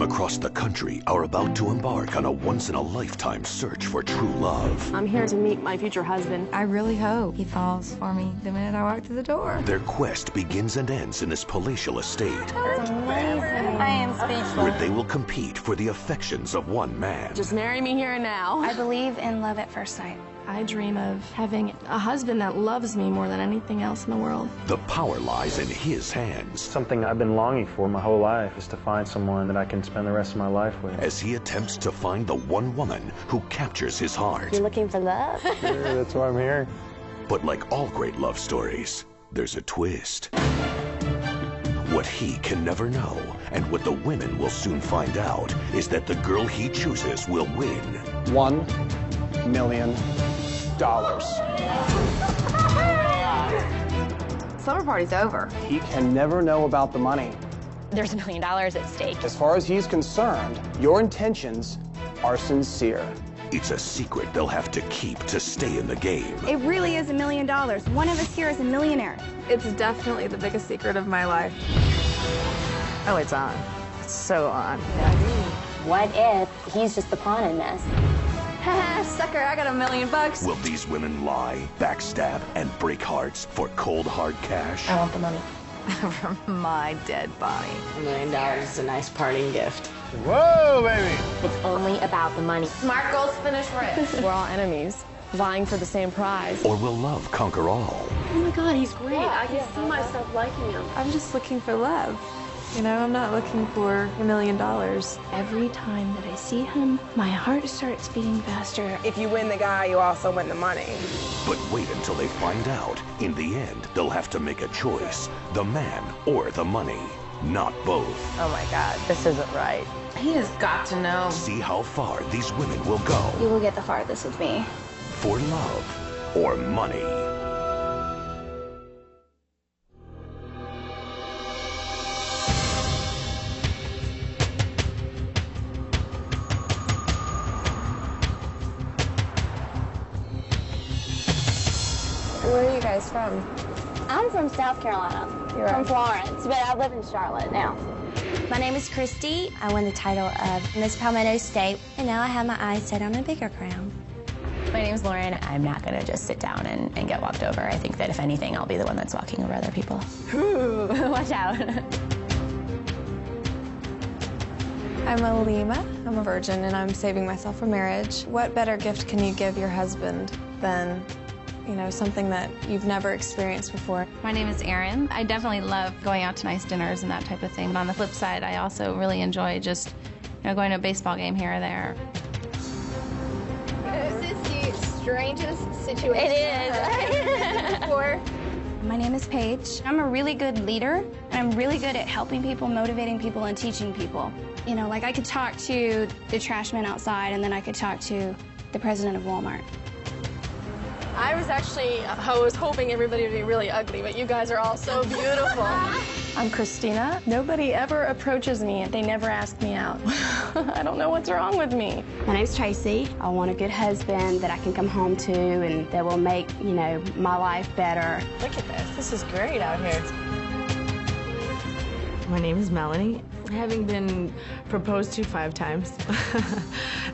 across the country are about to embark on a once-in-a-lifetime search for true love. I'm here to meet my future husband. I really hope he falls for me the minute I walk through the door. Their quest begins and ends in this palatial estate. That's amazing. I am speechless. Where they will compete for the affections of one man. Just marry me here and now. I believe in love at first sight. I dream of having a husband that loves me more than anything else in the world. The power lies in his hands. Something I've been longing for my whole life is to find someone that I can spend the rest of my life with. As he attempts to find the one woman who captures his heart. You're looking for love? Sure, that's why I'm here. But like all great love stories, there's a twist. What he can never know, and what the women will soon find out, is that the girl he chooses will win. $1 million. Summer party's over. He can never know about the money. There's $1 million at stake. As far as he's concerned, your intentions are sincere. It's a secret they'll have to keep to stay in the game. It really is $1 million. One of us here is a millionaire. It's definitely the biggest secret of my life. Oh, it's on. It's so on. What if he's just the pawn in this? Haha, sucker, I got $1 million. Will these women lie, backstab, and break hearts for cold, hard cash? I want the money. From my dead body. $1 million is a nice parting gift. Whoa, baby! It's only about the money. Smart goals finish rich. We're all enemies, vying for the same prize. Or will love conquer all? Oh my God, he's great. I can see myself liking him. I'm just looking for love. You know, I'm not looking for $1 million. Every time that I see him, my heart starts beating faster. If you win the guy, you also win the money. But wait until they find out. In the end, they'll have to make a choice. The man or the money. Not both. Oh my God, this isn't right. He has got to know. See how far these women will go. You will get the farthest with me. For love or money. Where are you guys from? I'm from South Carolina. From Florence, but I live in Charlotte now. My name is Christy. I won the title of Miss Palmetto State, and now I have my eyes set on a bigger crown. My name is Lauren. I'm not going to just sit down and get walked over. I think that if anything, I'll be the one that's walking over other people. Ooh, watch out. I'm a Lima. I'm a virgin, and I'm saving myself for marriage. What better gift can you give your husband than, you know, something that you've never experienced before? My name is Erin. I definitely love going out to nice dinners and that type of thing. But on the flip side, I also really enjoy just, you know, going to a baseball game here or there. This is the strangest situation. It is. My name is Paige. I'm a really good leader, and I'm really good at helping people, motivating people, and teaching people. You know, like I could talk to the trash man outside, and then I could talk to the president of Walmart. I was hoping everybody would be really ugly, but you guys are all so beautiful. I'm Christina. Nobody ever approaches me. They never ask me out. I don't know what's wrong with me. My name's Tracy. I want a good husband that I can come home to and that will make, you know, my life better. Look at this. This is great out here. My name is Melanie. Having been proposed to 5 times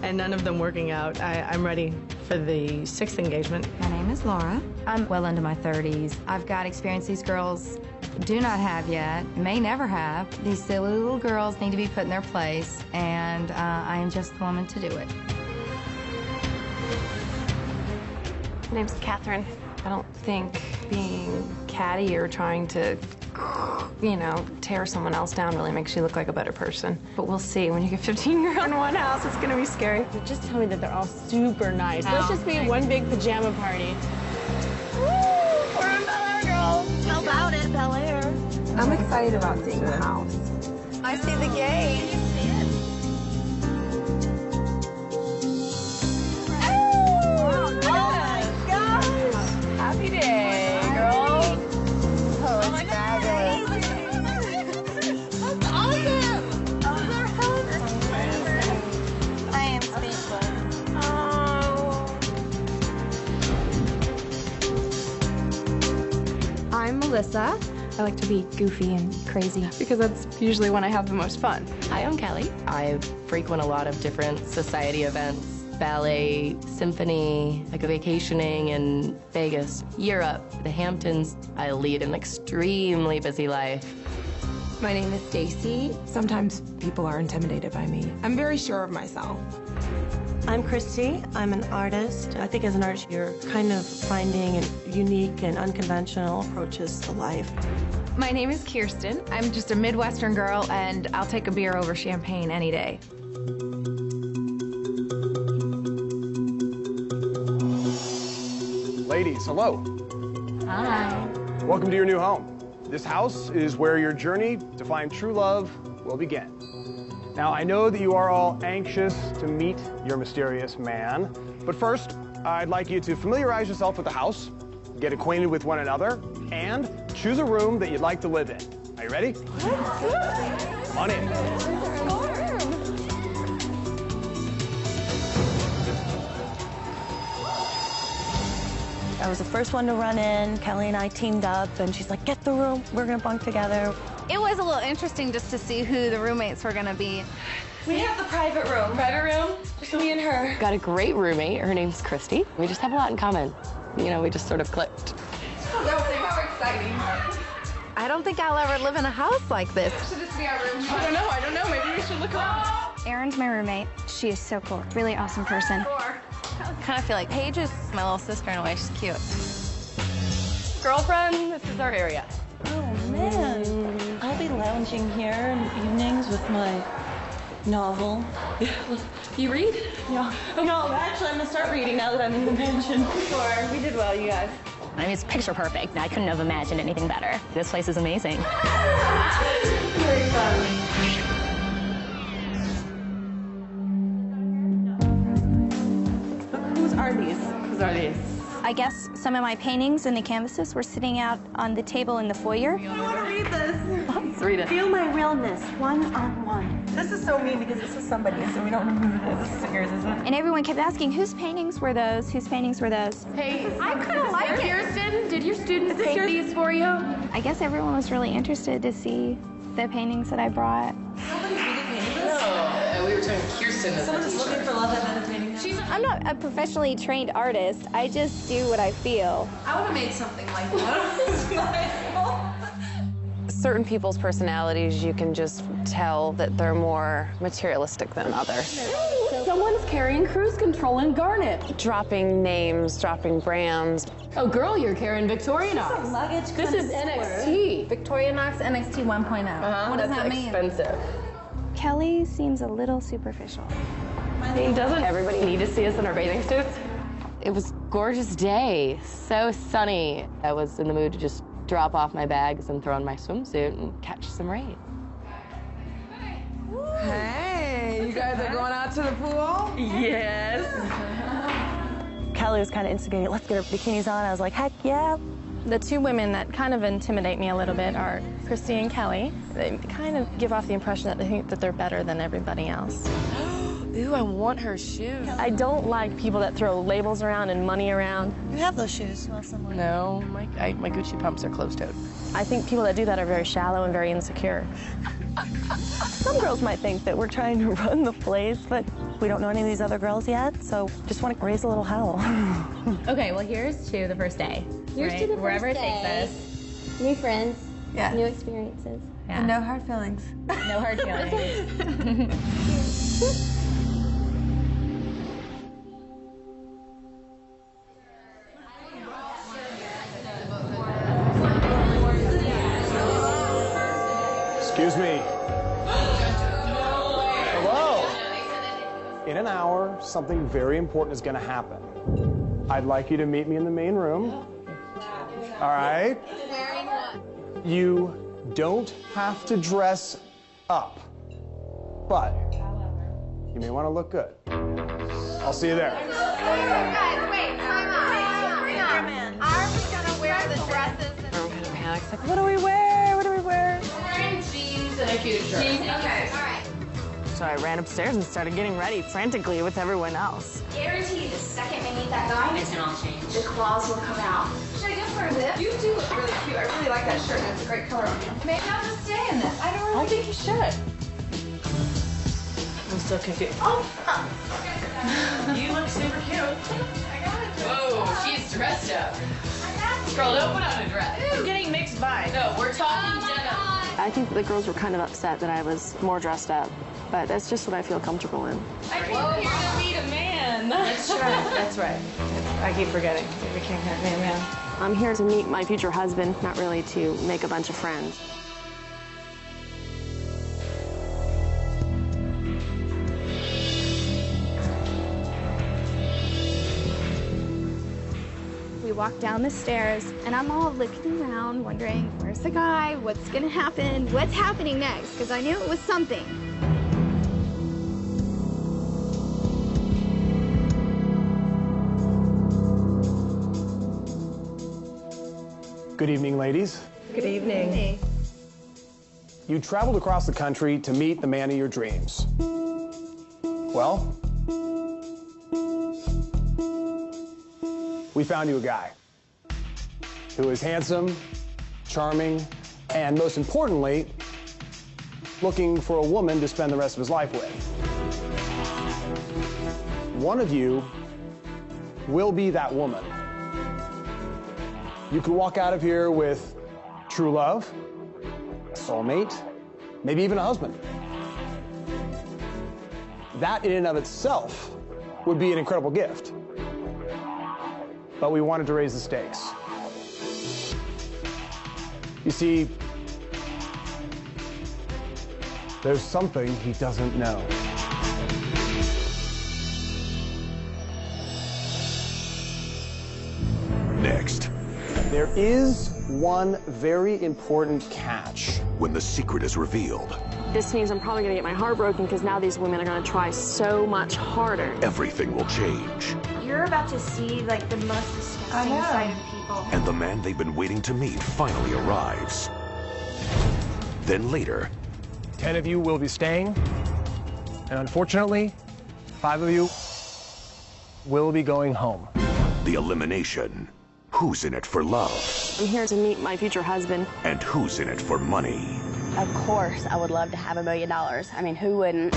and none of them working out, I'm ready for the 6th engagement. My name is Laura. I'm well into my 30s. I've got experience these girls do not have yet, may never have. These silly little girls need to be put in their place, and I am just the woman to do it. My name's Catherine. I don't think being catty or trying to, you know, tear someone else down really makes you look like a better person. But we'll see. When you get 15 girls in one house, it's gonna be scary. Just tell me that they're all super nice. Let's just be one big pajama party. Woo! We're in Bel Air, girls. How about it, Bel Air? I'm excited about seeing the house. I see the gate. Happy day, girls. Oh, my God. That's awesome. Oh, they're home. I am speechless. Oh. I'm Melissa. I like to be goofy and crazy. Because that's usually when I have the most fun. Hi, I'm Kelly. I frequent a lot of different society events. Ballet, symphony, I go vacationing in Vegas, Europe, the Hamptons. I lead an extremely busy life. My name is Stacy. Sometimes people are intimidated by me. I'm very sure of myself. I'm Christy. I'm an artist. I think as an artist, you're kind of finding unique and unconventional approaches to life. My name is Kirsten. I'm just a Midwestern girl, and I'll take a beer over champagne any day. Ladies, hello. Hi. Welcome to your new home. This house is where your journey to find true love will begin. Now, I know that you are all anxious to meet your mysterious man, but first, I'd like you to familiarize yourself with the house, get acquainted with one another, and choose a room that you'd like to live in. Are you ready? Come on in. I was the first one to run in. Kelly and I teamed up, and she's like, get the room. We're going to bunk together. It was a little interesting just to see who the roommates were going to be. We have the private room. Private room? Just me and her. Got a great roommate. Her name's Christy. We just have a lot in common. You know, we just sort of clicked. How exciting. I don't think I'll ever live in a house like this. Should this be our room? I don't know. Maybe we should look around. Erin's my roommate. She is so cool. Really awesome person. I kind of feel like Paige is my little sister in a way. She's cute. Girlfriend, this is our area. Oh, man. I'll be lounging here in the evenings with my novel. You read? No, actually, I'm going to start reading now that I'm in the mansion. Sure. We did well, you guys. I mean, it's picture perfect. I couldn't have imagined anything better. This place is amazing. Very fun. Whose are these? I guess some of my paintings and the canvases were sitting out on the table in the foyer. I want to read this. Let's read it. Feel my realness, one-on-one. This is so mean because this is somebody's, so we don't know who it is. This isn't yours, is it? And everyone kept asking, whose paintings were those? Whose paintings were those? Hey, I kind of like it. Kirsten, did your students paint these for you? I guess everyone was really interested to see the paintings that I brought. We were telling Kirsten. Someone's looking for love at meditating. I'm not a professionally trained artist. I just do what I feel. I would have made something like that. Certain people's personalities, you can just tell that they're more materialistic than others. Someone's carrying cruise control in Garnet. Dropping names, dropping brands. Oh, girl, you're carrying Victorinox. Luggage. This is NXT. Victorinox NXT 1.0. What does that mean? Expensive. Kelly seems a little superficial. Hey, doesn't everybody need to see us in our bathing suits? It was a gorgeous day. So sunny. I was in the mood to just drop off my bags and throw on my swimsuit and catch some rain. Hey, you guys are going out to the pool? Yes. Kelly was kind of instigating, let's get our bikinis on. I was like, heck yeah. The two women that kind of intimidate me a little bit are Christy and Kelly. They kind of give off the impression that they think that they're better than everybody else. Ooh, I want her shoes. I don't like people that throw labels around and money around. You have those shoes. No, my Gucci pumps are closed-toed. I think people that do that are very shallow and very insecure. Some girls might think that we're trying to run the place, but we don't know any of these other girls yet, so just want to raise a little hell. Okay, well, here's to the first day. Here's to the Wherever first it takes day. us. New friends. Yeah. New experiences. Yeah. And no hard feelings. No hard feelings. Excuse me. Hello. In an hour, something very important is going to happen. I'd like you to meet me in the main room. All right? You don't have to dress up, but you may want to look good. I'll see you there. Guys, wait, time out. Are we gonna wear the dresses? Everyone kind of panics, like, what do we wear? What do we wear? I'm wearing jeans and a cute shirt. Okay, all right. So I ran upstairs and started getting ready frantically with everyone else. Guaranteed second we meet that guy, It's gonna all change. the claws will come out. Should I just wear this? You do look really cute. I really like that shirt, and it's a great color on you. Maybe I'll just stay in this. I don't think you should. I'm still confused. Oh, You look super cute. I got it. Whoa, she's dressed up. Girl, don't put on a dress. I'm getting mixed vibes. No, we're talking denim. I think the girls were kind of upset that I was more dressed up, but that's just what I feel comfortable in. I came here to meet a man. That's right. That's right. I keep forgetting. We can't have me a man. I'm here to meet my future husband, not really to make a bunch of friends. We walk down the stairs, and I'm all looking around, wondering, where's the guy? What's gonna happen? What's happening next? Because I knew it was something. Good evening, ladies. Good evening. You traveled across the country to meet the man of your dreams. Well, we found you a guy who is handsome, charming, and most importantly, looking for a woman to spend the rest of his life with. One of you will be that woman. You could walk out of here with true love, a soulmate, maybe even a husband. That in and of itself would be an incredible gift. But we wanted to raise the stakes. You see, there's something he doesn't know. Next, there is one very important catch. when the secret is revealed, This means I'm probably gonna get my heart broken because now these women are gonna try so much harder. everything will change. You're about to see, like, the most disgusting side of people. And the man they've been waiting to meet finally arrives. Then later, 10 of you will be staying, and unfortunately, 5 of you will be going home. the elimination. Who's in it for love? I'm here to meet my future husband. And who's in it for money? Of course, I would love to have $1 million. I mean, who wouldn't?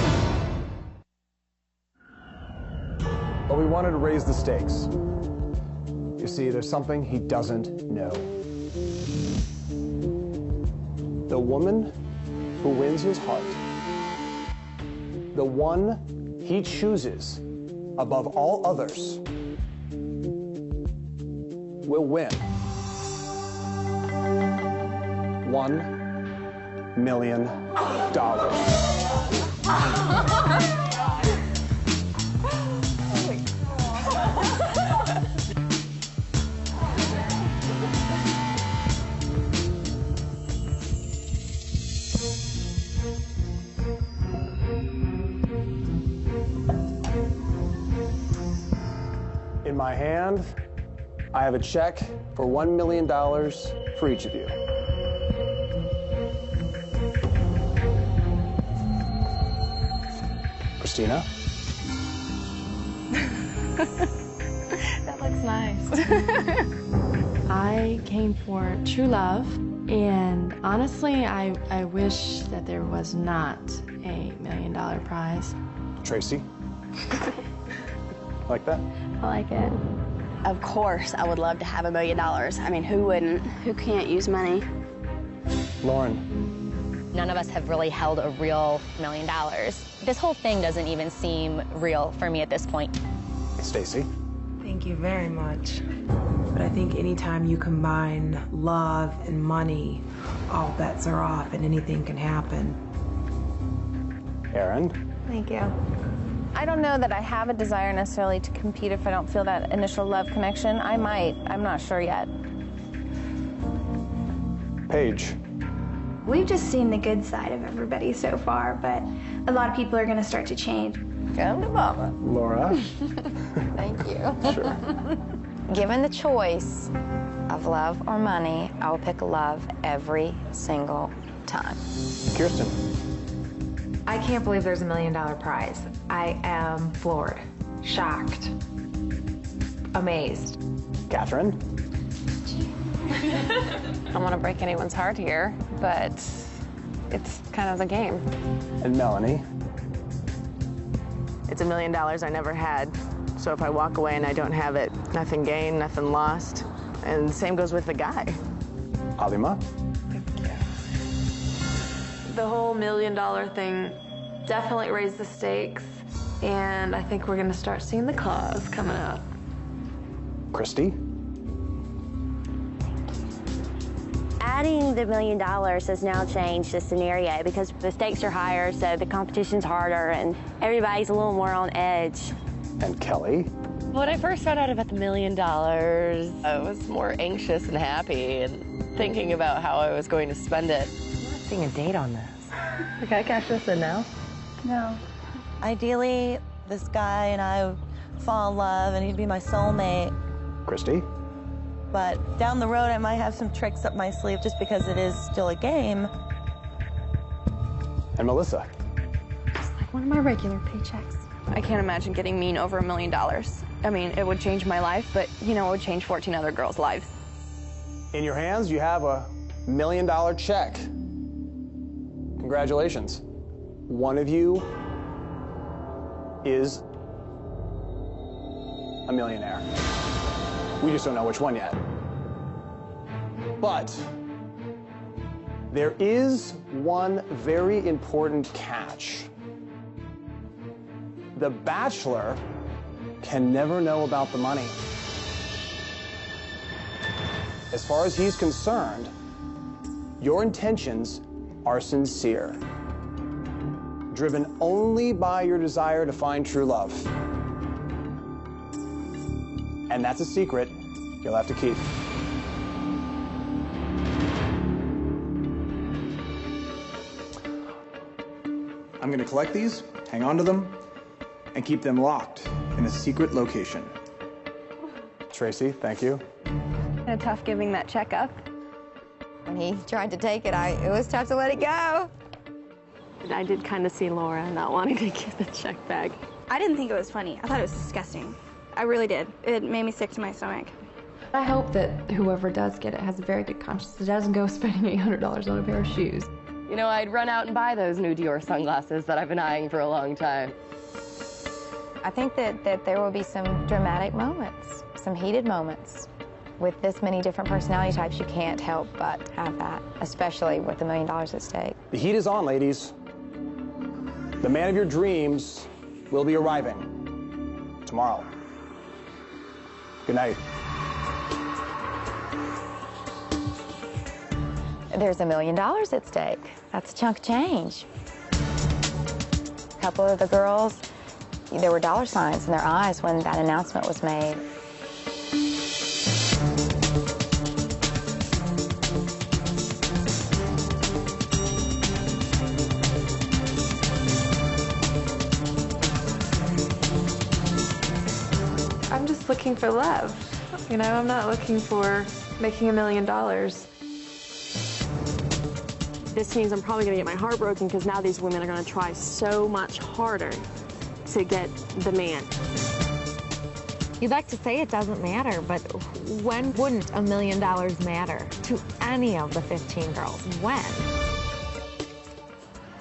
But we wanted to raise the stakes. You see, there's something he doesn't know. The woman who wins his heart, the one he chooses above all others, will win $1 million. In my hand, I have a check for $1 million for each of you. Christina? That looks nice. I came for true love, and honestly, I wish that there was not a $1 million prize. Tracy? Like that? I like it. Of course, I would love to have $1 million. I mean, who wouldn't? Who can't use money? Lauren? None of us have really held a real $1 million. This whole thing doesn't even seem real for me at this point. Stacy? Thank you very much. But I think anytime you combine love and money, all bets are off and anything can happen. Aaron? Thank you. I don't know that I have a desire necessarily to compete if I don't feel that initial love connection. I might. I'm not sure yet. Paige? We've just seen the good side of everybody so far, but a lot of people are going to start to change. Come to mama. Laura? Thank you. Sure. Given the choice of love or money, I will pick love every single time. Kirsten? I can't believe there's $1 million prize. I am floored, shocked. amazed. Catherine? I don't want to break anyone's heart here, but it's kind of the game. And Melanie? It's $1 million I never had. So if I walk away and I don't have it, nothing gained, nothing lost. And the same goes with the guy. Alima? The whole $1 million thing definitely raised the stakes, and I think we're gonna start seeing the claws coming up. Christy? Adding the $1 million has now changed the scenario because the stakes are higher, so the competition's harder, and everybody's a little more on edge. And Kelly? When I first found out about the $1 million, I was more anxious and happy and thinking about how I was going to spend it. I'm not seeing a date on this. Can I cash this in now? No. Ideally, this guy and I would fall in love and he'd be my soulmate. Christy? But down the road, I might have some tricks up my sleeve just because it is still a game. And Melissa? Just like one of my regular paychecks. I can't imagine getting mean over $1 million. I mean, it would change my life, but you know, it would change 14 other girls' lives. In your hands, you have a $1 million check. Congratulations. One of you is a millionaire. We just don't know which one yet. But there is one very important catch. The bachelor can never know about the money. As far as he's concerned, your intentions are sincere, driven only by your desire to find true love. And that's a secret you'll have to keep. I'm gonna collect these, hang on to them, and keep them locked in a secret location. Tracy, thank you. Kind of tough giving that check up. When he tried to take it, it was tough to let it go. I did kind of see Laura not wanting to give the check back. I didn't think it was funny. I thought it was disgusting. I really did. It made me sick to my stomach. I hope that whoever does get it has a very good conscience. It doesn't go spending $800 on a pair of shoes. You know, I'd run out and buy those new Dior sunglasses that I've been eyeing for a long time. I think that there will be some dramatic moments, some heated moments. With this many different personality types, you can't help but have that, especially with $1 million at stake. The heat is on, ladies. The man of your dreams will be arriving tomorrow. Good night. There's $1 million at stake. That's a chunk of change. A couple of the girls, there were dollar signs in their eyes when that announcement was made. I'm just looking for love. You know, I'm not looking for making $1 million. This means I'm probably gonna get my heart broken because now these women are gonna try so much harder to get the man. You'd like to say it doesn't matter, but when wouldn't $1 million matter to any of the 15 girls? When?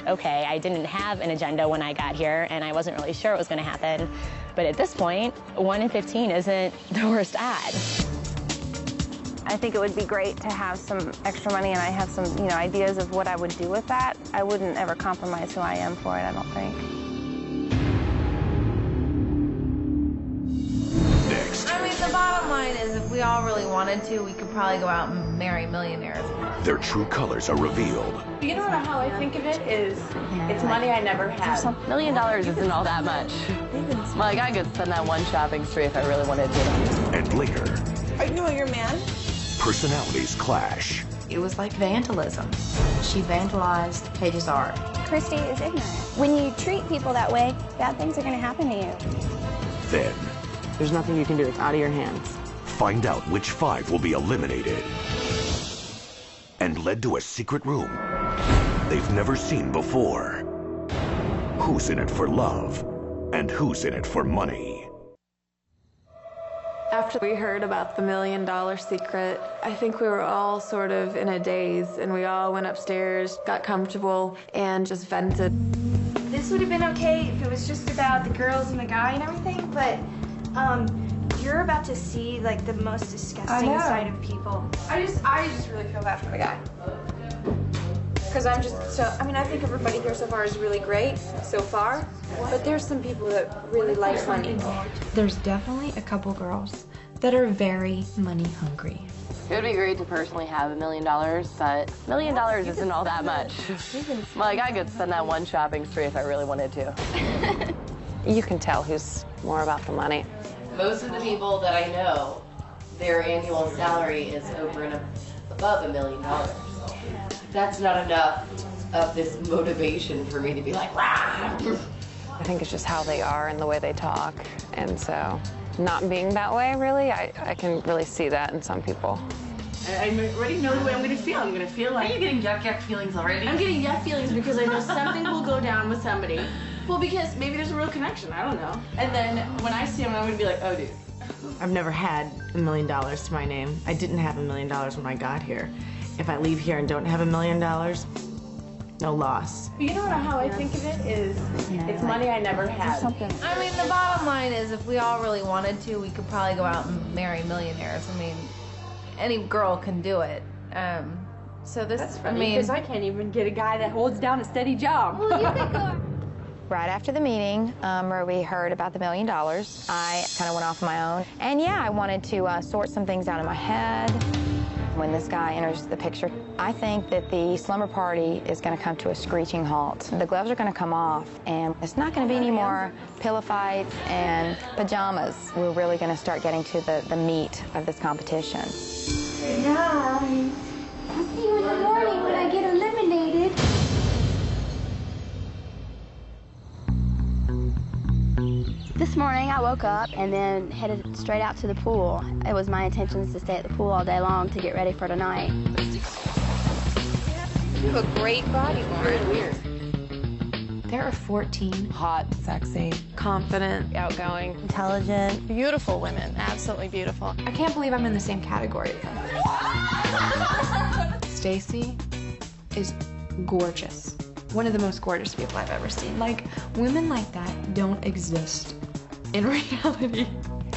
Okay, I didn't have an agenda when I got here, and I wasn't really sure what was going to happen. But at this point, 1 in 15 isn't the worst odd. I think it would be great to have some extra money, and I have some, ideas of what I would do with that. I wouldn't ever compromise who I am for it, I don't think. Next, I mean, the bottom line is if we all really wanted to, we could probably go out and marry millionaires. their true colors are revealed. You know how I think of it is, it's money I never had. $1 million isn't all that much. Like, I could spend that one shopping spree if I really wanted to. And later, Are you know your man? personalities clash. It was like vandalism. She vandalized Paige's art. Christy is ignorant. When you treat people that way, bad things are going to happen to you. Then, There's nothing you can do. It's out of your hands. find out which 5 will be eliminated and led to a secret room they've never seen before. Who's in it for love and who's in it for money? After we heard about the $1 million secret, I think we were all sort of in a daze, and we all went upstairs, got comfortable, and just vented. This would have been okay if it was just about the girls and the guy and everything, but you're about to see like the most disgusting side of people. I just really feel bad for the guy. Because I'm just so, I mean, I think everybody here so far is really great so far, but there's some people that really like money. There's definitely a couple girls that are very money hungry. It would be great to personally have $1 million, but $1 million isn't all that much. Like, I could spend that one shopping spree if I really wanted to. You can tell who's more about the money. Most of the people that I know, their annual salary is over and above $1 million. That's not enough of this motivation for me to be like, rah! I think it's just how they are and the way they talk. And so not being that way, really, I can really see that in some people. I already know the way I'm going to feel. I'm going to feel like... Are you getting yuck feelings already? I'm getting yuck feelings because I know something will go down with somebody. Well, because maybe there's a real connection. I don't know. And then when I see him, I'm going to be like, oh, dude. I've never had $1 million to my name. I didn't have $1 million when I got here. If I leave here and don't have $1 million, no loss. You know how I think of it is, it's money I never had. I mean, the bottom line is if we all really wanted to, we could probably go out and marry millionaires. I mean, any girl can do it. So this, That's funny, because I can't even get a guy that holds down a steady job. Well, you could go. Right after the meeting, where we heard about the $1 million, I kind of went off on my own. And yeah, I wanted to sort some things out in my head. When this guy enters the picture, I think that the slumber party is going to come to a screeching halt. The gloves are going to come off, and it's not going to be any more pillow fights and pajamas. We're really going to start getting to the meat of this competition. Good night. I'll see you in the morning when I get eliminated. This morning I woke up and then headed straight out to the pool. It was my intentions to stay at the pool all day long to get ready for tonight. You have a great body, Lauren. Weird. There are 14 hot, sexy, Confident, outgoing, intelligent, Beautiful women, absolutely beautiful. I can't believe I'm in the same category with them. Stacy is gorgeous. One of the most gorgeous people I've ever seen. Like, women like that don't exist in reality.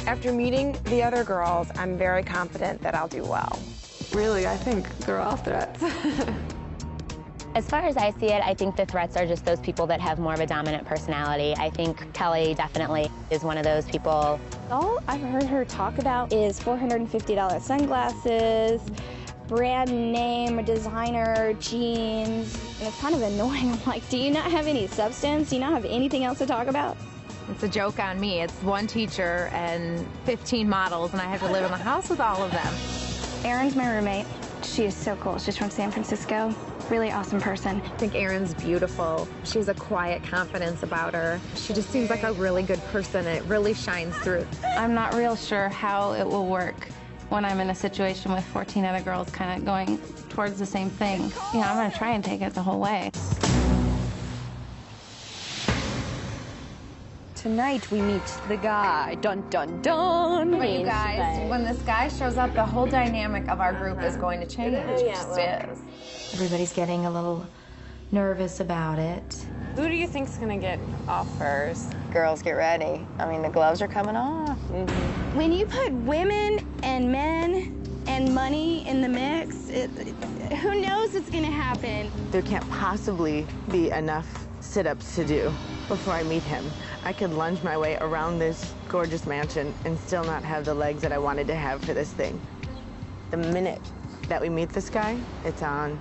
After meeting the other girls, I'm very confident that I'll do well. Really, I think they're all threats. As far as I see it, I think the threats are just those people that have more of a dominant personality. I think Kelly definitely is one of those people. All I've heard her talk about is $450 sunglasses, brand name, designer, jeans, and it's kind of annoying. I'm like, do you not have any substance? Do you not have anything else to talk about? It's a joke on me. It's one teacher and 15 models, and I have to live in the house with all of them. Erin's my roommate. She is so cool. She's from San Francisco. Really awesome person. I think Erin's beautiful. She has a quiet confidence about her. She just seems like a really good person, and it really shines through. I'm not real sure how it will work when I'm in a situation with 14 other girls kind of going towards the same thing. You know, I'm gonna try and take it the whole way. Tonight we meet the guy. Dun, dun, dun. But you guys, when this guy shows up, the whole dynamic of our group is going to change. It just is. Everybody's getting a little nervous about it. Who do you think's gonna get off first? Girls, get ready. I mean, the gloves are coming off. When you put women and men and money in the mix, who knows what's gonna happen? There can't possibly be enough sit-ups to do before I meet him. I could lunge my way around this gorgeous mansion and still not have the legs that I wanted to have for this thing. The minute that we meet this guy, it's on.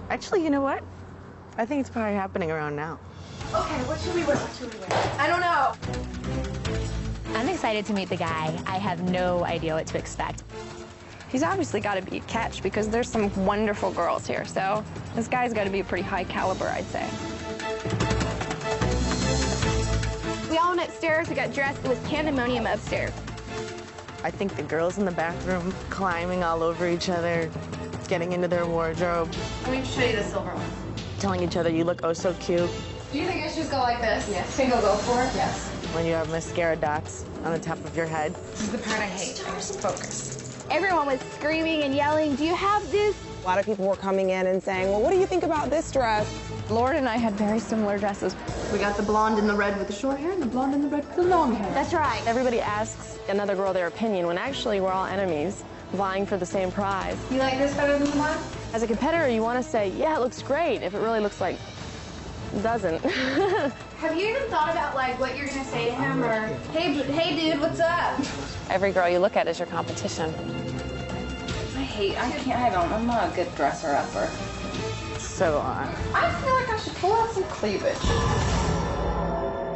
Actually, you know what? I think it's probably happening around now. Okay, what should we wear? What should we wear? I don't know. I'm excited to meet the guy. I have no idea what to expect. He's obviously got to be a catch because there's some wonderful girls here, so this guy's got to be a pretty high caliber, I'd say. We all went upstairs, we got dressed, it was pandemonium upstairs. I think the girls in the bathroom climbing all over each other, getting into their wardrobe. Let me show you the silver one. Telling each other, you look oh so cute. Do you think I should go like this? Yes. Think I'll go for it? Yes. when you have mascara dots on the top of your head. This is the part I hate. Focus. Everyone was screaming and yelling, "Do you have this?" A lot of people were coming in and saying, well, what do you think about this dress? Lauren and I had very similar dresses. We got the blonde and the red with the short hair and the blonde and the red with the long hair. That's right. Everybody asks another girl their opinion when actually we're all enemies vying for the same prize. You like this better than the one? As a competitor, you want to say, yeah, it looks great, if it really looks like it doesn't. Have you even thought about like what you're gonna say to him or, hey dude, what's up? Every girl you look at is your competition. I'm not a good dresser upper. So on. I feel like I should pull out some cleavage.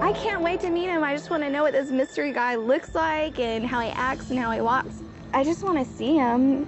I can't wait to meet him. I just want to know what this mystery guy looks like and how he acts and how he walks. I just want to see him.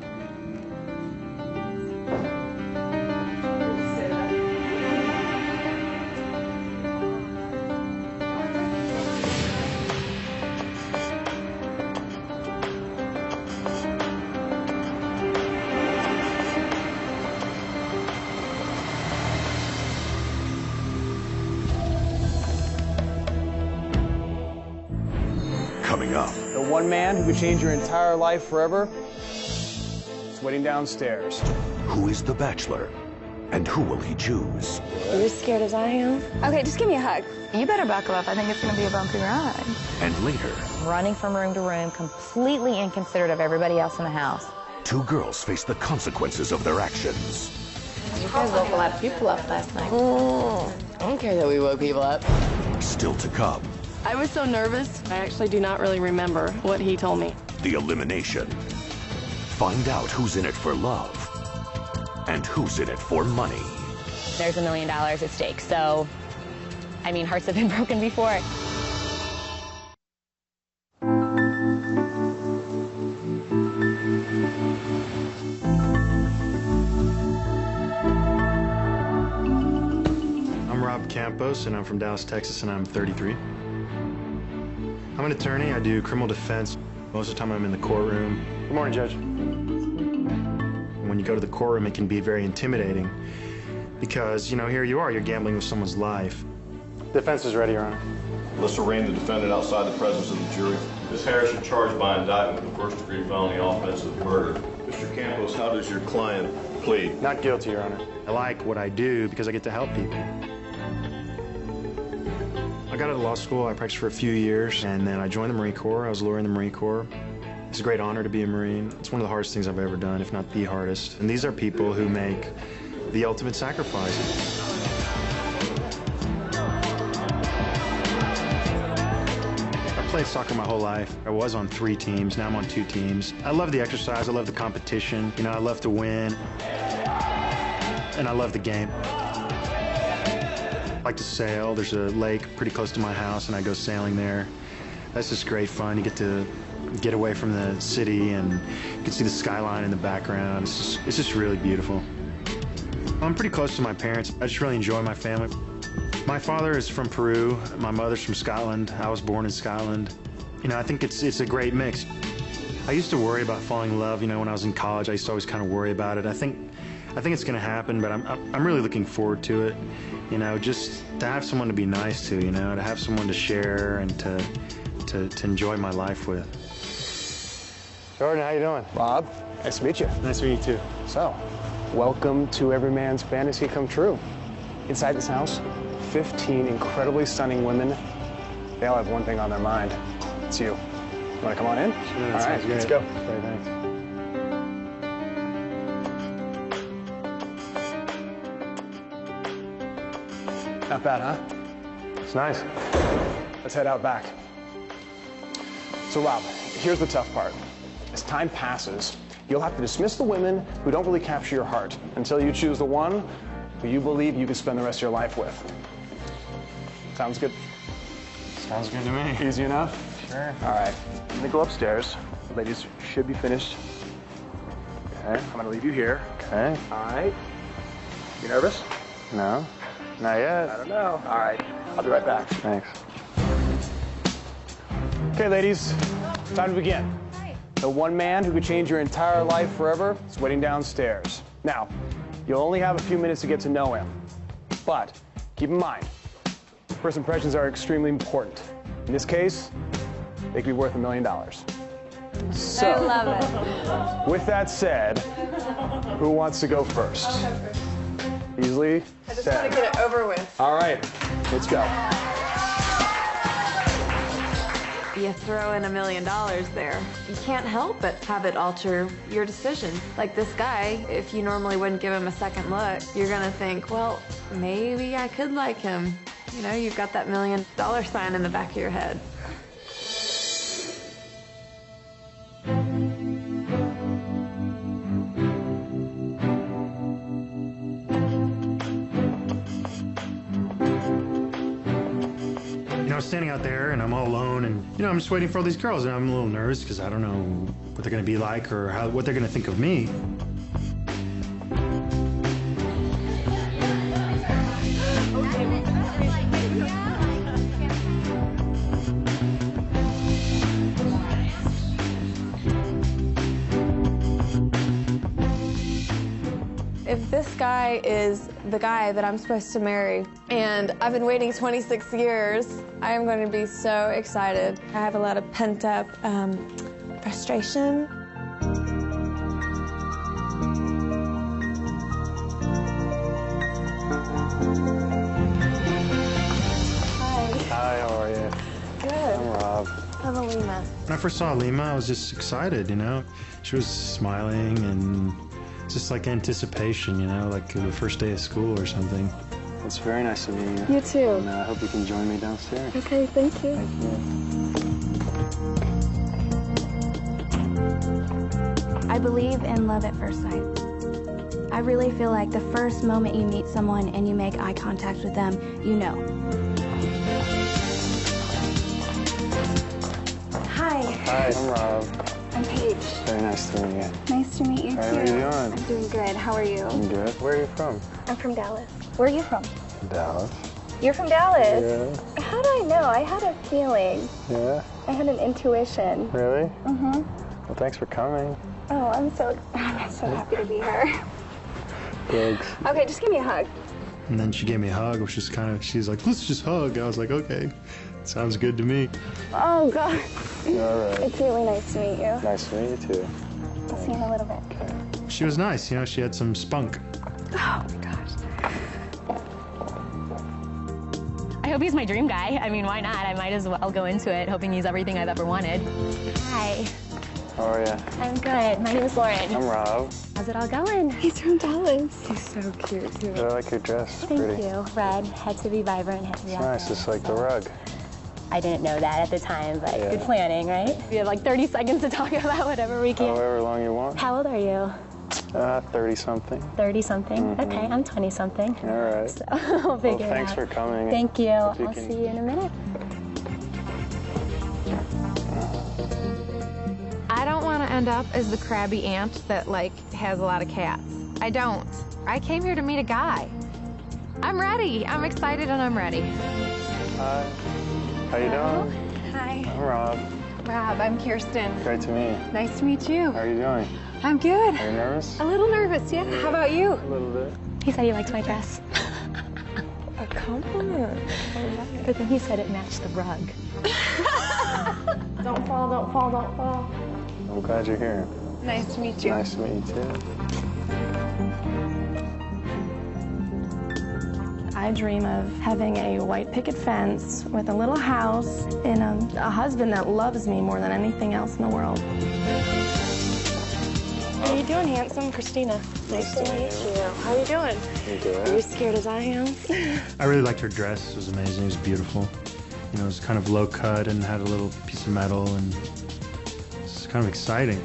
Coming up. The one man who could change your entire life forever is waiting downstairs. Who is the bachelor? And who will he choose? Are you as scared as I am? Okay, just give me a hug. You better buckle up. I think it's going to be a bumpy ride. And later, Running from room to room, completely inconsiderate of everybody else in the house. two girls face the consequences of their actions. You guys woke a lot of people up last night. I don't care that we woke people up. Still to come. I was so nervous, I actually do not really remember what he told me. The elimination. Find out who's in it for love and who's in it for money. There's $1 million at stake, so, I mean, hearts have been broken before. I'm Rob Campos, and I'm from Dallas, Texas, and I'm 33. I'm an attorney. I do criminal defense. Most of the time I'm in the courtroom. Good morning, Judge. When you go to the courtroom, it can be very intimidating because, you know, here you are, you're gambling with someone's life. Defense is ready, Your Honor. Let's arraign the defendant outside the presence of the jury. Ms. Harris, you're charged by indictment with first-degree felony offense of murder. Mr. Campos, how does your client plead? Not guilty, Your Honor. I like what I do because I get to help people. I got out of law school, I practiced for a few years, and then I joined the Marine Corps. I was a lawyer in the Marine Corps. It's a great honor to be a Marine. It's one of the hardest things I've ever done, if not the hardest. And these are people who make the ultimate sacrifice. I played soccer my whole life. I was on 3 teams, now I'm on 2 teams. I love the exercise, I love the competition. You know, I love to win. And I love the game. I like to sail. There's a lake pretty close to my house, and I go sailing there. That's just great fun. You get to get away from the city, and you can see the skyline in the background. It's just really beautiful. I'm pretty close to my parents. I just really enjoy my family. My father is from Peru. My mother's from Scotland. I was born in Scotland. You know, I think it's a great mix. I used to worry about falling in love. You know, when I was in college, I used to always kind of worry about it. I think it's going to happen, but I'm really looking forward to it. You know, just to have someone to be nice to, you know, to have someone to share and to enjoy my life with. Jordan, how you doing? Rob, nice to meet you. Nice to meet you too. So, welcome to every man's fantasy come true. Inside this house, 15 incredibly stunning women. They all have one thing on their mind. It's you. You want to come on in? Sure, all right, let's go. Great, thanks. Not bad, huh? It's nice. Let's head out back. So, Rob, here's the tough part. As time passes, you'll have to dismiss the women who don't really capture your heart until you choose the one who you believe you can spend the rest of your life with. Sounds good? Sounds good to me. Easy enough? Sure. All right. I'm gonna go upstairs. The ladies should be finished. Okay. I'm gonna leave you here. Okay. All right. You nervous? No, not yet. I don't know. All right. I'll be right back. Thanks. Okay, ladies. Time to begin. The one man who could change your entire life forever is waiting downstairs. Now, you'll only have a few minutes to get to know him. But keep in mind, first impressions are extremely important. In this case, they could be worth $1 million. So, I love with that said, who wants to go first? Easily I just said. want to get it over with. All right, let's go. You throw in $1 million there. You can't help but have it alter your decision. Like this guy, if you normally wouldn't give him a second look, you're gonna think, well, maybe I could like him. You know, you've got that $1 million sign in the back of your head. I was standing out there and I'm all alone and, I'm just waiting for all these girls and I'm a little nervous because I don't know what they're going to be like or what they're going to think of me. If this guy is the guy that I'm supposed to marry, and I've been waiting 26 years, I am going to be so excited. I have a lot of pent-up frustration. Hi, how are you? Good. I'm Rob. I'm Alima. When I first saw Alima, I was just excited, She was smiling and just like anticipation, like the first day of school or something. It's very nice to meet you. You too. And I hope you can join me downstairs. Okay, thank you. Thank you. I believe in love at first sight. I really feel like the first moment you meet someone and you make eye contact with them, you know. Hi. Hi, I'm Rob. I'm Paige. Very nice to meet you. Nice to meet you, How are you doing? I'm doing good. How are you? I'm good. Where are you from? I'm from Dallas. Where are you from? Dallas. You're from Dallas? Yeah. How do I know? I had a feeling. Yeah? I had an intuition. Really? Mm-hmm. Well, thanks for coming. Oh, I'm so happy to be here. Thanks. Okay, just give me a hug. And then she gave me a hug, which was she's like, let's just hug. I was like, okay, sounds good to me. Oh, God. All right. It's really nice to meet you. Nice to meet you, too. I'll see you in a little bit. Okay. She was nice, she had some spunk. Oh, my gosh. I hope he's my dream guy. I mean, why not? I might as well go into it hoping he's everything I've ever wanted. Hi. How are you? I'm good. My name is Lauren. I'm Rob. How's it all going? He's from Dallas. He's so cute, too. I like your dress. It's Thank pretty. you. Red, had to be vibrant, had to be It's nice, just like the rug. I didn't know that at the time, but Yeah. good planning, right? We have like 30 seconds to talk about whatever we can. However long you want. How old are you? 30-something. 30-something? Mhm. Okay, I'm 20-something. All right. So we'll figure it out. Thanks for coming. Thank you. Hope you I'll can- see you in a minute. I don't want to end up as the crabby aunt that, has a lot of cats. I don't. I came here to meet a guy. I'm ready. I'm excited and I'm ready. Hi. How you doing? Hi. I'm Rob. Rob, I'm Kirsten. Great to meet you. Nice to meet you. How are you doing? I'm good. Are you nervous? A little nervous, yeah. How about you? A little bit. He said he likes my dress. A compliment. But then he said it matched the rug. Don't fall, don't fall, don't fall. I'm glad you're here. Nice to meet you. Nice to meet you, too. I dream of having a white picket fence with a little house and a husband that loves me more than anything else in the world. How you doing, handsome? Christina. Nice to meet you. How you doing? You good? Are you scared as I am? I really liked her dress. It was amazing. It was beautiful. It was kind of low cut and had a little piece of metal, and it's kind of exciting.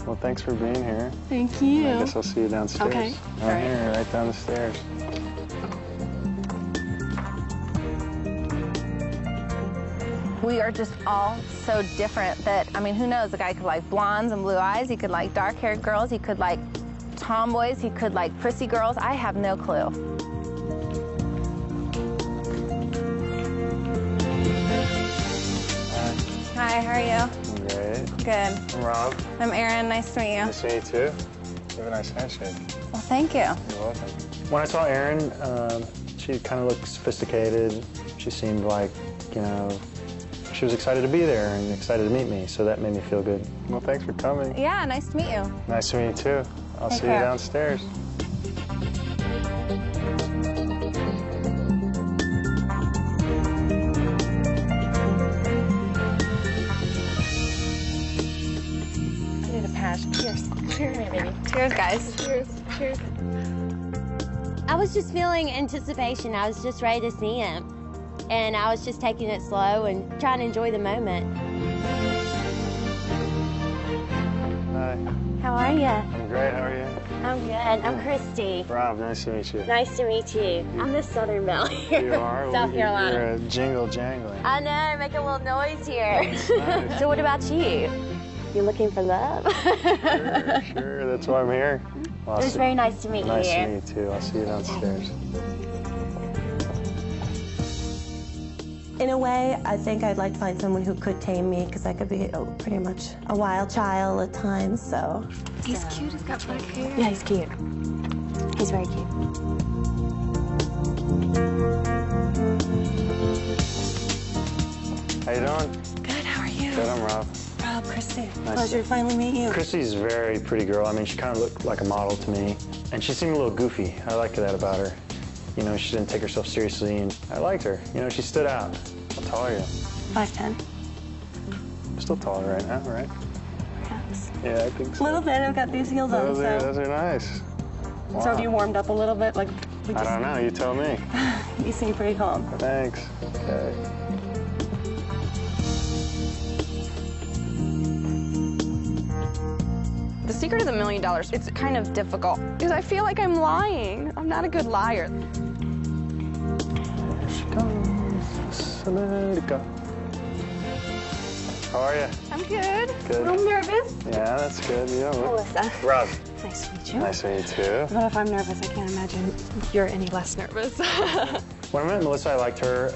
Well, thanks for being here. Thank you. I guess I'll see you downstairs. Okay. Right here, right down the stairs. We are just all so different that, who knows? The guy could like blondes and blue eyes. He could like dark-haired girls. He could like tomboys. He could like prissy girls. I have no clue. Hi, how are you? Great. Good. I'm Rob. I'm Erin. Nice to meet you. Nice to meet you, too. You have a nice handshake. Well, thank you. You're welcome. When I saw Erin, she kind of looked sophisticated. She seemed like, you know, she was excited to be there and excited to meet me, so that made me feel good. Well, thanks for coming. Yeah, nice to meet you. Nice to meet you, too. I'll Take see care. you downstairs. Need a pass. Cheers. Cheers, baby. Cheers, guys. Cheers. Cheers. I was just feeling anticipation. I was just ready to see him. And I was just taking it slow and trying to enjoy the moment. Hi. How are you? I'm great. How are you? I'm good. I'm Christy. Rob, nice to meet you. Nice to meet you. I'm the Southern Belle here. You are? South Carolina. You're a jingle jangling. I know, make a little noise here. Nice. So what about you? You looking for love? Sure, that's why I'm here. Well, It was very nice to meet you. Nice to meet you, too. I'll see you downstairs. In a way, I think I'd like to find someone who could tame me, because I could be pretty much a wild child at times, so. He's cute, he's got black hair. Yeah, he's cute. He's very cute. How you doing? Good, how are you? Good, I'm Rob. Rob, Christy. Nice Pleasure to finally meet you. Christy's a very pretty girl. I mean, she kind of looked like a model to me. And she seemed a little goofy. I liked that about her. You know, she didn't take herself seriously, and I liked her. You know, she stood out. How tall are you? 5'10". I'm still taller right now, right? Perhaps. Yeah, I think so. A little bit. I've got these heels on, Those are nice. Wow. So have you warmed up a little bit? Like, we I don't know. You tell me. You seem pretty calm. Thanks. Okay. The secret of $1 million, it's kind of difficult because I feel like I'm lying. I'm not a good liar. Here she comes. Let it go. How are you? I'm good. Good. I'm nervous. Yeah, that's good. You know, Melissa. Rob. Nice to meet you. Nice to meet you, too. But if I'm nervous, I can't imagine you're any less nervous. When I met Melissa, I liked her.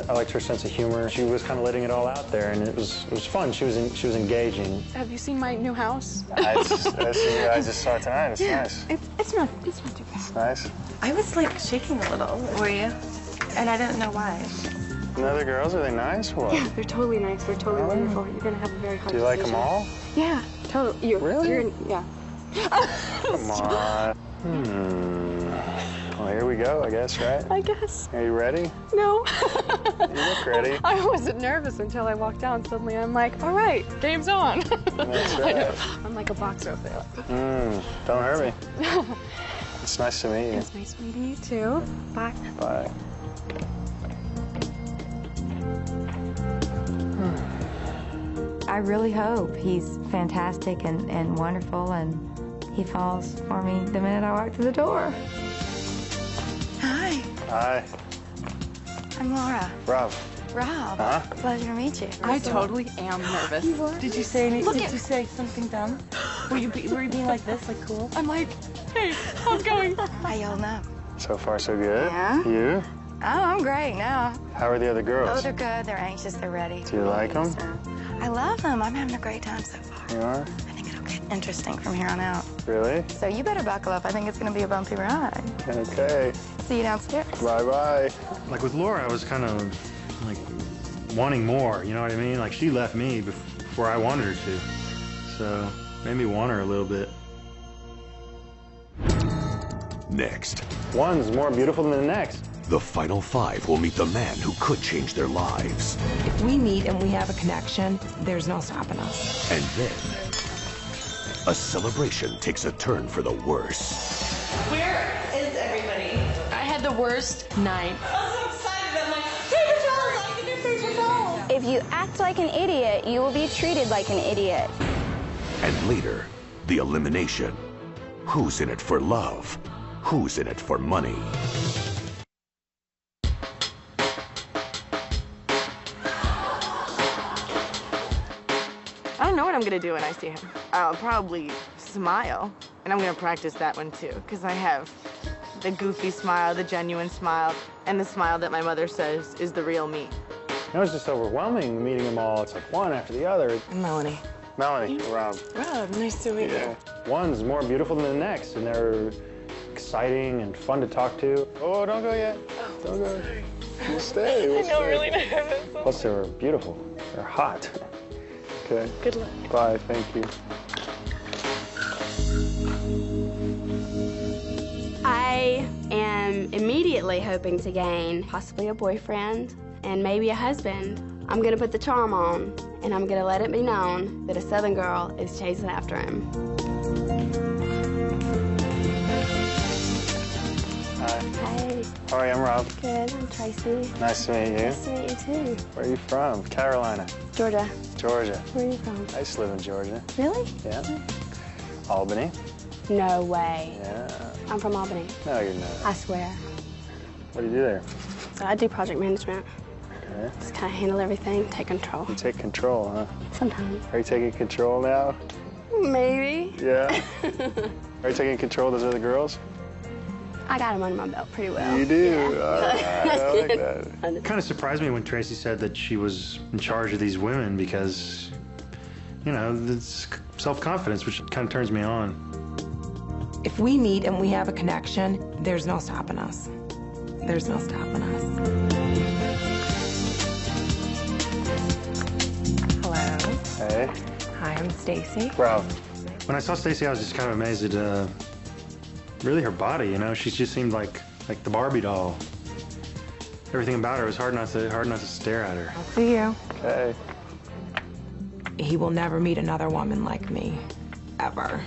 I liked her sense of humor. She was kind of letting it all out there, and it was fun. She was engaging. Have you seen my new house? I just saw it tonight. It's nice. It's not too bad. It's nice. I was like shaking a little. Were you? And I didn't know why. And the other girls, are they nice or what? Yeah, they're totally nice. They're totally wonderful. You're gonna have a very hard Do you like them decision. all? Yeah, totally. Really? Yeah. Come on. Well, here we go, I guess, right? I guess. Are you ready? No. You look ready. I wasn't nervous until I walked down. Suddenly I'm like, all right, game's on. That's I know. right. I'm like a boxer up there. Don't hurt me. It's nice to meet you. It's nice meeting you too. Bye. Bye. I really hope he's fantastic and wonderful, and he falls for me the minute I walk through the door. Hi. Hi. I'm Laura. Rob. Rob. Huh? Pleasure to meet you. I totally am nervous. You were? Did you say anything? Look Did at- you say something dumb? Were you being like this, like cool? I'm like, hey, how's it going? How y'all know? So far, so good. Yeah? You? Oh, I'm great now. How are the other girls? Oh, they're good. They're anxious. They're ready. Do you like them? I love them. I'm having a great time so far. You are? I think it'll get interesting from here on out. Really? So you better buckle up. I think it's going to be a bumpy ride. Okay. See you downstairs. Bye-bye. Like with Laura, I was kind of like wanting more, you know what I mean? Like she left me before I wanted her to. So made me want her a little bit. Next, One's more beautiful than the next. the final five will meet the man who could change their lives. If we meet and we have a connection, there's no stopping us. And then, a celebration takes a turn for the worse. Where is everybody? I had the worst night. I'm so excited. I'm like, paper towels, I can do paper towels. If you act like an idiot, you will be treated like an idiot. And later, the elimination. Who's in it for love? Who's in it for money? I don't know what I'm gonna do when I see him. I'll probably smile, and I'm gonna practice that one too, because I have the goofy smile, the genuine smile, and the smile that my mother says is the real me. It was just overwhelming meeting them all. It's like one after the other. Melanie. Melanie, Rob. Rob, nice to meet you. One's more beautiful than the next, and they're exciting and fun to talk to. Oh, don't go yet. Don't go. We'll stay. We'll stay. I'm really nervous. Plus, they were beautiful. They're hot. Okay. Good luck. Bye. Thank you. I am immediately hoping to gain possibly a boyfriend and maybe a husband. I'm gonna put the charm on, and I'm gonna let it be known that a Southern girl is chasing after him. Hi. Hey. How are you? I'm Rob. Good, I'm Tracy. Nice to meet you. Nice to meet you too. Where are you from? Carolina. Georgia. Georgia. Where are you from? I used to live in Georgia. Really? Yeah. Albany. No way. Yeah. I'm from Albany. No, you're not. I swear. What do you do there? So I do project management. Okay. Just kind of handle everything, take control. You take control, huh? Sometimes. Are you taking control now? Maybe. Yeah. Are you taking control of those other girls? I got them under my belt pretty well. You do? Yeah. All right. I like that. It kind of surprised me when Tracy said that she was in charge of these women because, you know, it's self-confidence, which kind of turns me on. If we meet and we have a connection, there's no stopping us. There's no stopping us. Hello. Hey. Hi, I'm Stacy. Rob. When I saw Stacy, I was just kind of amazed at really her body. You know, she just seemed like the Barbie doll. Everything about her was hard not to stare at her. I'll see you. Okay. He will never meet another woman like me, ever.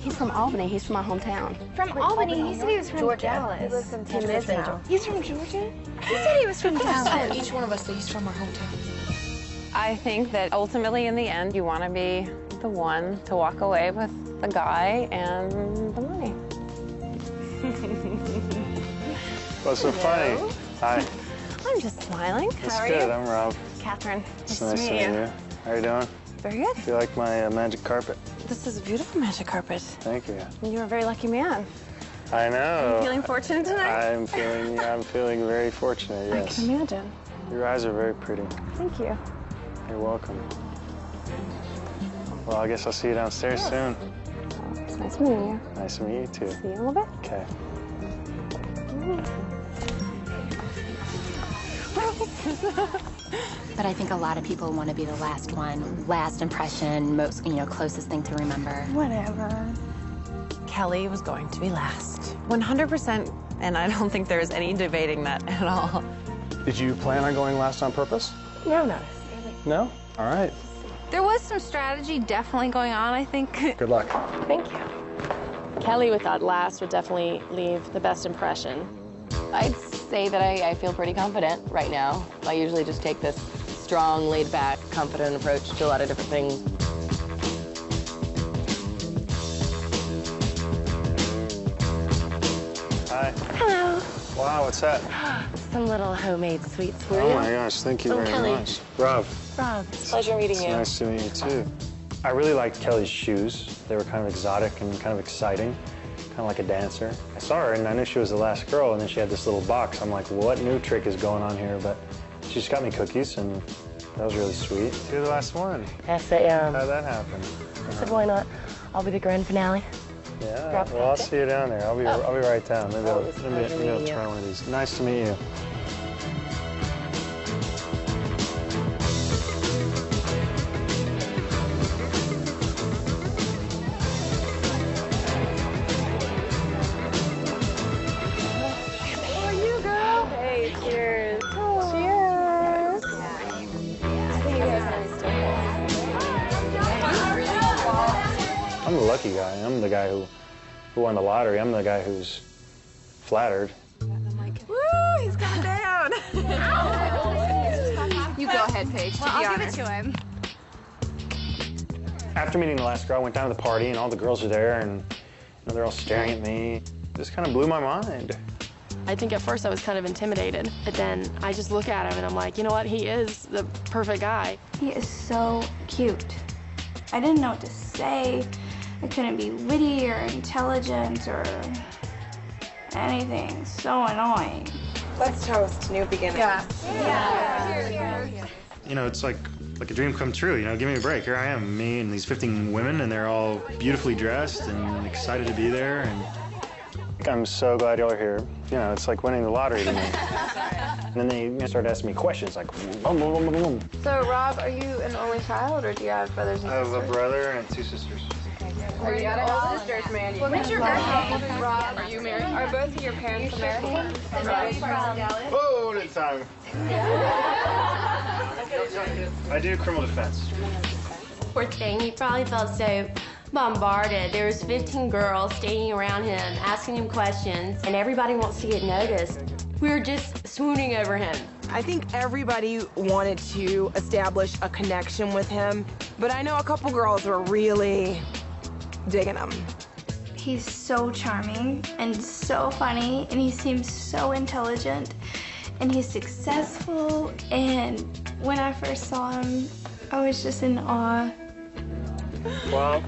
He's from Albany. He's from my hometown. From Albany? He said he was from Georgia. Dallas. He lives in He lives in now. He's from Georgia? He said he was from Dallas. Each one of us, he's from our hometown. I think that ultimately in the end, you want to be the one to walk away with the guy and the money. What's so funny? Hi. I'm just smiling. That's How are good. you? I'm Rob. Catherine. It's nice to meet you. How are you doing? Very good. Do you like my magic carpet? This is a beautiful magic carpet. Thank you. You're a very lucky man. I know. Are you feeling fortunate tonight? I'm feeling very fortunate, yes. I can imagine. Your eyes are very pretty. Thank you. You're welcome. Well, I guess I'll see you downstairs soon. It's nice meeting you. Nice to meet you, too. See you in a little bit. Okay. But I think a lot of people want to be the last one, last impression, most, closest thing to remember. Whatever. Kelly was going to be last. 100%, and I don't think there's any debating that at all. Did you plan on going last on purpose? No, no. No? All right. There was some strategy definitely going on, I think. Good luck. Thank you. Kelly without last would definitely leave the best impression. I'd say that I feel pretty confident right now. I usually just take this strong, laid-back, confident approach to a lot of different things. Hi. Hello. Wow, what's that? Some little homemade sweets for you. Oh my gosh, thank you Oh, very Kelly. much. Rob. Rob. Pleasure meeting It's you. nice to meet you, too. I really liked Kelly's shoes. They were kind of exotic and kind of exciting, kind of like a dancer. I saw her and I knew she was the last girl, and then she had this little box. I'm like, what new trick is going on here? But she just got me cookies, and that was really sweet. You're the last one. Yes, I am. How'd that happen? I said, why not? I'll be the grand finale. Yeah, well, I'll see you down there. I'll be right down. Maybe Oh, it was a pleasure maybe I'll meeting you. try one of these. Nice to meet you. How are you, girl? Hey, cheers. Cheers. I'm the lucky guy. I'm the guy who won the lottery. I'm the guy who's flattered. Woo, he's coming down. You go ahead, Paige. Well, I'll give it to him. After meeting the last girl, I went down to the party, and all the girls are there, and they're all staring at me. It just kind of blew my mind. I think at first I was kind of intimidated, but then I just look at him and I'm like, you know what? He is the perfect guy. He is so cute. I didn't know what to say. I couldn't be witty or intelligent or anything. So annoying. Let's toast new beginnings. Yeah. You know, it's like a dream come true. You know, give me a break. Here I am, me and these 15 women, and they're all beautifully dressed and excited to be there. And I'm so glad y'all are here. You know, it's like winning the lottery to me. And then they start asking me questions like, boom, boom, boom, boom, boom. So, Rob, are you an only child, or do you have brothers and sisters? I have a brother and 2 sisters. Are you older sisters, Mandy? When's your birthday? Rob, are you married? Are both of your parents American? Whoa, it's time. I do criminal defense. Poor thing, he probably felt so bombarded. There was 15 girls standing around him, asking him questions, and everybody wants to get noticed. We were just swooning over him. I think everybody wanted to establish a connection with him, but I know a couple girls were really digging him. He's so charming and so funny, and he seems so intelligent, and he's successful, and when I first saw him, I was just in awe. Well,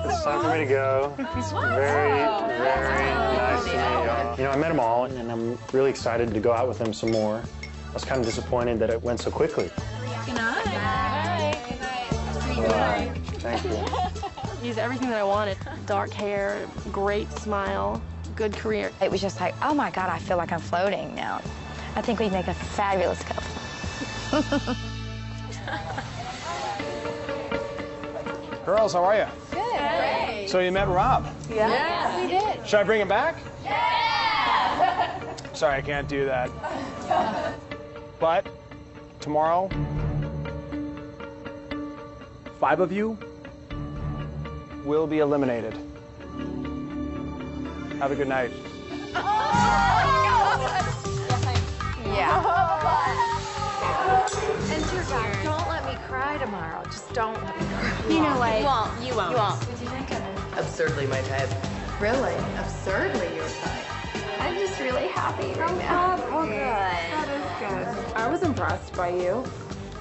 it's time for me to go. It's very, very nice to meet y'all. You know, I met them all, and I'm really excited to go out with them some more. I was kind of disappointed that it went so quickly. Good night. Good night. Thank you. He's everything that I wanted. Dark hair, great smile, good career. It was just like, oh my God, I feel like I'm floating now. I think we'd make a fabulous couple. Girls, how are you? Good. Great. So you met Rob? Yeah, we did. Should I bring him back? Yeah. Sorry, I can't do that. But tomorrow, 5 of you will be eliminated. Have a good night. Yeah. And dear God, don't let me cry tomorrow. Just don't let me cry. You know what? You won't. You won't. What do you think of it? Absurdly my type. Really? Absurdly your type. I'm just really happy right now. Oh, good. That is good. I was impressed by you.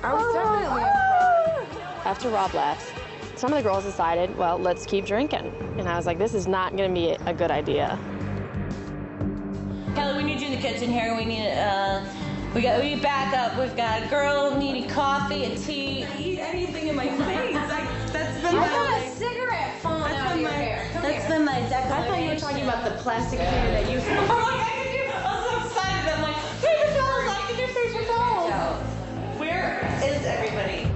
I was definitely impressed. After Rob left, some of the girls decided, well, let's keep drinking. And I was like, this is not going to be a good idea. Kelly, we need you in the kitchen here. We need backup. We've got a girl needing coffee and tea. Eat anything in my face. That's been I got a cigarette falling out of your hair. That's been my declaration. I thought you were talking about the plastic hair that you... I'm like, I'm so excited. I'm like, paper towels. I can do paper towels. Where is everybody?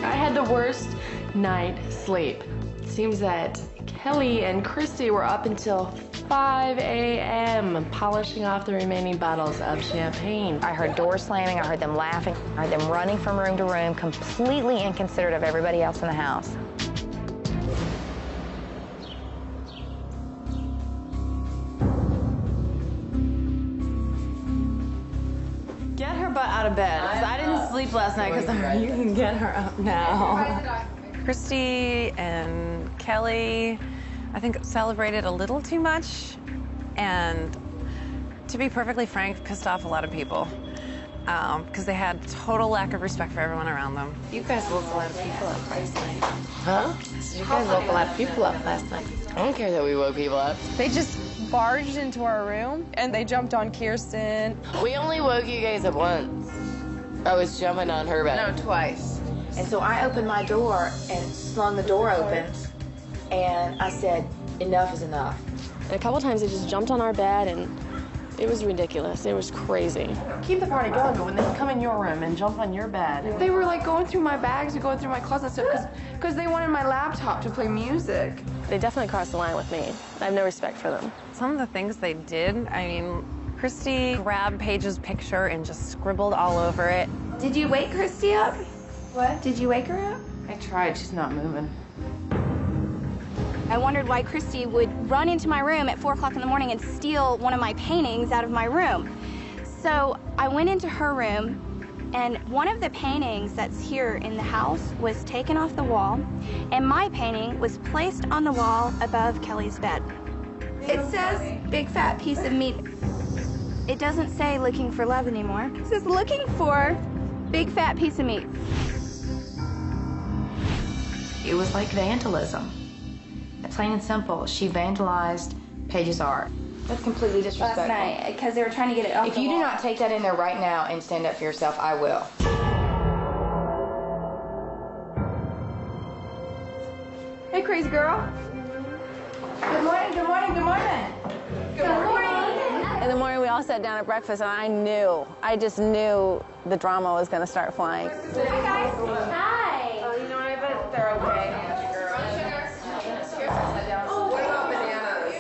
I had the worst night sleep. It seems that Kelly and Christy were up until 5 a.m. polishing off the remaining bottles of champagne. I heard doors slamming, I heard them laughing, I heard them running from room to room, completely inconsiderate of everybody else in the house. Get her butt out of bed. I didn't sleep last night because you can get her up now. Christy and Kelly, I think, celebrated a little too much, and to be perfectly frank, pissed off a lot of people because they had total lack of respect for everyone around them. You guys woke a lot of people up last night. Huh? You guys woke a lot of people up last night. I don't care that we woke people up. They just barged into our room and they jumped on Kirsten. We only woke you guys up once. I was jumping on her bed. No, twice. And so I opened my door and slung the door open, and I said, enough is enough. And a couple times they just jumped on our bed, and it was ridiculous. It was crazy. Keep the party going, but when they come in your room and jump on your bed. They were like going through my bags and going through my closet stuff because they wanted my laptop to play music. They definitely crossed the line with me. I have no respect for them. Some of the things they did, I mean, Christy grabbed Paige's picture and just scribbled all over it. Did you wake Christy up? What? Did you wake her up? I tried, she's not moving. I wondered why Christy would run into my room at 4 o'clock in the morning and steal one of my paintings out of my room. So I went into her room, and one of the paintings that's here in the house was taken off the wall, and my painting was placed on the wall above Kelly's bed. It says, big fat piece of meat. It doesn't say looking for love anymore. It says looking for big fat piece of meat. It was like vandalism. Plain and simple, she vandalized Paige's art. That's completely disrespectful. Last night, because they were trying to get it off If the you do wall. not take that in there right now and stand up for yourself, I will. Hey, crazy girl. Good morning, good morning, good morning. Good morning. In the morning, we all sat down at breakfast, and I just knew the drama was going to start flying. Hi, guys. Hi. Oh, you know, I bet they're okay. What about bananas?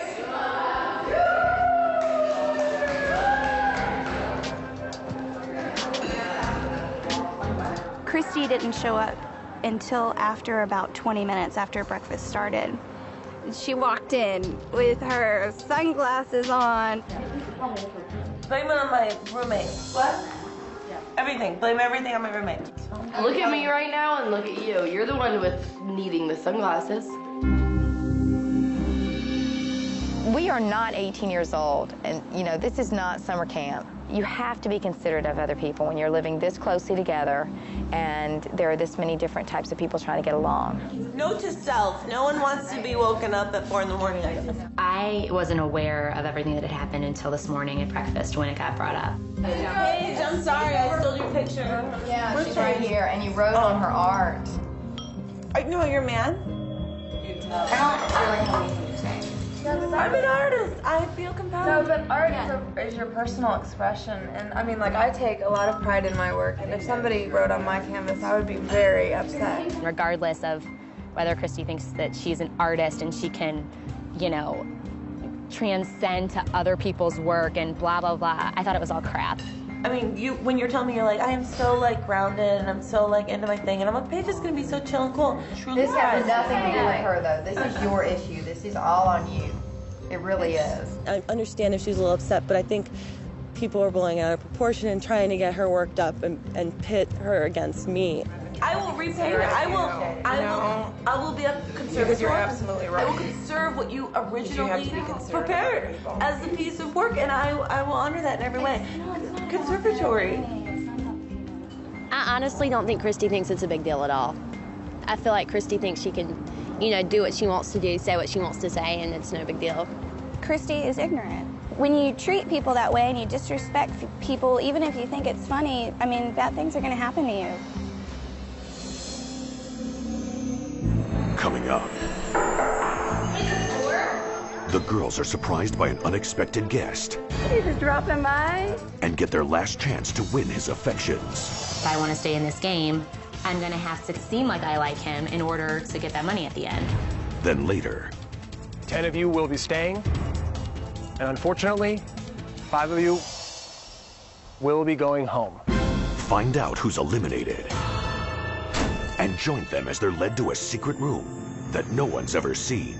Christy didn't show up until after about 20 minutes after breakfast started. She walked in with her sunglasses on. Blame it on my roommate. What? Everything. Blame everything on my roommate. Look at me right now and look at you. You're the one with needing the sunglasses. We are not 18 years old, and you know, this is not summer camp. You have to be considerate of other people when you're living this closely together, and there are this many different types of people trying to get along. Note to self, no one wants to be woken up at 4 in the morning. I wasn't aware of everything that had happened until this morning at breakfast when it got brought up. Paige, I'm sorry, I stole your picture. Yeah, she's right here, and you wrote on her art. I know you're mad. I don't really have anything to say. I'm an artist. I feel compelled. No, but art is your personal expression. And I mean, like, I take a lot of pride in my work. And if somebody wrote on my canvas, I would be very upset. Regardless of whether Christy thinks that she's an artist and she can, you know, transcend to other people's work and blah, blah, blah, I thought it was all crap. I mean, when you're telling me, you're like, I am so, like, grounded and I'm so, like, into my thing. And I'm like, Paige is going to be so chill and cool. Truly This has nothing to do with her, though. This is your issue. This is all on you. It really is. I understand if she's a little upset, but I think people are blowing out of proportion and trying to get her worked up and pit her against me. I will repay her. I will be a conservator. Because you're absolutely right. I will conserve what you originally prepared as a piece of work, and I will honor that in every way. It's not conservatory. I honestly don't think Christy thinks it's a big deal at all. I feel like Christy thinks she can, you know, do what she wants to do, say what she wants to say, and it's no big deal. Christy is ignorant. When you treat people that way and you disrespect people, even if you think it's funny, I mean, bad things are going to happen to you. Coming up, the girls are surprised by an unexpected guest He's just dropping by. and get their last chance to win his affections. If I want to stay in this game, I'm going to have to seem like I like him in order to get that money at the end. Then later, 10 of you will be staying, and unfortunately, 5 of you will be going home. find out who's eliminated and join them as they're led to a secret room that no one's ever seen.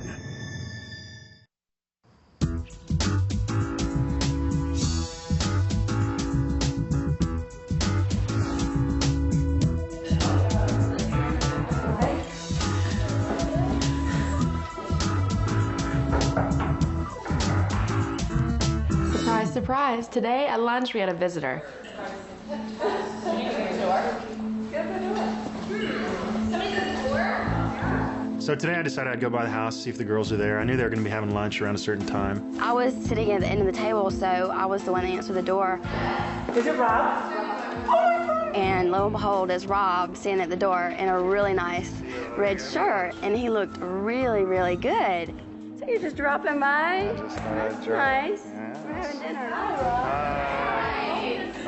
Surprise, surprise. Today at lunch we had a visitor. So today I decided I'd go by the house, see if the girls are there. I knew they were going to be having lunch around a certain time. I was sitting at the end of the table, so I was the one that answered the door. Is it Rob? And lo and behold, is Rob standing at the door in a really nice red shirt, and he looked really, really good. So you're just dropping by? That's nice. We're having dinner. How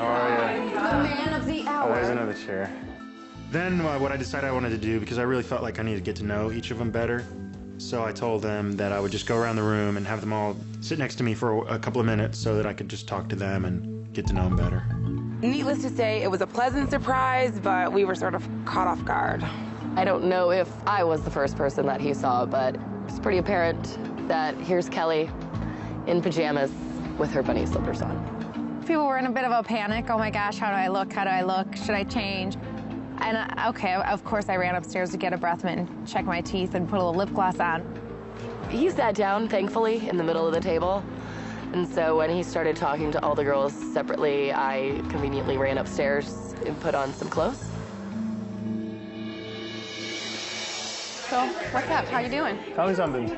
are you? The man of the hour. Oh, there's another chair. Then what I decided I wanted to do, because I really felt like I needed to get to know each of them better, so I told them that I would just go around the room and have them all sit next to me for a couple of minutes so that I could just talk to them and get to know them better. Needless to say, it was a pleasant surprise, but we were sort of caught off guard. I don't know if I was the first person that he saw, but it's pretty apparent that here's Kelly in pajamas with her bunny slippers on. People were in a bit of a panic. Oh my gosh, how do I look? How do I look? Should I change? And okay, of course I ran upstairs to get a breath mint, check my teeth, and put a little lip gloss on. He sat down, thankfully, in the middle of the table. And so when he started talking to all the girls separately, I conveniently ran upstairs and put on some clothes. So, what's up? How you doing? Tell me something.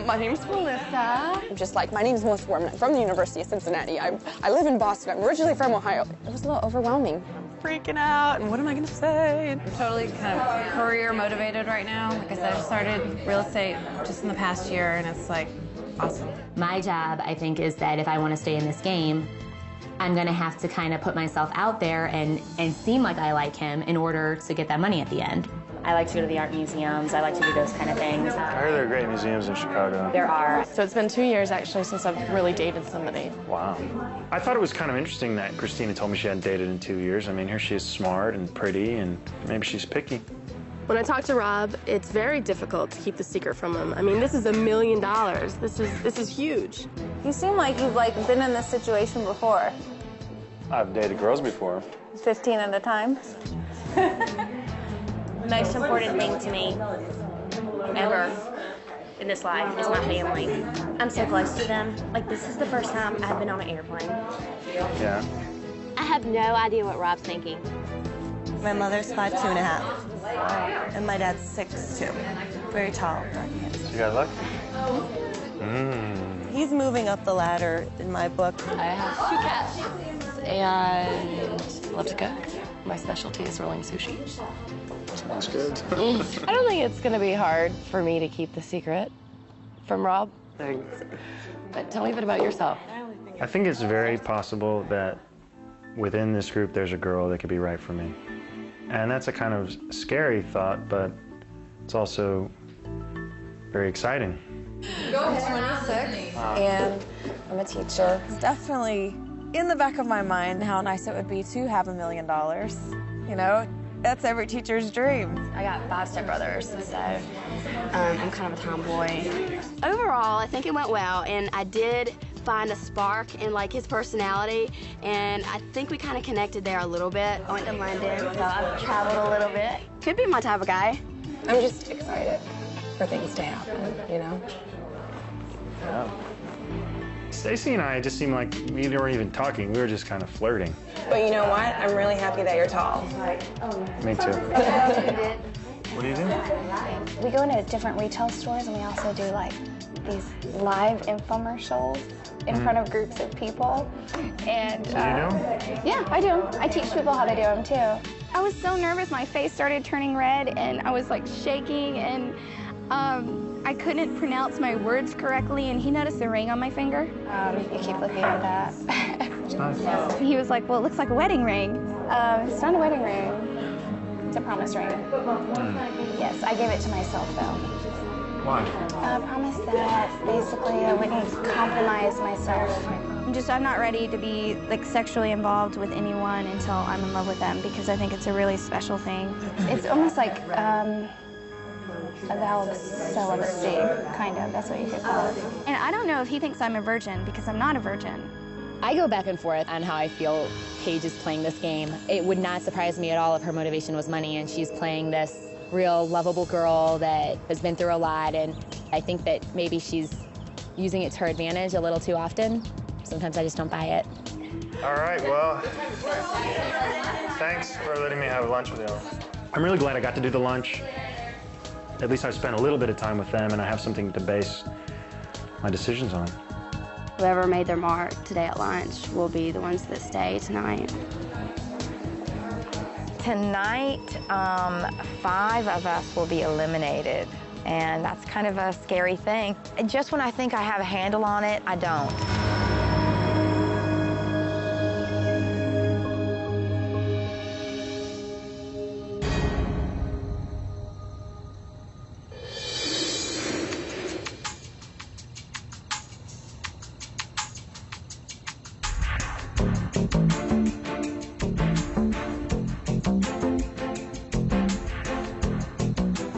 My name's Melissa. I'm just like, my name's Melissa Warman. I'm from the University of Cincinnati. I live in Boston. I'm originally from Ohio. It was a little overwhelming. freaking out, and what am I gonna say? I'm totally kind of career motivated right now. Like I said, I started real estate just in the past year, and it's like awesome. My job, I think, is that if I want to stay in this game, I'm gonna have to kind of put myself out there and seem like I like him in order to get that money at the end. I like to go to the art museums. I like to do those kind of things. I heard there are great museums in Chicago. There are. So it's been 2 years, actually, since I've really dated somebody. Wow. I thought it was kind of interesting that Christina told me she hadn't dated in 2 years. I mean, here she is smart and pretty, and maybe she's picky. When I talk to Rob, it's very difficult to keep the secret from him. I mean, this is $1 million. This is huge. You seem like you've been in this situation before. I've dated girls before. 15 at a time. The most important thing to me ever in this life is my family. I'm so close to them. Like, this is the first time I've been on an airplane. Yeah. I have no idea what Rob's thinking. My mother's 5'2½", and my dad's 6'2", very tall. You got lucky. He's moving up the ladder in my book. I have 2 cats and love to cook. My specialty is rolling sushi. Sounds good. I don't think it's gonna be hard for me to keep the secret from Rob. But tell me a bit about yourself. I think it's very possible that within this group there's a girl that could be right for me. And that's a kind of scary thought, but it's also very exciting. I'm 26, and I'm a teacher. It's definitely in the back of my mind how nice it would be to have $1 million. You know, that's every teacher's dream. I got 5 stepbrothers, so I'm kind of a tomboy. Overall, I think it went well, and I did find a spark in his personality, and I think we kind of connected there a little bit. I went to London, so I've traveled a little bit. Could be my type of guy. I'm just excited for things to happen, you know? Yeah. Stacy and I just seemed like we weren't even talking. We were just kind of flirting. But you know what? I'm really happy that you're tall. Me too. What do you do? We go into different retail stores, and we also do these live infomercials in front of groups of people. And Do you know? yeah, I do. I teach people how to do them too. I was so nervous, my face started turning red, and I was shaking, and I couldn't pronounce my words correctly, and he noticed the ring on my finger. You keep looking at that. It's nice. He was like, well, it looks like a wedding ring. It's not a wedding ring. It's a promise ring. Yes, I gave it to myself, though. Why? I promised that basically I wouldn't compromise myself. I'm not ready to be sexually involved with anyone until I'm in love with them, because I think it's a really special thing. It's almost like a vow of celibacy, kind of. That's what you could call it. And I don't know if he thinks I'm a virgin, because I'm not a virgin. I go back and forth on how I feel Paige is playing this game. It would not surprise me at all if her motivation was money and she's playing this real lovable girl that has been through a lot, and I think that maybe she's using it to her advantage a little too often. Sometimes I just don't buy it. All right, well, thanks for letting me have lunch with you. I'm really glad I got to do the lunch. At least I spent a little bit of time with them, and I have something to base my decisions on. Whoever made their mark today at lunch will be the ones that stay tonight. Tonight, 5 of us will be eliminated, and that's kind of a scary thing. Just when I think I have a handle on it, I don't.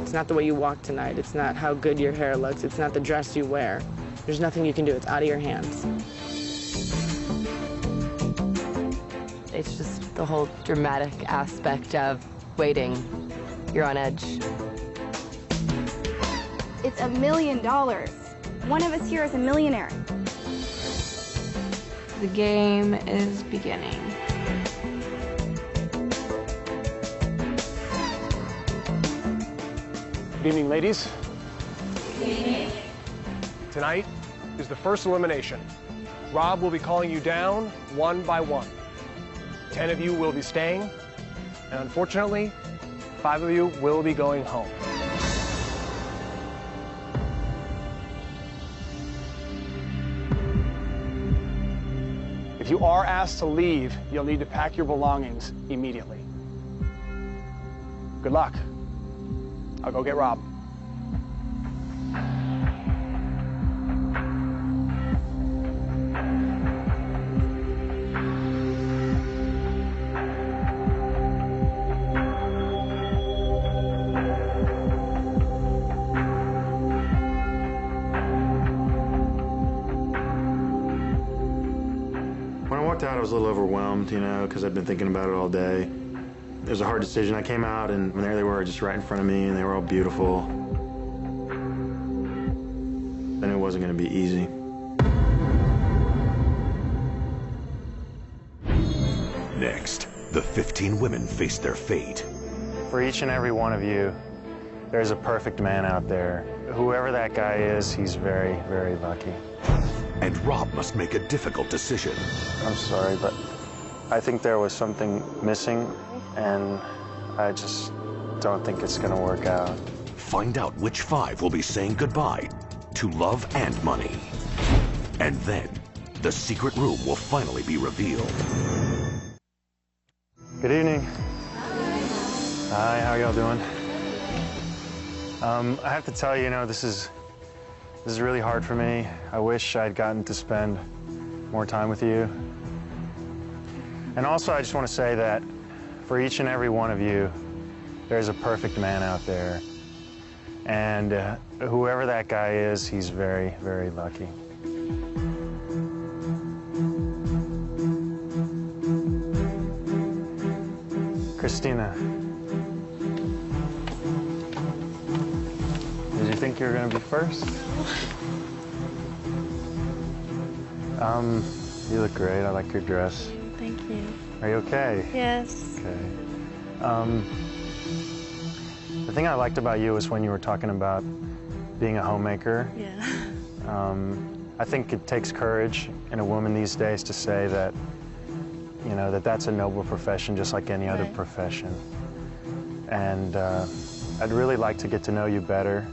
It's not the way you walk tonight. It's not how good your hair looks. It's not the dress you wear. There's nothing you can do. It's out of your hands. It's just the whole dramatic aspect of waiting. You're on edge. It's $1 million. One of us here is a millionaire. The game is beginning. Good evening, ladies. Good evening. Tonight is the first elimination. Rob will be calling you down one by one. 10 of you will be staying, And unfortunately, 5 of you will be going home. If you are asked to leave, you'll need to pack your belongings immediately. Good luck. I'll go get Rob. When I walked out, I was a little overwhelmed, you know, because I'd been thinking about it all day. It was a hard decision. I came out, and there they were, just right in front of me, and they were all beautiful. And it wasn't going to be easy. Next, the 15 women face their fate. For each and every one of you, there's a perfect man out there. Whoever that guy is, he's very, very lucky. And Rob must make a difficult decision. I'm sorry, but I think there was something missing, and I just don't think it's going to work out. Find out which 5 will be saying goodbye to love and money. And then, the secret room will finally be revealed. Good evening. Hi, how y'all doing? I have to tell you, this is really hard for me. I wish I'd gotten to spend more time with you. And also, I just want to say that for each and every one of you, there's a perfect man out there. And whoever that guy is, he's very, very lucky. Christina, did you think you were going to be first? You look great. I like your dress. Thank you. Are you okay? Yes. Okay. The thing I liked about you was when you were talking about being a homemaker. Yeah. I think it takes courage in a woman these days to say that, that's a noble profession just like any other profession. And I'd really like to get to know you better.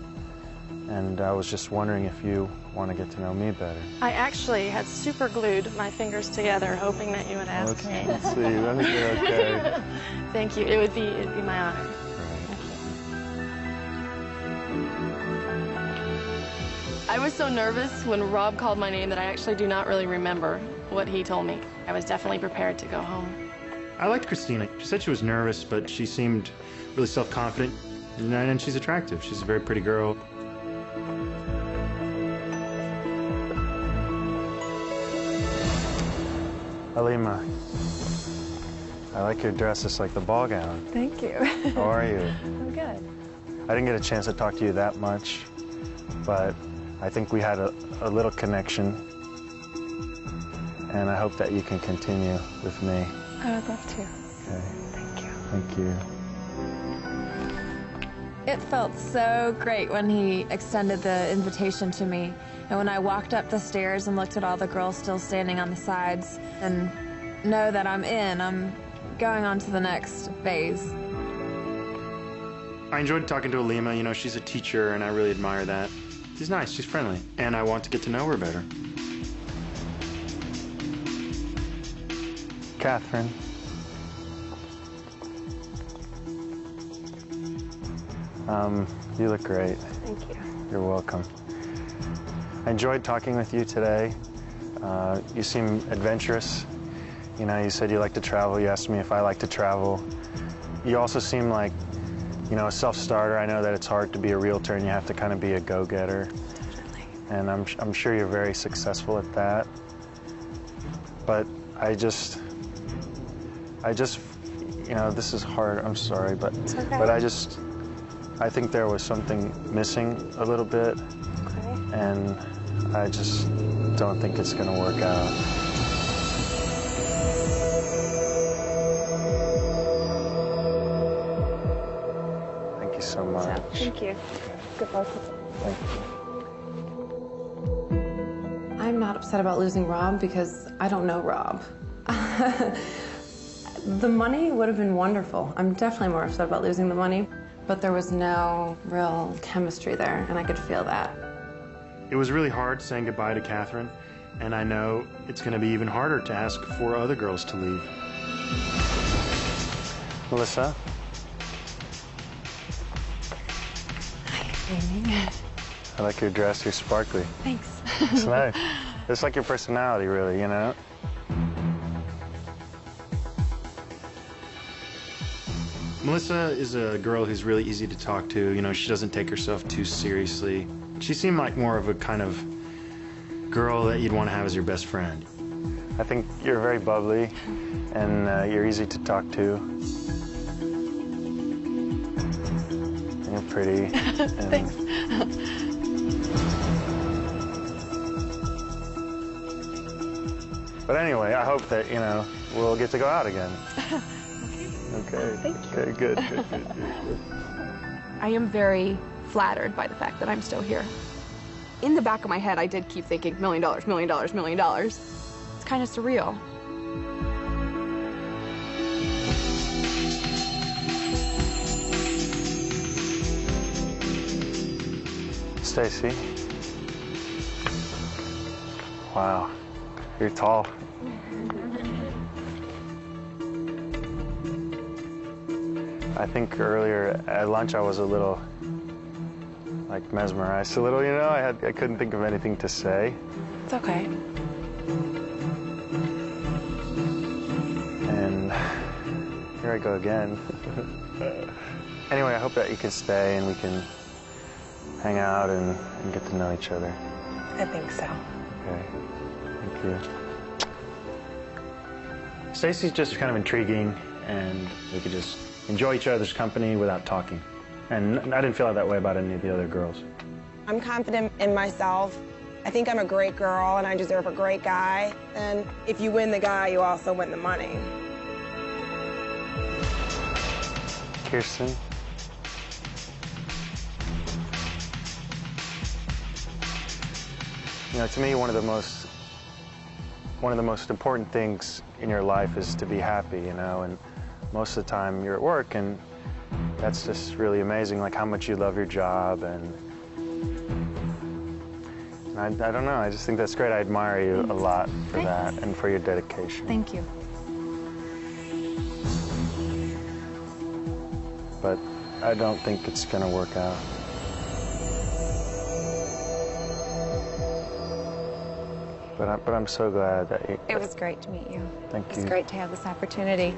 And I was just wondering if you want to get to know me better. I actually had super glued my fingers together, hoping that you would ask me. Let's see. I think you're okay. Thank you. It'd be my honor. I was so nervous when Rob called my name that I actually do not really remember what he told me. I was definitely prepared to go home. I liked Christina. She said she was nervous, but she seemed really self-confident, and she's attractive. She's a very pretty girl. Alima, I like your dress. It's like the ball gown. Thank you. How are you? I'm good. I didn't get a chance to talk to you that much, but I think we had a little connection, and I hope that you can continue with me. I would love to. Okay. Thank you. Thank you. It felt so great when he extended the invitation to me. And when I walked up the stairs and looked at all the girls still standing on the sides and know that I'm going on to the next phase. I enjoyed talking to Alima. She's a teacher, and I really admire that. She's nice, she's friendly, and I want to get to know her better. Catherine. You look great. Thank you. You're welcome. I enjoyed talking with you today. You seem adventurous. You said you like to travel. You asked me if I like to travel. You also seem like, a self-starter. I know that it's hard to be a realtor and you have to kind of be a go-getter. Definitely. And I'm sure you're very successful at that. But I just, this is hard. I'm sorry, but it's okay. But I think there was something missing a little bit. Okay. And I just don't think it's going to work out. Thank you so much. Thank you. Good luck. Thank you. I'm not upset about losing Rob because I don't know Rob. The money would have been wonderful. I'm definitely more upset about losing the money, but there was no real chemistry there, and I could feel that. It was really hard saying goodbye to Catherine, and I know it's going to be even harder to ask 4 other girls to leave. Melissa? Hi, I like your dress. You're sparkly. Thanks. It's nice. It's like your personality, really, you know? Melissa is a girl who's really easy to talk to. You know, she doesn't take herself too seriously. She seemed like more of a kind of girl that you'd want to have as your best friend. I think you're very bubbly, and you're easy to talk to. And you're pretty. And Thanks. But anyway, I hope that, you know, we'll get to go out again. Okay. Thank you. Okay, good. I am very flattered by the fact that I'm still here. In the back of my head, I did keep thinking, $1 million, $1 million, $1 million. It's kind of surreal. Stacy. Wow, you're tall. I think earlier at lunch I was a little, like, mesmerized a little, you know? I couldn't think of anything to say. It's okay. And here I go again. Anyway, I hope that you can stay and we can hang out and get to know each other. I think so. Okay, thank you. Stacy's just kind of intriguing, and we could just enjoy each other's company without talking. And I didn't feel that way about any of the other girls. I'm confident in myself. I think I'm a great girl and I deserve a great guy. And if you win the guy, you also win the money. Kirsten? You know, to me, one of the most important things in your life is to be happy, you know, and most of the time you're at work, and that's just really amazing, like how much you love your job, and I don't know, I just think that's great. I admire you a lot for that and for your dedication. Thank you. But I don't think it's gonna work out. But I'm so glad that you... It was great to meet you. Thank you. It's great to have this opportunity.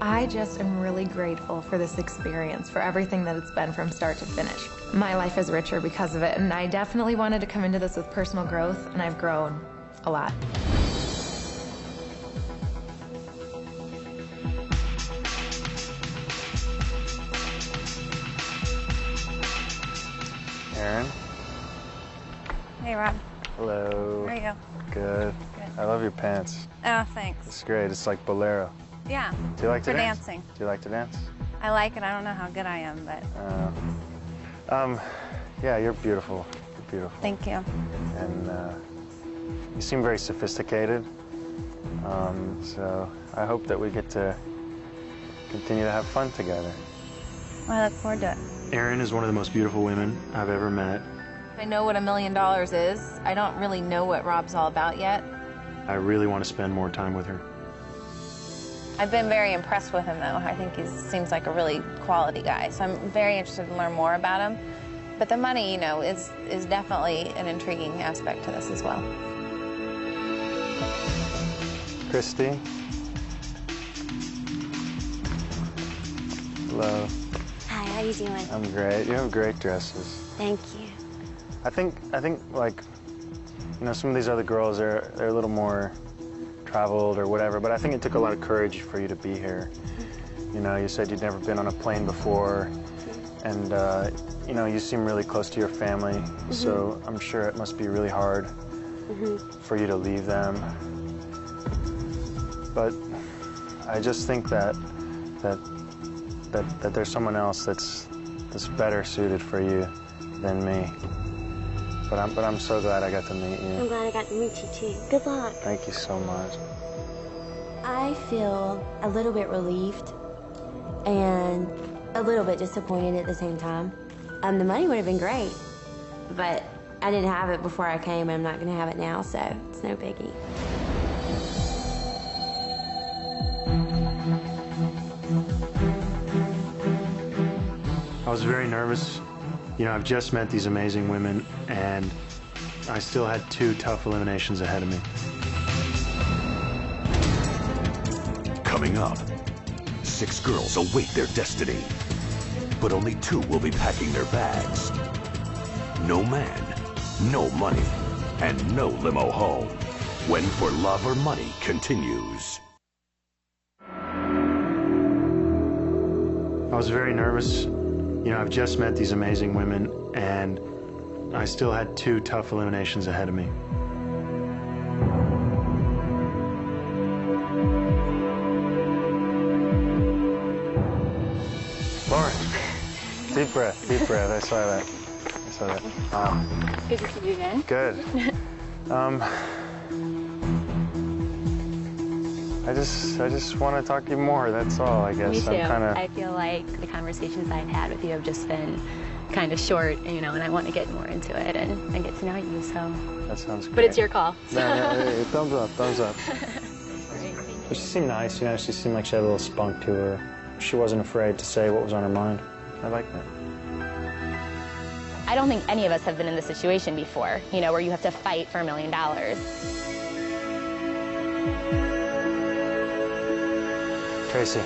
I just am really grateful for this experience, for everything that it's been from start to finish. My life is richer because of it, and I definitely wanted to come into this with personal growth, and I've grown a lot. Erin? Hey, Rob. Hello. How are you? Good. I love your pants. Oh, thanks. It's great. It's like bolero. Yeah. Do you like to For dance? dancing. Do you like to dance? I like it. I don't know how good I am, but Yeah, you're beautiful. You're beautiful. thank you. And you seem very sophisticated. So I hope that we get to continue to have fun together. Well, I look forward to it. Erin is one of the most beautiful women I've ever met. I know what $1 million is. I don't really know what Rob's all about yet. I really want to spend more time with her. I've been very impressed with him, though. I think he seems like a really quality guy, so I'm very interested to learn more about him. But the money, you know, is definitely an intriguing aspect to this as well. Christy? Hello. Hi, how you doing? I'm great. You have great dresses. Thank you. I think like, you know, some of these other girls they're a little more traveled or whatever, but I think it took a lot of courage for you to be here. You know, you said you'd never been on a plane before, and you know, you seem really close to your family, so I'm sure it must be really hard for you to leave them. But I just think that there's someone else that's better suited for you than me. But I'm so glad I got to meet you. I'm glad I got to meet you too. Good luck. Thank you so much. I feel a little bit relieved and a little bit disappointed at the same time. The money would have been great, but I didn't have it before I came, and I'm not going to have it now, so it's no biggie. I was very nervous. You know, I've just met these amazing women, and I still had 2 tough eliminations ahead of me. Coming up, 6 girls await their destiny, but only 2 will be packing their bags. No man, no money, and no limo home. When For Love or Money continues. I was very nervous. You know, I've just met these amazing women, and I still had 2 tough eliminations ahead of me. Lauren, deep breath, deep breath. I saw that. I saw that. Wow. Good to see you again. Good. I just want to talk to you more. That's all, I guess. Me too. I'm I feel like the conversations I've had with you have just been kind of short, you know, and I want to get more into it and get to know you. So. That sounds great. But it's your call. So. No, thumbs up, thumbs up. But she seemed nice, you know. She seemed like she had a little spunk to her. She wasn't afraid to say what was on her mind. I like that. I don't think any of us have been in this situation before, you know, where you have to fight for $1 million. Tracy.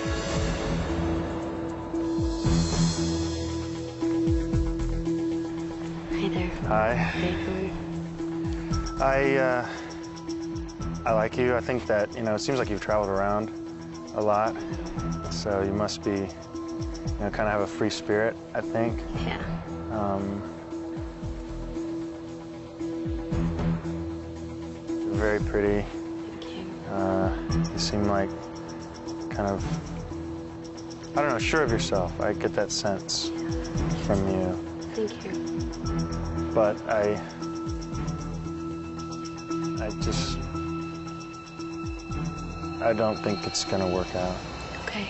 Hi there. Hi. I like you. I think that, you know, it seems like you've traveled around a lot, so you must be, you know, kind of have a free spirit, I think. Yeah. You're very pretty. Thank you. You seem like kind of, I don't know, sure of yourself. I get that sense from you. Thank you. But I don't think it's gonna work out. Okay.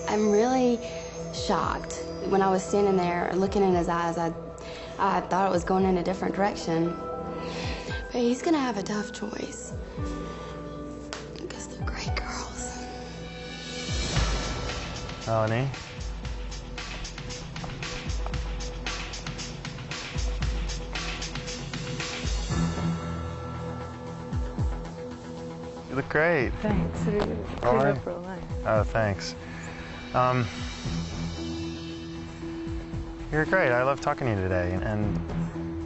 I'm really shocked. When I was standing there looking in his eyes, I thought it was going in a different direction. But he's gonna have a tough choice. Because they're great girls. Melanie? You look great. Thanks. All right. For a life. Oh, thanks. You're great. I love talking to you today.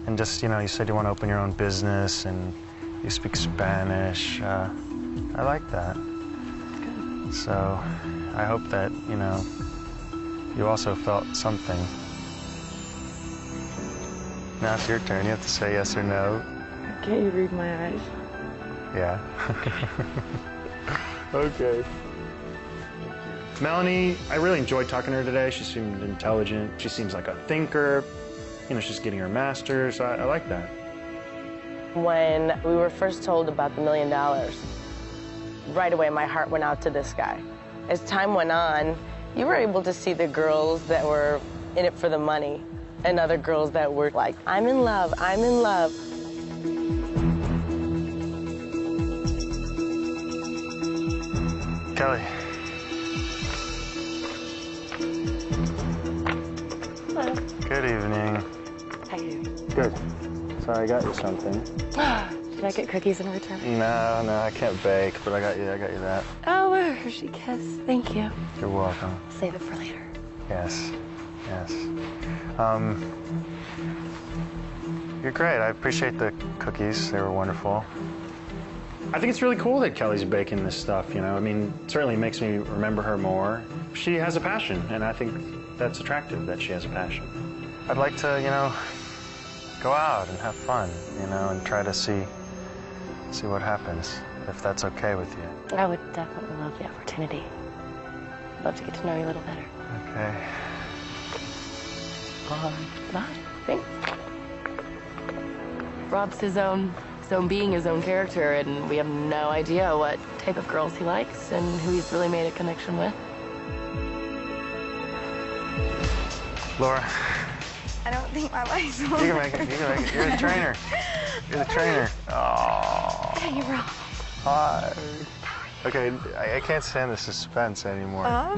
And just, you know, you said you want to open your own business and you speak Spanish. I like that. Good. So I hope that, you know, you also felt something. Now it's your turn. You have to say yes or no. Can't you read my eyes? Yeah. Okay. Melanie, I really enjoyed talking to her today. She seemed intelligent. She seems like a thinker. You know, she's getting her master's. I like that. When we were first told about the $1 million, right away my heart went out to this guy. As time went on, you were able to see the girls that were in it for the money and other girls that were like, I'm in love, I'm in love. Kelly. Hello. Good evening. How are you? Good. Sorry, I got you something. Did I get cookies in return? No, I can't bake, but I got you that. Oh, a Hershey Kiss. Thank you. You're welcome. Save it for later. Yes. You're great. I appreciate the cookies. They were wonderful. I think it's really cool that Kelly's baking this stuff, you know. I mean, it certainly makes me remember her more. She has a passion, and I think that's attractive that she has a passion. I'd like to, you know, go out and have fun, you know, and try to see what happens, if that's okay with you. I would definitely love the opportunity. I'd love to get to know you a little better. Okay. Bye. Thanks. Rob's his own So being his own character, and we have no idea what type of girls he likes and who he's really made a connection with. Laura. I don't think my legs will You can make it, you can make it. You're the trainer. You're the trainer. Oh. Hey, Rob. Hi. Okay, I can't stand the suspense anymore.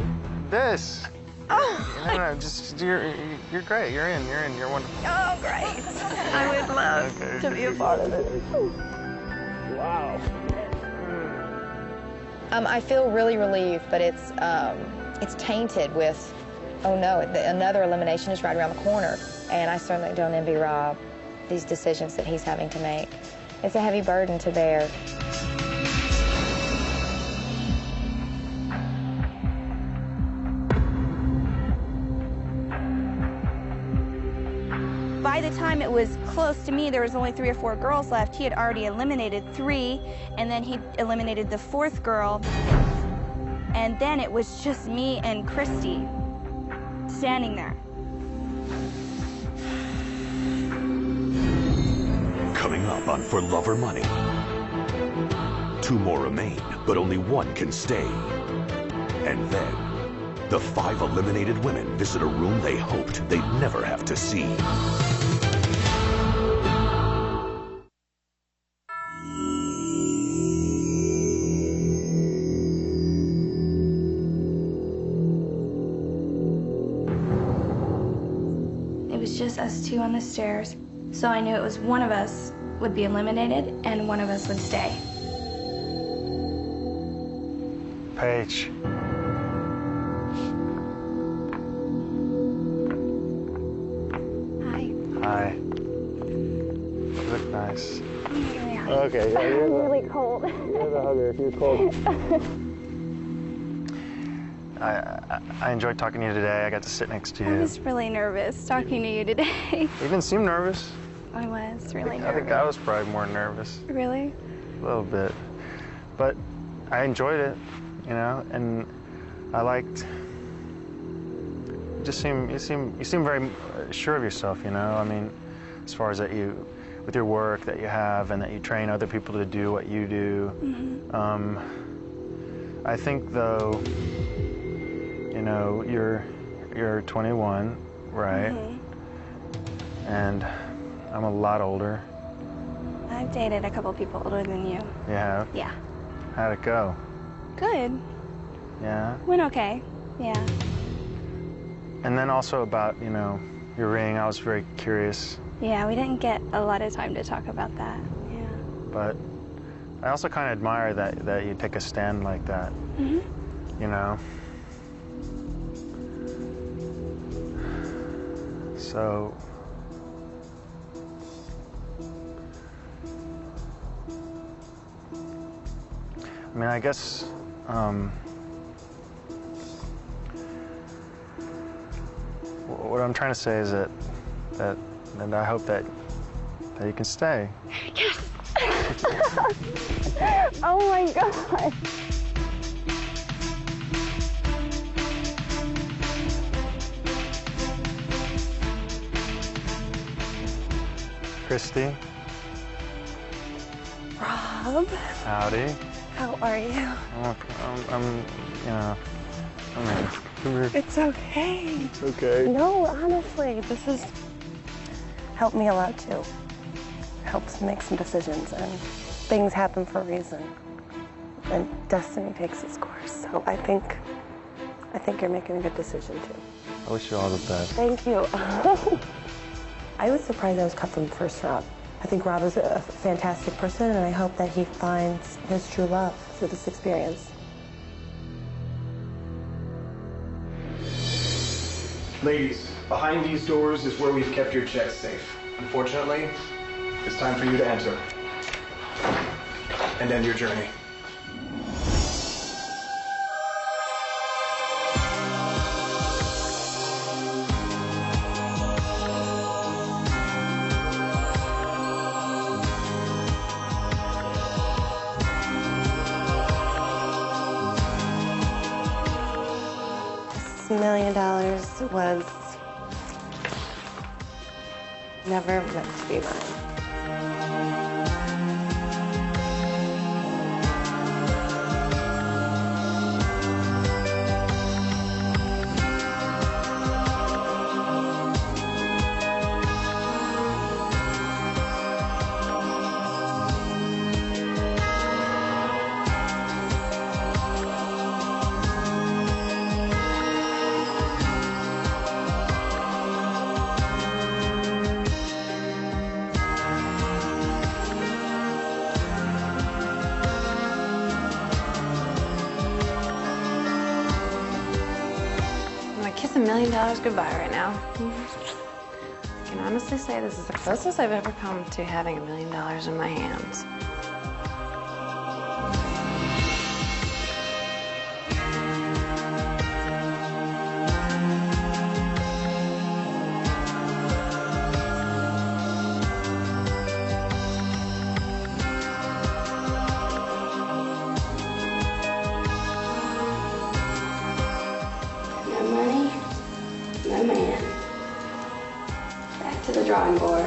This. Oh. No, just, you're great. You're in, you're wonderful. Oh, great. I would love to be a part of it. Wow. I feel really relieved, but it's tainted with, oh no, another elimination is right around the corner. And I certainly don't envy Rob these decisions that he's having to make. It's a heavy burden to bear. By the time it was close to me, there was only 3 or 4 girls left. He had already eliminated 3, and then he eliminated the 4th girl. And then it was just me and Christy standing there. Coming up on For Love or Money. 2 more remain, but only 1 can stay. And then, the 5 eliminated women visit a room they hoped they'd never have to see. It was just us 2 on the stairs, so I knew it was one of us would be eliminated and one of us would stay. Paige. Hi. You look nice. Okay, yeah, you're I'm really cold. You're the hugger if you're cold. I enjoyed talking to you today. I got to sit next to you. I was really nervous talking to you today. You didn't seem nervous. I was really nervous. I think I was probably more nervous. Really? A little bit. But I enjoyed it, you know, and I liked. You seem very sure of yourself, you know. I mean, as far as that you, with your work that you have, and that you train other people to do what you do. Mm-hmm. I think though, you know, you're 21, right? Mm-hmm. And I'm a lot older. I've dated a couple people older than you. You have? Yeah. How'd it go? Good. Yeah. Went okay. Yeah. And then also about, you know, your ring, I was very curious. Yeah, we didn't get a lot of time to talk about that. Yeah. But I also kind of admire that you take a stand like that. Mm-hmm. You know? So... I mean, I guess, what I'm trying to say is that I hope that you can stay. Yes. Oh my God. Christy. Rob. Howdy. How are you? You know, come here. It's okay. It's okay. No, honestly, this has helped me a lot too. Helps make some decisions, and things happen for a reason. And destiny takes its course. So I think you're making a good decision too. I wish you all the best. Thank you. I was surprised I was cut from the first round. I think Rob is a fantastic person, and I hope that he finds his true love through this experience. Ladies, behind these doors is where we've kept your checks safe. Unfortunately, it's time for you to enter and end your journey. $1 million was never meant to be mine. $1 million goodbye right now. I can honestly say this is the closest I've ever come to having $1 million in my hands. No money, no man. Back to the drawing board.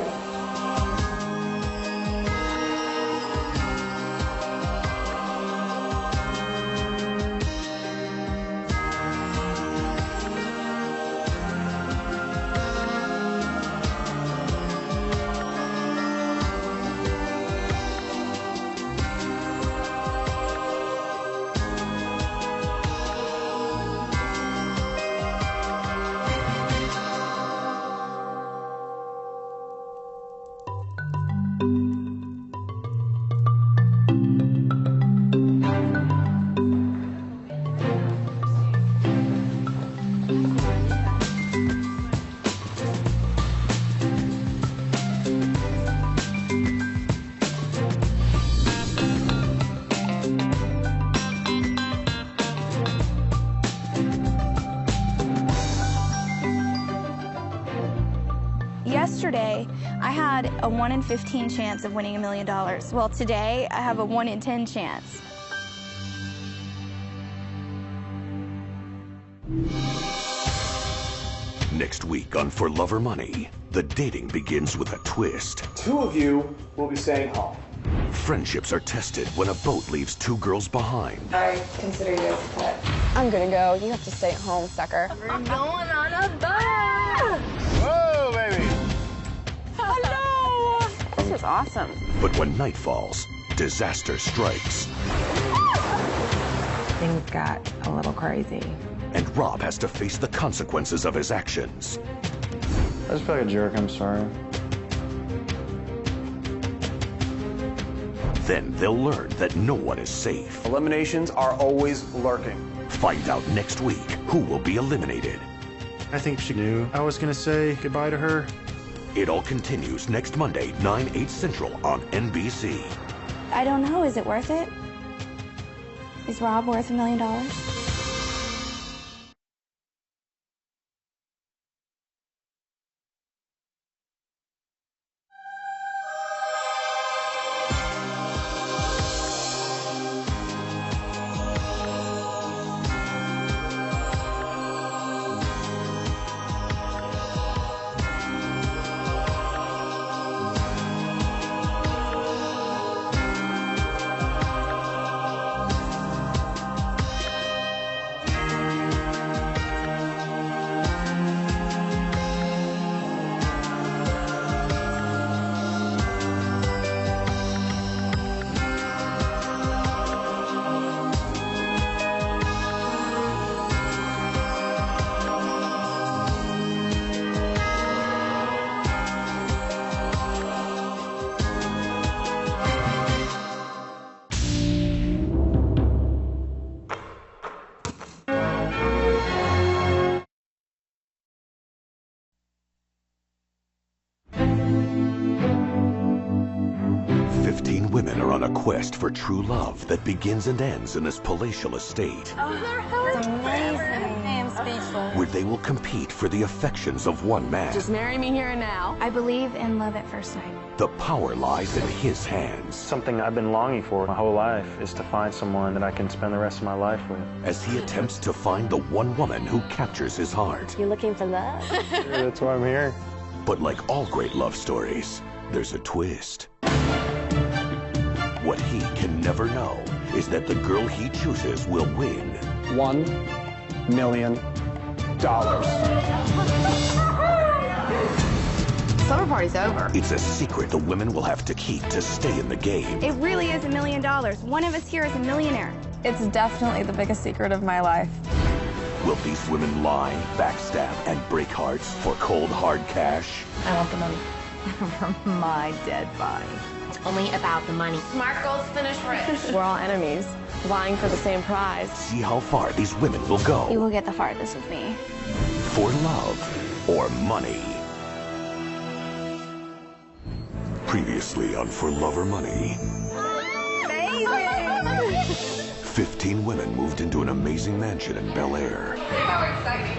Yesterday, I had a 1 in 15 chance of winning $1 million. Well, today, I have a 1 in 10 chance. Next week on For Love or Money, the dating begins with a twist. 2 of you will be staying home. Friendships are tested when a boat leaves 2 girls behind. I consider you as a pet. I'm gonna go. You have to stay at home, sucker. We're going on a boat! Whoa, baby! Hello! This is awesome. But when night falls, disaster strikes. Things got a little crazy. And Rob has to face the consequences of his actions. I just feel like a jerk, I'm sorry. Then they'll learn that no one is safe. Eliminations are always lurking. Find out next week who will be eliminated. I think she knew I was gonna say goodbye to her. It all continues next Monday, 9/8 Central on NBC. I don't know, is it worth it? Is Rob worth $1 million? Women are on a quest for true love that begins and ends in this palatial estate, It's amazing. I am speechless. where they will compete for the affections of one man. Just marry me here and now. I believe in love at first sight. The power lies in his hands. Something I've been longing for my whole life is to find someone that I can spend the rest of my life with. As he attempts to find the one woman who captures his heart. You're looking for love? That's why I'm here. But like all great love stories, there's a twist. What he can never know is that the girl he chooses will win $1 million. Summer party's over. It's a secret the women will have to keep to stay in the game. It really is $1 million. One of us here is a millionaire. It's definitely the biggest secret of my life. Will these women lie, backstab, and break hearts for cold, hard cash? I want the money. From my dead body. It's only about the money. Smart girls finish rich. We're all enemies, vying for the same prize. See how far these women will go. You will get the farthest with me. For love or money? Previously on For Love or Money. 15 women moved into an amazing mansion in Bel Air. How exciting.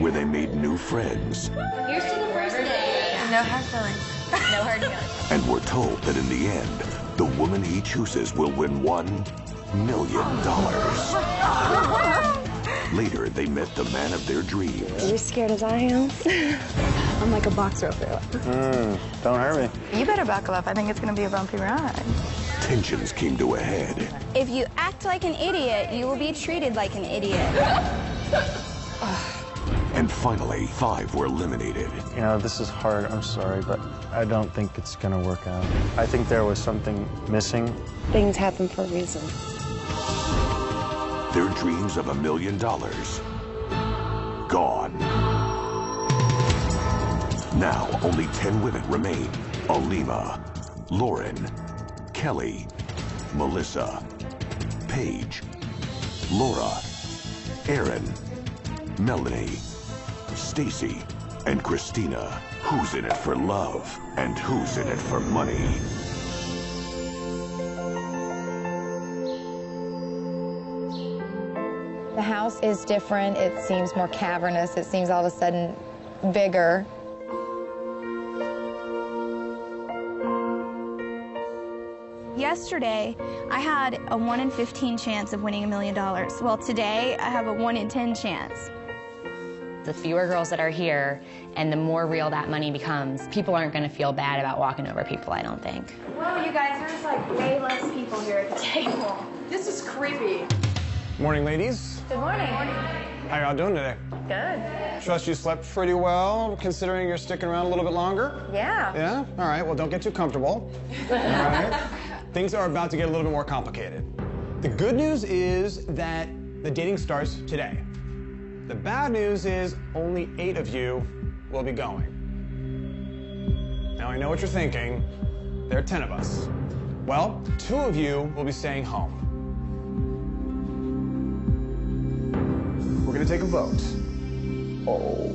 Where they made new friends. Here's to the first day. No hard feelings. No hard feelings. And were told that in the end, the woman he chooses will win $1 million. Later, they met the man of their dreams. Are you scared as I am? I'm like a boxer over there. Don't hurt me. You better buckle up. I think it's going to be a bumpy ride. Tensions came to a head. If you act like an idiot, you will be treated like an idiot. And finally, 5 were eliminated. You know, this is hard, I'm sorry, but I don't think it's gonna work out. I think there was something missing. Things happen for a reason. Their dreams of $1 million gone. Now, only 10 women remain. Alima, Lauren, Kelly, Melissa, Paige, Laura, Aaron, Melanie, Stacy, and Christina. Who's in it for love and who's in it for money? The house is different. It seems more cavernous. It seems all of a sudden bigger. Yesterday, I had a 1 in 15 chance of winning $1 million. Well, today, I have a 1 in 10 chance. The fewer girls that are here and the more real that money becomes, people aren't going to feel bad about walking over people, I don't think. Well, you guys, there's like way less people here at the table. This is creepy. Morning, ladies. Good morning. How y'all doing today? Good. Trust you slept pretty well, considering you're sticking around a little bit longer? Yeah. Yeah? All right, well, don't get too comfortable. All right? Things are about to get a little bit more complicated. The good news is that the dating starts today. The bad news is only 8 of you will be going. Now, I know what you're thinking. There are 10 of us. Well, 2 of you will be staying home. We're gonna take a vote. Oh.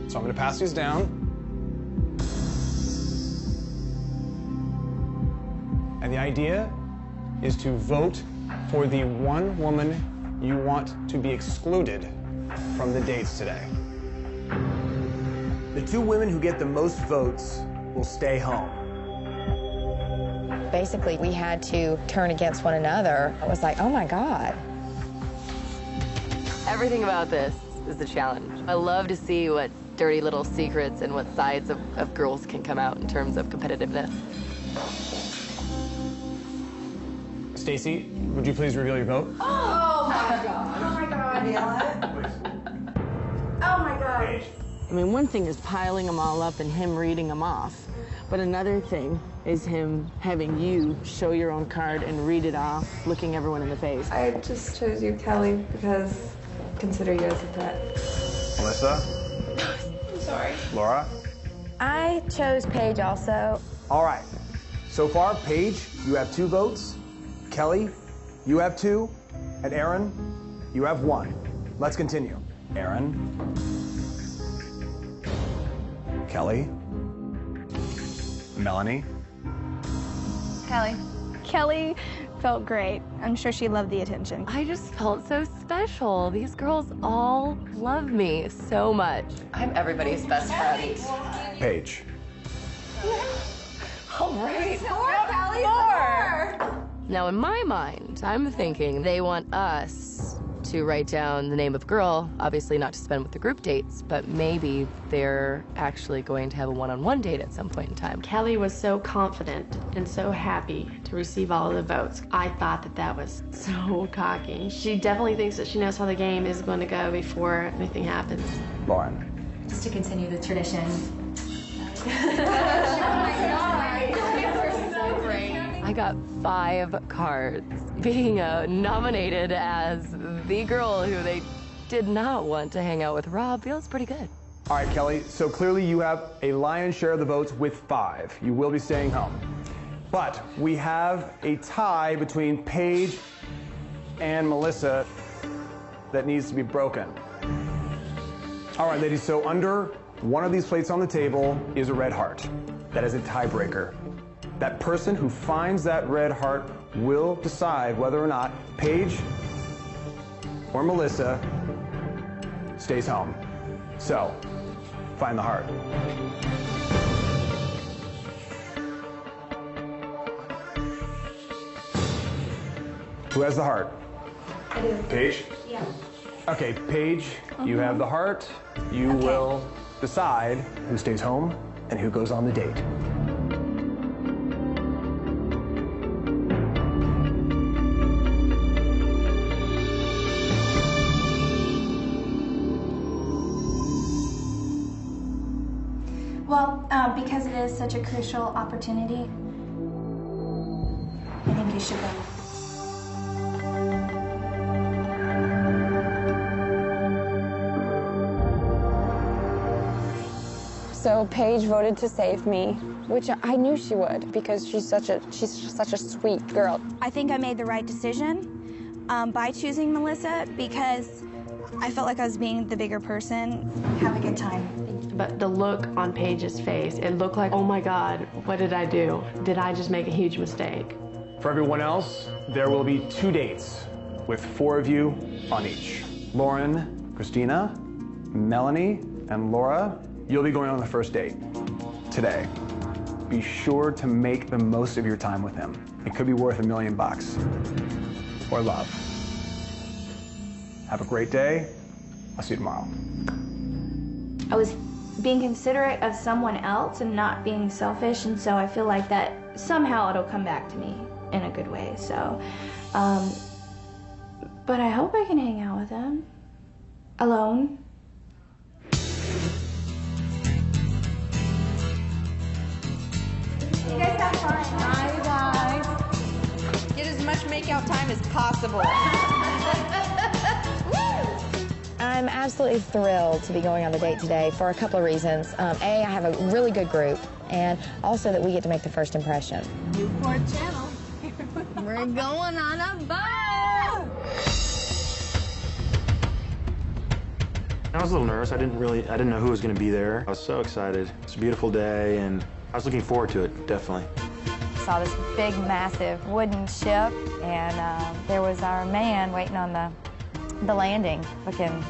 So I'm gonna pass these down. And the idea is to vote for the one woman you want to be excluded from the dates today. The 2 women who get the most votes will stay home. Basically, we had to turn against one another. I was like, oh my God. Everything about this is a challenge. I love to see what dirty little secrets and what sides of girls can come out in terms of competitiveness. Stacy, would you please reveal your vote? Oh my God. Oh my God. Oh my God. I mean, one thing is piling them all up and him reading them off, but another thing is him having you show your own card and read it off, looking everyone in the face. I just chose you, Kelly, because I consider you as a pet. Melissa? I'm sorry. Laura? I chose Paige also. All right. So far, Paige, you have 2 votes. Kelly, you have 2. And Aaron, you have 1. Let's continue. Aaron. Kelly. Melanie. Kelly. Kelly felt great. I'm sure she loved the attention. I just felt so special. These girls all love me so much. I'm everybody's best friend. Paige. All right. Kelly, more. Now, in my mind, I'm thinking they want us to write down the name of girl, obviously not to spend with the group dates, but maybe they're actually going to have a one-on-one date at some point in time. Kelly was so confident and so happy to receive all of the votes. I thought that that was so cocky. She definitely thinks that she knows how the game is going to go before anything happens. Lauren. Just to continue the tradition. I got 5 cards, being nominated as the girl who they did not want to hang out with. Rob feels pretty good. All right, Kelly, so clearly you have a lion's share of the votes with 5. You will be staying home. But we have a tie between Paige and Melissa that needs to be broken. All right, ladies, so under one of these plates on the table is a red heart. That is a tiebreaker. That person who finds that red heart will decide whether or not Paige or Melissa stays home. So, find the heart. Who has the heart? I do. Paige? Yeah. Okay, Paige, you have the heart. You will decide who stays home and who goes on the date. Well, because it is such a crucial opportunity, I think you should go. So Paige voted to save me, which I knew she would because she's such a sweet girl. I think I made the right decision by choosing Melissa because I felt like I was being the bigger person. Have a good time. But the look on Paige's face, it looked like, oh my God, what did I do? Did I just make a huge mistake? For everyone else, there will be 2 dates with 4 of you on each. Lauren, Christina, Melanie, and Laura, you'll be going on the first date today. Be sure to make the most of your time with him. It could be worth $1 million or love. Have a great day. I'll see you tomorrow. I was being considerate of someone else and not being selfish, and so I feel like that somehow it'll come back to me in a good way. So, but I hope I can hang out with him alone. You guys have fun. Bye, guys. Get as much makeout time as possible. I'm absolutely thrilled to be going on the date today for a couple of reasons. A, I have a really good group, and also that we get to make the first impression. Newport Channel. We're going on a boat! I was a little nervous. I didn't know who was going to be there. I was so excited. It's a beautiful day, and I was looking forward to it, definitely. Saw this big, massive wooden ship, and there was our man waiting on the landing, looking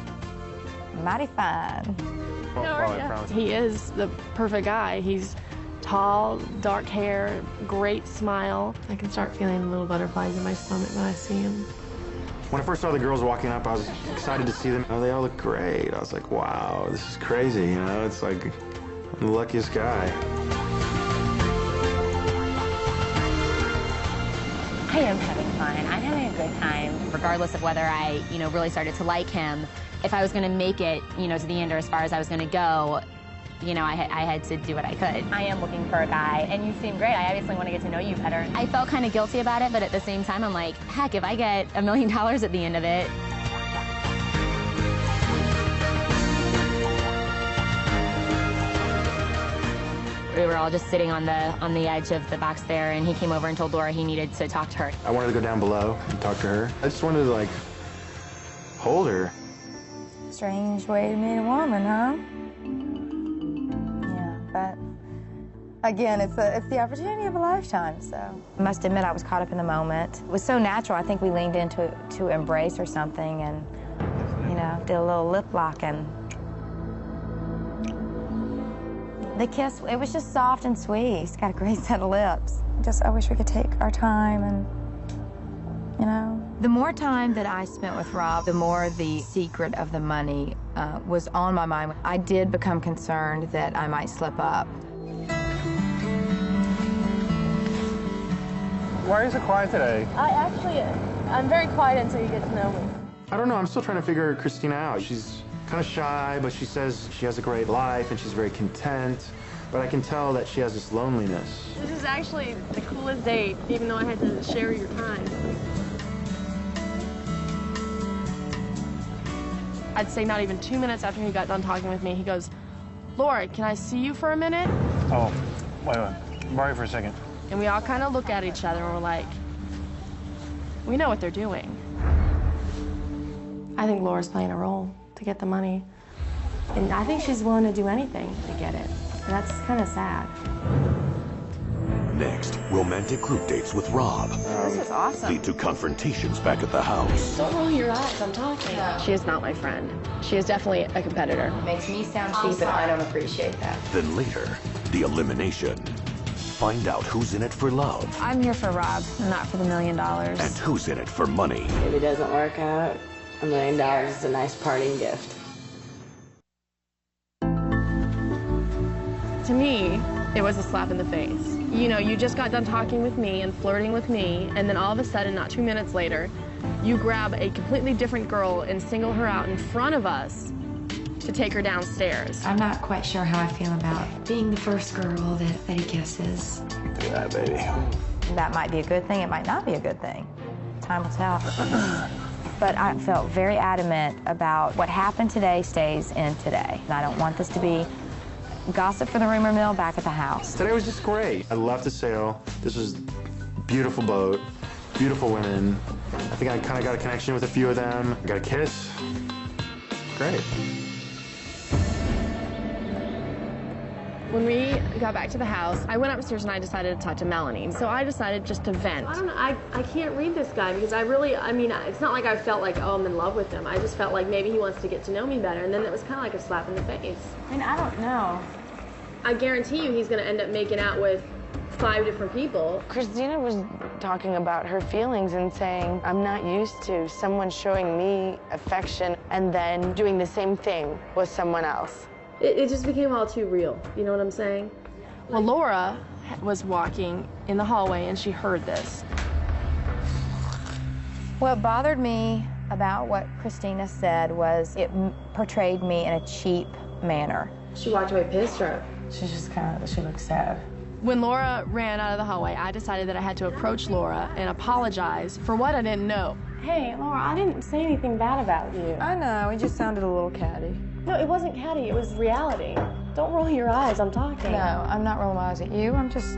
mighty fine. He is the perfect guy. He's tall, dark hair, great smile. I can start feeling little butterflies in my stomach when I see him. When I first saw the girls walking up, I was excited to see them. Oh, they all look great. I was like, wow, this is crazy, you know? It's like, I'm the luckiest guy. I am having fun. I'm having a good time, regardless of whether I, really started to like him. If I was going to make it, to the end or as far as I was going to go, I had to do what I could. I am looking for a guy, and you seem great. I obviously want to get to know you better. I felt kind of guilty about it, but at the same time, I'm like, heck, if I get $1 million at the end of it. We were all just sitting on the edge of the box there, and he came over and told Laura he needed to talk to her. I wanted to go down below and talk to her. I just wanted to, like, hold her. Strange way to meet a woman, huh? Yeah, but again, it's the opportunity of a lifetime, so. I must admit I was caught up in the moment. It was so natural. I think we leaned into to embrace or something and, did a little lip locking. The kiss, it was just soft and sweet. He's got a great set of lips. I wish we could take our time and, The more time that I spent with Rob, the more the secret of the money was on my mind. I did become concerned that I might slip up. Why are you so quiet today? I'm very quiet until you get to know me. I don't know. I'm still trying to figure Christina out. She's kind of shy, but she says she has a great life and she's very content. But I can tell that she has this loneliness. This is actually the coolest date, even though I had to share your time. I'd say not even 2 minutes after he got done talking with me, he goes, Laura, can I see you for a minute? Oh, wait. Borrow for a second. And we all kind of look at each other and we're like, we know what they're doing. I think Laura's playing a role to get the money. And I think she's willing to do anything to get it. And that's kind of sad. Next, romantic group dates with Rob. This is awesome. Lead to confrontations back at the house. Don't roll your eyes, I'm talking. She is not my friend. She is definitely a competitor. Makes me sound cheap, and I don't appreciate that. Then later, the elimination. Find out who's in it for love I'm here for Rob, not for the $1 million. and who's in it for money. If it doesn't work out, $1 million is a nice parting gift. To me, it was a slap in the face. You know, you just got done talking with me and flirting with me, and then all of a sudden, not 2 minutes later, you grab a completely different girl and single her out in front of us to take her downstairs. I'm not quite sure how I feel about being the first girl that he kisses. Yeah, baby. That might be a good thing, it might not be a good thing. Time will tell. But I felt very adamant about what happened today stays in today. And I don't want this to be gossip for the rumor mill back at the house. Today was just great. I love to sail. This was a beautiful boat, beautiful women. I think I kind of got a connection with a few of them. I got a kiss. Great. When we got back to the house, I went upstairs and I decided to talk to Melanie. So I decided just to vent. I don't know, I can't read this guy because I mean, it's not like I felt like, oh, I'm in love with him. I just felt like maybe he wants to get to know me better. And then it was kind of like a slap in the face. I mean, I don't know. I guarantee you he's going to end up making out with 5 different people. Christina was talking about her feelings and saying, I'm not used to someone showing me affection and then doing the same thing with someone else. It just became all too real. You know what I'm saying? Well, Laura was walking in the hallway and she heard this. What bothered me about what Christina said was it portrayed me in a cheap manner. She walked away pissed, or? She looked sad. When Laura ran out of the hallway, I decided that I had to approach Laura and apologize for what I didn't know. Hey, Laura, I didn't say anything bad about you. I know, it just sounded a little catty. No, it wasn't catty, it was reality. Don't roll your eyes, I'm talking. No, I'm not rolling my eyes at you, I'm just...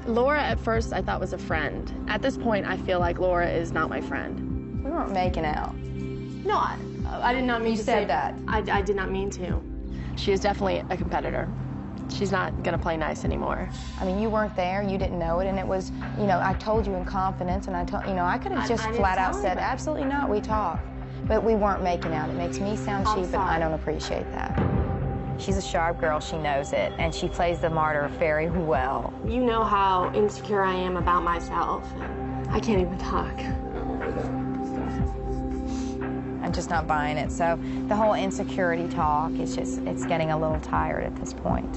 Laura, at first, I thought was a friend. At this point, I feel like Laura is not my friend. We weren't making out. No, I did not mean to say that. I did not mean to. She is definitely a competitor. She's not gonna play nice anymore. I mean, you weren't there, you didn't know it, and it was, you know, I told you in confidence, and I told, you know, I could have just flat out said, absolutely not, we talked. But we weren't making out. It makes me sound cheap, and I don't appreciate that. She's a sharp girl, she knows it, and she plays the martyr very well. You know how insecure I am about myself. I can't even talk. I'm just not buying it. So the whole insecurity talk, it's getting a little tired at this point.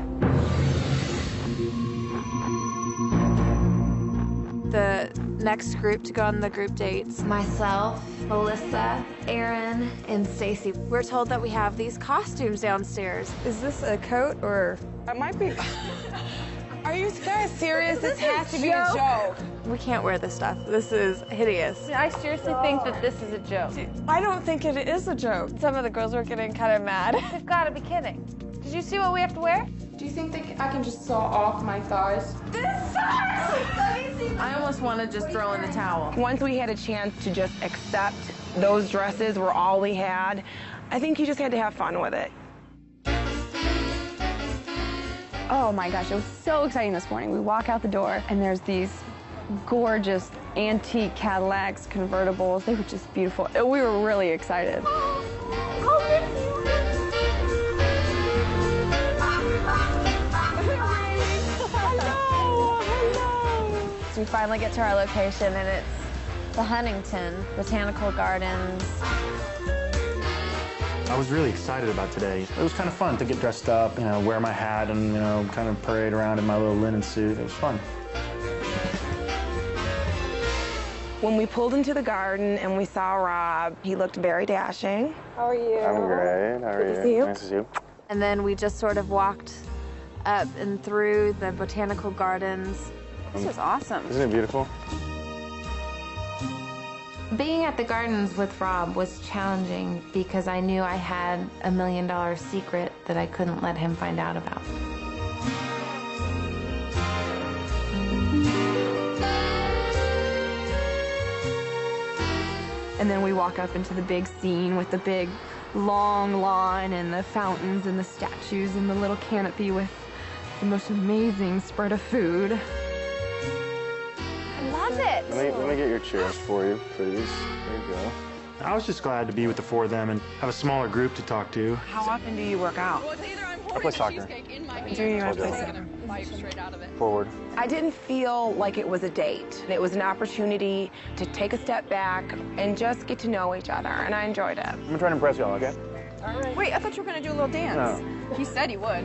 The next group to go on the group dates. Myself, Melissa, Aaron, and Stacy. We're told that we have these costumes downstairs. Is this a coat or? It might be. Are you guys serious? This has to be a joke. We can't wear this stuff. This is hideous. I seriously think that this is a joke. I don't think it is a joke. Some of the girls were getting kind of mad. You've got to be kidding. Did you see what we have to wear? Do you think that I can just saw off my thighs? This sucks! Let me see. I almost want to just throw in the towel. Once we had a chance to just accept those dresses were all we had, I think you just had to have fun with it. Oh my gosh, it was so exciting this morning. We walk out the door and there's these gorgeous antique Cadillacs, convertibles. They were just beautiful. We were really excited. So we finally get to our location and it's the Huntington Botanical Gardens. I was really excited about today. It was kind of fun to get dressed up, you know, wear my hat and, you know, kind of parade around in my little linen suit. It was fun. When we pulled into the garden and we saw Rob, he looked very dashing. How are you? I'm great. How are you? Good to see you. Nice to see you. And then we just sort of walked up and through the botanical gardens. This was awesome. Isn't it beautiful? Being at the gardens with Rob was challenging because I knew I had a $1 million secret that I couldn't let him find out about. And then we walk up into the big scene with the big long lawn and the fountains and the statues and the little canopy with the most amazing spread of food. I love it. Let me get your chairs for you, please. There you go. I was just glad to be with the four of them and have a smaller group to talk to. How often do you work out? I play soccer. Do you want to play Forward. I didn't feel like it was a date. It was an opportunity to take a step back and just get to know each other, and I enjoyed it. I'm gonna try to impress y'all, okay? All right. Wait, I thought you were going to do a little dance. No. You said you would.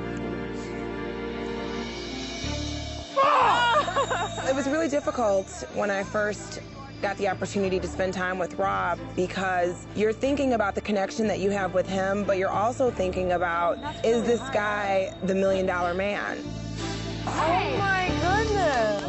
It was really difficult when I first got the opportunity to spend time with Rob, because you're thinking about the connection that you have with him, but you're also thinking about, is this guy the $1 million man? Oh my goodness!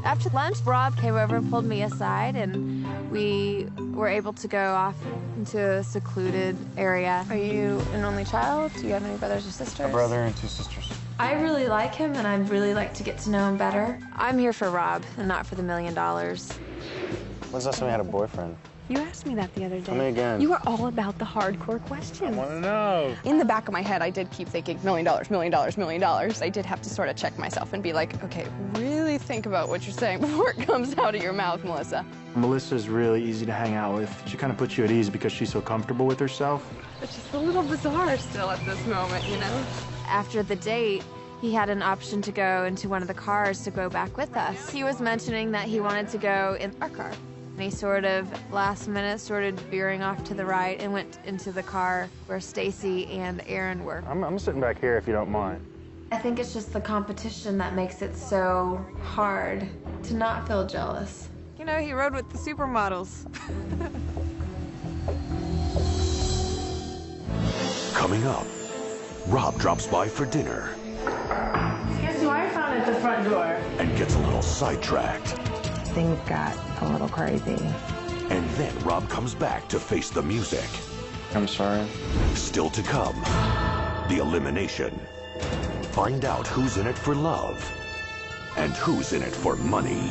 After lunch, Rob came over and pulled me aside, and we were able to go off into a secluded area. Are you an only child? Do you have any brothers or sisters? A brother and 2 sisters. I really like him, and I'd really like to get to know him better. I'm here for Rob, and not for the $1 million. When's the last time you had a boyfriend? You asked me that the other day. Tell me again. You were all about the hardcore questions. I want to know. In the back of my head, I did keep thinking, $1 million, $1 million, $1 million. I did have to sort of check myself and be like, okay, really think about what you're saying before it comes out of your mouth, Melissa. Melissa's really easy to hang out with. She kind of puts you at ease because she's so comfortable with herself. It's just a little bizarre still at this moment, you know? After the date, he had an option to go into one of the cars to go back with us. He was mentioning that he wanted to go in our car. And he sort of, last minute, started veering off to the right and went into the car where Stacy and Aaron were. I'm sitting back here if you don't mind. I think it's just the competition that makes it so hard to not feel jealous. You know, he rode with the supermodels. Coming up, Rob drops by for dinner. Guess who I found at the front door? And gets a little sidetracked. Things got a little crazy. And then Rob comes back to face the music. I'm sorry. Still to come, the elimination. Find out who's in it for love and who's in it for money.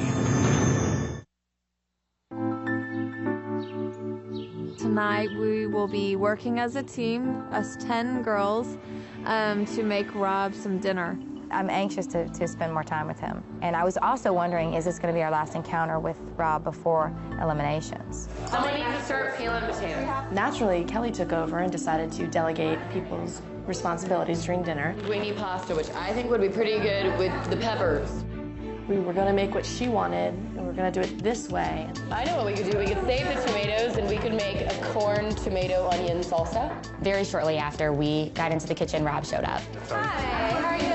Tonight we will be working as a team, us 10 girls, to make Rob some dinner. I'm anxious to spend more time with him. And I was also wondering, is this going to be our last encounter with Rob before eliminations? Someone needs to start peeling potatoes. Naturally, Kelly took over and decided to delegate people's responsibilities during dinner. We need pasta, which I think would be pretty good with the peppers. We were going to make what she wanted, and we were going to do it this way. I know what we could do. We could save the tomatoes, and we could make a corn, tomato, onion salsa. Very shortly after we got into the kitchen, Rob showed up. Hi, how are you?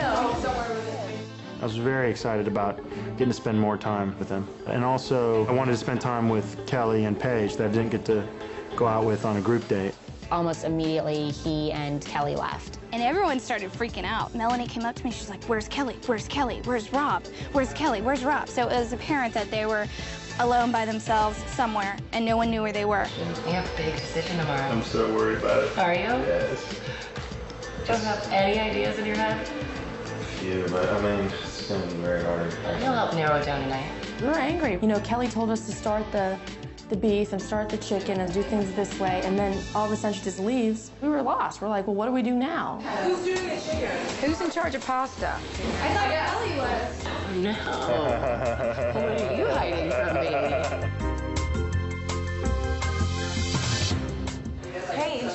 I was very excited about getting to spend more time with him. And also, I wanted to spend time with Kelly and Paige that I didn't get to go out with on a group date. Almost immediately, he and Kelly left. And everyone started freaking out. Melanie came up to me, she's like, where's Kelly? Where's Kelly? Where's Rob? Where's Kelly? Where's Rob? So it was apparent that they were alone by themselves somewhere, and no one knew where they were. We have a big decision tomorrow. I'm so worried about it. Are you? Yes. Do you have any ideas in your head? Yeah, but I mean, it's going to be very hard. He'll help narrow it down tonight. We were angry. You know, Kelly told us to start the beef and start the chicken and do things this way, and then all of a sudden she just leaves. We were lost. We're like, well, what do we do now? Who's doing the chicken? Who's in charge of pasta? I thought Kelly was. No. What are you hiding from me? Paige.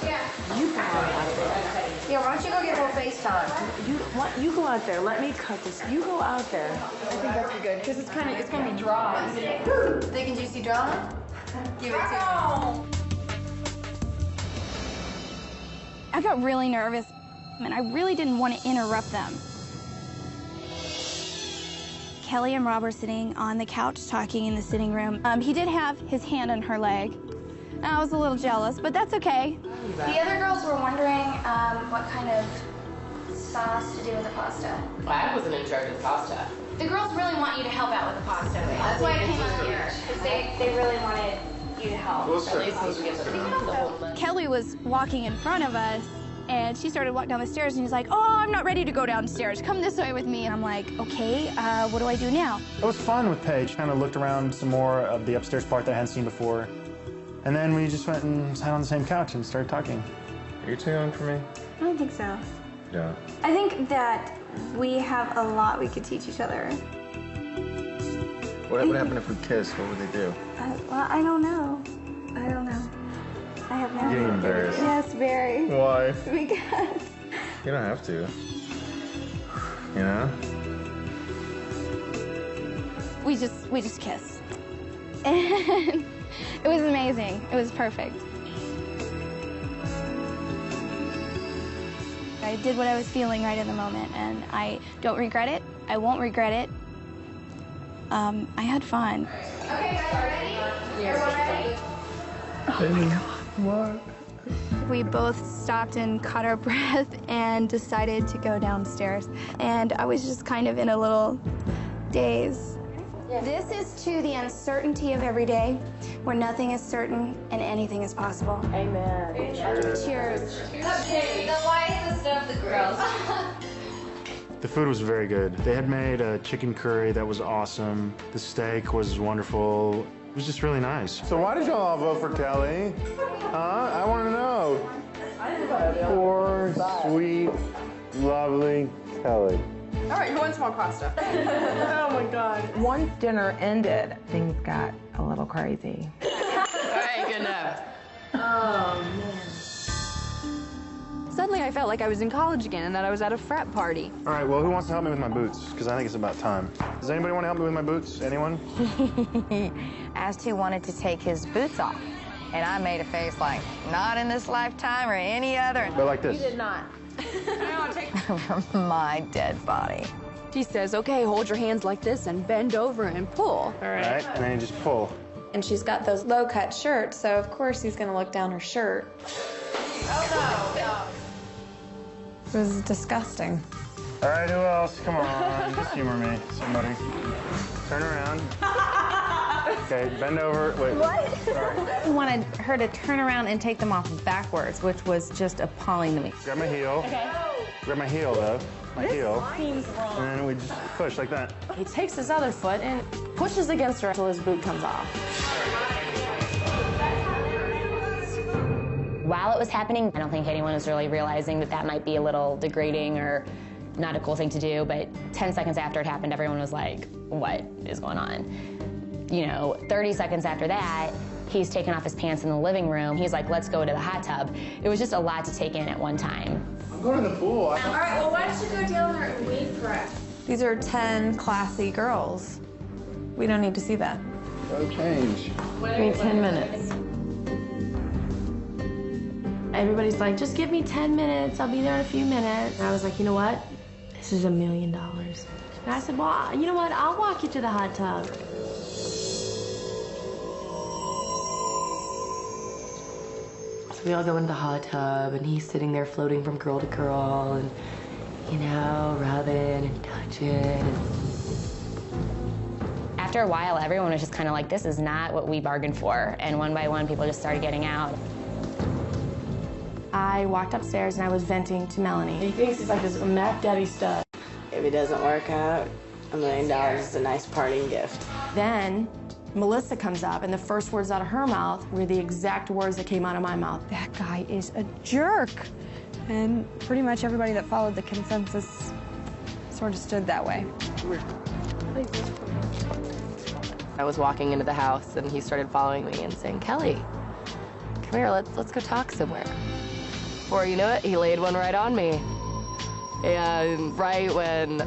Yeah. You go out there. Yeah, why don't you go get more FaceTime? You go out there. Let me cut this. You go out there. I think that's be good, because it's gonna be dry. Thick and juicy drama? Give it to me. I got really nervous, and I really didn't want to interrupt them. Kelly and Rob were sitting on the couch talking in the sitting room. He did have his hand on her leg. I was a little jealous, but that's okay. The other girls were wondering what kind of sauce to do with the pasta. I wasn't in charge of the pasta. The girls really want you to help out with the pasta. That's why I came up here, because they really wanted you to help. At least we get the whole list. Kelly was walking in front of us, and she started walking down the stairs, and he's like, oh, I'm not ready to go downstairs. Come this way with me. And I'm like, okay, what do I do now? It was fun with Paige. Kind of looked around some more of the upstairs part that I hadn't seen before. And then we just went and sat on the same couch and started talking. Are you too young for me? I don't think so. Yeah. I think that we have a lot we could teach each other. What would happen if we kissed? What would they do? Well, I don't know. I don't know. I have no You're getting embarrassed. Yes, very. Why? Because. You don't have to. You know? We just kissed. And it was amazing. It was perfect. I did what I was feeling right in the moment, and I don't regret it. I won't regret it. I had fun. Okay, guys, ready? Everyone ready? What? We both stopped and caught our breath and decided to go downstairs. And I was just kind of in a little daze. This is to the uncertainty of every day, where nothing is certain and anything is possible. Amen. Cheers. Cheers. Okay, the wisest of the girls. The food was very good. They had made a chicken curry that was awesome. The steak was wonderful. It was just really nice. So why did y'all all vote for Kelly? Huh? I want to know. Poor, sweet, lovely Kelly. All right, who wants more pasta? Oh my God. Once dinner ended, things got a little crazy. All right, good enough. Oh, man. Suddenly I felt like I was in college again and that I was at a frat party. All right, well, who wants to help me with my boots? Because I think it's about time. Does anybody want to help me with my boots? Anyone? Asked who wanted to take his boots off. And I made a face like, not in this lifetime or any other. But like this. You did not. From my dead body. She says, okay, hold your hands like this and bend over and pull. All right, and then you just pull. And she's got those low-cut shirts, so of course he's gonna look down her shirt. Oh, no. It was disgusting. All right, who else? Come on, just humor me, somebody. Turn around. Okay, bend over. Wait. What? Sorry. I wanted her to turn around and take them off backwards, which was just appalling to me. Grab my heel. Okay. Grab my heel, though. My heel. Seems wrong. And then we just push like that. He takes his other foot and pushes against her until his boot comes off. While it was happening, I don't think anyone was really realizing that that might be a little degrading or not a cool thing to do, but 10 seconds after it happened, everyone was like, what is going on? You know, 30 seconds after that, he's taken off his pants in the living room. He's like, let's go to the hot tub. It was just a lot to take in at one time. I'm going to the pool. All right, well, why don't you go down there and wait for us? These are 10 classy girls. We don't need to see that. Gotta change. Give me 10 minutes. Everybody's like, just give me 10 minutes. I'll be there in a few minutes. And I was like, you know what? This is $1 million. And I said, well, you know what? I'll walk you to the hot tub. So we all go into the hot tub, and he's sitting there floating from girl to girl, and, you know, rubbing and touching. After a while, everyone was just kind of like, this is not what we bargained for. And one by one, people just started getting out. I walked upstairs and I was venting to Melanie. He thinks he's like this Mac Daddy stuff. If it doesn't work out, $1 million is a nice parting gift. Then Melissa comes up, and the first words out of her mouth were the exact words that came out of my mouth. That guy is a jerk. And pretty much everybody that followed the consensus sort of stood that way. I was walking into the house, and he started following me and saying, Kelly, come here, let's go talk somewhere. Before you know it, he laid one right on me. And right when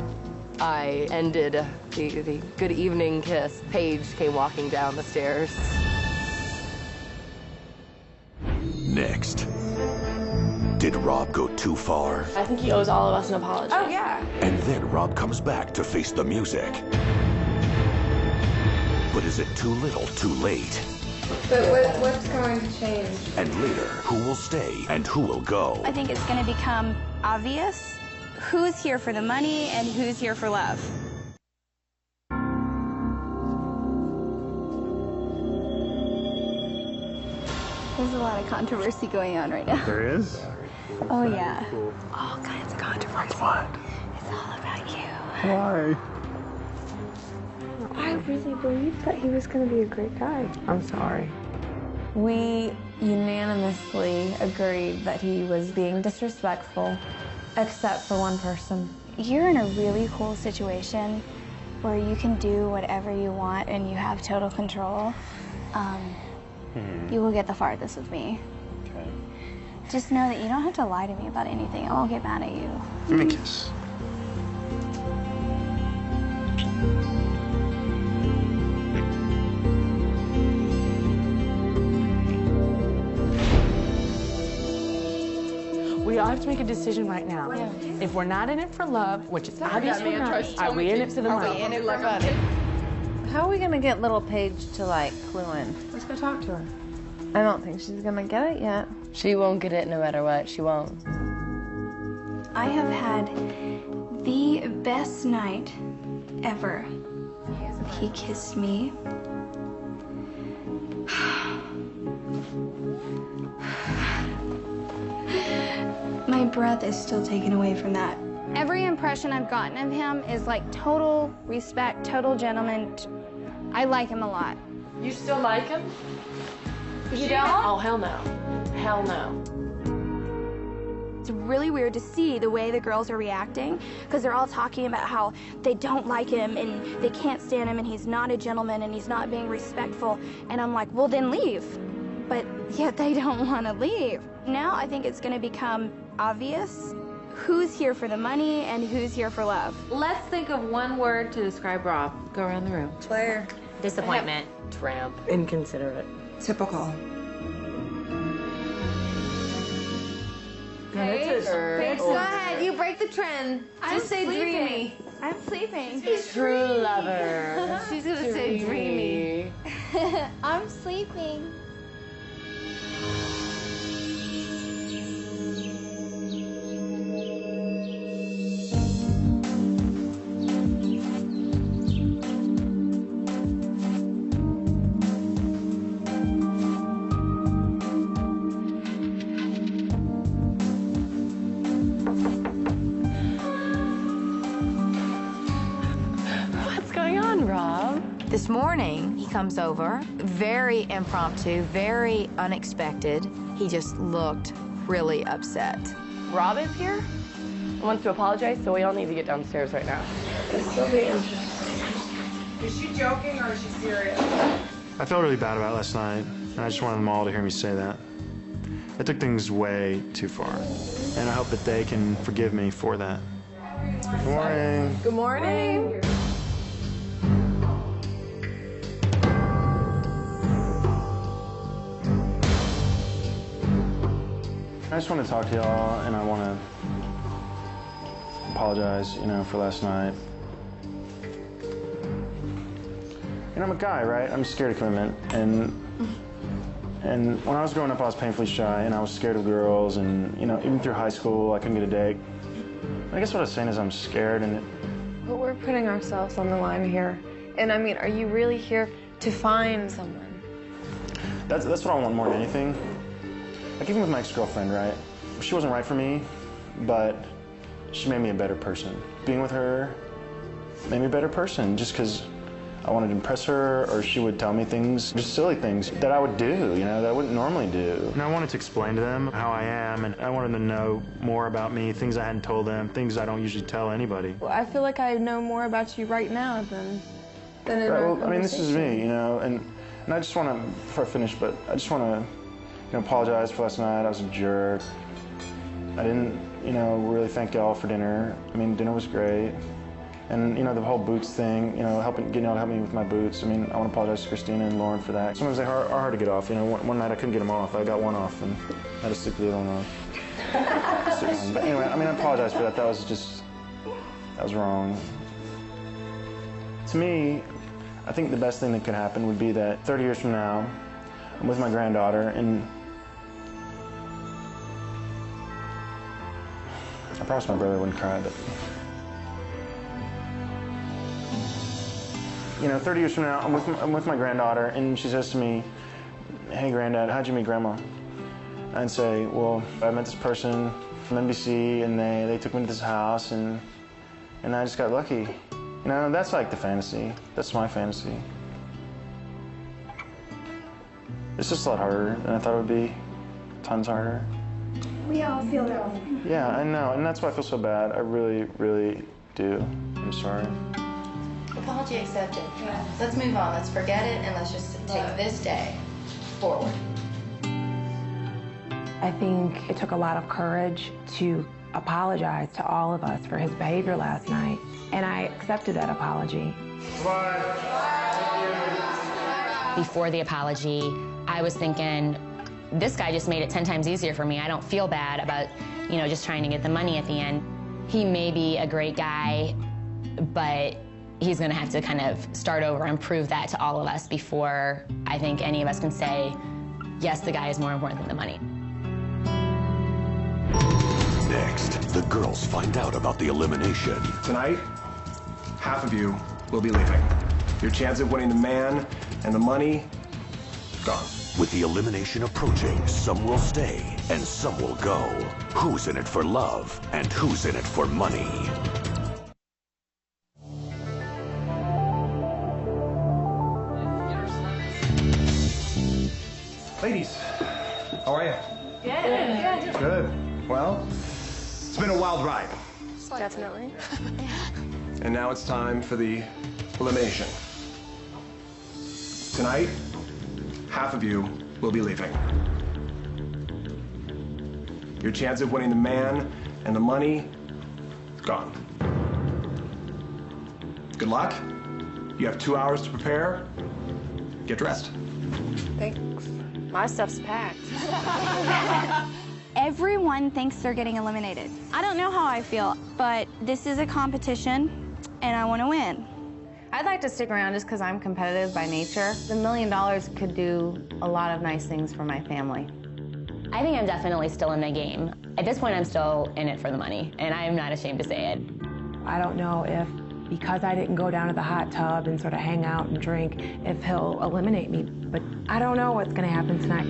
I ended the good evening kiss, Paige came walking down the stairs. Next. Did Rob go too far? I think he owes all of us an apology. Oh, yeah. And then Rob comes back to face the music. But is it too little, too late? But what's going to change? And later, who will stay and who will go? I think it's going to become obvious who's here for the money and who's here for love. There's a lot of controversy going on right now. There is? Oh, yeah. Cool. All kinds of controversy. What? It's all about you. Why? I really believed that he was going to be a great guy. I'm sorry. We unanimously agreed that he was being disrespectful, except for one person. You're in a really cool situation where you can do whatever you want and you have total control. You will get the farthest with me. Okay. Just know that you don't have to lie to me about anything. I won't get mad at you. Give me a kiss. We all have to make a decision right now. Yeah. If we're not in it for love, which is obvious we're not, are we in it for the money? in it for money? How are we gonna get little Paige to like clue in? Let's go talk to her. I don't think she's gonna get it yet. She won't get it no matter what. She won't. I have had the best night ever. He kissed me. My breath is still taken away from that. Every impression I've gotten of him is like total respect, total gentleman. I like him a lot. You still like him? You don't? Oh, hell no. Hell no. It's really weird to see the way the girls are reacting because they're all talking about how they don't like him and they can't stand him and he's not a gentleman and he's not being respectful. And I'm like, well, then leave. But yet they don't want to leave. Now I think it's going to become obvious who's here for the money and who's here for love. Let's think of one word to describe Rob. Go around the room. Player. Disappointment. Tramp. Inconsiderate. Typical. Paige, go ahead. You break the trend. Just say dreamy. I'm sleeping. True lover. She's gonna say dreamy. I'm sleeping. This morning, he comes over, very impromptu, very unexpected. He just looked really upset. Rob is here? He wants to apologize, so we all need to get downstairs right now. This will be interesting. Is she joking or is she serious? I felt really bad about last night, and I just wanted them all to hear me say that. I took things way too far, and I hope that they can forgive me for that. Good morning. Good morning. I just want to talk to y'all, and I want to apologize, for last night. I'm a guy, right? I'm scared of commitment, and when I was growing up, I was painfully shy, and I was scared of girls, and even through high school, I couldn't get a date. I guess what I was saying is I'm scared, and But we're putting ourselves on the line here. And I mean, are you really here to find someone? That's what I want more than anything. Like even with my ex-girlfriend, right? She wasn't right for me, but she made me a better person. Being with her made me a better person just because I wanted to impress her, or she would tell me things, just silly things that I would do, that I wouldn't normally do. And I wanted to explain to them how I am, and I wanted them to know more about me, things I hadn't told them, things I don't usually tell anybody. Well, I feel like I know more about you right now than in our conversation. I mean, this is me, and I just want to, before I finish, but I just want to, apologize for last night. I was a jerk. I didn't, really thank y'all for dinner. I mean, dinner was great. And, the whole boots thing, getting y'all to help me with my boots. I mean, I want to apologize to Christina and Lauren for that. Sometimes they are hard to get off. One night I couldn't get them off. I got one off and I had to stick the other one off. But anyway, I apologize for that. That was wrong. To me, I think the best thing that could happen would be that 30 years from now, I'm with my granddaughter, and I promised my brother I wouldn't cry, but 30 years from now, I'm with my granddaughter, and she says to me, "Hey, Granddad, how'd you meet Grandma?" I'd say, "Well, I met this person from NBC, and they took me to this house, and I just got lucky." That's like the fantasy. That's my fantasy. It's just a lot harder than I thought it would be. Tons harder. We all feel that way. Yeah, I know, and that's why I feel so bad. I really, really do. I'm sorry. Apology accepted. Let's move on. Let's forget it, and let's just take this day forward. I think it took a lot of courage to apologize to all of us for his behavior last night, and I accepted that apology. Before the apology, I was thinking, this guy just made it 10 times easier for me. I don't feel bad about, you know, just trying to get the money at the end. He may be a great guy, but he's gonna have to kind of start over and prove that to all of us before I think any of us can say, yes, the guy is more important than the money. Next, the girls find out about the elimination. Tonight, half of you will be leaving. Your chance of winning the man and the money, gone. With the elimination approaching, some will stay and some will go. Who's in it for love and who's in it for money? Ladies, how are you? Good. Good. Well, it's been a wild ride. Definitely. And now it's time for the elimination. Tonight, half of you will be leaving. Your chance of winning the man and the money, gone. Good luck. You have 2 hours to prepare. Get dressed. Thanks. My stuff's packed. Everyone thinks they're getting eliminated. I don't know how I feel, but this is a competition, and I want to win. I'd like to stick around just because I'm competitive by nature. The $1 million could do a lot of nice things for my family. I think I'm definitely still in the game. At this point, I'm still in it for the money, and I am not ashamed to say it. I don't know if, because I didn't go down to the hot tub and sort of hang out and drink, if he'll eliminate me, but I don't know what's gonna happen tonight.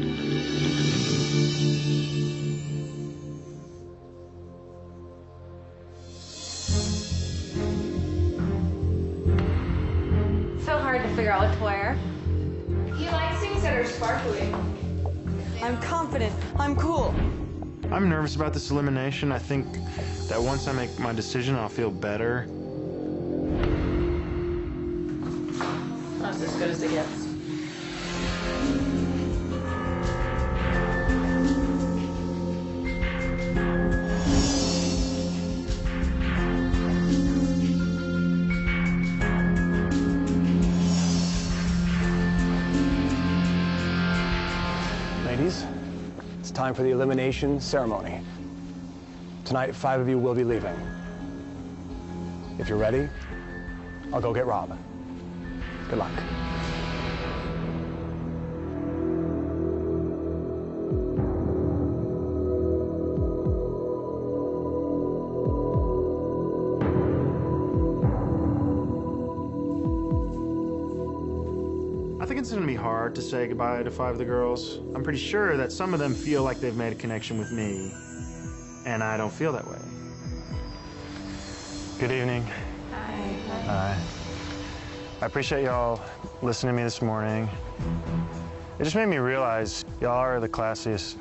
So hard to figure out what to wear. He likes things that are sparkly. I'm confident. I'm cool. I'm nervous about this elimination. I think that once I make my decision, I'll feel better. That's as good as it gets. Ladies, it's time for the elimination ceremony. Tonight, 5 of you will be leaving. If you're ready, I'll go get Rob. Good luck. I think it's gonna be hard to say goodbye to 5 of the girls. I'm pretty sure that some of them feel like they've made a connection with me, and I don't feel that way. Good evening. Hi. Hi. I appreciate y'all listening to me this morning. It just made me realize y'all are the classiest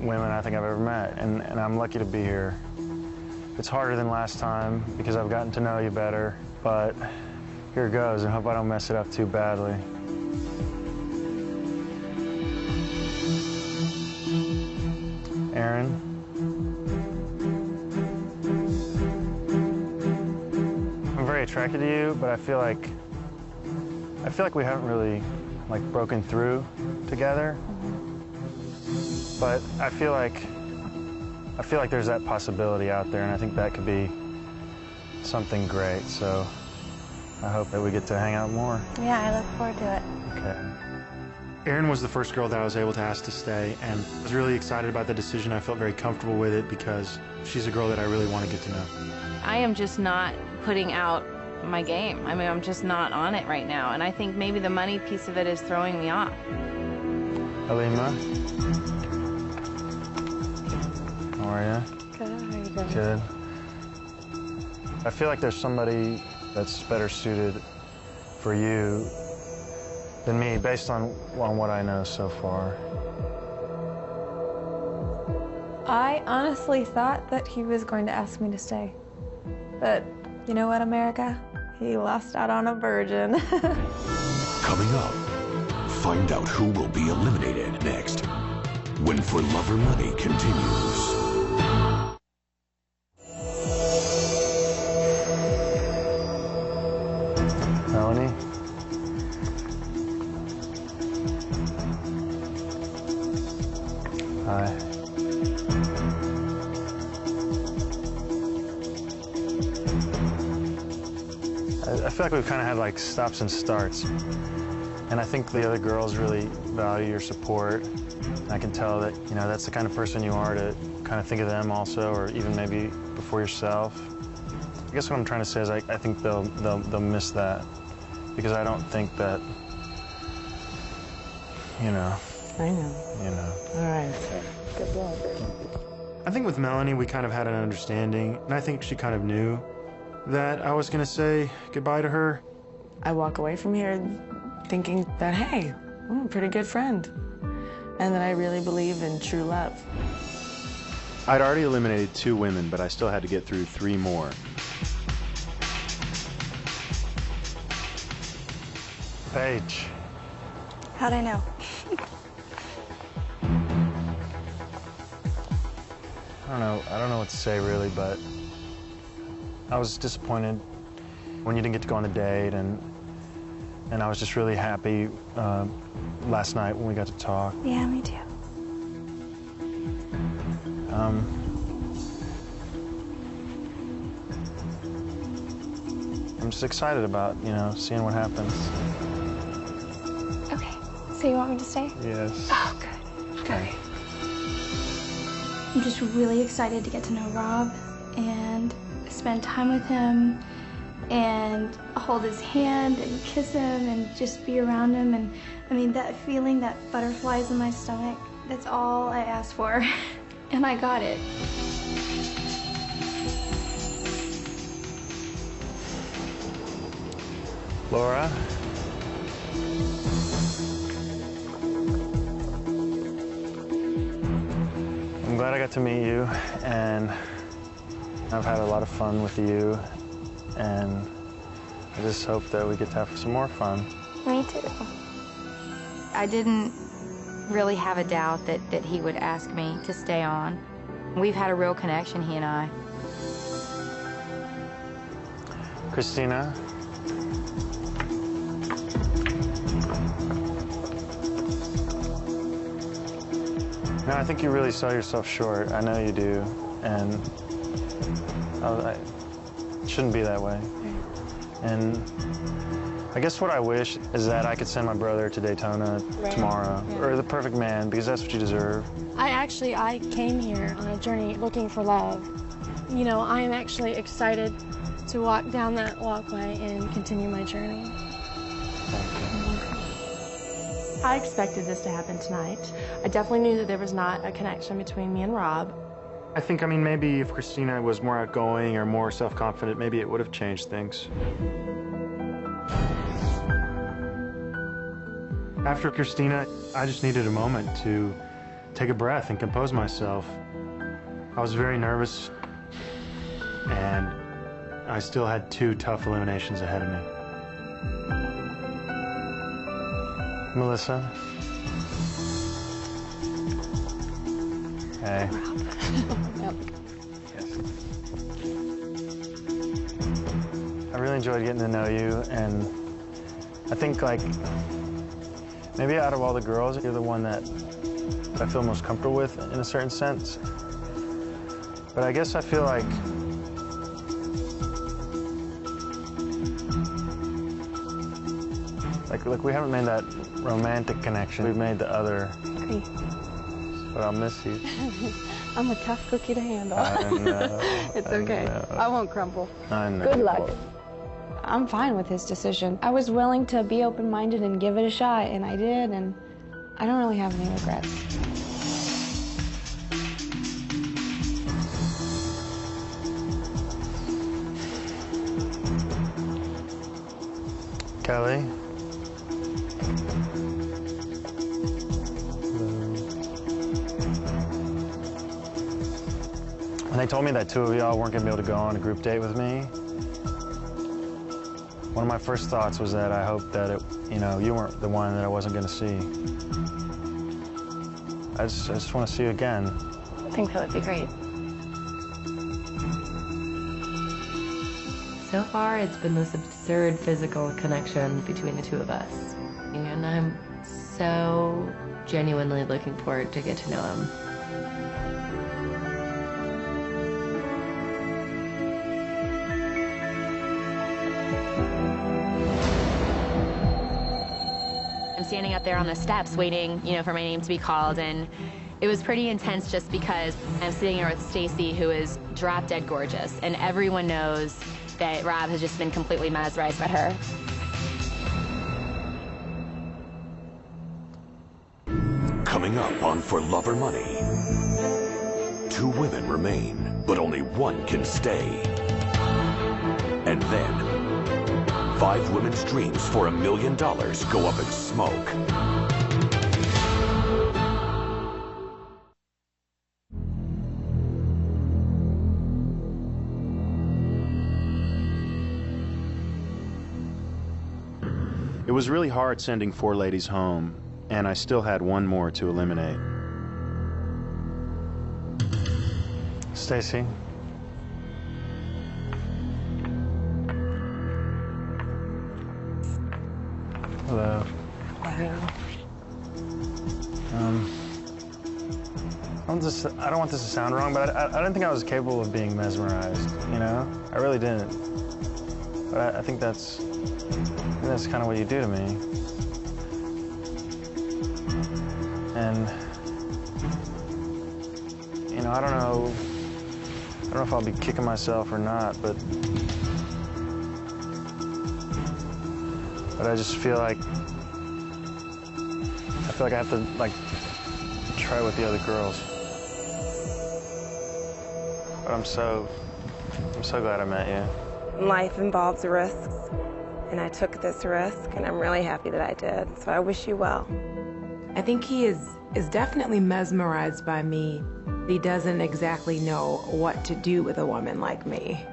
women I think I've ever met, and I'm lucky to be here. It's harder than last time because I've gotten to know you better, but here goes, and hope I don't mess it up too badly. Aaron. I'm very attracted to you, but I feel like we haven't really broken through together. But I feel like there's that possibility out there, and I think that could be something great. So I hope that we get to hang out more. Yeah, I look forward to it. Okay. Erin was the first girl that I was able to ask to stay, and I was really excited about the decision. I felt very comfortable with it because she's a girl that I really want to get to know. I am just not putting out my game. I mean, I'm just not on it right now, and I think maybe the money piece of it is throwing me off. Alima? How are you? Good. How are you doing? Good. I feel like there's somebody that's better suited for you than me, based on what I know so far. I honestly thought that he was going to ask me to stay. But you know what, America? He lost out on a virgin. Coming up, find out who will be eliminated next when For Love or Money continues. Melanie? Hi. I feel like we've kind of had like stops and starts. And I think the other girls really value your support. I can tell that, you know, that's the kind of person you are to kind of think of them also, or even maybe before yourself. I guess what I'm trying to say is I think they'll miss that, because I don't think that, you know. I know. You know. All right. Good luck. I think with Melanie, we kind of had an understanding, and I think she kind of knew that I was going to say goodbye to her. I walk away from here thinking that, hey, I'm a pretty good friend, and that I really believe in true love. I'd already eliminated 2 women, but I still had to get through 3 more. Paige. How'd I know? I don't know what to say really, but I was disappointed when you didn't get to go on the date, and I was just really happy last night when we got to talk. Yeah, me too. I'm just excited about, you know, seeing what happens. Okay, so you want me to stay? Yes. Oh, good. Okay. I'm just really excited to get to know Rob and spend time with him and hold his hand and kiss him and just be around him. And I mean, that feeling, that butterflies in my stomach, that's all I asked for. And I got it. Laura? I'm glad I got to meet you, and I've had a lot of fun with you, and I just hope that we get to have some more fun. Me too. I didn't really have a doubt that he would ask me to stay on. We've had a real connection, he and I. Christina? No, I think you really sell yourself short. I know you do, and it shouldn't be that way. And I guess what I wish is that I could send my brother to Daytona tomorrow, or the perfect man, because that's what you deserve. I came here on a journey looking for love. You know, I am actually excited to walk down that walkway and continue my journey. I expected this to happen tonight. I definitely knew that there was not a connection between me and Rob. I think, I mean, maybe if Christina was more outgoing or more self-confident, maybe it would have changed things. After Christina, I just needed a moment to take a breath and compose myself. I was very nervous, and I still had 2 tough eliminations ahead of me. Melissa? Hey. I really enjoyed getting to know you, and I think, like, maybe out of all the girls, you're the one that I feel most comfortable with in a certain sense. But I guess I feel like we haven't made that romantic connection. We've made the other. Agree. But I'll miss you. I'm a tough cookie to handle. I know. It's okay. I won't crumble. I know. Good luck. I'm fine with his decision. I was willing to be open-minded and give it a shot, and I did, and I don't really have any regrets. Kelly? When they told me that 2 of y'all weren't gonna be able to go on a group date with me, one of my first thoughts was that I hoped that you weren't the one that I wasn't gonna see. I just want to see you again. I think that would be great. So far, it's been this absurd physical connection between the two of us. And I'm so genuinely looking forward to get to know him. I'm standing up there on the steps waiting, for my name to be called, and it was pretty intense just because I'm sitting here with Stacy, who is drop dead gorgeous, and everyone knows that Rob has just been completely mesmerized by her. Coming up on For Love or Money, 2 women remain, but only 1 can stay. And then, 5 women's dreams for $1 million go up in smoke. It was really hard sending 4 ladies home, and I still had 1 more to eliminate. Stacy. Hello. Hello. I don't want this to sound wrong, but I didn't think I was capable of being mesmerized, I really didn't. But I think that's kind of what you do to me. And, I don't know if I'll be kicking myself or not, but I just feel like I have to, try with the other girls. But I'm so glad I met you. Life involves risks, and I took this risk, and I'm really happy that I did, so I wish you well. I think he is definitely mesmerized by me. He doesn't exactly know what to do with a woman like me.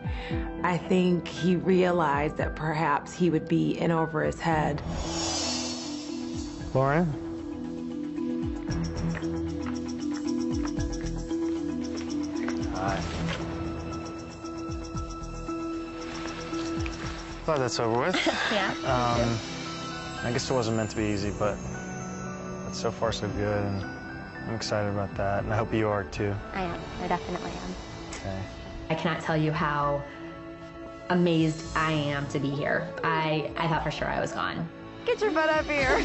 I think he realized that perhaps he would be in over his head. Lauren? Hi. Glad that's over with. Yeah. I guess it wasn't meant to be easy, but so far so good, and I'm excited about that, and I hope you are too. I am. I definitely am. Okay. I cannot tell you how amazed I am to be here. I thought for sure I was gone. Get your butt up here.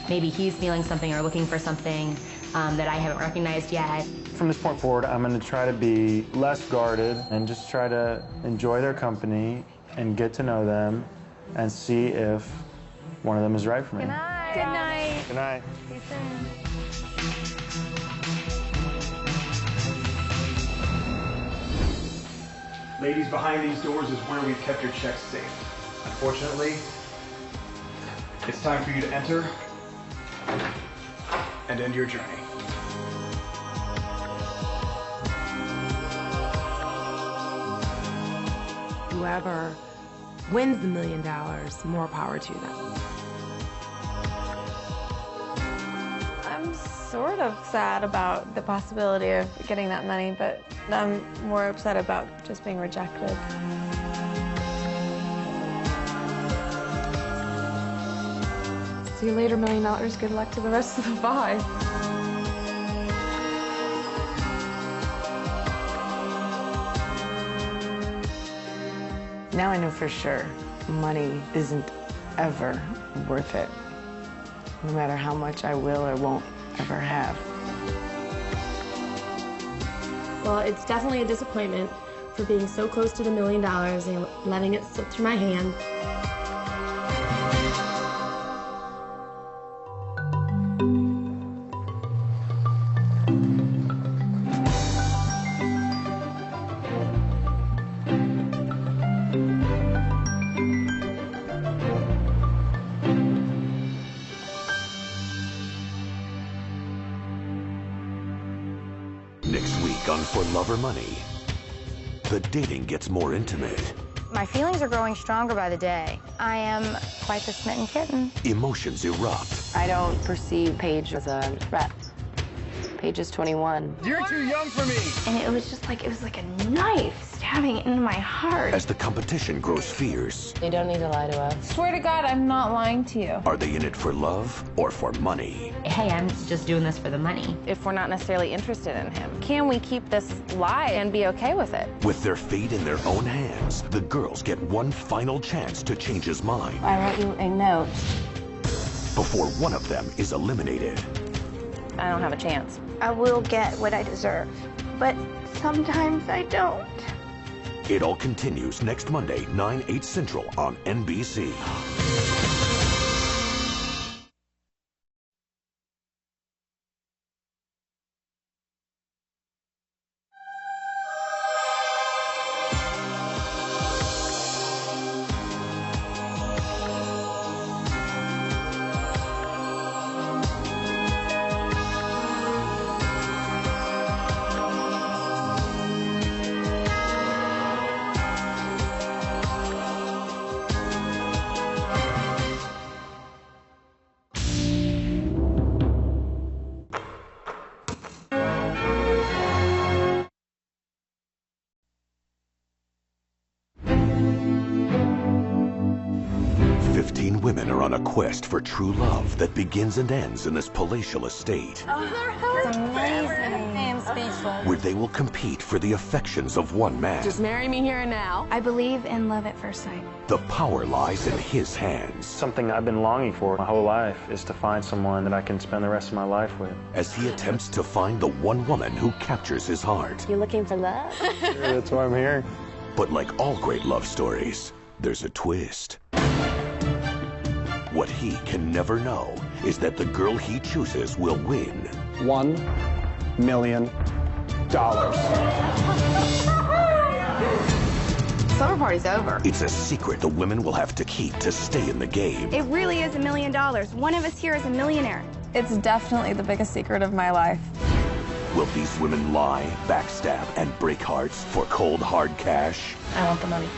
Maybe he's feeling something or looking for something that I haven't recognized yet. From this point forward, I'm going to try to be less guarded and just try to enjoy their company and get to know them and see if one of them is right for me. Good night. Good night. Good night. See you soon. Ladies, behind these doors is where we've kept your checks safe. Unfortunately, it's time for you to enter and end your journey. Whoever wins the $1 million, more power to them. I'm sort of sad about the possibility of getting that money, but I'm more upset about just being rejected. See you later, $1 million. Good luck to the rest of the 5. Now I know for sure money isn't ever worth it, no matter how much I will or won't ever have. Well, it's definitely a disappointment for being so close to the $1 million and letting it slip through my hand. Next week on For Love or Money, the dating gets more intimate. My feelings are growing stronger by the day. I am quite the smitten kitten. Emotions erupt. I don't perceive Paige as a threat. Paige is 21. You're too young for me. And it was like a knife stabbing into my heart. As the competition grows fierce. You don't need to lie to us. Swear to God, I'm not lying to you. Are they in it for love or for money? Hey, I'm just doing this for the money. If we're not necessarily interested in him, can we keep this lie and be okay with it? With their fate in their own hands, the girls get one final chance to change his mind. I wrote you a note. Before one of them is eliminated. I don't have a chance. I will get what I deserve, but sometimes I don't. It all continues next Monday, 9/8 Central on NBC. 15 women are on a quest for true love that begins and ends in this palatial estate, It's amazing. I am speechless. where they will compete for the affections of one man. Just marry me here and now. I believe in love at first sight. The power lies in his hands. Something I've been longing for my whole life is to find someone that I can spend the rest of my life with. As he attempts to find the one woman who captures his heart. You looking for love? That's why I'm here. But like all great love stories, there's a twist. What he can never know is that the girl he chooses will win. $1 million. Summer party's over. It's a secret the women will have to keep to stay in the game. It really is $1 million. One of us here is a millionaire. It's definitely the biggest secret of my life. Will these women lie, backstab, and break hearts for cold, hard cash? I want the money.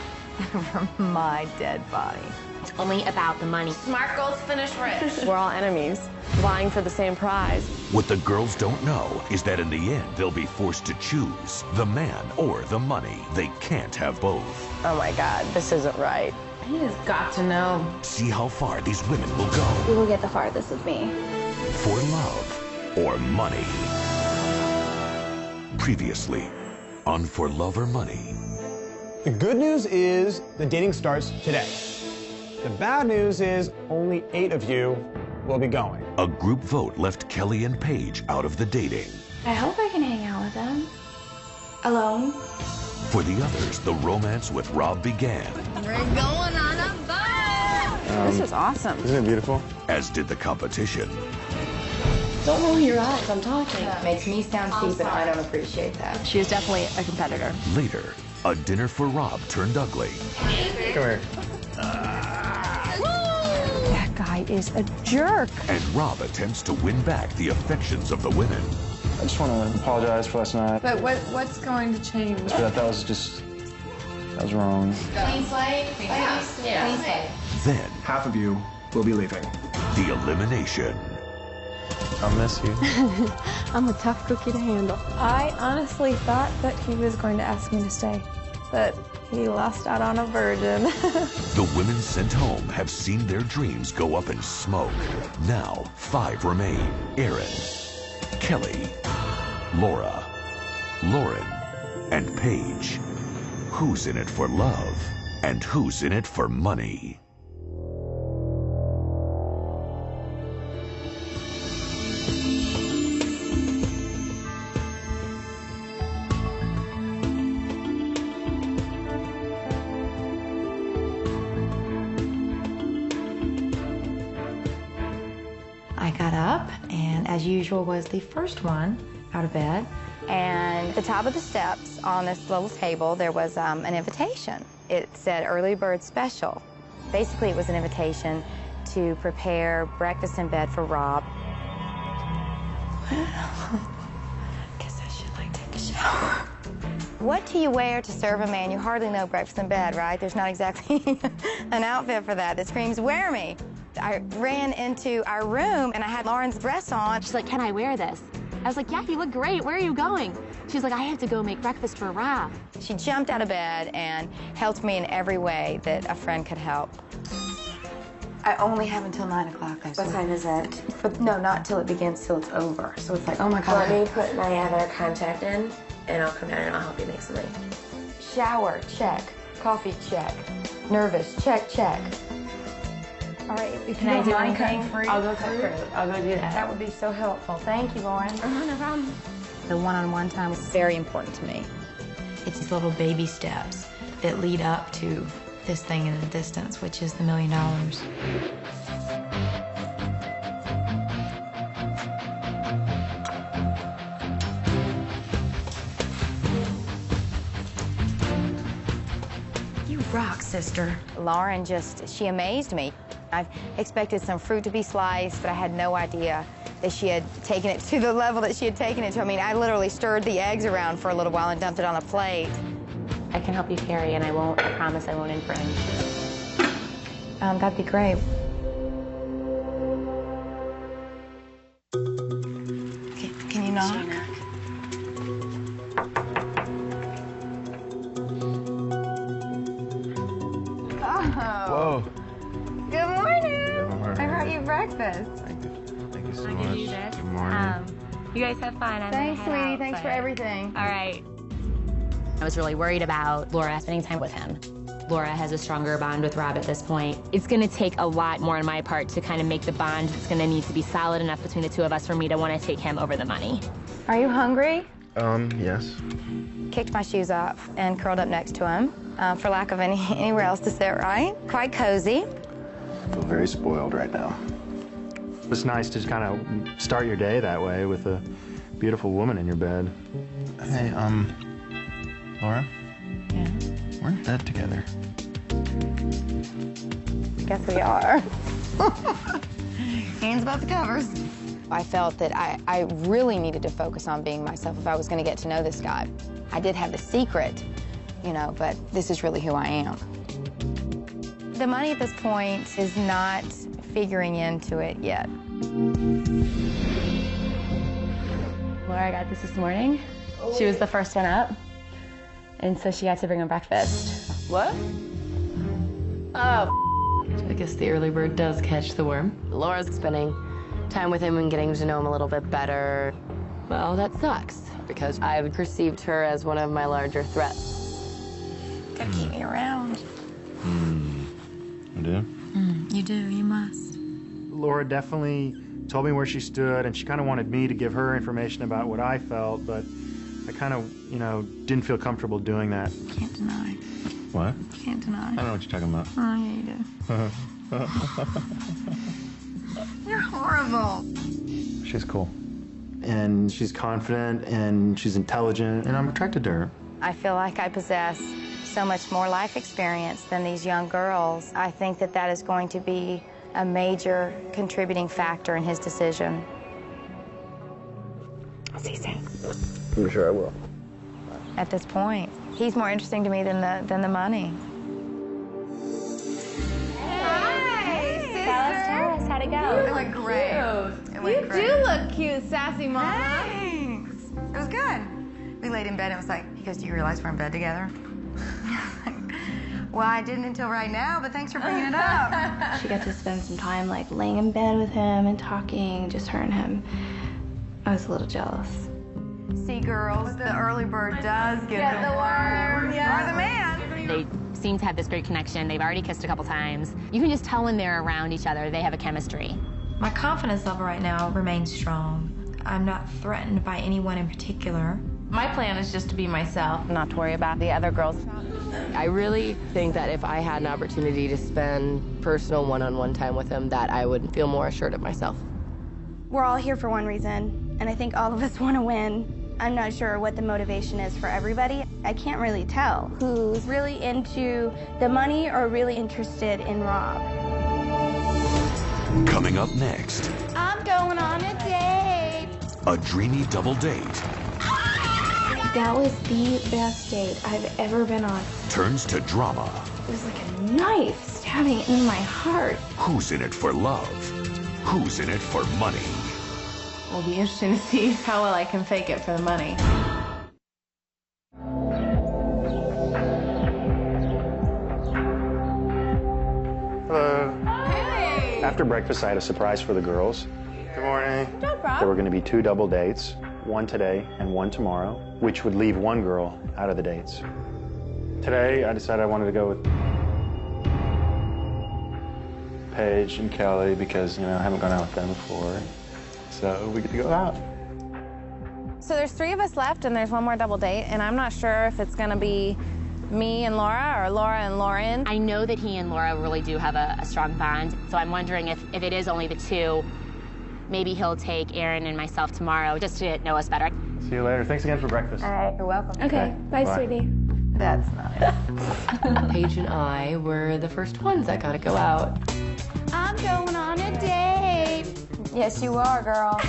From my dead body. It's only about the money. Smart girls finish rich. We're all enemies, vying for the same prize. What the girls don't know is that in the end, they'll be forced to choose the man or the money. They can't have both. Oh my God, this isn't right. He has got to know. See how far these women will go. You will get the farthest with me. For love or money. Previously on For Love or Money. The good news is the dating starts today. The bad news is only 8 of you will be going. A group vote left Kelly and Paige out of the dating. I hope I can hang out with them. Alone. For the others, the romance with Rob began. We're going on a boat! This is awesome. Isn't it beautiful? As did the competition. Don't roll your eyes, I'm talking. That makes me sound cheap, and I don't appreciate that. She is definitely a competitor. Later, a dinner for Rob turned ugly. Come here. That guy is a jerk. And Rob attempts to win back the affections of the women. I just want to apologize for last night. But what's going to change? That was wrong. Clean slate? Yeah. Clean slate. Then, Half of you will be leaving. the elimination. I'll miss you. I'm a tough cookie to handle. I honestly thought that he was going to ask me to stay, but he lost out on a virgin. The women sent home have seen their dreams go up in smoke. Now, 5 remain. Aaron, Kelly, Laura, Lauren, and Paige. Who's in it for love? And who's in it for money? I got up, and as usual, was the first one out of bed. And at the top of the steps on this little table, there was an invitation. It said early bird special. Basically, it was an invitation to prepare breakfast in bed for Rob. Guess I should like take What do you wear to serve a man? You hardly know breakfast in bed, right? There's not exactly an outfit for that screams, wear me. I ran into our room and I had Lauren's dress on. She's like, can I wear this? I was like, yeah, you look great. Where are you going? She's like, I have to go make breakfast for Rob. She jumped out of bed and helped me in every way that a friend could help. I only have until 9 o'clock. What time is it? No, not till it begins, till it's over. So it's like, oh my God. Let me put my other contact in, and I'll come down and I'll help you make something. Shower, check. Coffee, check. Nervous, check, check. All right, if you Can I don't do mind anything? cutting fruit, I'll go through it. I'll go do that. That would be so helpful. Thank you, Lauren. No problem. The one-on-one time was very important to me. It's these little baby steps that lead up to this thing in the distance, which is the $1 million. You rock, sister. Lauren she amazed me. I expected some fruit to be sliced, but I had no idea that she had taken it to the level that she had taken it to. I mean, I literally stirred the eggs around for a little while and dumped it on a plate. I can help you carry, and I promise I won't infringe. That'd be great. Can you knock? Whoa. Good morning. Good morning. I brought you breakfast. Thank you so I'll much. give you this. Good morning. You guys have fun. I'm Thanks, gonna head sweetie. out, Thanks for but- everything. All right. I was really worried about Laura spending time with him. Laura has a stronger bond with Rob at this point. It's gonna take a lot more on my part to kind of make the bond. It's gonna need to be solid enough between the two of us for me to want to take him over the money. Are you hungry? Yes. Kicked my shoes off and curled up next to him for lack of anywhere else to sit, right? Quite cozy. I feel very spoiled right now. It's nice to kind of start your day that way with a beautiful woman in your bed. Hey, Laura? Yeah? We're in bed together. Guess we are. Hands above the covers. I felt that I really needed to focus on being myself if I was going to get to know this guy. I did have the secret, you know, but this is really who I am. The money at this point is not figuring into it yet. Laura got this morning. She was the first one up. And so she got to bring him breakfast. What? Oh. I guess the early bird does catch the worm. Laura's spending time with him and getting to know him a little bit better. Well, that sucks, because I've perceived her as one of my larger threats. Gotta keep me around. You do? You do, you must. Laura definitely told me where she stood, and she kind of wanted me to give her information about what I felt, but I kind of, you know, didn't feel comfortable doing that. Can't deny. What? Can't deny. I don't know what you're talking about. Oh, yeah, you do. You're horrible. She's cool. And she's confident, and she's intelligent, and I'm attracted to her. I feel like I possess so much more life experience than these young girls. I think that that is going to be a major contributing factor in his decision. I'll see you soon. I'm sure I will. At this point, he's more interesting to me than the money. Tell us, how'd it go? It went great. It went great. You do look cute, sassy mama. Thanks. It was good. We laid in bed and it was like, he goes, do you realize we're in bed together? Well, I didn't until right now, but thanks for bringing it up. She got to spend some time like laying in bed with him and talking, just her and him. I was a little jealous. See, girls, the early bird does get the worm. Yeah. Or the man. They seem to have this great connection. They've already kissed a couple times. You can just tell when they're around each other, they have a chemistry. My confidence level right now remains strong. I'm not threatened by anyone in particular. My plan is just to be myself. Not to worry about the other girls. I really think that if I had an opportunity to spend personal one-on-one time with him, that I would feel more assured of myself. We're all here for one reason, and I think all of us want to win. I'm not sure what the motivation is for everybody. I can't really tell who's really into the money or really interested in Rob. Coming up next, I'm going on a date. a dreamy double date. That was the best date I've ever been on. Turns to drama. It was like a knife stabbing in my heart. Who's in it for love? Who's in it for money? It'll be interesting to see how well I can fake it for the money. Hello. Hey! After breakfast, I had a surprise for the girls. Good morning. Good job, Rob. There were going to be 2 double dates, one today and one tomorrow, which would leave one girl out of the dates. Today, I decided I wanted to go with Paige and Kelly because, I haven't gone out with them before. So we get to go out. So there's 3 of us left and there's one more double date, and I'm not sure if it's gonna be me and Laura or Laura and Lauren. I know that he and Laura really do have a strong bond, so I'm wondering if it is only the 2, maybe he'll take Aaron and myself tomorrow just to know us better. See you later. Thanks again for breakfast. All right, you're welcome. Okay, bye, sweetie. That's nice. Paige and I were the first ones that got to go out. I'm going on a date. Yes, you are, girl.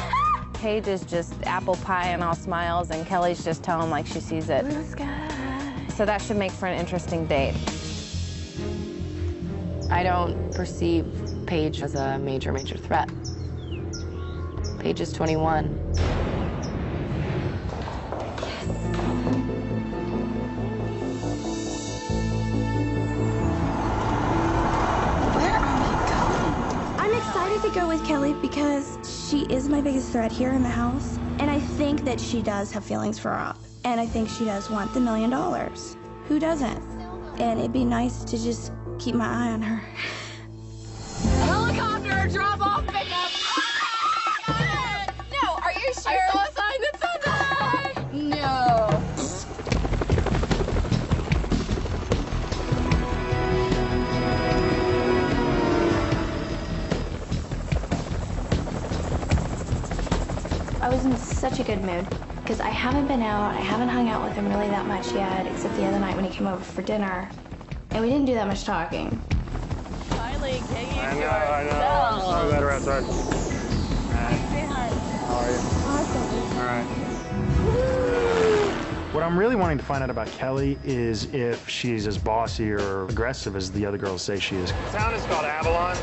Paige is just apple pie and all smiles, and Kelly's just telling like she sees it. Blue sky. So that should make for an interesting date. I don't perceive Paige as a major threat. Paige is 21. I'm excited to go with Kelly because she is my biggest threat here in the house. And I think that she does have feelings for Rob. And I think she does want the $1 million. Who doesn't? And it'd be nice to just keep my eye on her. Helicopter, drop off, pickup. No, are you sure? I saw a sign that said that. No. I was in such a good mood because I haven't been out, I haven't hung out with him really that much yet, except the other night when he came over for dinner. And we didn't do that much talking. Finally, getting into I know. I'm glad we're outside. Say hi. How are you? Awesome. All right. What I'm really wanting to find out about Kelly is if she's as bossy or aggressive as the other girls say she is. The town is called Avalon.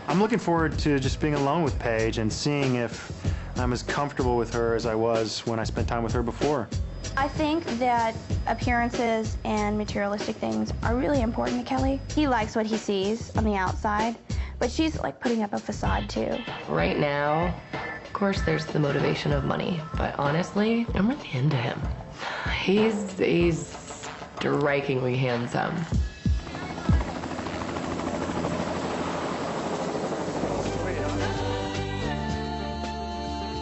I'm looking forward to just being alone with Paige and seeing if I'm as comfortable with her as I was when I spent time with her before. I think that appearances and materialistic things are really important to Kelly. He likes what he sees on the outside, but she's like putting up a facade too. Right now, of course, there's the motivation of money, but honestly, I'm really into him. He's strikingly handsome.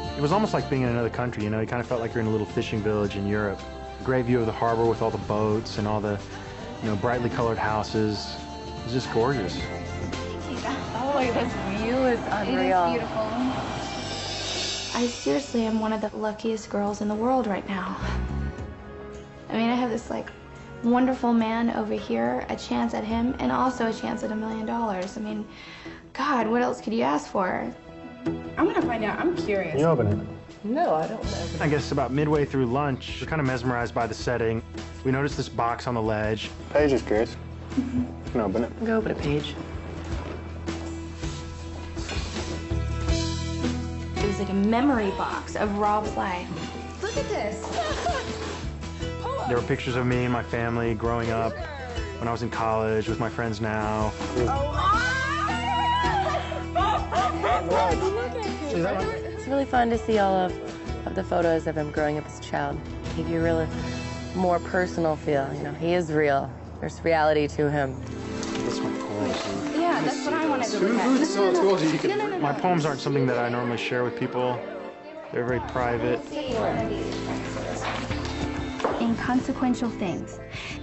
It was almost like being in another country, you kind of felt like you're in a little fishing village in Europe. Great view of the harbor with all the boats and all the, brightly colored houses. It was just gorgeous. Oh, this view is unreal. It is beautiful. I seriously am one of the luckiest girls in the world right now. I mean, I have this wonderful man over here, a chance at him, and also a chance at $1 million. I mean, God, what else could you ask for? I'm gonna find out. I'm curious. Can you open it? No, I don't know. I guess about midway through lunch, we're kind of mesmerized by the setting. We noticed this box on the ledge. Paige is curious. You can open it. Go open a page. It was like a memory box of Rob's life. Look at this. There were pictures of me and my family growing up when I was in college with my friends now. It's really fun to see all of the photos of him growing up as a child. Give you a really more personal feel. He is real. There's reality to him. Yeah, that's what I wanted to look at. No. My poems aren't something that I normally share with people. They're very private. Inconsequential things.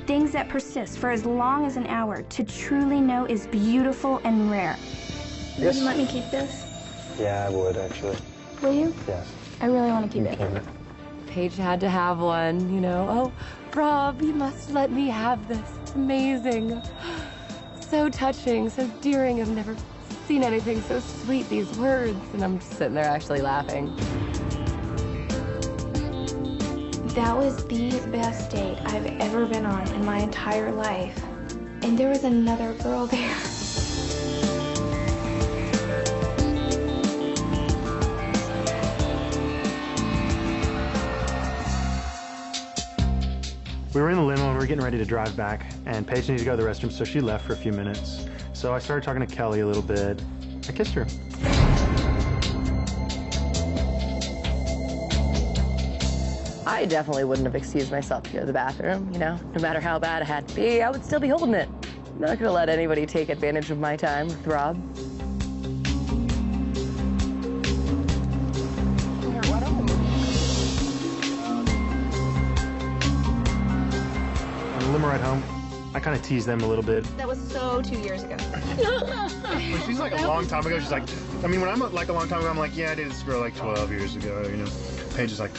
Things that persist for as long as an hour to truly know is beautiful and rare. Yes. Would you let me keep this? Yeah, I would, actually. Will you? Yes. I really want to keep it. Paige had to have one, Oh, Rob, you must let me have this. It's amazing. So touching, so endearing. I've never seen anything so sweet, these words. And I'm just sitting there actually laughing. That was the best date I've ever been on in my entire life. And there was another girl there. We were in the limo and we were getting ready to drive back, and Paige needed to go to the restroom, so she left for a few minutes. So I started talking to Kelly a little bit. I kissed her. I definitely wouldn't have excused myself to go to the bathroom, you know? No matter how bad it had to be, I would still be holding it. I'm not gonna let anybody take advantage of my time with Rob. On the limo ride home, I kind of teased them a little bit. That was so 2 years ago. When she's like a long time ago, she's like, I mean, when I'm like a long time ago, I'm like, yeah, I did this girl like 12 years ago, you know? Paige is like,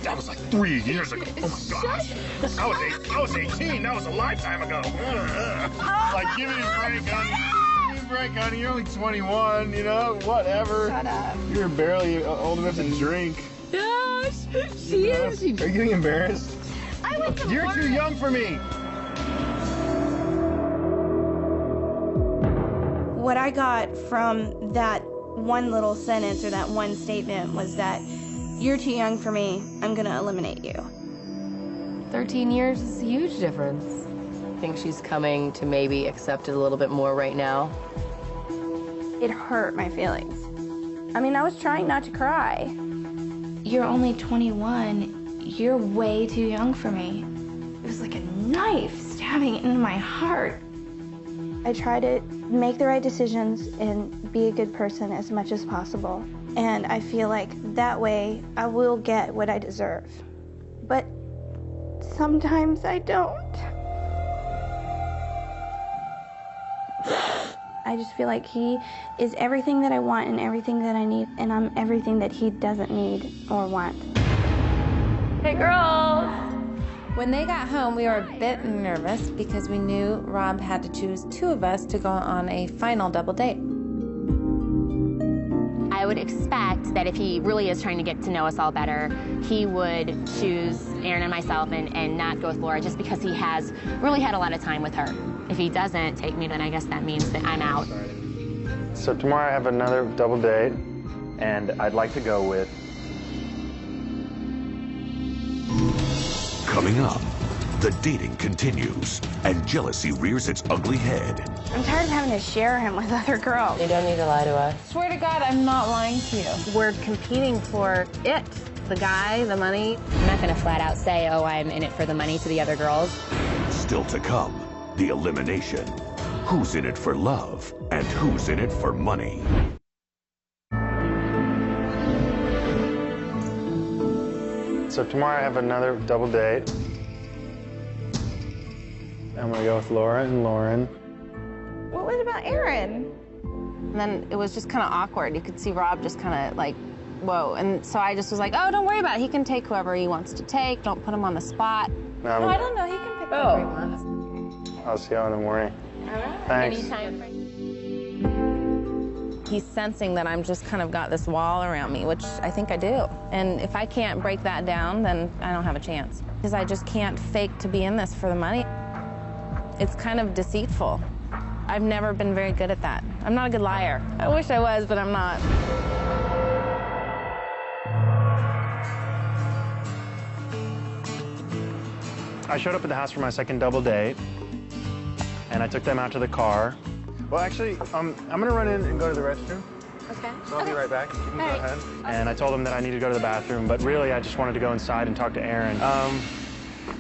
that was like 3 years ago. Oh my gosh. I was 18. That was a lifetime ago. Like, give me a break, honey. Give me a break, honey. You're only 21, you know? Whatever. Shut up. You're barely old enough to drink. Gosh, she is. Are you getting embarrassed? I went to You're too young for me. What I got from that one little sentence or that one statement was that you're too young for me, I'm gonna eliminate you. 13 years is a huge difference. I think she's coming to maybe accept it a little bit more right now. It hurt my feelings. I mean, I was trying not to cry. You're only 21. You're way too young for me. It was like a knife stabbing into my heart. I try to make the right decisions and be a good person as much as possible. And I feel like that way I will get what I deserve. But sometimes I don't. I just feel like he is everything that I want and everything that I need, and I'm everything that he doesn't need or want. Hey, girls! When they got home, we were a bit nervous because we knew Rob had to choose 2 of us to go on a final double date. I would expect that if he really is trying to get to know us all better, he would choose Aaron and myself and not go with Laura just because he has really had a lot of time with her. If he doesn't take me, then I guess that means that I'm out. So tomorrow I have another double date, and I'd like to go with... Coming up, the dating continues, and jealousy rears its ugly head. I'm tired of having to share him with other girls. You don't need to lie to us. Swear to God, I'm not lying to you. We're competing for it. The guy, the money. I'm not gonna flat out say, oh, I'm in it for the money to the other girls. Still to come, the elimination. Who's in it for love, and who's in it for money? So tomorrow I have another double date. I'm gonna go with Laura and Lauren. What was about Aaron? And then it was just kind of awkward. You could see Rob just kind of like, whoa. And so I just was like, oh, don't worry about it. He can take whoever he wants to take. Don't put him on the spot. No, I don't know. He can pick whoever he wants. I'll see you in the morning. All right. Thanks. Anytime. He's sensing that I'm just kind of got this wall around me, which I think I do. And if I can't break that down, then I don't have a chance. Because I just can't fake to be in this for the money. It's kind of deceitful. I've never been very good at that. I'm not a good liar. I wish I was, but I'm not. I showed up at the house for my second double date, and I took them out to the car. Well, actually, I'm gonna run in and go to the restroom. Okay. So I'll be right back. You can go All right. ahead. And I told them that I needed to go to the bathroom, but really I just wanted to go inside and talk to Aaron.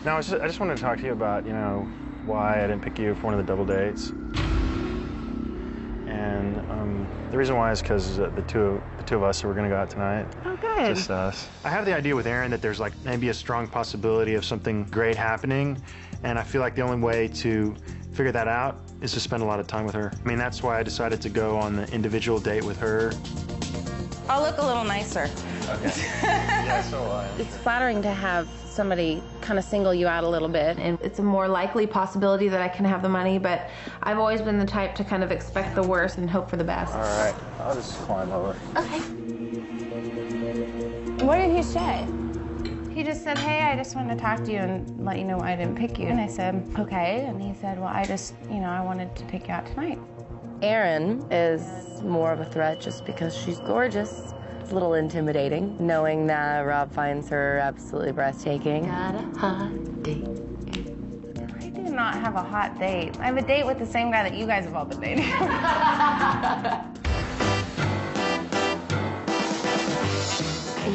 No, I just wanted to talk to you about, you know, why I didn't pick you for one of the double dates. And the reason why is because the two of us who were gonna go out tonight. Oh, good. Just us. I have the idea with Aaron that there's like maybe a strong possibility of something great happening, and I feel like the only way to figure that out is to spend a lot of time with her. I mean, that's why I decided to go on the individual date with her. I'll look a little nicer. Okay. Yeah, so will I. It's flattering to have somebody kind of single you out a little bit. And it's a more likely possibility that I can have the money, but I've always been the type to kind of expect the worst and hope for the best. All right, I'll just climb over. Okay. What did he say? He just said, hey, I just wanted to talk to you and let you know I didn't pick you. And I said, okay. And he said, well, I wanted to take you out tonight. Erin is more of a threat just because she's gorgeous. It's a little intimidating, knowing that Rob finds her absolutely breathtaking. Got a hot date. I do not have a hot date. I have a date with the same guy that you guys have all been dating.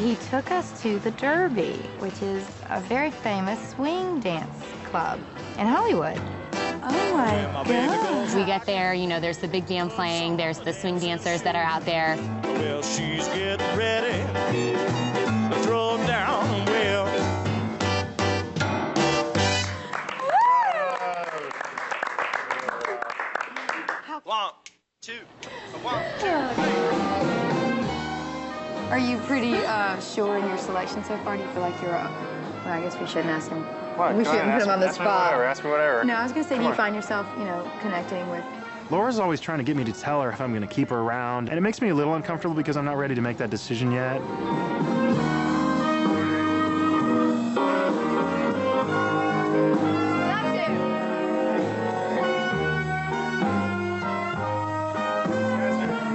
He took us to the Derby, which is a very famous swing dance club in Hollywood. Oh my God. We get there, you know, there's the big band playing, there's the swing dancers that are out there. Well, she's getting ready to throw them down, well. 1, 2, 1, 2, 3. Are you pretty sure in your selection so far? Do you feel like you're up? Well, I guess we shouldn't ask him. What? We shouldn't put him on the spot. Ask me whatever. No, I was going to say, do you find yourself, connecting with... Laura's always trying to get me to tell her if I'm going to keep her around, and it makes me a little uncomfortable because I'm not ready to make that decision yet.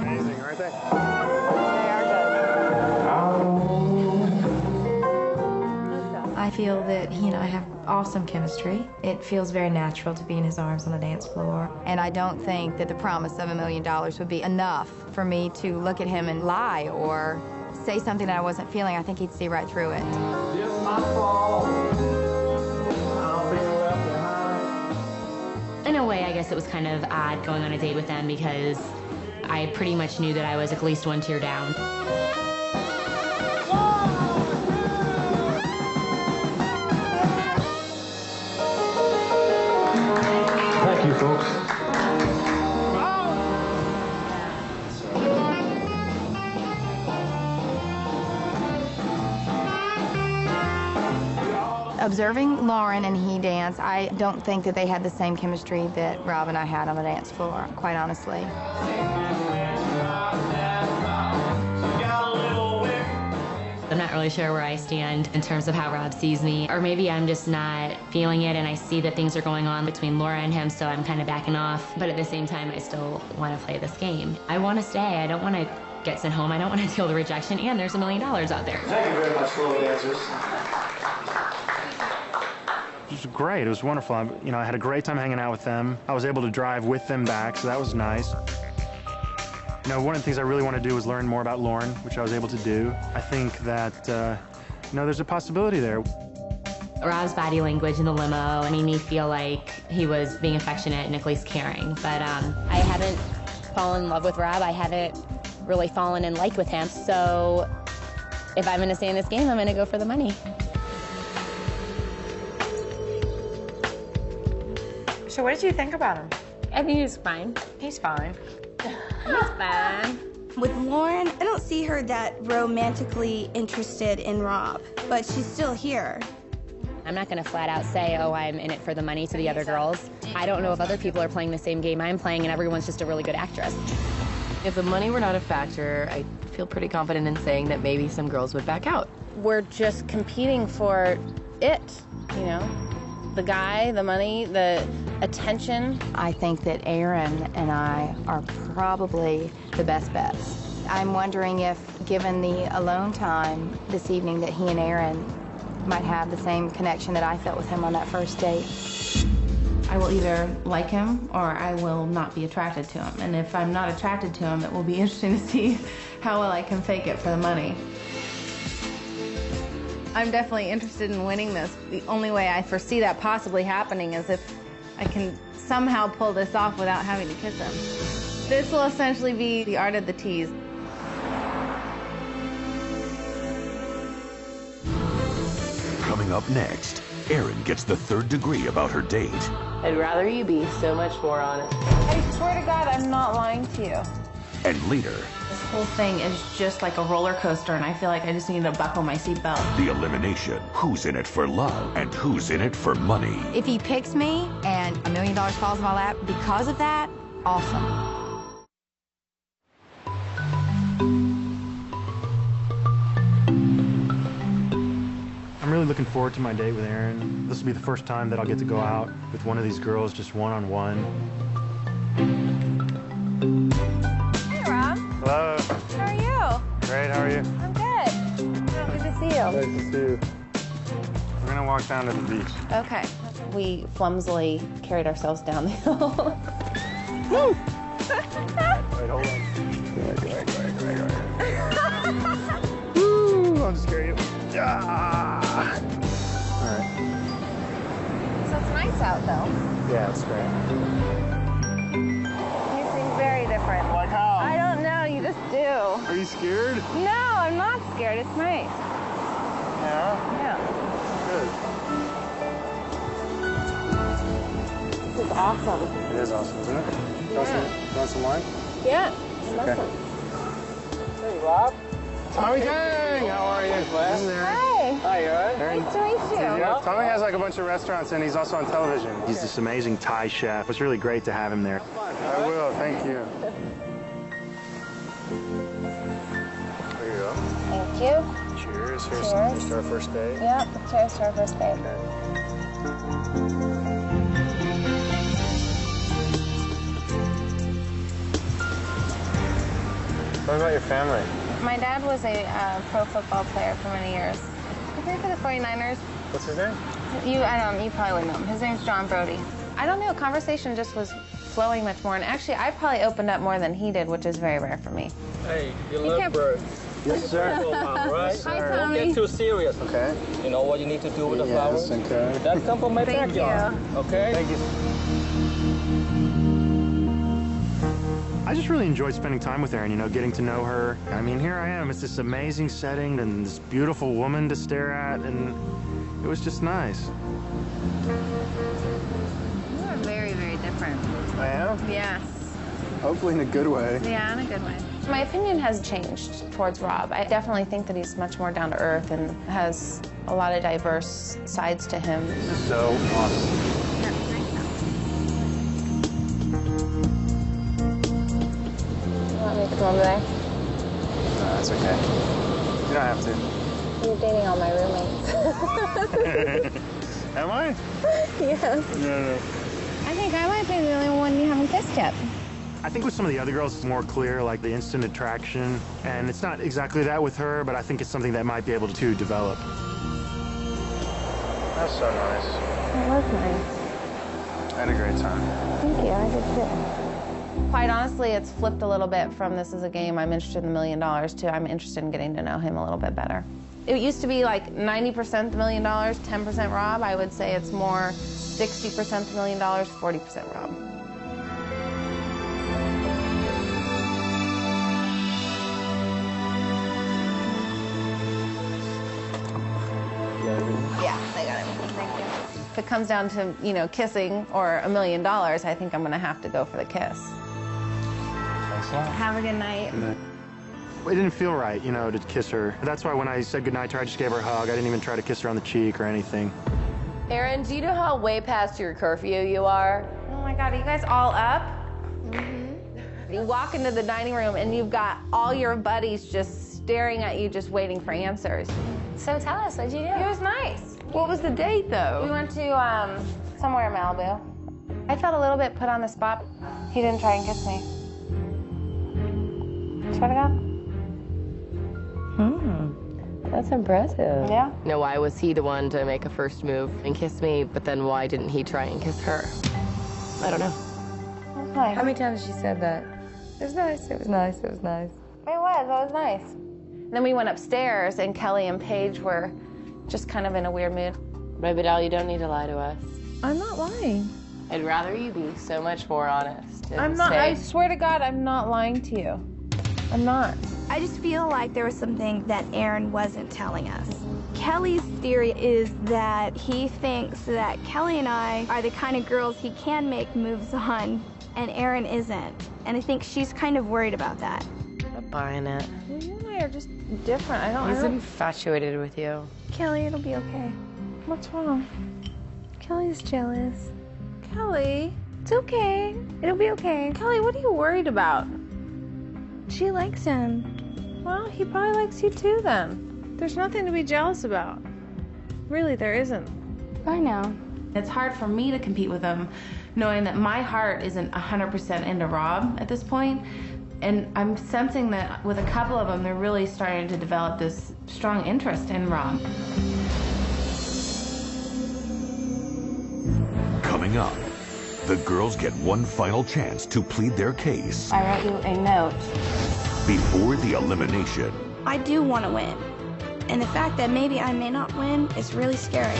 Amazing, aren't they? I feel that he and I have awesome chemistry. It feels very natural to be in his arms on the dance floor. And I don't think that the promise of $1 million would be enough for me to look at him and lie or say something that I wasn't feeling. I think he'd see right through it. It's my fault. I'll be left behind. In a way, I guess it was kind of odd going on a date with them because I pretty much knew that I was at least 1 tier down. Thank you, folks. Observing Lauren and he dance, I don't think that they had the same chemistry that Rob and I had on the dance floor, quite honestly. I'm not really sure where I stand in terms of how Rob sees me, or maybe I'm just not feeling it and I see that things are going on between Laura and him, so I'm kind of backing off. But at the same time, I still want to play this game. I want to stay. I don't want to get sent home. I don't want to deal with rejection, and there's $1 million out there. Thank you very much, slow dancers. It was great. It was wonderful. I had a great time hanging out with them. I was able to drive with them back, so that was nice. One of the things I really want to do is learn more about Lauren, which I was able to do. I think that, there's a possibility there. Rob's body language in the limo made me feel like he was being affectionate and at least caring. But I haven't fallen in love with Rob. I haven't really fallen in like with him. So if I'm going to stay in this game, I'm going to go for the money. So what did you think about him? I think he's fine. He's fine. He's fine. With Lauren, I don't see her that romantically interested in Rob, but she's still here. I'm not going to flat out say, oh, I'm in it for the money to the other girls. I don't know if other people are playing the same game I'm playing and everyone's just a really good actress. If the money were not a factor, I feel pretty confident in saying that maybe some girls would back out. We're just competing for it, The guy, the money, the attention. I think that Erin and I are probably the best bets. I'm wondering if, given the alone time this evening, that he and Erin might have the same connection that I felt with him on that first date. I will either like him or I will not be attracted to him. And if I'm not attracted to him, it will be interesting to see how well I can fake it for the money. I'm definitely interested in winning this. The only way I foresee that possibly happening is if I can somehow pull this off without having to kiss him. This will essentially be the art of the tease. Coming up next, Erin gets the 3rd degree about her date. I'd rather you be so much more honest. I swear to God, I'm not lying to you. And later, This whole thing is just like a roller coaster, and I feel like I just need to buckle my seatbelt. the elimination. Who's in it for love and who's in it for money? If he picks me and $1 million falls in my lap because of that, awesome. I'm I'm really looking forward to my date with Aaron. This will be the first time that I'll get to go out with one of these girls just one-on-one. Hey, Rob. Hello. How are you? Great, how are you? I'm good. Oh, good to see you. Nice to see you. We're gonna walk down to the beach. Okay. We clumsily carried ourselves down the hill. Woo! Wait, hold on. Go ahead. Woo! I'll just carry you. Yeah! All right. So it's nice out, though. Yeah, it's great. You seem very different. Like how? I don't know, you just do. Are you scared? No, I'm not scared. It's nice. Yeah? Yeah. Good. This is awesome. It is awesome, isn't it? Yeah. You want some wine? Yeah. Okay. Hey, Rob. Tommy Tang, how are you? Hi. Hi, you all right? Nice to meet you. Yeah, Tommy has like a bunch of restaurants and he's also on television. He's this amazing Thai chef. It's really great to have him there. I will, thank you. There you go. Thank you. Cheers. Here's Cheers. to our first date. Yeah, cheers to our first date. What about your family? My dad was a pro football player for many years. He played for the 49ers. What's his name? You probably wouldn't know him. His name's John Brody. I don't know, conversation just was flowing much more. And actually, I probably opened up more than he did, which is very rare for me. Hey, you love birds. Yes, sir. Right? Hi, Don't Tommy. get too serious. Okay. You know what you need to do with the flowers? Okay. That come from my Thank backyard. you. Okay? Thank you. I just really enjoyed spending time with Erin, you know, getting to know her. I mean, here I am. It's this amazing setting and this beautiful woman to stare at, and it was just nice. You are very, very different. I am? Yes. Hopefully in a good way. Yeah, in a good way. My opinion has changed towards Rob. I definitely think that he's much more down to earth and has a lot of diverse sides to him. This is so awesome. You want me to come over there? No, that's okay. You don't have to. You're dating all my roommates. Am I? Yes. No. I think I might be the only one you haven't kissed yet. I think with some of the other girls, it's more clear, like the instant attraction. And it's not exactly that with her, but I think it's something that might be able to develop. That's so nice. It was nice. I had a great time. Thank you, I did too. Quite honestly, it's flipped a little bit from this is a game, I'm interested in $1 million, to I'm interested in getting to know him a little bit better. It used to be like 90% $1 million, 10% Rob. I would say it's more 60% $1 million, 40% Rob. Yeah, they got everything. Thank you. If it comes down to, you know, kissing or $1 million, I think I'm gonna have to go for the kiss. Thanks a lot. Have a good night. Good night. It didn't feel right, you know, to kiss her. That's why when I said goodnight to her, I just gave her a hug. I didn't even try to kiss her on the cheek or anything. Erin, do you know how way past your curfew you are? Oh my God, are you guys all up? You walk into the dining room and you've got all your buddies just staring at you, just waiting for answers. So tell us, what'd you do? It was nice. What was the date, though? We went to somewhere in Malibu. I felt a little bit put on the spot. He didn't try and kiss me. Swear to God. That's impressive. Yeah. Now, why was he the one to make a first move and kiss me, but then why didn't he try and kiss her? I don't know. It was nice. How many times she said that? It was nice, it was nice, it was nice. It was nice. Then we went upstairs and Kelly and Paige were just kind of in a weird mood. Baby doll, you don't need to lie to us. I'm not lying. I'd rather you be so much more honest. And I'm not. say, I swear to God, I'm not lying to you. I'm not. I just feel like there was something that Aaron wasn't telling us. Kelly's theory is that he thinks that Kelly and I are the kind of girls he can make moves on, and Aaron isn't. And I think she's kind of worried about that. I'm not buying it. Well, you and I are just different. He's infatuated with you. Kelly, it'll be okay. What's wrong? Kelly's jealous. Kelly. It's okay. It'll be okay. Kelly, what are you worried about? She likes him. Well, he probably likes you too then. There's nothing to be jealous about. Really, there isn't. I know. It's hard for me to compete with him, knowing that my heart isn't 100% into Rob at this point. And I'm sensing that with a couple of them, they're really starting to develop this strong interest in Rob. Coming up, the girls get one final chance to plead their case I wrote you a note. before the elimination. I do want to win. And the fact that maybe I may not win is really scary.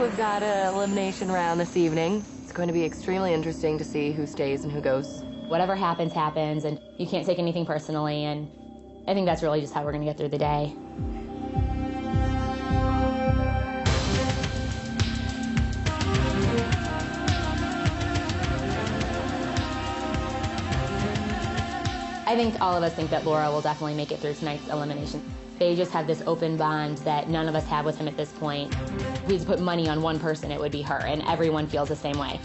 We've got an elimination round this evening. It's going to be extremely interesting to see who stays and who goes. Whatever happens, happens, and you can't take anything personally, and I think that's really just how we're gonna get through the day. I think all of us think that Laura will definitely make it through tonight's elimination. They just have this open bond that none of us have with him at this point. If we had to put money on one person, it would be her, and everyone feels the same way.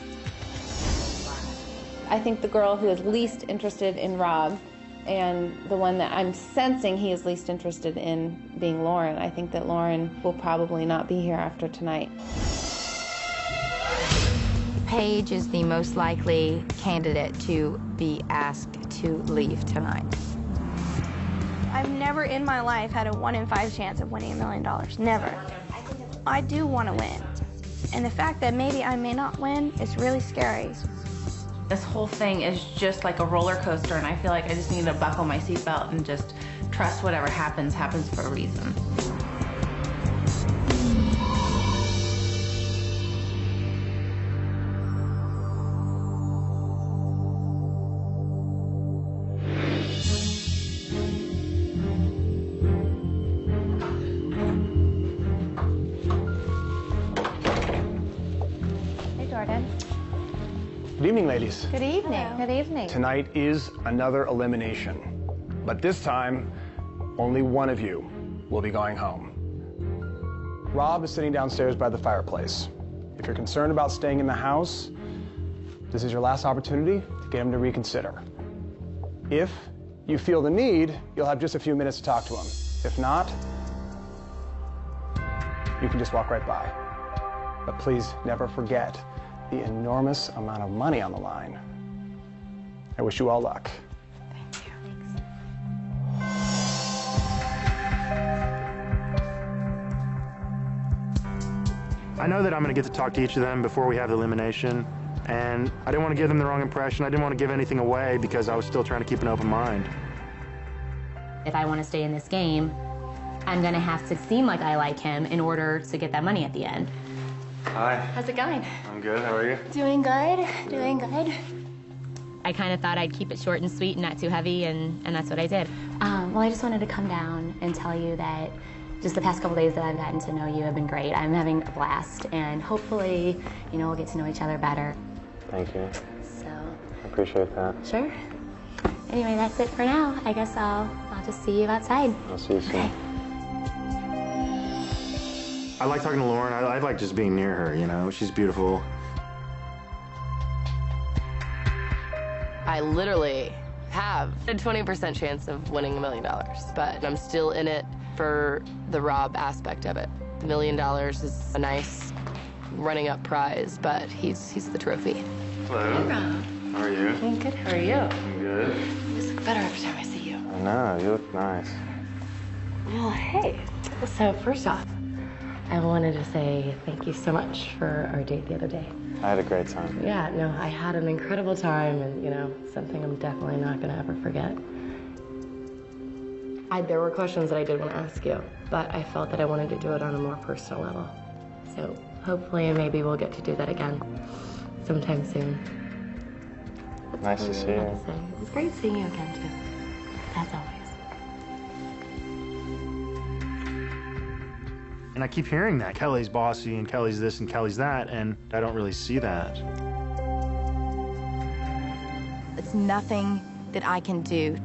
I think the girl who is least interested in Rob and the one that I'm sensing he is least interested in being Lauren, I think that Lauren will probably not be here after tonight. Paige is the most likely candidate to be asked to leave tonight. I've never in my life had a 1 in 5 chance of winning $1 million. Never. I do want to win. And the fact that maybe I may not win is really scary. This whole thing is just like a roller coaster, and I feel like I just need to buckle my seatbelt and just trust whatever happens, happens for a reason. Hey, Jordan. Good evening, ladies. Good evening. Good evening. Tonight is another elimination, but this time, only one of you will be going home. Rob is sitting downstairs by the fireplace. If you're concerned about staying in the house, this is your last opportunity to get him to reconsider. If you feel the need, you'll have just a few minutes to talk to him. If not, you can just walk right by. But please never forget the enormous amount of money on the line. I wish you all luck. Thank you. I know that I'm going to get to talk to each of them before we have the elimination, and I didn't want to give them the wrong impression. I didn't want to give anything away because I was still trying to keep an open mind. If I want to stay in this game, I'm gonna have to seem like I like him in order to get that money at the end. Hi. How's it going? I'm good. How are you? Doing good, doing good. I kind of thought I'd keep it short and sweet and not too heavy, and that's what I did. Well, I just wanted to come down and tell you that just the past couple days that I've gotten to know you have been great. I'm having a blast, and hopefully, we'll get to know each other better. Thank you. So. I appreciate that. Sure. Anyway, that's it for now. I guess I'll just see you outside. I'll see you soon. Okay. I like talking to Lauren. I like just being near her, She's beautiful. I literally have a 20% chance of winning $1 million, but I'm still in it for the Rob aspect of it. $1 million is a nice running up prize, but he's the trophy. Hello. Hey, Rob. How are you? I'm good. How are you? I'm good. You just look better every time I see you. I know. You look nice. Well, hey. So first off, I wanted to say thank you so much for our date the other day. I had a great time. Yeah, no, I had an incredible time, and something I'm definitely not gonna ever forget. There were questions that I did want to ask you, but I felt that I wanted to do it on a more personal level. So hopefully, maybe we'll get to do that again sometime soon. Nice to see you. It was great seeing you again, too. As always. And I keep hearing that. Kelly's bossy, and Kelly's this, and Kelly's that, and I don't really see that. It's nothing that I can do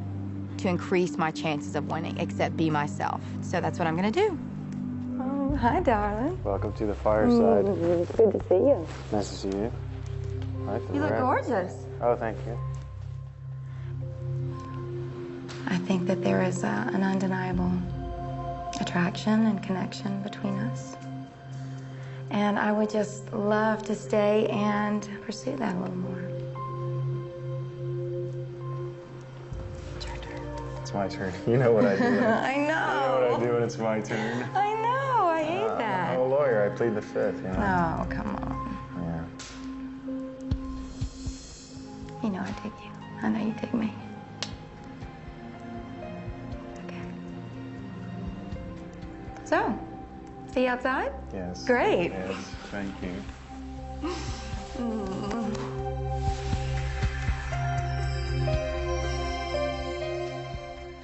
to increase my chances of winning except be myself. So that's what I'm gonna do. Oh, hi, darling. Welcome to the fireside. It's good to see you. Nice to see you. Right, You look gorgeous. Oh, thank you. I think that there is an undeniable attraction and connection between us. And I would just love to stay and pursue that a little more. It's my turn. You know what I do. I know. You know what I do when it's my turn. I know. I hate that. I'm a lawyer. I plead the fifth, you know. Oh, come on. Yeah. You know I dig you. I know you dig me. Okay. So, see you outside? Yes. Great. Yes, thank you.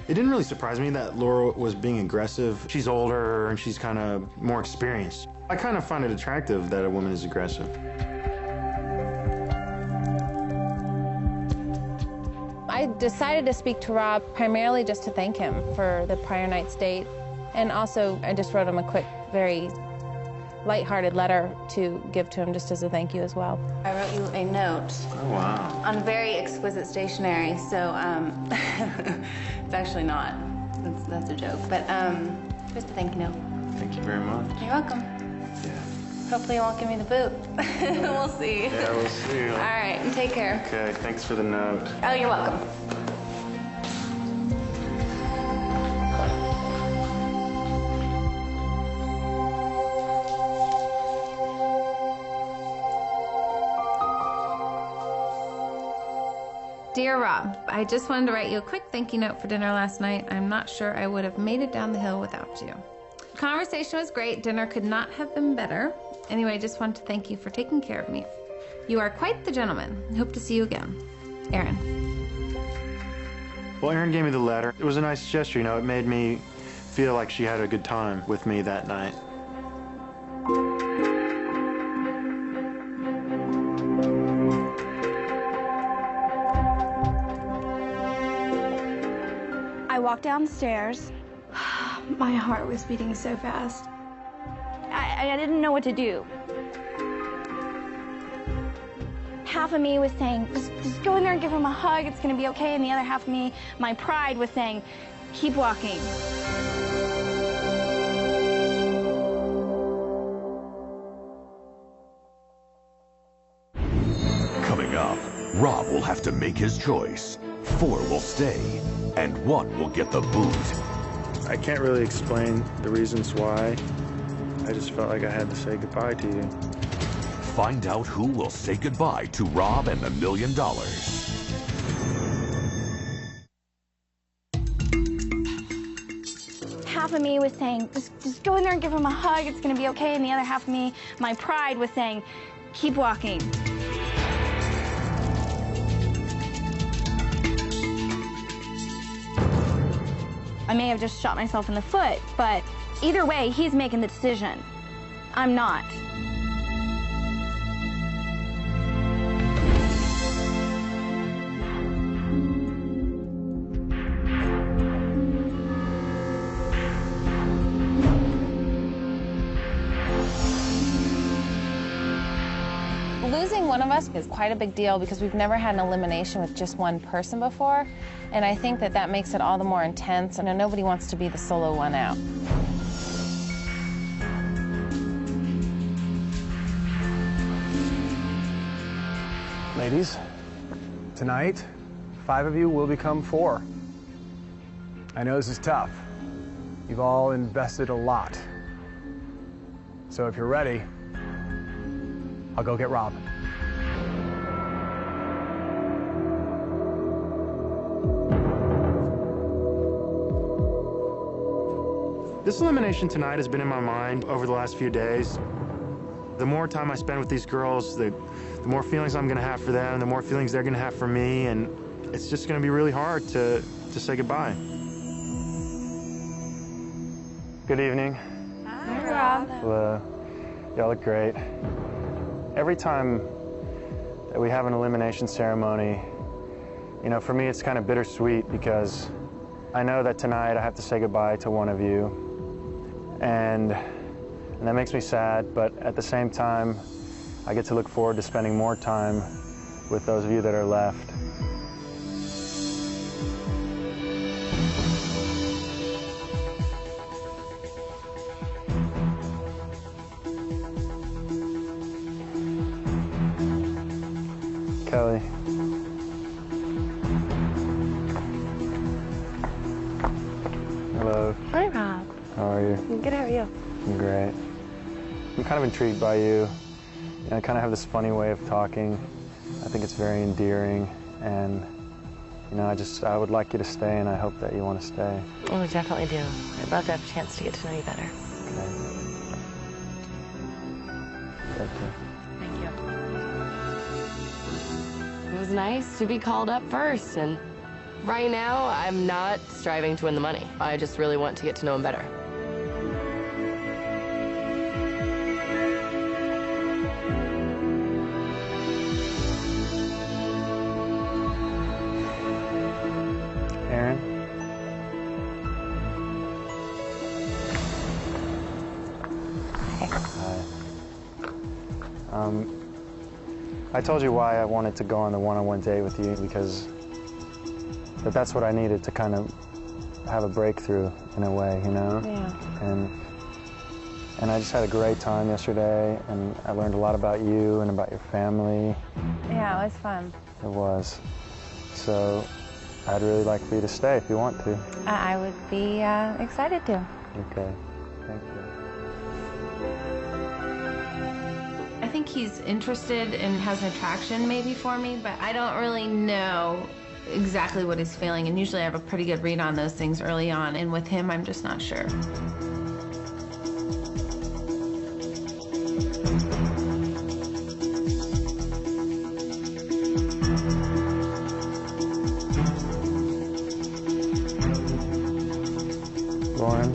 It didn't really surprise me that Laura was being aggressive. She's older and she's kind of more experienced. I kind of find it attractive that a woman is aggressive. I decided to speak to Rob primarily just to thank him for the prior night's date. And also, I just wrote him a quick, very lighthearted letter to give to him just as a thank you as well. I wrote you a note. Oh, wow. On very exquisite stationery, so it's actually not. That's a joke, but here's the thank you note. Thank you very much. You're welcome. Yeah. Hopefully you won't give me the boot. We'll see. Yeah, we'll see. All right, take care. Okay, thanks for the note. Oh, you're welcome. Dear Rob, I just wanted to write you a quick thank you note for dinner last night. I'm not sure I would have made it down the hill without you. Conversation was great. Dinner could not have been better. Anyway, I just wanted to thank you for taking care of me. You are quite the gentleman. Hope to see you again. Aaron. Well, Erin gave me the letter. It was a nice gesture, you know. It made me feel like she had a good time with me that night. I walked downstairs. My heart was beating so fast. I didn't know what to do. Half of me was saying, just go in there and give him a hug, it's gonna be okay. And the other half of me, my pride, was saying, keep walking. Coming up, Rob will have to make his choice. 4 will stay, and 1 will get the boot. I can't really explain the reasons why. I just felt like I had to say goodbye to you. Find out who will say goodbye to Rob and the $1 million. Half of me was saying, just go in there and give him a hug, it's gonna be okay. And the other half of me, my pride, was saying, keep walking. I may have just shot myself in the foot, but either way, he's making the decision. I'm not. Losing one of us is quite a big deal because we've never had an elimination with just one person before, and I think that that makes it all the more intense, and nobody wants to be the solo one out. Ladies, tonight, 5 of you will become 4. I know this is tough. You've all invested a lot. So if you're ready, I'll go get Rob. This elimination tonight has been in my mind over the last few days. The more time I spend with these girls, the more feelings I'm gonna have for them, the more feelings they're gonna have for me, and it's just gonna be really hard to say goodbye. Good evening. Hi, Rob. Hello. Y'all look great. Every time that we have an elimination ceremony, you know, for me it's kind of bittersweet because I know that tonight I have to say goodbye to one of you. And that makes me sad, but at the same time, I get to look forward to spending more time with those of you that are left. Kelly. Hello. Hi, Rob. How are you? I'm good, how are you? I'm great. I'm kind of intrigued by you. I kind of have this funny way of talking. I think it's very endearing, and I would like you to stay, and I hope that you want to stay. Oh, I definitely do. I'd love to have a chance to get to know you better. Okay. Thank you. Thank you. It was nice to be called up first, and right now, I'm not striving to win the money. I just really want to get to know him better. Aaron? Hi. I told you why I wanted to go on the one-on-one date with you, because that's what I needed to kind of have a breakthrough in a way, you know? Yeah. And I just had a great time yesterday, and I learned a lot about you and about your family. Yeah, it was fun. It was. So I'd really like for you to stay if you want to. I would be excited to. Okay. Thank you. I think he's interested and has an attraction maybe for me, but I don't really know exactly what he's feeling, and usually I have a pretty good read on those things early on, and with him, I'm just not sure. Lauren?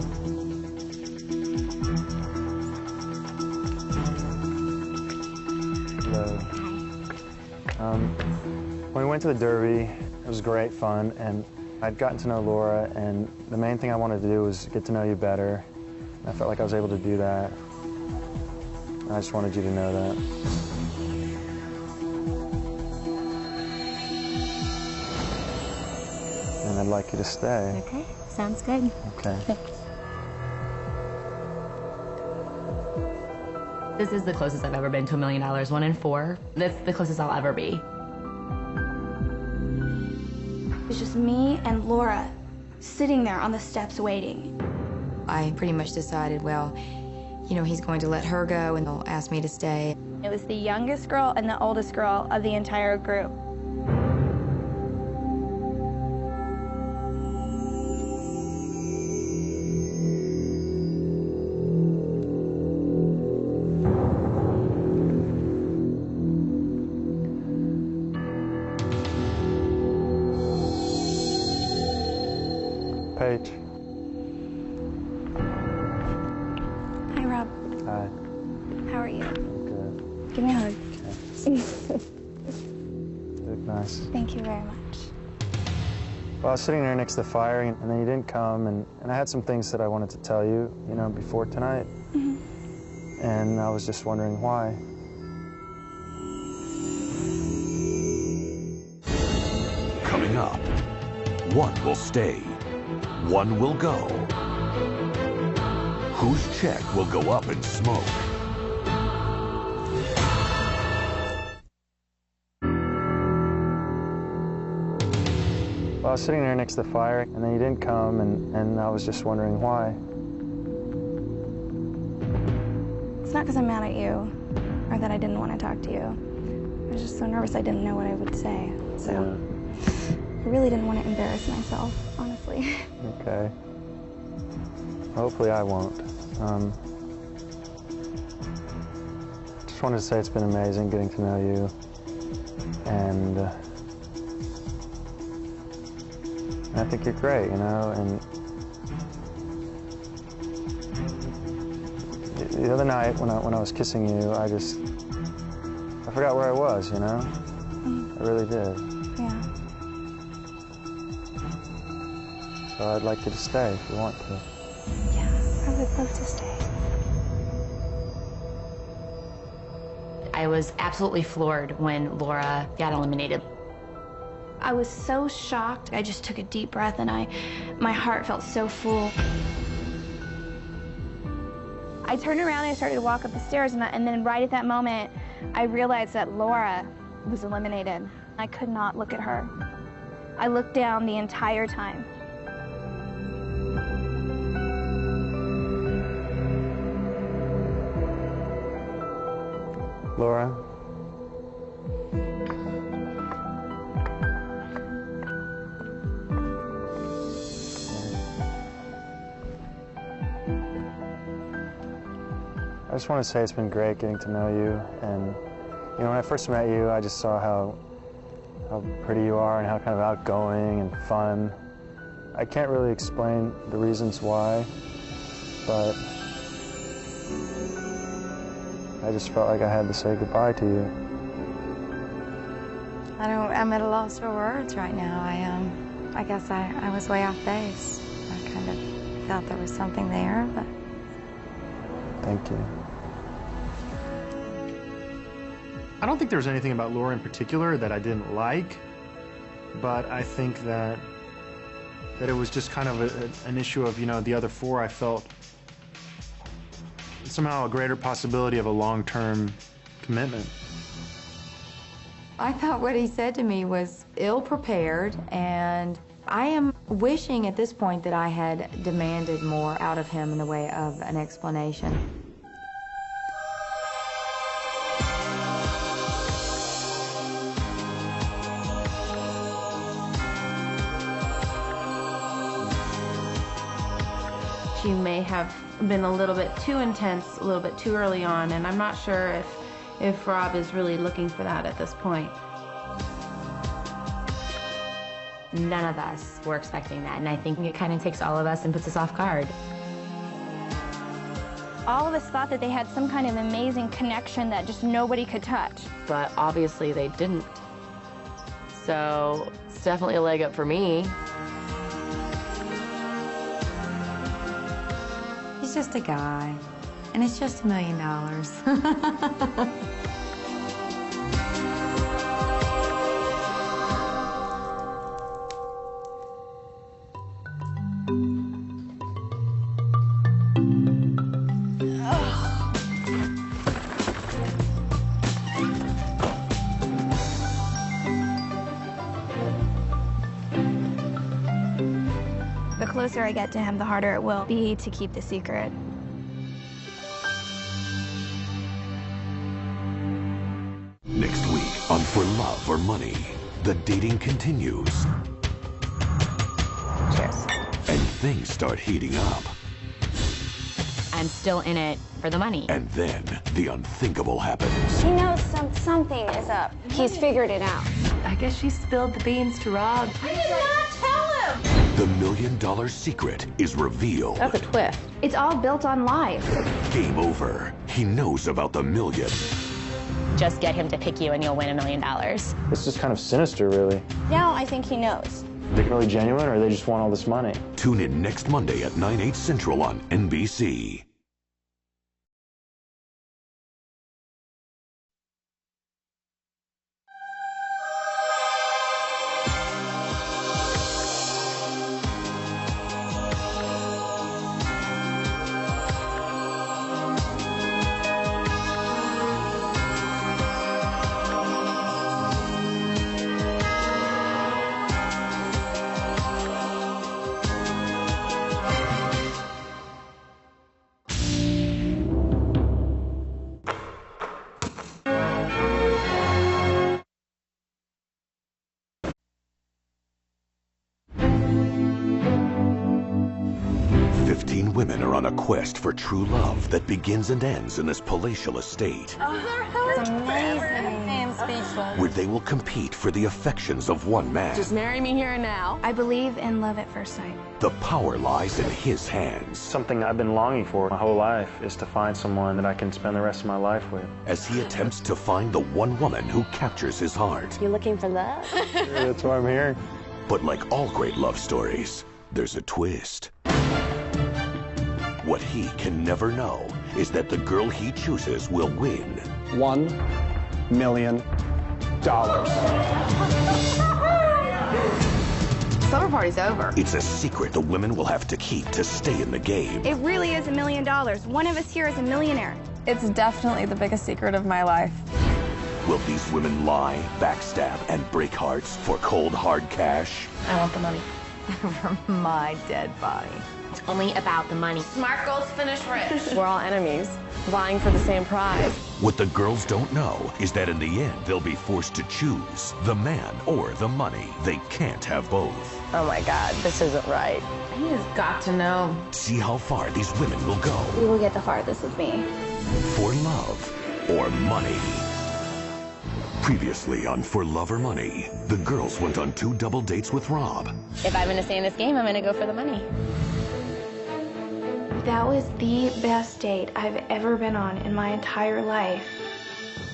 Hello. When we went to the Derby, it was great fun, and I'd gotten to know Laura, and the main thing I wanted to do was get to know you better. I felt like I was able to do that. I just wanted you to know that. And I'd like you to stay. Okay, sounds good. Okay. This is the closest I've ever been to $1 million, 1 in 4. That's the closest I'll ever be. It was just me and Laura sitting there on the steps waiting. I pretty much decided, well, he's going to let her go and he'll ask me to stay. It was the youngest girl and the oldest girl of the entire group. Paige. Hi, Rob. Hi. How are you? Good. Give me a hug. You look nice. Thank you very much. Well, I was sitting there next to the fire, and then you didn't come, and I had some things that I wanted to tell you, before tonight. Mm-hmm. And I was just wondering why. Coming up, one will stay, one will go. Whose check will go up in smoke? Well, I was sitting there next to the fire, and then you didn't come, and I was just wondering why. It's not because I'm mad at you or that I didn't want to talk to you. I was just so nervous I didn't know what I would say. So I really didn't want to embarrass myself, honestly. Okay. Hopefully I won't. Just wanted to say it's been amazing getting to know you. And I think you're great, and the other night when I was kissing you, I forgot where I was, I really did. Yeah. So I'd like you to stay if you want to. Yeah, I would love to stay. I was absolutely floored when Laura got eliminated. I was so shocked. I just took a deep breath and my heart felt so full. I turned around and I started to walk up the stairs, and then right at that moment, I realized that Laura was eliminated. I could not look at her. I looked down the entire time. Laura. I just want to say it's been great getting to know you, and you know, when I first met you, I just saw how pretty you are and how kind of outgoing and fun. I can't really explain the reasons why, but I just felt like I had to say goodbye to you. I'm at a loss for words right now. I guess I was way off base. I kind of felt there was something there, but... Thank you. I don't think there was anything about Laura in particular that I didn't like, but I think that it was just kind of an issue of, you know, the other four. I felt somehow a greater possibility of a long-term commitment. I thought what he said to me was ill-prepared, and I am wishing at this point that I had demanded more out of him in the way of an explanation. She may have been a little bit too intense, a little bit too early on, and I'm not sure if Rob is really looking for that at this point. None of us were expecting that, and I think it kind of takes all of us and puts us off guard. All of us thought that they had some kind of amazing connection that just nobody could touch. But obviously they didn't. So it's definitely a leg up for me. He's just a guy, and it's just $1 million. The closer I get to him, the harder it will be to keep the secret. Next week on For Love or Money, the dating continues. Cheers. And things start heating up. I'm still in it for the money. And then the unthinkable happens. He knows something is up. He's figured it out. I guess she spilled the beans to Rob. I did not tell him! The $1 million secret is revealed. That's a twist. It's all built on lies. Game over. He knows about the million. Just get him to pick you and you'll win $1 million. It's just kind of sinister, really. Now I think he knows. Are they really genuine, or they just want all this money? Tune in next Monday at 9/8 Central on NBC. Women are on a quest for true love that begins and ends in this palatial estate. It's amazing. Where they will compete for the affections of one man. Just marry me here and now. I believe in love at first sight. The power lies in his hands. Something I've been longing for my whole life is to find someone that I can spend the rest of my life with. As he attempts to find the one woman who captures his heart. You looking for love? That's why I'm here. But like all great love stories, there's a twist. What he can never know is that the girl he chooses will win. 1, million. Summer party's over. It's a secret the women will have to keep to stay in the game. It really is $1 million. One of us here is a millionaire. It's definitely the biggest secret of my life. Will these women lie, backstab, and break hearts for cold, hard cash? I want the money. From my dead body. It's only about the money. Smart girls finish rich. We're all enemies, vying for the same prize. What the girls don't know is that in the end, they'll be forced to choose the man or the money. They can't have both. Oh my God, this isn't right. He has got to know. See how far these women will go. You will get the farthest with me. For love or money. Previously on For Love or Money, the girls went on 2 double dates with Rob. If I'm gonna stay in this game, I'm gonna go for the money. That was the best date I've ever been on in my entire life.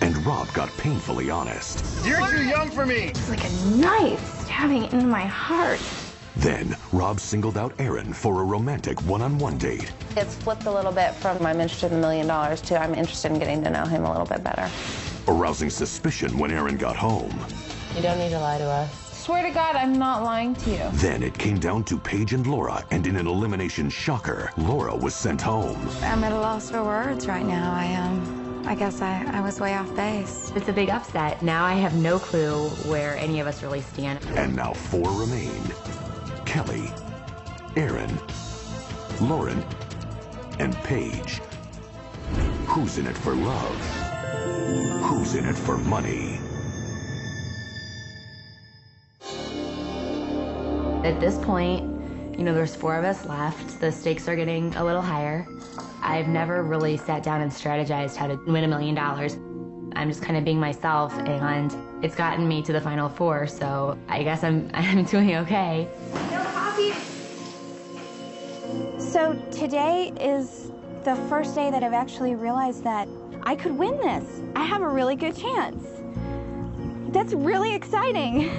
And Rob got painfully honest. You're too young for me. It's like a knife stabbing into my heart. Then, Rob singled out Aaron for a romantic one-on-one date. It's flipped a little bit from I'm interested in $1 million to I'm interested in getting to know him a little bit better. Arousing suspicion when Aaron got home. You don't need to lie to us. Swear to God, I'm not lying to you. Then it came down to Paige and Laura, and in an elimination shocker, Laura was sent home. I'm at a loss for words right now. I guess I was way off base. It's a big upset. Now I have no clue where any of us really stand. And now 4 remain. Kelly, Aaron, Lauren, and Paige. Who's in it for love? Who's in it for money? At this point, you know, there's 4 of us left. The stakes are getting a little higher. I've never really sat down and strategized how to win $1 million. I'm just kind of being myself, and it's gotten me to the final 4, so I guess I'm doing okay. No coffee. So today is the first day that I've actually realized that I could win this. I have a really good chance. That's really exciting.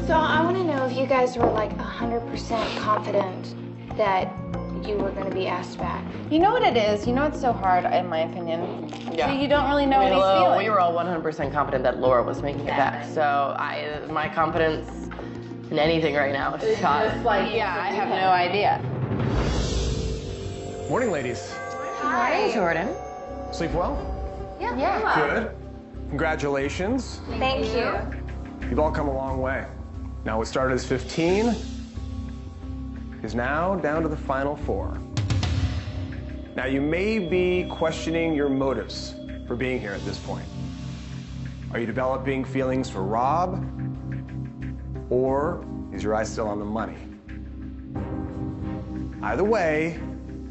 So I want to know if you guys were like 100% confident that you were going to be asked back. You know what it is? You know it's so hard, in my opinion. Yeah. So you don't really know what he's feeling. We were all 100% confident that Laura was making it back. So my confidence in anything right now is shot. It's like, yeah, I have no idea. Morning, ladies. Hi, Jordan. Sleep well? Yeah. Good. Congratulations. Thank you. You've all come a long way. Now what started as 15 is now down to the final 4. Now you may be questioning your motives for being here at this point. Are you developing feelings for Rob? Or is your eye still on the money? Either way,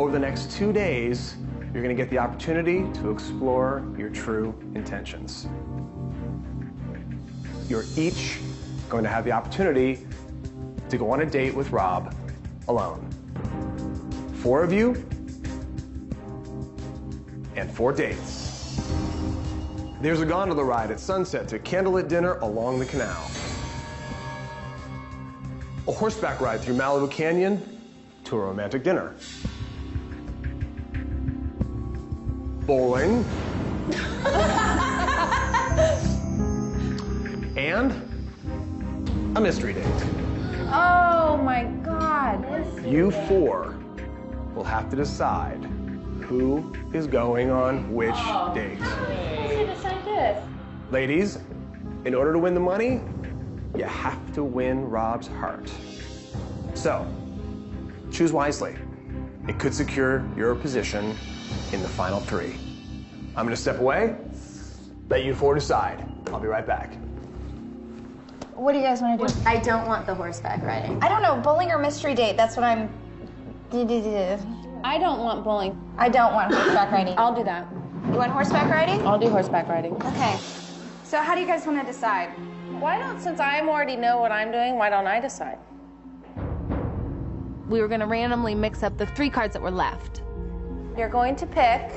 over the next 2 days, you're going to get the opportunity to explore your true intentions. You're each going to have the opportunity to go on a date with Rob alone. 4 of you and 4 dates. There's a gondola ride at sunset to candlelit dinner along the canal. A horseback ride through Malibu Canyon to a romantic dinner. Bowling. And a mystery date. Oh my God. You 4 will have to decide who is going on which date. Who's going to decide this? Ladies, in order to win the money, you have to win Rob's heart. So, choose wisely. It could secure your position in the final 3. I'm going to step away, let you 4 decide. I'll be right back. What do you guys want to do? I don't want the horseback riding. I don't know, bowling or mystery date, that's what I'm... I don't want bowling. I don't want horseback riding. I'll do that. You want horseback riding? I'll do horseback riding. Okay. So how do you guys want to decide? Why don't, since I already know what I'm doing, why don't I decide? We were going to randomly mix up the 3 cards that were left. You're going to pick.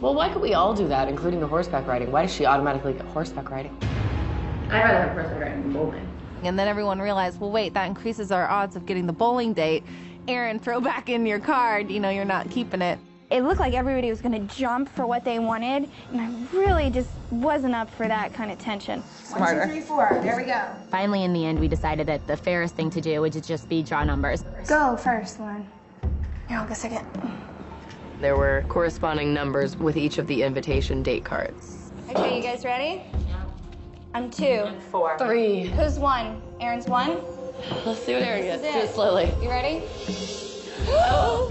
Well, why could we all do that, including the horseback riding? Why does she automatically get horseback riding? I'd rather have horseback riding than bowling. And then everyone realized, well, wait, that increases our odds of getting the bowling date. Aaron, throw back in your card. You know, you're not keeping it. It looked like everybody was going to jump for what they wanted, and I really just wasn't up for that kind of tension. Smarter. 1, 2, 3, 4. There we go. Finally, in the end, we decided that the fairest thing to do would just be draw numbers. Go first, Lauren. Here, I'll go second. There were corresponding numbers with each of the invitation date cards. Okay, you guys ready? I'm 2. 4. 3. Who's 1? Aaron's 1? Let's see what Aaron This gets. is Do it slowly. You ready?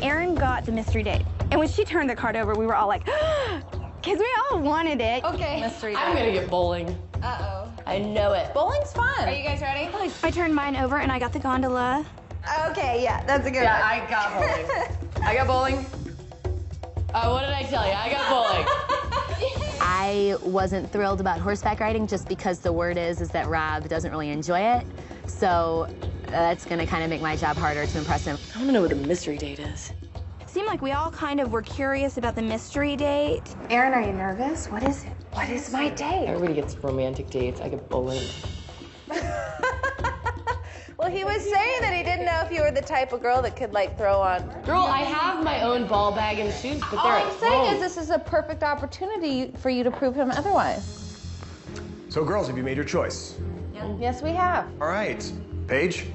Aaron got the mystery date. And when she turned the card over, we were all like, because we all wanted it. Okay. Mystery date. I'm gonna get bowling. Uh-oh. I know it. Bowling's fun. Are you guys ready? I turned mine over and I got the gondola. Okay, yeah, that's a good one. Yeah, I got bowling. I got bowling. What did I tell you? I got bowling. I wasn't thrilled about horseback riding just because the word is that Rob doesn't really enjoy it. So that's gonna kind of make my job harder to impress him. I wanna know what the mystery date is. Seemed like we all kind of were curious about the mystery date. Aaron, are you nervous? What is it? What is my date? Everybody gets romantic dates. I get bowling. Well, he was saying that he didn't know if you were the type of girl that could, like, throw on. Girl, I have my own ball bag and shoes, but All they're I'm at saying home. is this is a perfect opportunity for you to prove him otherwise. So girls, have you made your choice? Yes, we have. All right. Paige?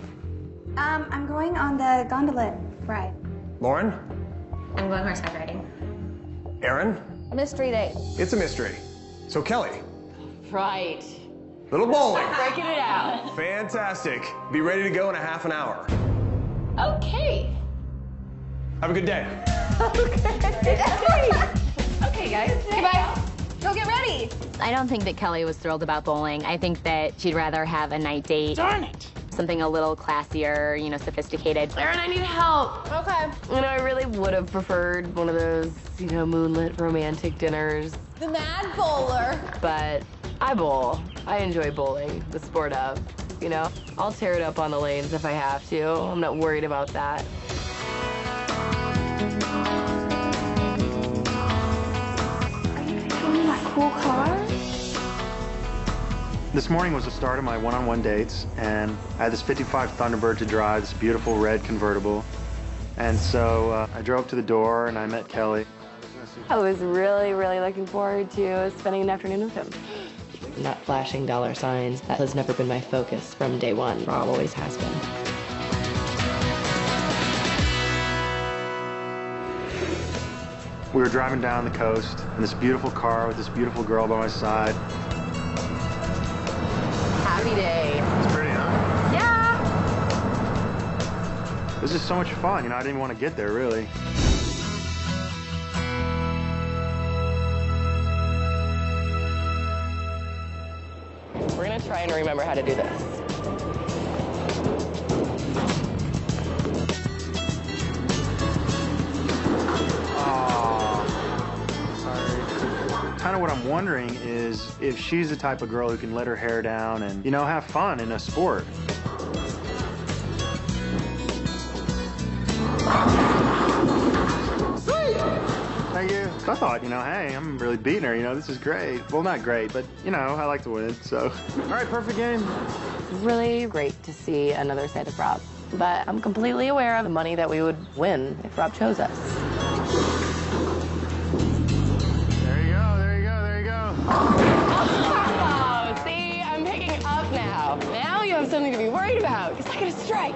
I'm going on the gondola ride. Lauren? I'm going horseback riding. Aaron? Mystery date. It's a mystery. So Kelly? Right. Little bowling. Breaking it out. Fantastic. Be ready to go in a half an hour. Okay. Have a good day. Okay, guys. Goodbye. Go get ready. I don't think that Kelly was thrilled about bowling. I think that she'd rather have a night date. Darn it. Something a little classier, you know, sophisticated. Aaron, I need help. Okay. You know, I really would have preferred one of those, you know, moonlit romantic dinners. The mad bowler. But I bowl. I enjoy bowling, the sport of, you know. I'll tear it up on the lanes if I have to. I'm not worried about that. Give me my cool car. This morning was the start of my one-on-one dates, and I had this 55 Thunderbird to drive, this beautiful red convertible. And so I drove to the door and I met Kelly. I was really, really looking forward to spending an afternoon with him. Not flashing dollar signs. That has never been my focus from day one. Rob always has been. We were driving down the coast in this beautiful car with this beautiful girl by my side. Happy day. It's pretty, huh? Yeah. It was just so much fun. You know, I didn't even want to get there, really. We're gonna try and remember how to do this. Kind of what I'm wondering is if she's the type of girl who can let her hair down and, you know, have fun in a sport. Sweet! Thank you. I thought, you know, hey, I'm really beating her, you know, this is great. Well, not great, but, you know, I like to win, so. All right, perfect game. Really great to see another side of Rob. But I'm completely aware of the money that we would win if Rob chose us. Oh, see, I'm picking up now. Now you have something to be worried about, because I got a strike.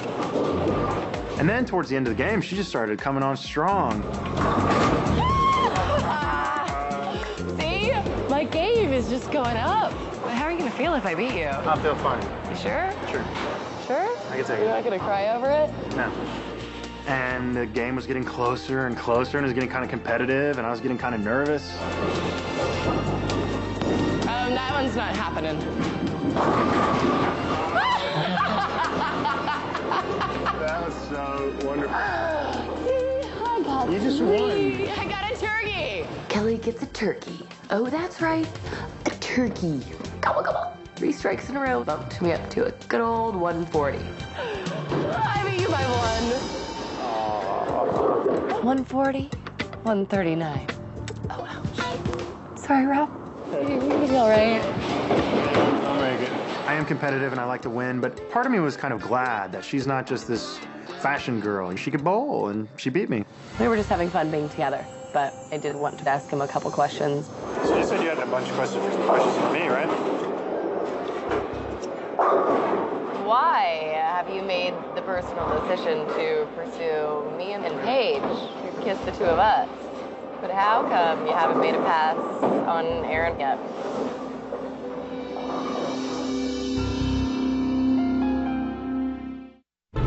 And then towards the end of the game, she just started coming on strong. See, my game is just going up. How are you gonna feel if I beat you? I'll feel fine. You sure? Sure. Sure? I can take it. You're not gonna cry over it? No. And the game was getting closer and closer, and it was getting kind of competitive, and I was getting kind of nervous. That one's not happening. That was so wonderful. I got You just won. I got a turkey. Kelly gets a turkey. Oh, that's right. A turkey. Come on, come on. 3 strikes in a row bumped me up to a good old 140. I beat you by 1. 140, 139. Oh, ouch. Sorry, Rob. You're gonna be all right. I'll make it. I am competitive and I like to win, but part of me was kind of glad that she's not just this fashion girl. She could bowl, and she beat me. We were just having fun being together. but I did want to ask him a couple questions. So you said you had a bunch of questions for me, right? Why have you made the personal decision to pursue me and Paige, to kiss the two of us? But how come you haven't made a pass on Aaron yet?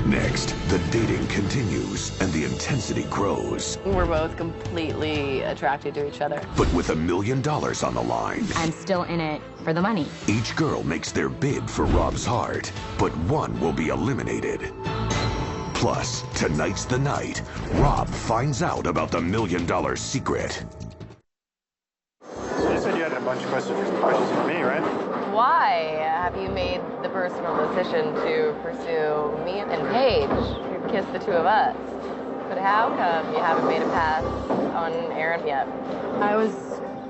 Next, the dating continues and the intensity grows. We're both completely attracted to each other. But with $1 million on the line, I'm still in it for the money. each girl makes their bid for Rob's heart, but one will be eliminated. Plus, tonight's the night Rob finds out about the $1 million secret. So you said you had a bunch of questions for me, right? Why have you made the personal decision to pursue me and Paige, to kiss the two of us? But how come you haven't made a pass on Aaron yet? I was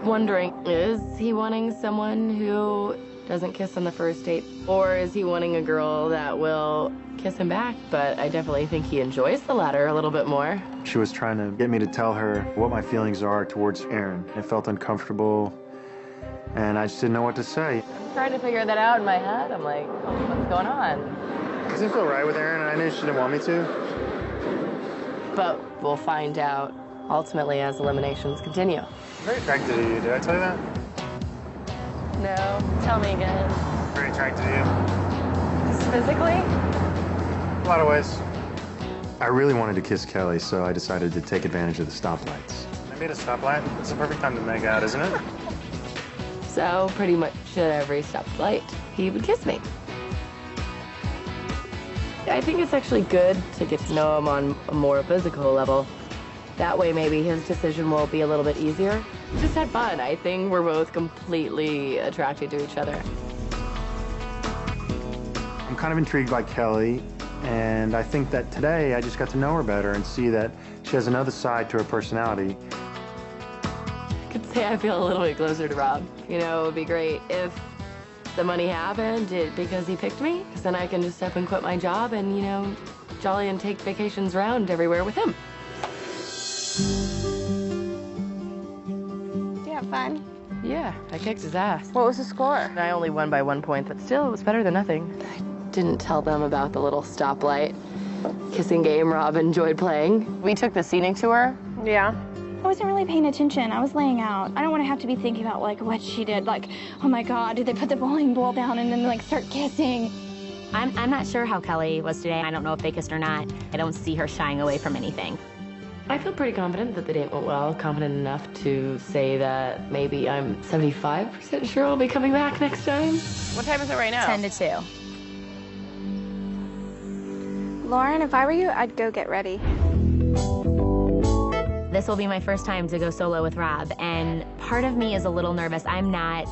wondering, is he wanting someone who doesn't kiss on the first date? Or is he wanting a girl that will kiss him back? But I definitely think he enjoys the latter a little bit more. She was trying to get me to tell her what my feelings are towards Aaron. It felt uncomfortable, and I just didn't know what to say. I'm trying to figure that out in my head. I'm like, what's going on? Does it feel right with Aaron? I knew she didn't want me to. But we'll find out ultimately as eliminations continue. I'm very attracted to you. Did I tell you that? No. Tell me again. Very attracted to you. Physically? A lot of ways. I really wanted to kiss Kelly, so I decided to take advantage of the stoplights. I made a stoplight. It's the perfect time to make out, isn't it? So pretty much at every stoplight, he would kiss me. I think it's actually good to get to know him on a more physical level. That way maybe his decision will be a little bit easier. Just had fun. I think we're both completely attracted to each other. I'm kind of intrigued by Kelly, and I think that today I just got to know her better and see that she has another side to her personality. I could say I feel a little bit closer to Rob. You know, it would be great if the money happened because he picked me, because then I can just up and quit my job and, you know, jolly and take vacations around everywhere with him. Did you have fun? Yeah, I kicked his ass. What was the score? I only won by 1 point, but still, it was better than nothing. I didn't tell them about the little stoplight kissing game Rob enjoyed playing. We took the scenic tour. Yeah. I wasn't really paying attention. I was laying out. I don't want to have to be thinking about, like, what she did. Like, oh, my God, did they put the bowling ball down and then, like, start kissing? I'm not sure how Kelly was today. I don't know if they kissed or not. I don't see her shying away from anything. I feel pretty confident that the date went well, confident enough to say that maybe I'm 75% sure I'll be coming back next time. What time is it right now? 10 to 2. Lauren, if I were you, I'd go get ready. This will be my first time to go solo with Rob, and part of me is a little nervous. I'm not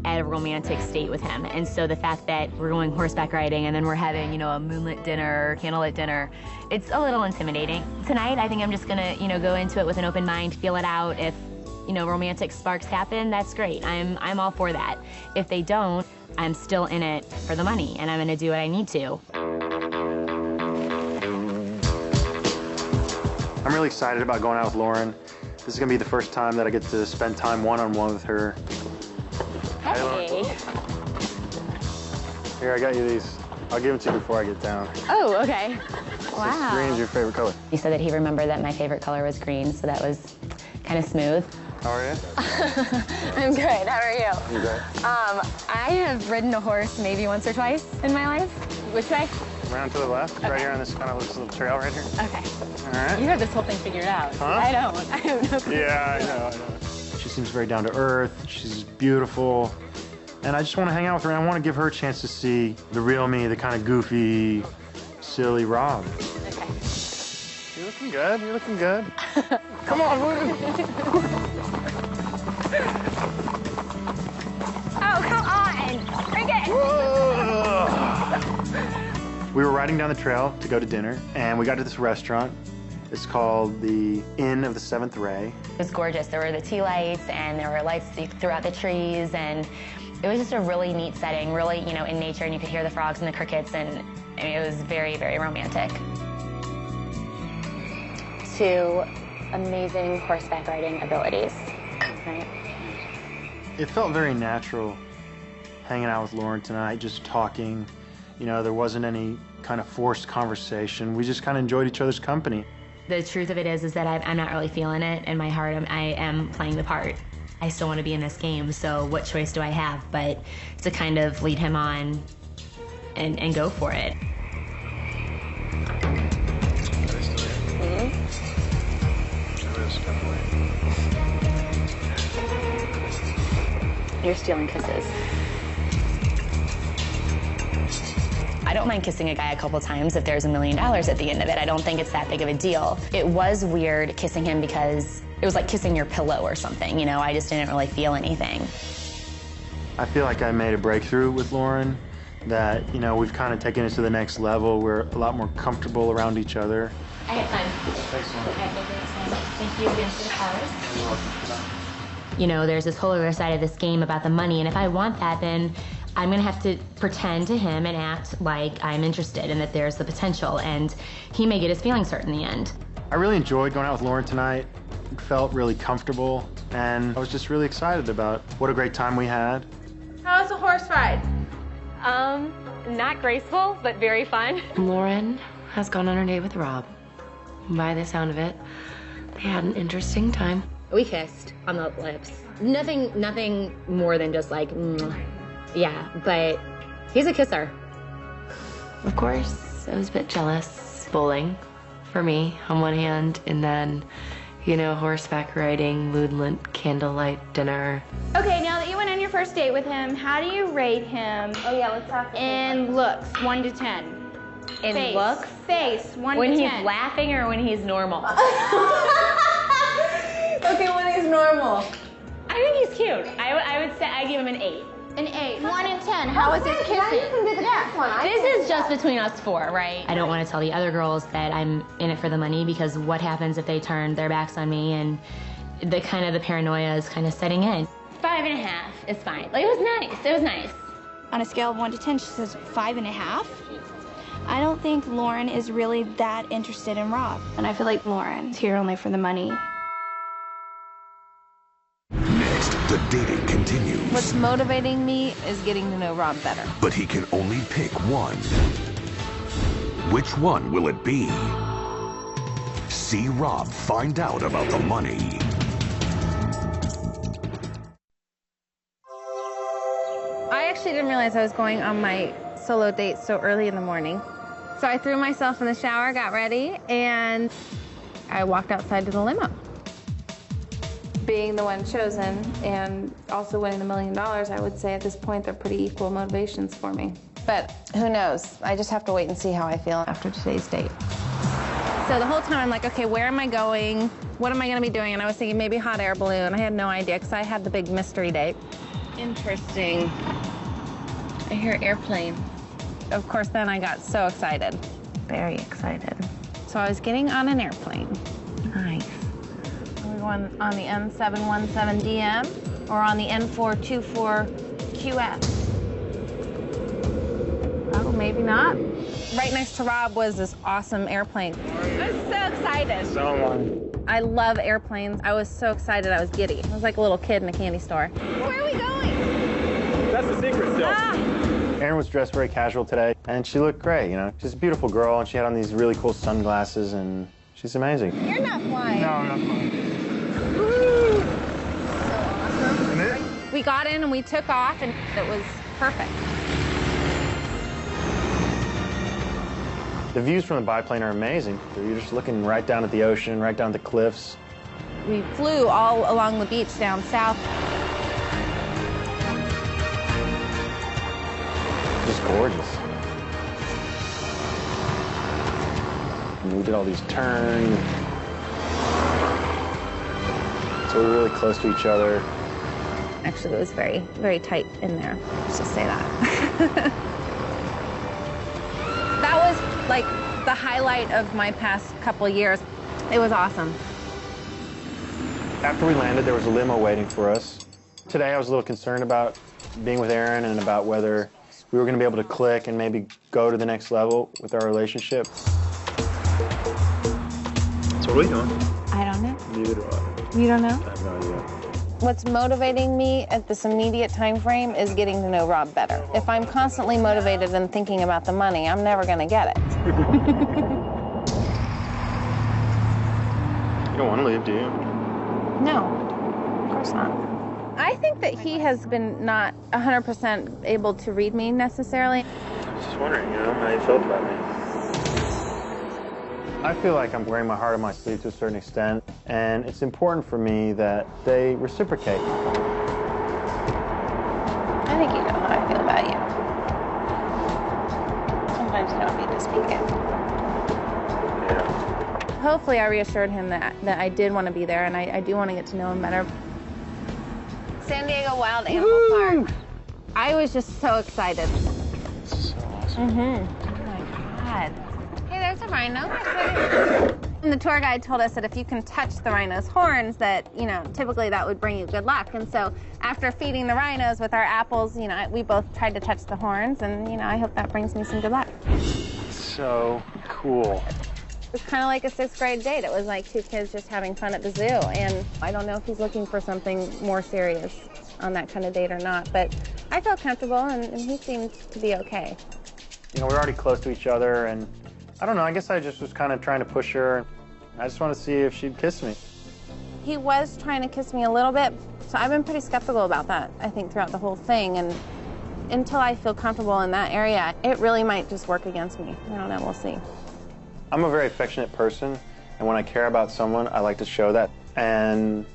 at a romantic state with him, and so the fact that we're going horseback riding and then we're having, you know, a moonlit dinner, candlelit dinner, it's a little intimidating. Tonight, I think I'm just gonna, you know, go into it with an open mind, feel it out. If, you know, romantic sparks happen, that's great. I'm all for that. If they don't, I'm still in it for the money, and I'm gonna do what I need to. I'm really excited about going out with Lauren. This is gonna be the first time that I get to spend time one-on-one with her. Hey. Lauren. Here, I got you these. I'll give them to you before I get down. Oh, okay. Wow. Green's your favorite color. He said that he remembered that my favorite color was green, so that was kind of smooth. How are you? I'm good. How are you? I'm good. I have ridden a horse maybe once or twice in my life. Which way? Around to the left, Okay. right here on this kind of this little trail right here. Okay. All right. You have this whole thing figured out. Huh? I don't. I have no clue. Yeah, I know. She seems very down to earth. She's beautiful. And I just want to hang out with her, and I want to give her a chance to see the real me, the kind of goofy, silly Rob. Okay. You're looking good. You're looking good. Come on, Oh, come on! Bring it! We were riding down the trail to go to dinner, and we got to this restaurant. It's called the Inn of the Seventh Ray. It was gorgeous. There were the tea lights, and there were lights throughout the trees, and it was just a really neat setting, really, you know, in nature, and you could hear the frogs and the crickets, and I mean, it was very, very romantic. To amazing horseback riding abilities. Right? It felt very natural hanging out with Lauren tonight, just talking. You know, there wasn't any kind of forced conversation. We just kind of enjoyed each other's company. The truth of it is that I'm not really feeling it. In my heart, I am playing the part. I still want to be in this game, so what choice do I have but to kind of lead him on and go for it. You're stealing kisses. I don't mind kissing a guy a couple times if there's $1 million at the end of it. I don't think it's that big of a deal. It was weird kissing him because it was like kissing your pillow or something, you know? I just didn't really feel anything. I feel like I made a breakthrough with Lauren, that, you know, we've kind of taken it to the next level. We're a lot more comfortable around each other. I got time. Thanks, Lauren. Thank you again for the flowers. You're welcome. You know, there's this whole other side of this game about the money, and if I want that, then I'm gonna have to pretend to him and act like I'm interested and that there's the potential, and he may get his feelings hurt in the end. I really enjoyed going out with Lauren tonight. It felt really comfortable, and I was just really excited about what a great time we had. How was the horse ride? Not graceful, but very fun. Lauren has gone on her date with Rob. By the sound of it, they had an interesting time. We kissed on the lips. Nothing more than just like, yeah, but he's a kisser. Of course, I was a bit jealous. Bowling for me on one hand, and then, you know, horseback riding, moonlit candlelight dinner. Okay, now that you went on your first date with him, how do you rate him? Oh yeah, let's talk. In looks, 1 to 10. In Face. looks? Face, 1 when to 10. When he's laughing or when he's normal? Okay, when he's normal. I think he's cute. I would say I give him an 8. An 8. 1 and 10. How was his kissing? Now you can do the next one. This is just between us 4, right? I don't want to tell the other girls that I'm in it for the money, because what happens if they turn their backs on me, and the paranoia is kind of setting in. 5.5 is fine. Like, it was nice. It was nice. On a scale of 1 to 10, she says 5.5. I don't think Lauren is really that interested in Rob. And I feel like Lauren's here only for the money. Next, the dating continues. What's motivating me is getting to know Rob better. But he can only pick one. Which one will it be? See Rob find out about the money. I actually didn't realize I was going on my solo date so early in the morning. So I threw myself in the shower, got ready, and I walked outside to the limo. Being the one chosen and also winning the $1 million, I would say at this point they're pretty equal motivations for me. But who knows? I just have to wait and see how I feel after today's date. So the whole time I'm like, okay, where am I going? What am I gonna be doing? And I was thinking maybe hot air balloon. I had no idea because I had the big mystery date. Interesting. I hear airplane. Of course, then I got so excited. Very excited. So I was getting on an airplane. Nice. Are we going on the N717DM or on the N424QF? Oh, maybe not. Right next to Rob was this awesome airplane. I was so excited. I love airplanes. I was so excited I was giddy. I was like a little kid in a candy store. Where are we going? That's the secret still. Erin was dressed very casual today, and she looked great, you know. She's a beautiful girl, and she had on these really cool sunglasses, and she's amazing. You're not flying. No, I'm not flying. Woo! So awesome. We got in and we took off, and it was perfect. The views from the biplane are amazing. You're just looking right down at the ocean, right down at the cliffs. We flew all along the beach down south. Just gorgeous. And we did all these turns. So we were really close to each other. Actually, it was very, very tight in there. Let's just say that. That was like the highlight of my past couple of years. It was awesome. After we landed, there was a limo waiting for us. Today, I was a little concerned about being with Erin and about whether we were going to be able to click and maybe go to the next level with our relationship. So what are we doing? I don't know. Neither do I. You don't know? I have no idea. What's motivating me at this immediate time frame is getting to know Rob better. If I'm constantly motivated and thinking about the money, I'm never going to get it. You don't want to leave, do you? No, of course not. I think that he has been not 100% able to read me necessarily. I was just wondering, how you felt about me. I feel like I'm wearing my heart on my sleeve to a certain extent, and it's important for me that they reciprocate. I think you know how I feel about you. Sometimes you don't need to speak it. Yeah. Hopefully I reassured him that I did want to be there, and I do want to get to know him better. San Diego Wild Animal Park. I was just so excited. This is so awesome. Mm-hmm. Oh my God. Hey, there's a rhino. And the tour guide told us that if you can touch the rhino's horns, that, typically that would bring you good luck. And so after feeding the rhinos with our apples, we both tried to touch the horns, and, I hope that brings me some good luck. So cool. It was kind of like a 6th grade date. It was like 2 kids just having fun at the zoo. And I don't know if he's looking for something more serious on that kind of date or not, but I felt comfortable, and he seemed to be okay. We're already close to each other, and I don't know, I guess I just was kind of trying to push her. I just wanted to see if she'd kiss me. He was trying to kiss me a little bit, so I've been pretty skeptical about that, I think, throughout the whole thing. And until I feel comfortable in that area, it really might just work against me. I don't know, we'll see. I'm a very affectionate person, and when I care about someone, I like to show that. And,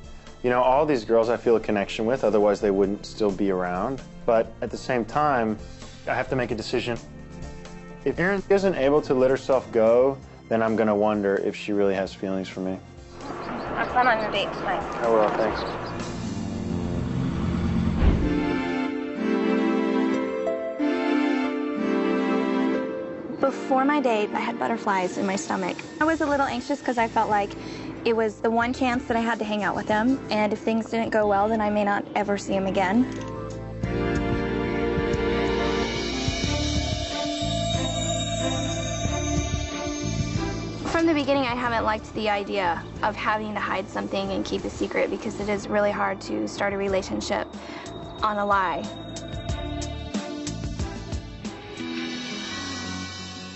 all these girls I feel a connection with, otherwise they wouldn't still be around. But at the same time, I have to make a decision. If Erin isn't able to let herself go, then I'm gonna wonder if she really has feelings for me. Have fun on your date tonight. I will, thanks. Before my date, I had butterflies in my stomach. I was a little anxious because I felt like it was the one chance that I had to hang out with him, and if things didn't go well, then I may not ever see him again. From the beginning, I haven't liked the idea of having to hide something and keep a secret, because it is really hard to start a relationship on a lie.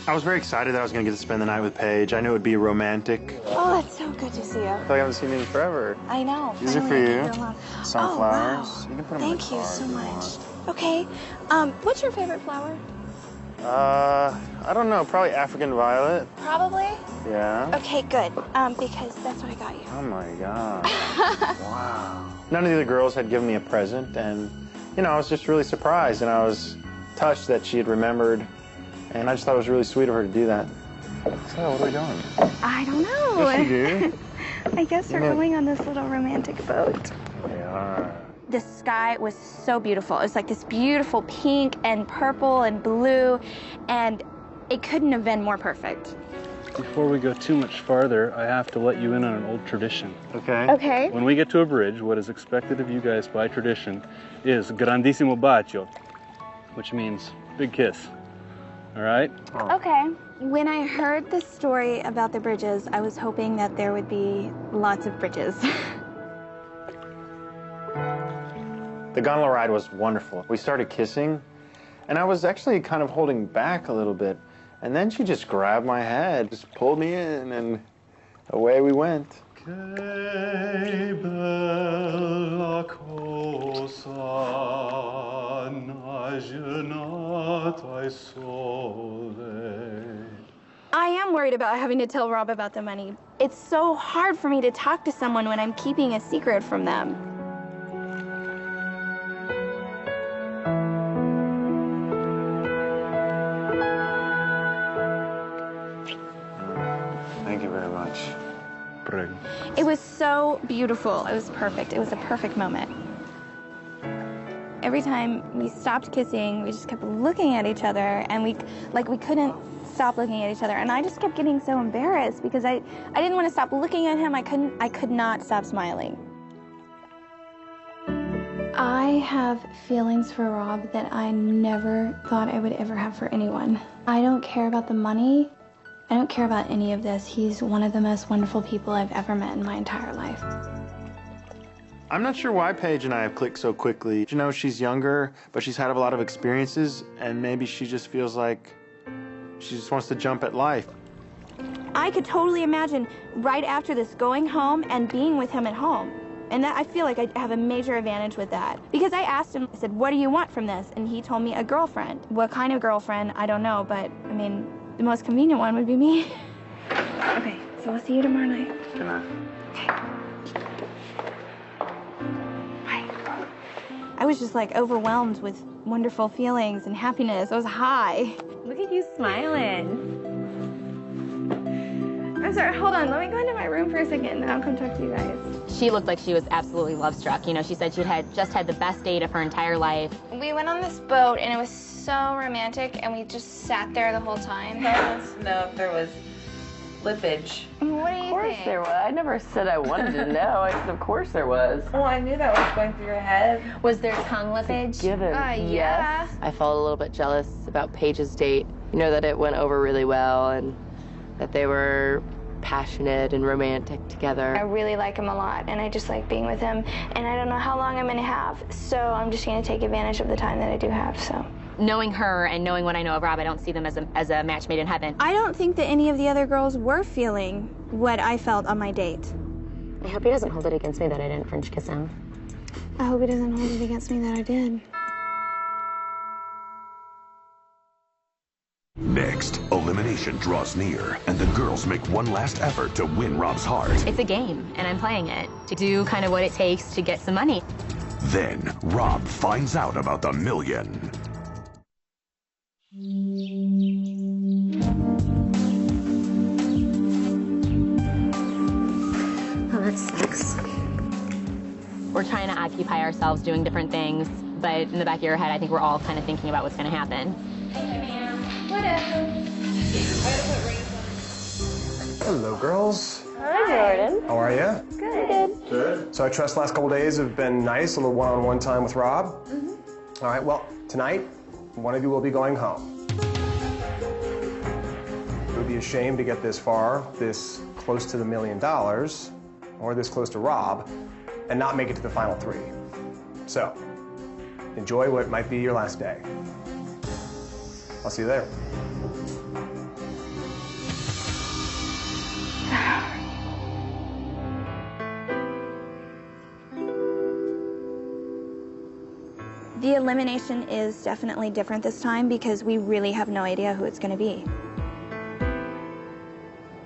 I was very excited that I was going to get to spend the night with Paige. I knew it would be romantic. Oh, it's so good to see you. I feel like I haven't seen you in forever. I know. These are for you. Sunflowers. Oh, wow. You can put them Thank you so much. Okay. What's your favorite flower? I don't know. Probably African violet. Probably? Yeah. Okay, good. Because that's what I got you. Oh my God. Wow. None of the other girls had given me a present, and, I was just really surprised, and I was touched that she had remembered, and I just thought it was really sweet of her to do that. So, what are we doing? I don't know. Yes, you do. I guess we're going on this little romantic boat. We are. The sky was so beautiful. It was like this beautiful pink and purple and blue, and it couldn't have been more perfect. Before we go too much farther, I have to let you in on an old tradition. Okay. Okay. When we get to a bridge, what is expected of you guys by tradition is grandissimo bacio, which means big kiss. All right? Okay. When I heard the story about the bridges, I was hoping that there would be lots of bridges. The gondola ride was wonderful. We started kissing, and I was actually kind of holding back a little bit. And then she just grabbed my head, just pulled me in, and away we went. Che bella cosa nagenat ai sole. I am worried about having to tell Rob about the money. It's so hard for me to talk to someone when I'm keeping a secret from them. Thank you very much. It was so beautiful. It was perfect. It was a perfect moment. Every time we stopped kissing, we just kept looking at each other, and we couldn't stop looking at each other. And I just kept getting so embarrassed because I didn't want to stop looking at him. I could not stop smiling. I have feelings for Rob that I never thought I would ever have for anyone. I don't care about the money. I don't care about any of this. He's one of the most wonderful people I've ever met in my entire life. I'm not sure why Paige and I have clicked so quickly. You know, she's younger, but she's had a lot of experiences, and maybe she just feels like she just wants to jump at life. I could totally imagine right after this going home and being with him at home. And that, I feel like I have a major advantage with that. Because I asked him, I said, what do you want from this? And he told me a girlfriend. What kind of girlfriend, I don't know, but I mean, the most convenient one would be me. Okay, so I'll see you tomorrow night. Good night. I was just like overwhelmed with wonderful feelings and happiness. I was high. Look at you smiling. I'm sorry, hold on. Let me go into my room for a second and then I'll come talk to you guys. She looked like she was absolutely love-struck. You know, she said she had just had the best date of her entire life. We went on this boat and it was so romantic and we just sat there the whole time. Let us know if there was slippage. What do you think? Of course there was. I never said I wanted to know. I said, of course there was. Well, I knew that was going through your head. Was there tongue lippage? Given. Yeah. Yes. I felt a little bit jealous about Paige's date. You know, that it went over really well and that they were passionate and romantic together. I really like him a lot and I just like being with him and I don't know how long I'm gonna have, so I'm just gonna take advantage of the time that I do have, so. Knowing her and knowing what I know of Rob, I don't see them as a match made in heaven. I don't think that any of the other girls were feeling what I felt on my date. I hope he doesn't hold it against me that I didn't French kiss him. I hope he doesn't hold it against me that I did. Next, elimination draws near, and the girls make one last effort to win Rob's heart. It's a game, and I'm playing it to do kind of what it takes to get some money. Then, Rob finds out about the million. Oh, that sucks. We're trying to occupy ourselves doing different things, but in the back of your head, I think we're all kind of thinking about what's going to happen. Hello, girls. Hi, Jordan. How are you? Good. Good. So I trust the last couple days have been nice, a little one-on-one time with Rob. All right, well, tonight, one of you will be going home. It would be a shame to get this far, this close to the $1 million, or this close to Rob, and not make it to the final three. So, enjoy what might be your last day. I'll see you there. The elimination is definitely different this time because we really have no idea who it's going to be.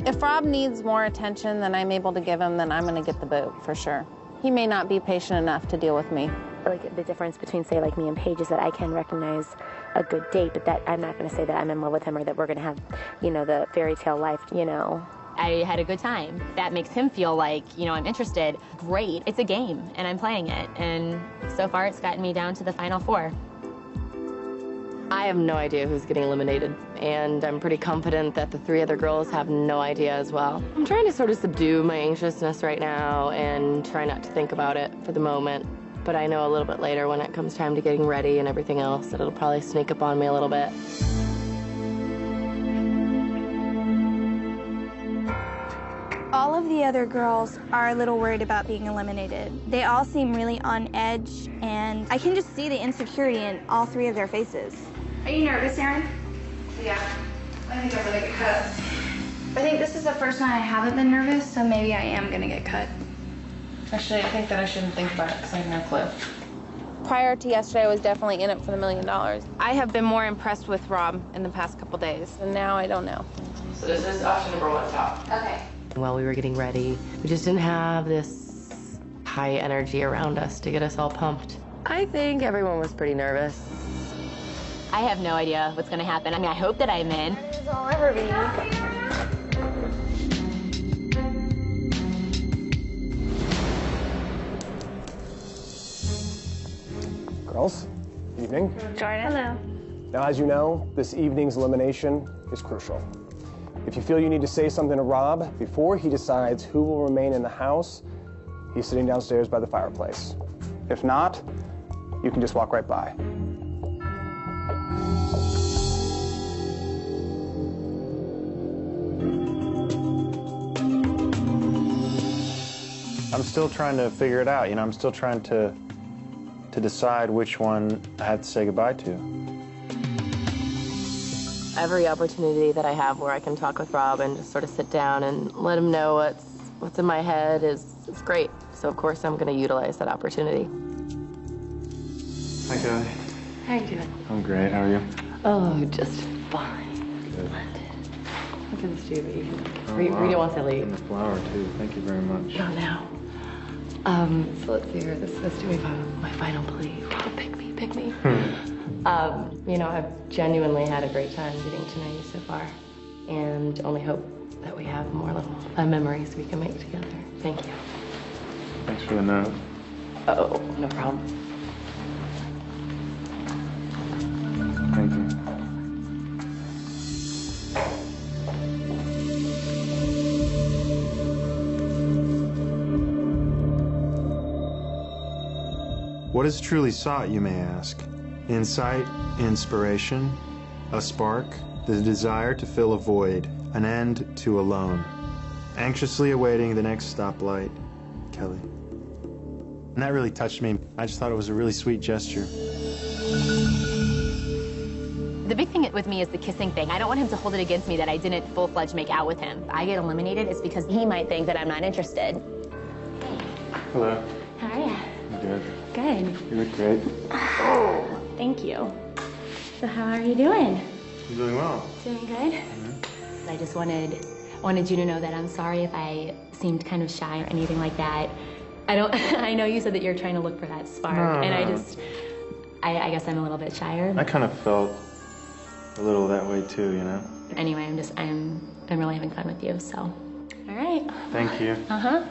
If Rob needs more attention than I'm able to give him, then I'm going to get the boot for sure. He may not be patient enough to deal with me. Like the difference between, say, like me and Paige is that I can recognize a good date, but that I'm not going to say that I'm in love with him or that we're going to have, you know, the fairy tale life, you know. I had a good time. That makes him feel like, you know, I'm interested. Great. It's a game, and I'm playing it. And so far, it's gotten me down to the final four. I have no idea who's getting eliminated, and I'm pretty confident that the three other girls have no idea as well. I'm trying to sort of subdue my anxiousness right now and try not to think about it for the moment. But I know a little bit later when it comes time to getting ready and everything else that it'll probably sneak up on me a little bit. All of the other girls are a little worried about being eliminated. They all seem really on edge, and I can just see the insecurity in all three of their faces. Are you nervous, Erin? Yeah, I think I'm gonna get cut. I think this is the first night I haven't been nervous, so maybe I am gonna get cut. Actually, I think that I shouldn't think about it because I have no clue. Prior to yesterday, I was definitely in it for the $1 million. I have been more impressed with Rob in the past couple days, and now I don't know. So this is option number 1 top. Okay. While we were getting ready, we just didn't have this high energy around us to get us all pumped. I think everyone was pretty nervous. I have no idea what's going to happen. I mean, I hope that I'm in. I'll ever be. Girls, evening. Jordan. Hello. Now, as you know, this evening's elimination is crucial. If you feel you need to say something to Rob before he decides who will remain in the house, he's sitting downstairs by the fireplace. If not, you can just walk right by. I'm still trying to figure it out. You know, I'm still trying to decide which one I have to say goodbye to. Every opportunity that I have where I can talk with Rob and just sort of sit down and let him know what's in my head is great. So of course I'm going to utilize that opportunity. Hi, Kelly. How are you doing? I'm great. How are you? Oh, just fine. Good. Look at this baby. Oh, wow. Rita wants to leave. And the flower, too. Thank you very much. No, no. So let's see here. This is to be my final plea. Oh, pick me, pick me. You know, I've genuinely had a great time getting to know you so far, and only hope that we have more little memories we can make together. Thank you. Thanks for the note. Oh, no problem. Thank you. What is truly sought, you may ask? Insight, inspiration, a spark, the desire to fill a void, an end to a loan. Anxiously awaiting the next stoplight, Kelly. And that really touched me. I just thought it was a really sweet gesture. The big thing with me is the kissing thing. I don't want him to hold it against me that I didn't full-fledged make out with him. If I get eliminated, it's because he might think that I'm not interested. Hello. How are you? I'm good. Good. You look great. Oh, thank you. So how are you doing? I'm doing well. Doing good? I just wanted you to know that I'm sorry if I seemed kind of shy or anything like that. I know you said that you're trying to look for that spark, and I guess I'm a little bit shyer. I kind of felt a little that way too, you know? Anyway, I'm really having fun with you, so. All right. Thank you. Uh-huh.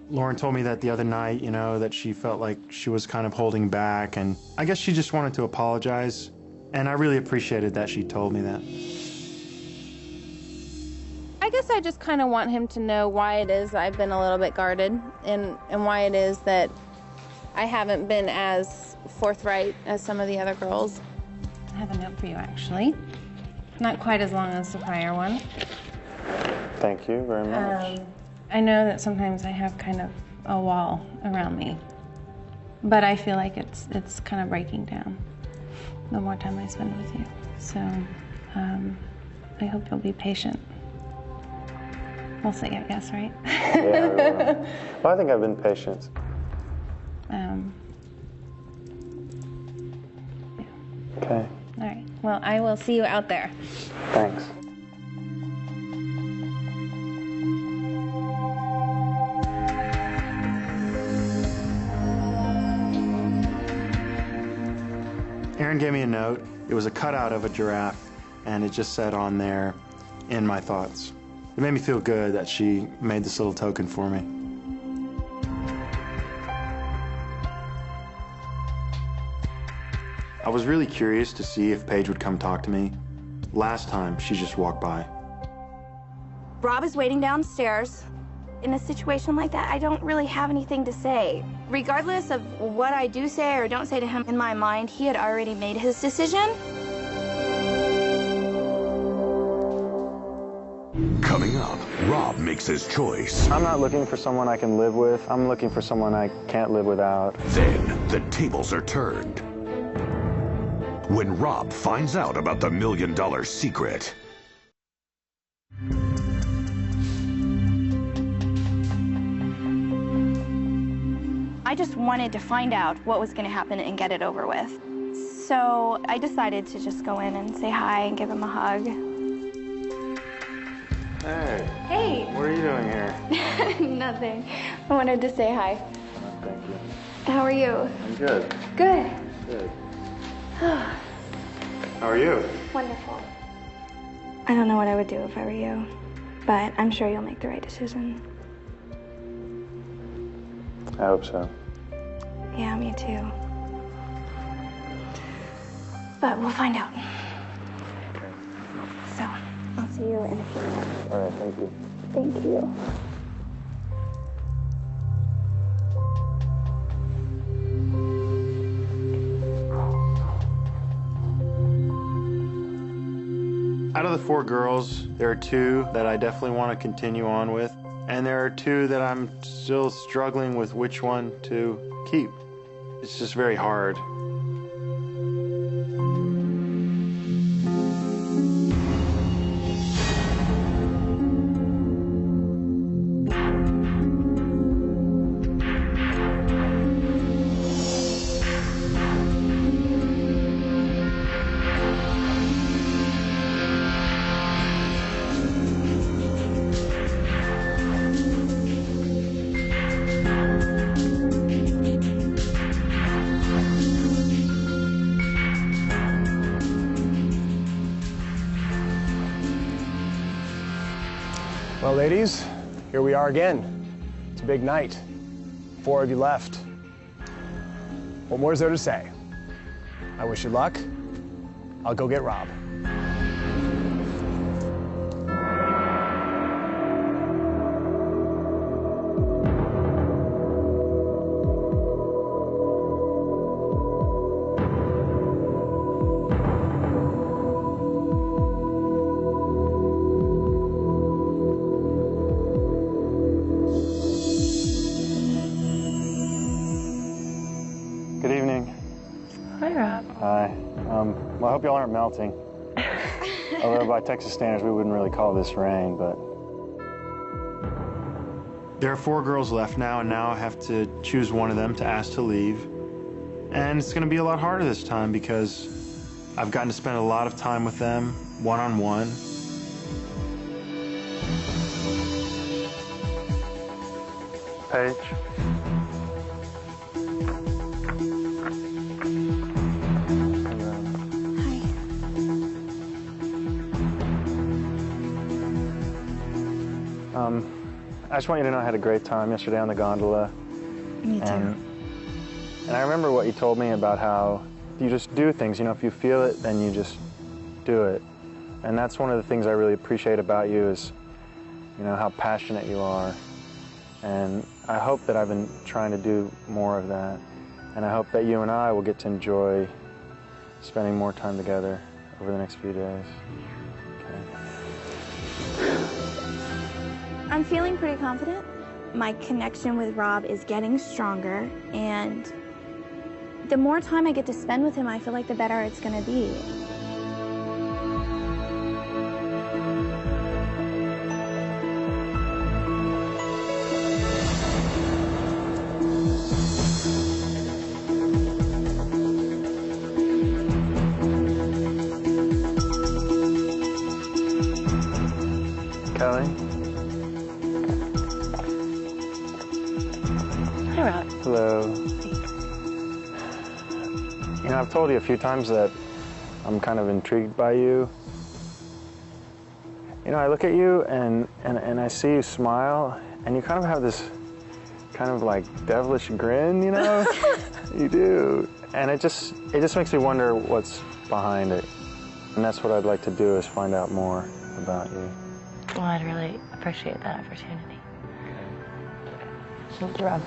Lauren told me that the other night, you know, that she felt like she was kind of holding back, and I guess she just wanted to apologize, and I really appreciated that she told me that. I guess I just kind of want him to know why it is I've been a little bit guarded and why it is that I haven't been as forthright as some of the other girls. I have a note for you, actually. Not quite as long as the prior one. Thank you very much. I know that sometimes I have kind of a wall around me, but I feel like it's kind of breaking down the more time I spend with you. So I hope you'll be patient. We'll see, I guess, right? Yeah, we will. Well, I think I've been patient. Yeah. Okay. All right. Well, I will see you out there. Thanks. Aaron gave me a note. It was a cutout of a giraffe, and it just said on there, "In my thoughts." It made me feel good that she made this little token for me. I was really curious to see if Paige would come talk to me. Last time, she just walked by. Rob is waiting downstairs. In a situation like that, I don't really have anything to say. Regardless of what I do say or don't say to him, in my mind, he had already made his decision. Coming up, Rob makes his choice. I'm not looking for someone I can live with. I'm looking for someone I can't live without. Then the tables are turned. When Rob finds out about the $1 million secret. I just wanted to find out what was going to happen and get it over with. So I decided to just go in and say hi and give him a hug. Hey. Hey. What are you doing here? Nothing. I wanted to say hi. Thank you. How are you? I'm good. Good. Good. How are you? Wonderful. I don't know what I would do if I were you, but I'm sure you'll make the right decision. I hope so. Yeah, me too. But we'll find out. So, I'll see you in a few minutes. All right, thank you. Thank you. Out of the 4 girls, there are 2 that I definitely want to continue on with. And there are two that I'm still struggling with which one to keep. It's just very hard. Well, ladies, here we are again. It's a big night. 4 of you left. What more is there to say? I wish you luck. I'll go get Rob. Good evening. Hi, Rob. Hi. Well, I hope y'all aren't melting. Although by Texas standards, we wouldn't really call this rain, but... There are 4 girls left now, and now I have to choose one of them to ask to leave. And it's gonna be a lot harder this time because I've gotten to spend a lot of time with them, one-on-one. Paige. I just want you to know I had a great time yesterday on the gondola. Me too. And I remember what you told me about how you just do things. You know, if you feel it, then you just do it. And that's one of the things I really appreciate about you is, you know, how passionate you are. And I hope that I've been trying to do more of that. And I hope that you and I will get to enjoy spending more time together over the next few days. I'm feeling pretty confident. My connection with Rob is getting stronger, and the more time I get to spend with him, I feel like the better it's gonna be. Kelly? Hi, Rob. Hello. You know, I've told you a few times that I'm kind of intrigued by you. You know, I look at you and I see you smile, and you kind of have this kind of like devilish grin, you know? You do. And it just makes me wonder what's behind it. And that's what I'd like to do, is find out more about you. Well, I'd really appreciate that opportunity. Thank you, Rob.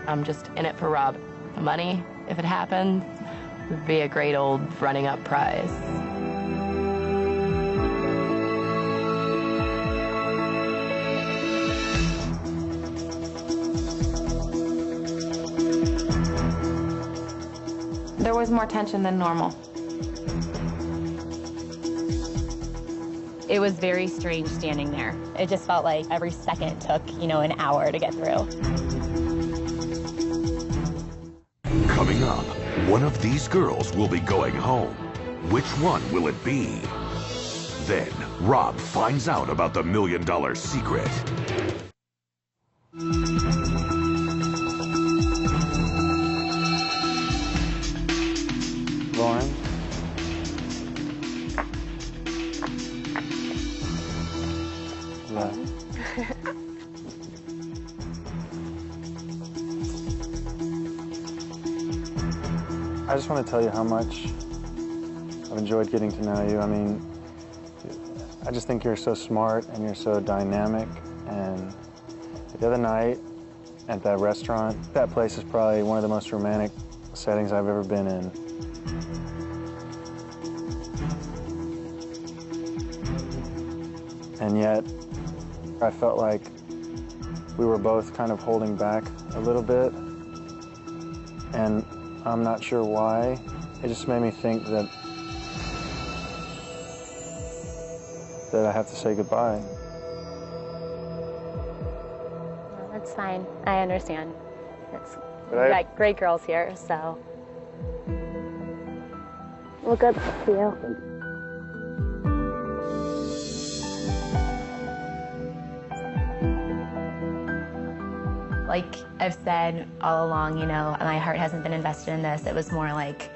I'm just in it for Rob. The money, if it happened, would be a great old running up prize. There was more tension than normal. It was very strange standing there. It just felt like every second took, you know, an hour to get through. Coming up, one of these girls will be going home. Which one will it be? Then, Rob finds out about the $1 million secret. Lauren? Hello. I just want to tell you how much I've enjoyed getting to know you. I mean, I just think you're so smart and you're so dynamic. And the other night at that restaurant, that place is probably one of the most romantic settings I've ever been in. and yet I felt like we were both kind of holding back a little bit, and I'm not sure why. It just made me think that I have to say goodbye. Well, that's fine. I understand. We got great girls here, so. Well, good luck to you. Like I've said all along, you know, my heart hasn't been invested in this. It was more like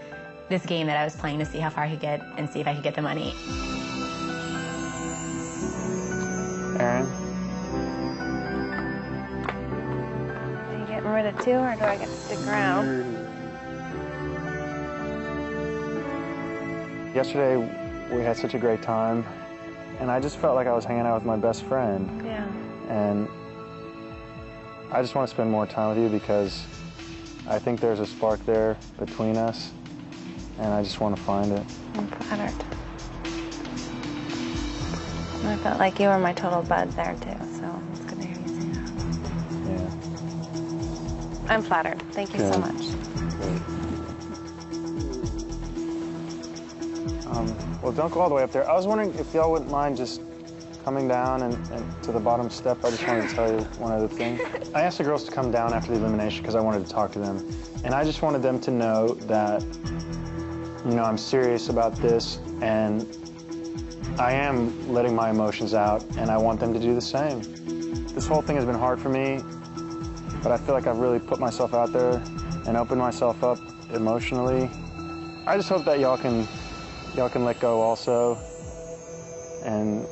this game that I was playing to see how far I could get and see if I could get the money. Aaron? Are you getting rid of two, or do I get to stick around? Yesterday, we had such a great time, and I just felt like I was hanging out with my best friend. Yeah. And I just want to spend more time with you because I think there's a spark there between us, and I just want to find it. I'm flattered. I felt like you were my total bud there, too, so it's good to hear you say that. Yeah. I'm flattered. Thank you so much. Great. Well, don't go all the way up there. I was wondering if y'all wouldn't mind just coming down and to the bottom step. I just wanted to tell you one other thing. I asked the girls to come down after the elimination because I wanted to talk to them. And I just wanted them to know that, you know, I'm serious about this, and I am letting my emotions out, and I want them to do the same. This whole thing has been hard for me, but I feel like I've really put myself out there and opened myself up emotionally. I just hope that y'all can let go also, and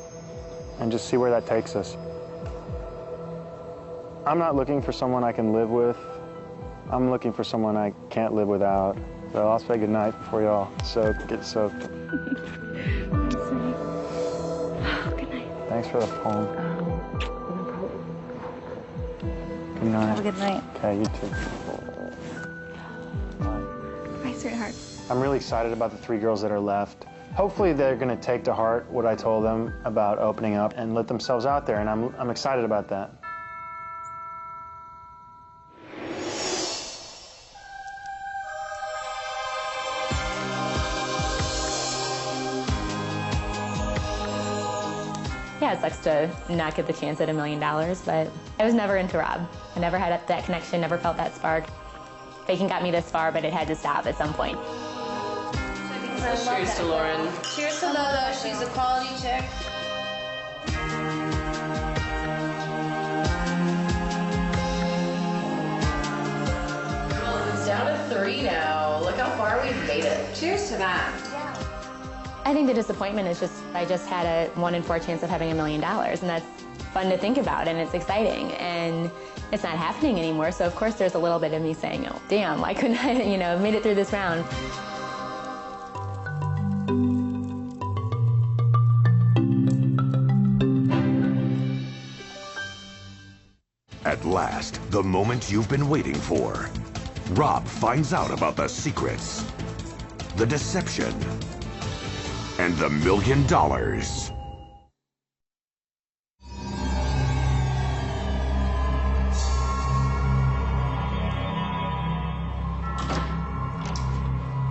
just see where that takes us. I'm not looking for someone I can live with. I'm looking for someone I can't live without. So I'll say goodnight before y'all get soaked. Good night. Thanks for the poem. Good night. Have a good night. Okay, you too. Bye, sweetheart. I'm really excited about the 3 girls that are left. Hopefully they're going to take to heart what I told them about opening up and let themselves out there, and I'm excited about that. Yeah, it sucks to not get the chance at $1 million, but I was never into Rob. I never had that connection, never felt that spark. Faking got me this far, but it had to stop at some point. Cheers to Lauren. Cheers to Lolo. She's a quality chick. Well, it's down to 3 now. Look how far we've made it. Cheers to that. I think the disappointment is just, I just had a 1 in 4 chance of having $1 million, and that's fun to think about, and it's exciting, and it's not happening anymore, so of course there's a little bit of me saying, oh, damn, why couldn't I, you know, made it through this round. At last, the moment you've been waiting for. Rob finds out about the secrets, the deception, and the $1 million.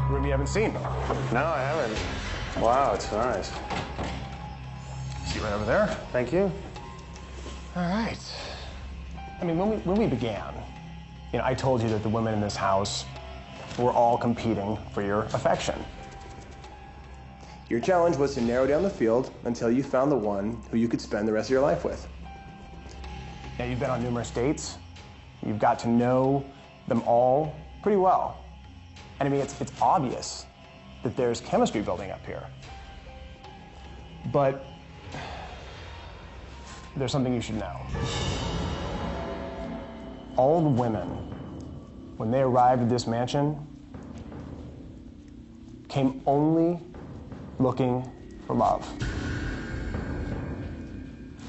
Room you haven't seen? No, I haven't. Wow, it's nice. See right over there? Thank you. All right. I mean, when we began, you know, I told you that the women in this house were all competing for your affection. Your challenge was to narrow down the field until you found the one who you could spend the rest of your life with. Now, you've been on numerous dates. You've got to know them all pretty well. And I mean, it's obvious that there's chemistry building up here. But there's something you should know. All the women, when they arrived at this mansion, came only looking for love.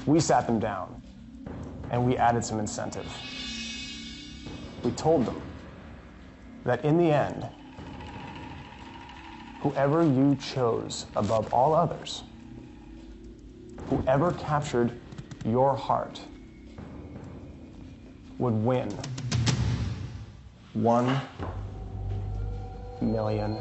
We sat them down, and we added some incentive. We told them that in the end, whoever you chose above all others Whoever captured your heart would win $1 million.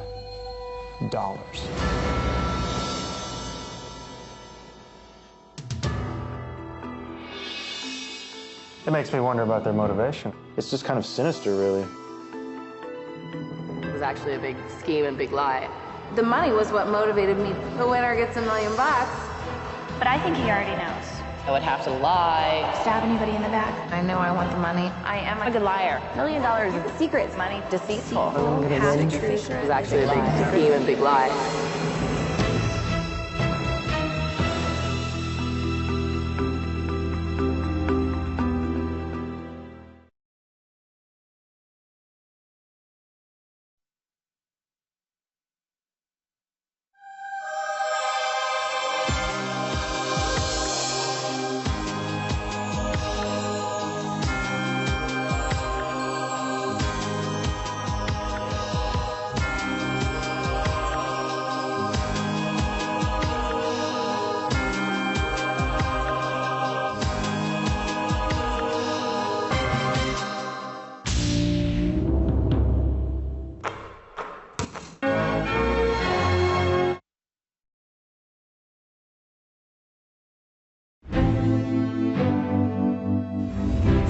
It makes me wonder about their motivation. It's just kind of sinister, really. It was actually a big scheme and big lie. The money was what motivated me. The winner gets $1 million. But I think he already knows. I would have to lie. Stab anybody in the back. I know I want the money. I am a good liar. $1 million is secrets, money, deceitful. I'm gonna win. It was actually a big scheme and big lie.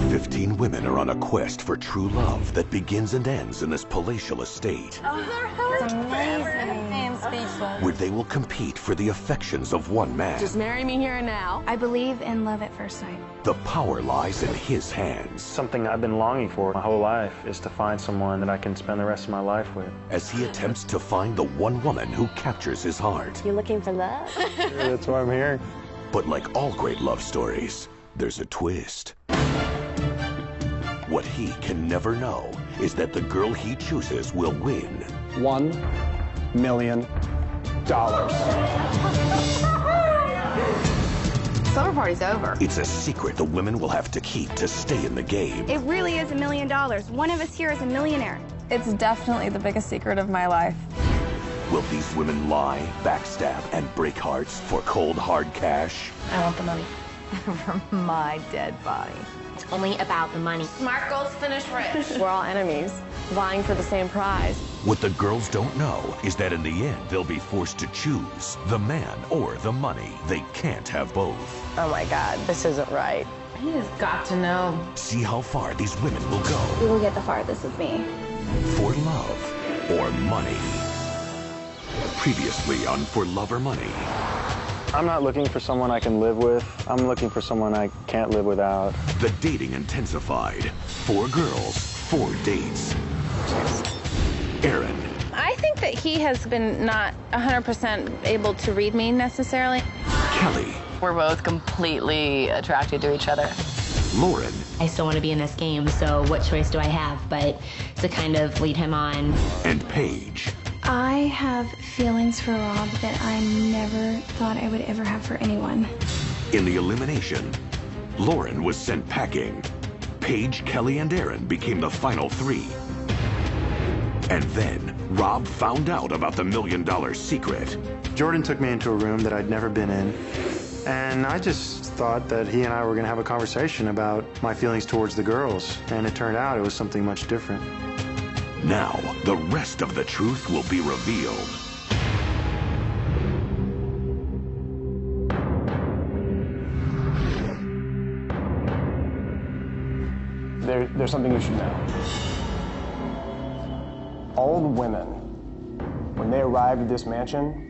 15 women are on a quest for true love that begins and ends in this palatial estate, It's amazing. I am speechless. where they will compete for the affections of one man. Just marry me here and now. I believe in love at first sight. The power lies in his hands. Something I've been longing for my whole life is to find someone that I can spend the rest of my life with. As he attempts to find the one woman who captures his heart. You looking for love? That's why I'm here. But like all great love stories, there's a twist. What he can never know is that the girl he chooses will win $1 million. Summer party's over. It's a secret the women will have to keep to stay in the game. It really is $1 million. One of us here is a millionaire. It's definitely the biggest secret of my life. Will these women lie, backstab, and break hearts for cold, hard cash? I want the money. From my dead body. It's only about the money. Smart girls finish rich. We're all enemies, vying for the same prize. What the girls don't know is that in the end, they'll be forced to choose the man or the money. They can't have both. Oh my God, this isn't right. He has got to know. See how far these women will go. You will get the farthest with me. For love or money. Previously on For Love or Money. I'm not looking for someone I can live with. I'm looking for someone I can't live without. The dating intensified. 4 girls, 4 dates. Aaron. I think that he has been not 100% able to read me necessarily. Kelly. We're both completely attracted to each other. Lauren. I still want to be in this game, so what choice do I have but to kind of lead him on? And Paige. I have feelings for Rob that I never thought I would ever have for anyone. In the elimination, Lauren was sent packing. Paige, Kelly, and Aaron became the final 3. And then, Rob found out about the $1 million secret. Jordan took me into a room that I'd never been in, and I just thought that he and I were going to have a conversation about my feelings towards the girls, and it turned out it was something much different. Now, the rest of the truth will be revealed. There's something you should know. All the women, when they arrived at this mansion,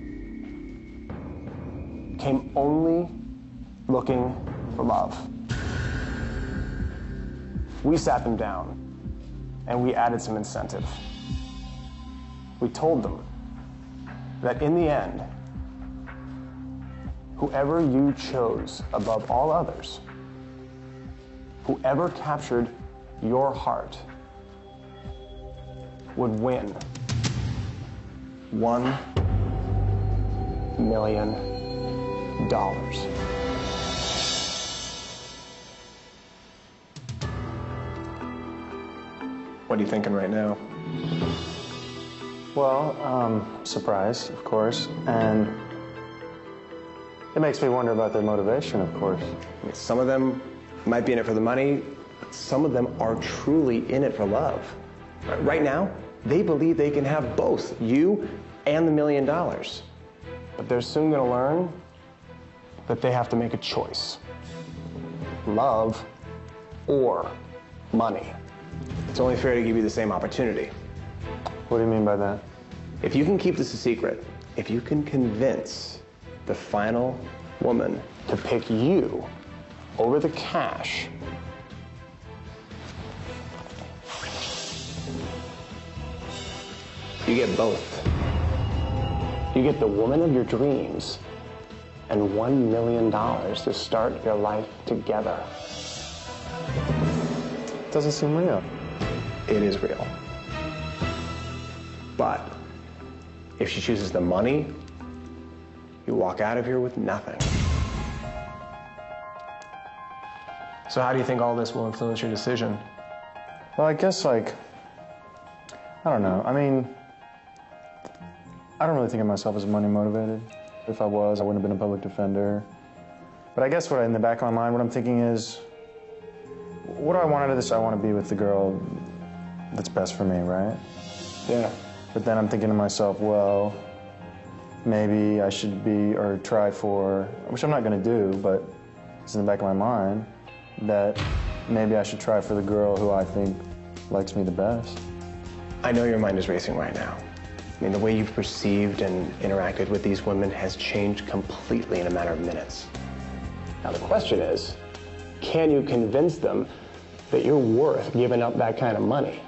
came only looking for love. We sat them down and we added some incentive. We told them that in the end, whoever you chose above all others, whoever captured your heart, would win $1 million. What are you thinking right now? Well, surprise, of course, and It makes me wonder about their motivation, of course. I mean, some of them might be in it for the money, but some of them are truly in it for love. Right now, they believe they can have both, you and the $1 million. But they're soon going to learn that they have to make a choice. Love or money. It's only fair to give you the same opportunity. What do you mean by that? If you can keep this a secret, if you can convince the final woman to pick you over the cash, you get both. You get the woman of your dreams and $1 million to start your life together. Doesn't seem real. It is real. But if she chooses the money, you walk out of here with nothing. So how do you think all this will influence your decision? Well, I guess, like, I don't know. I mean, I don't really think of myself as money motivated. If I was, I wouldn't have been a public defender. But I guess in the back of my mind, what I'm thinking is, what do I want out of this? I want to be with the girl that's best for me, right? Yeah. But then I'm thinking to myself, well, maybe I should be, or try for, which I'm not going to do, but it's in the back of my mind, that maybe I should try for the girl who I think likes me the best. I know your mind is racing right now. I mean, the way you've perceived and interacted with these women has changed completely in a matter of minutes. Now the question is, can you convince them that you're worth giving up that kind of money?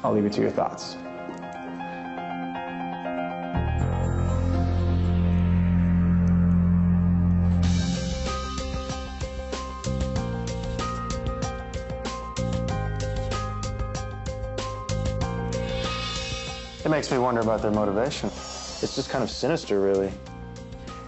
I'll leave it to your thoughts. It makes me wonder about their motivation. It's just kind of sinister, really.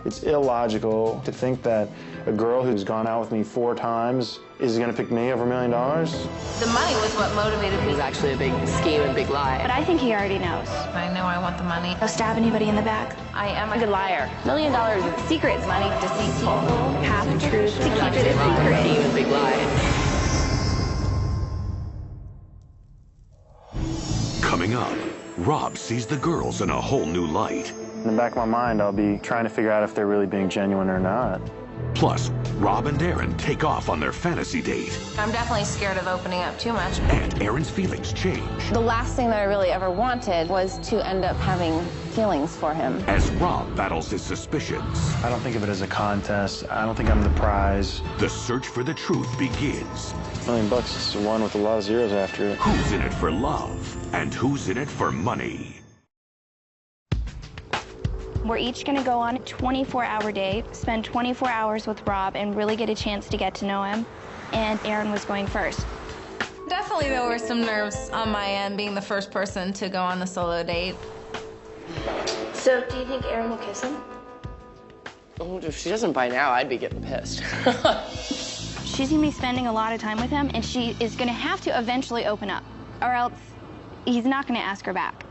It's illogical to think that a girl who's gone out with me 4 times is going to pick me over $1 million. The money was what motivated me. It was actually a big scheme and big lie. But I think he already knows. I know I want the money. Don't stab anybody in the back. I am a good liar. $1 million is secrets, money, deceitful, Half-truths to keep it a Scheme secret. and big lie. Coming up, Rob sees the girls in a whole new light. In the back of my mind, I'll be trying to figure out if they're really being genuine or not. Plus, Rob and Aaron take off on their fantasy date. I'm definitely scared of opening up too much. And Aaron's feelings change The last thing that I really ever wanted was to end up having feelings for him. as Rob battles his suspicions. I don't think of it as a contest. I don't think I'm the prize. The search for the truth begins. $1 million is one with a lot of zeros after it. Who's in it for love and who's in it for money? We're each going to go on a 24-hour date, spend 24 hours with Rob, and really get a chance to get to know him. And Aaron was going first. Definitely there were some nerves on my end, being the first person to go on the solo date. So, do you think Aaron will kiss him? Oh, if she doesn't by now, I'd be getting pissed. She's going to be spending a lot of time with him, and she is going to have to eventually open up, or else he's not going to ask her back.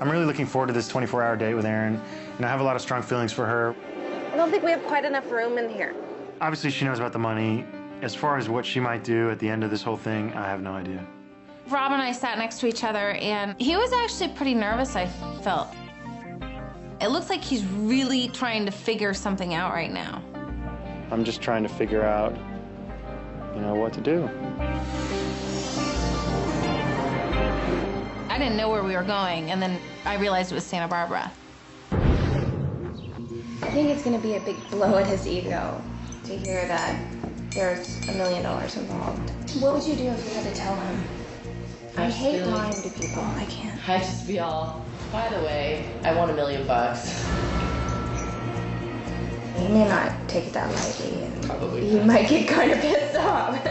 I'm really looking forward to this 24-hour date with Aaron, and I have a lot of strong feelings for her. I don't think we have quite enough room in here. Obviously, she knows about the money. As far as what she might do at the end of this whole thing, I have no idea. Rob and I sat next to each other, and he was actually pretty nervous, I felt. It looks like he's really trying to figure something out right now. I'm just trying to figure out, what to do. I didn't know where we were going, and then I realized it was Santa Barbara. I think it's going to be a big blow at his ego to hear that there's $1 million involved. What would you do if you had to tell him? I hate lying to people. I can't. I'd just be all, by the way, I want $1 million. He may not take it that lightly, and Probably he might get kind of pissed off.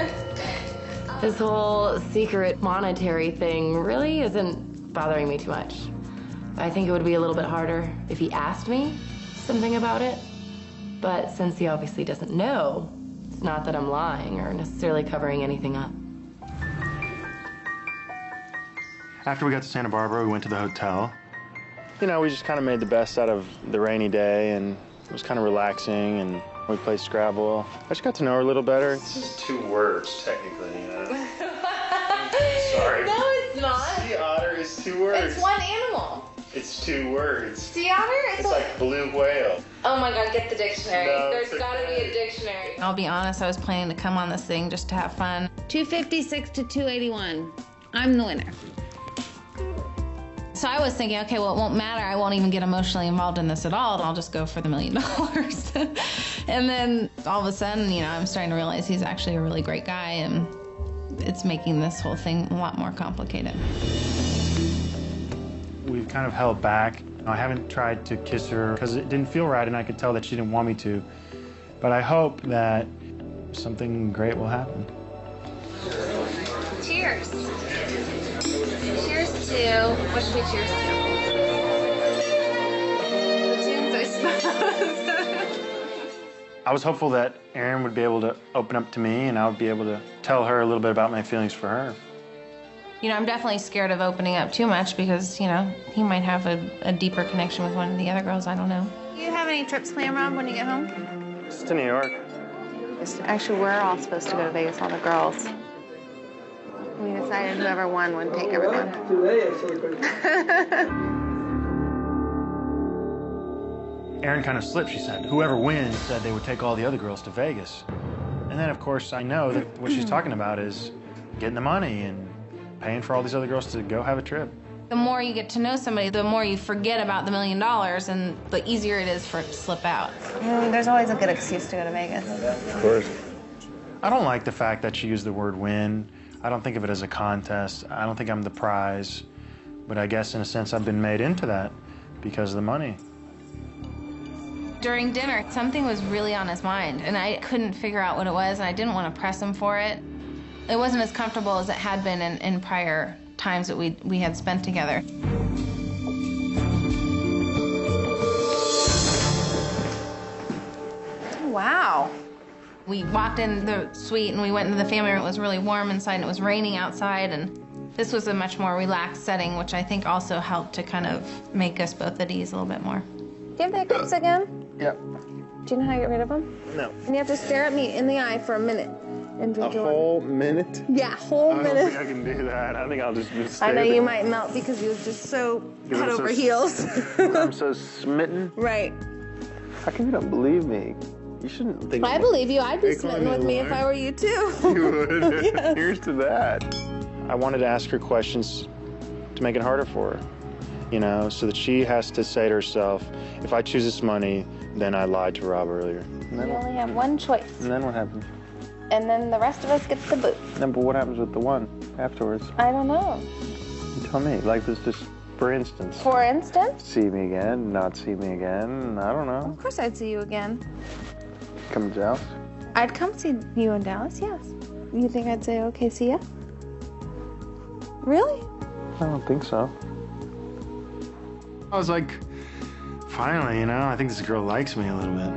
This whole secret monetary thing really isn't bothering me too much. I think it would be a little bit harder if he asked me something about it. But since he obviously doesn't know, it's not that I'm lying or necessarily covering anything up. After we got to Santa Barbara, we went to the hotel. You know, we just kind of made the best out of the rainy day, and it was kind of relaxing, and we played Scrabble. I just got to know her a little better. It's just 2 words, technically, you know. Sorry. No, it's not. Sea otter is 2 words. It's one animal. It's 2 words. Sea otter? It's like blue whale. Oh my God, get the dictionary. No, There's gotta be a dictionary. I'll be honest, I was planning to come on this thing just to have fun. 256 to 281. I'm the winner. So I was thinking, okay, well, it won't matter. I won't even get emotionally involved in this at all, and I'll just go for the $1 million. And then all of a sudden, you know, I'm starting to realize he's actually a really great guy, and it's making this whole thing a lot more complicated. We've kind of held back. I haven't tried to kiss her because it didn't feel right, and I could tell that she didn't want me to. But I hope that something great will happen. Cheers. Cheers to, what should we cheers to? The tunes, I suppose. I was hopeful that Erin would be able to open up to me, and I would be able to tell her a little bit about my feelings for her. You know, I'm definitely scared of opening up too much because, you know, he might have a deeper connection with one of the other girls. I don't know. Do you have any trips planned, Rob, when you get home? Just to New York. Actually, we're all supposed to go to Vegas, all the girls. We decided whoever won would take everyone. Erin kind of slipped. She said, whoever wins said they would take all the other girls to Vegas. And then, of course, I know that what she's talking about is getting the money and paying for all these other girls to go have a trip. The more you get to know somebody, the more you forget about the $1 million, and the easier it is for it to slip out. There's always a good excuse to go to Vegas. Of course. I don't like the fact that she used the word win. I don't think of it as a contest. I don't think I'm the prize. But I guess, in a sense, I've been made into that because of the money. During dinner, something was really on his mind, and I couldn't figure out what it was, and I didn't want to press him for it. It wasn't as comfortable as it had been in prior times that we had spent together. Wow. We walked in the suite and we went into the family room. It was really warm inside and it was raining outside, and this was a much more relaxed setting, which I think also helped to kind of make us both at ease a little bit more. Do you have the hiccups again? Yep. Do you know how to get rid of them? No. And you have to stare at me in the eye for a minute and drink your water. Whole minute? Yeah, whole I minute. don't think I can do that. I think I'll just stay I know there. you might melt because he was just so head over so heels. I'm so smitten. Right. How come you don't believe me? You shouldn't think. I believe you. I'd be smitten with me if I were you too. You would. Yes. Here's to that. I wanted to ask her questions to make it harder for her, you know, so that she has to say to herself, if I choose this money, then I lied to Rob earlier. And You then, only have one choice, and then what happens? and then the rest of us get the boot. Then, but what happens with the one afterwards? I don't know. You tell me. Like this, just for instance. For instance? See me again, not see me again. I don't know. Of course I'd see you again. Come to Dallas. I'd come see you in Dallas, yes. You think I'd say, okay, see ya? Really? I don't think so. I was like, finally, you know, I think this girl likes me a little bit.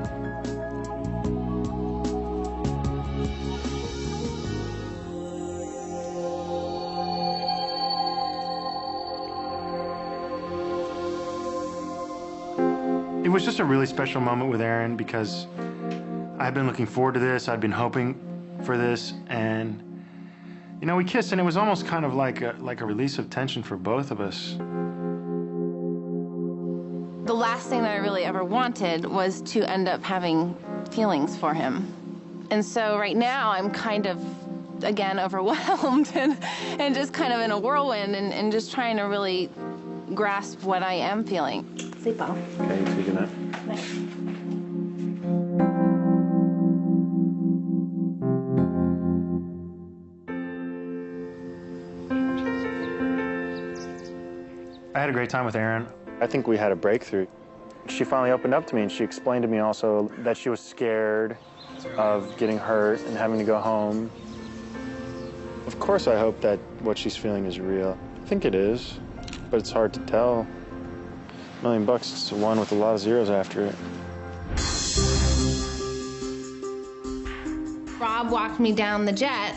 It was just a really special moment with Erin because I've been looking forward to this. I'd been hoping for this, and you know, we kissed, and it was almost kind of like a release of tension for both of us. The last thing that I really ever wanted was to end up having feelings for him. And so right now I'm kind of, again, overwhelmed and just kind of in a whirlwind and just trying to really grasp what I am feeling. Sleep well. Okay, you take a nap. Nice. I had a great time with Erin. I think we had a breakthrough. She finally opened up to me, and she explained to me also that she was scared of getting hurt and having to go home. Of course, I hope that what she's feeling is real. I think it is, but it's hard to tell. $1 million is one with a lot of zeros after it. Rob walked me down the jet,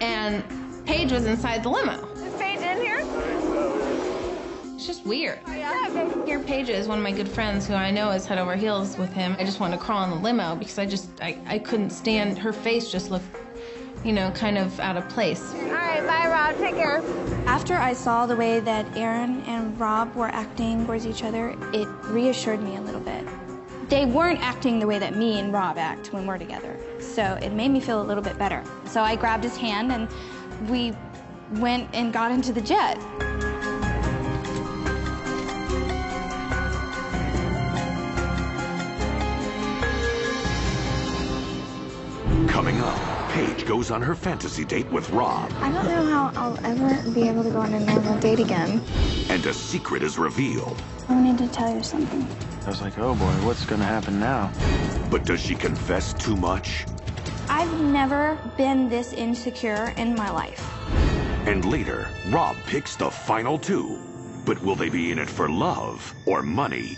and Paige was inside the limo. Is Paige in here? It's just weird. Here, Paige is one of my good friends who I know is head over heels with him. I just wanted to crawl in the limo because I couldn't stand, her face just looked, you know, kind of out of place. All right, bye, Rob. Take care. After I saw the way that Aaron and Rob were acting towards each other, it reassured me a little bit. They weren't acting the way that me and Rob act when we're together, so it made me feel a little bit better. So I grabbed his hand and we went and got into the jet. Coming up, Paige goes on her fantasy date with Rob. I don't know how I'll ever be able to go on a normal date again. And a secret is revealed. I need to tell you something. I was like, oh boy, what's gonna happen now? But does she confess too much? I've never been this insecure in my life. And later, Rob picks the final two. But will they be in it for love or money?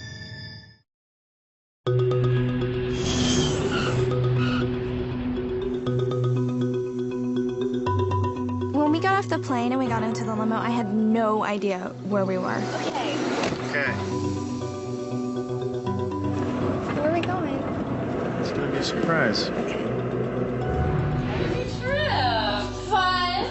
When we got off the plane and we got into the limo, I had no idea where we were. Okay. Where are we going? It's gonna be a surprise. Okay. Fun.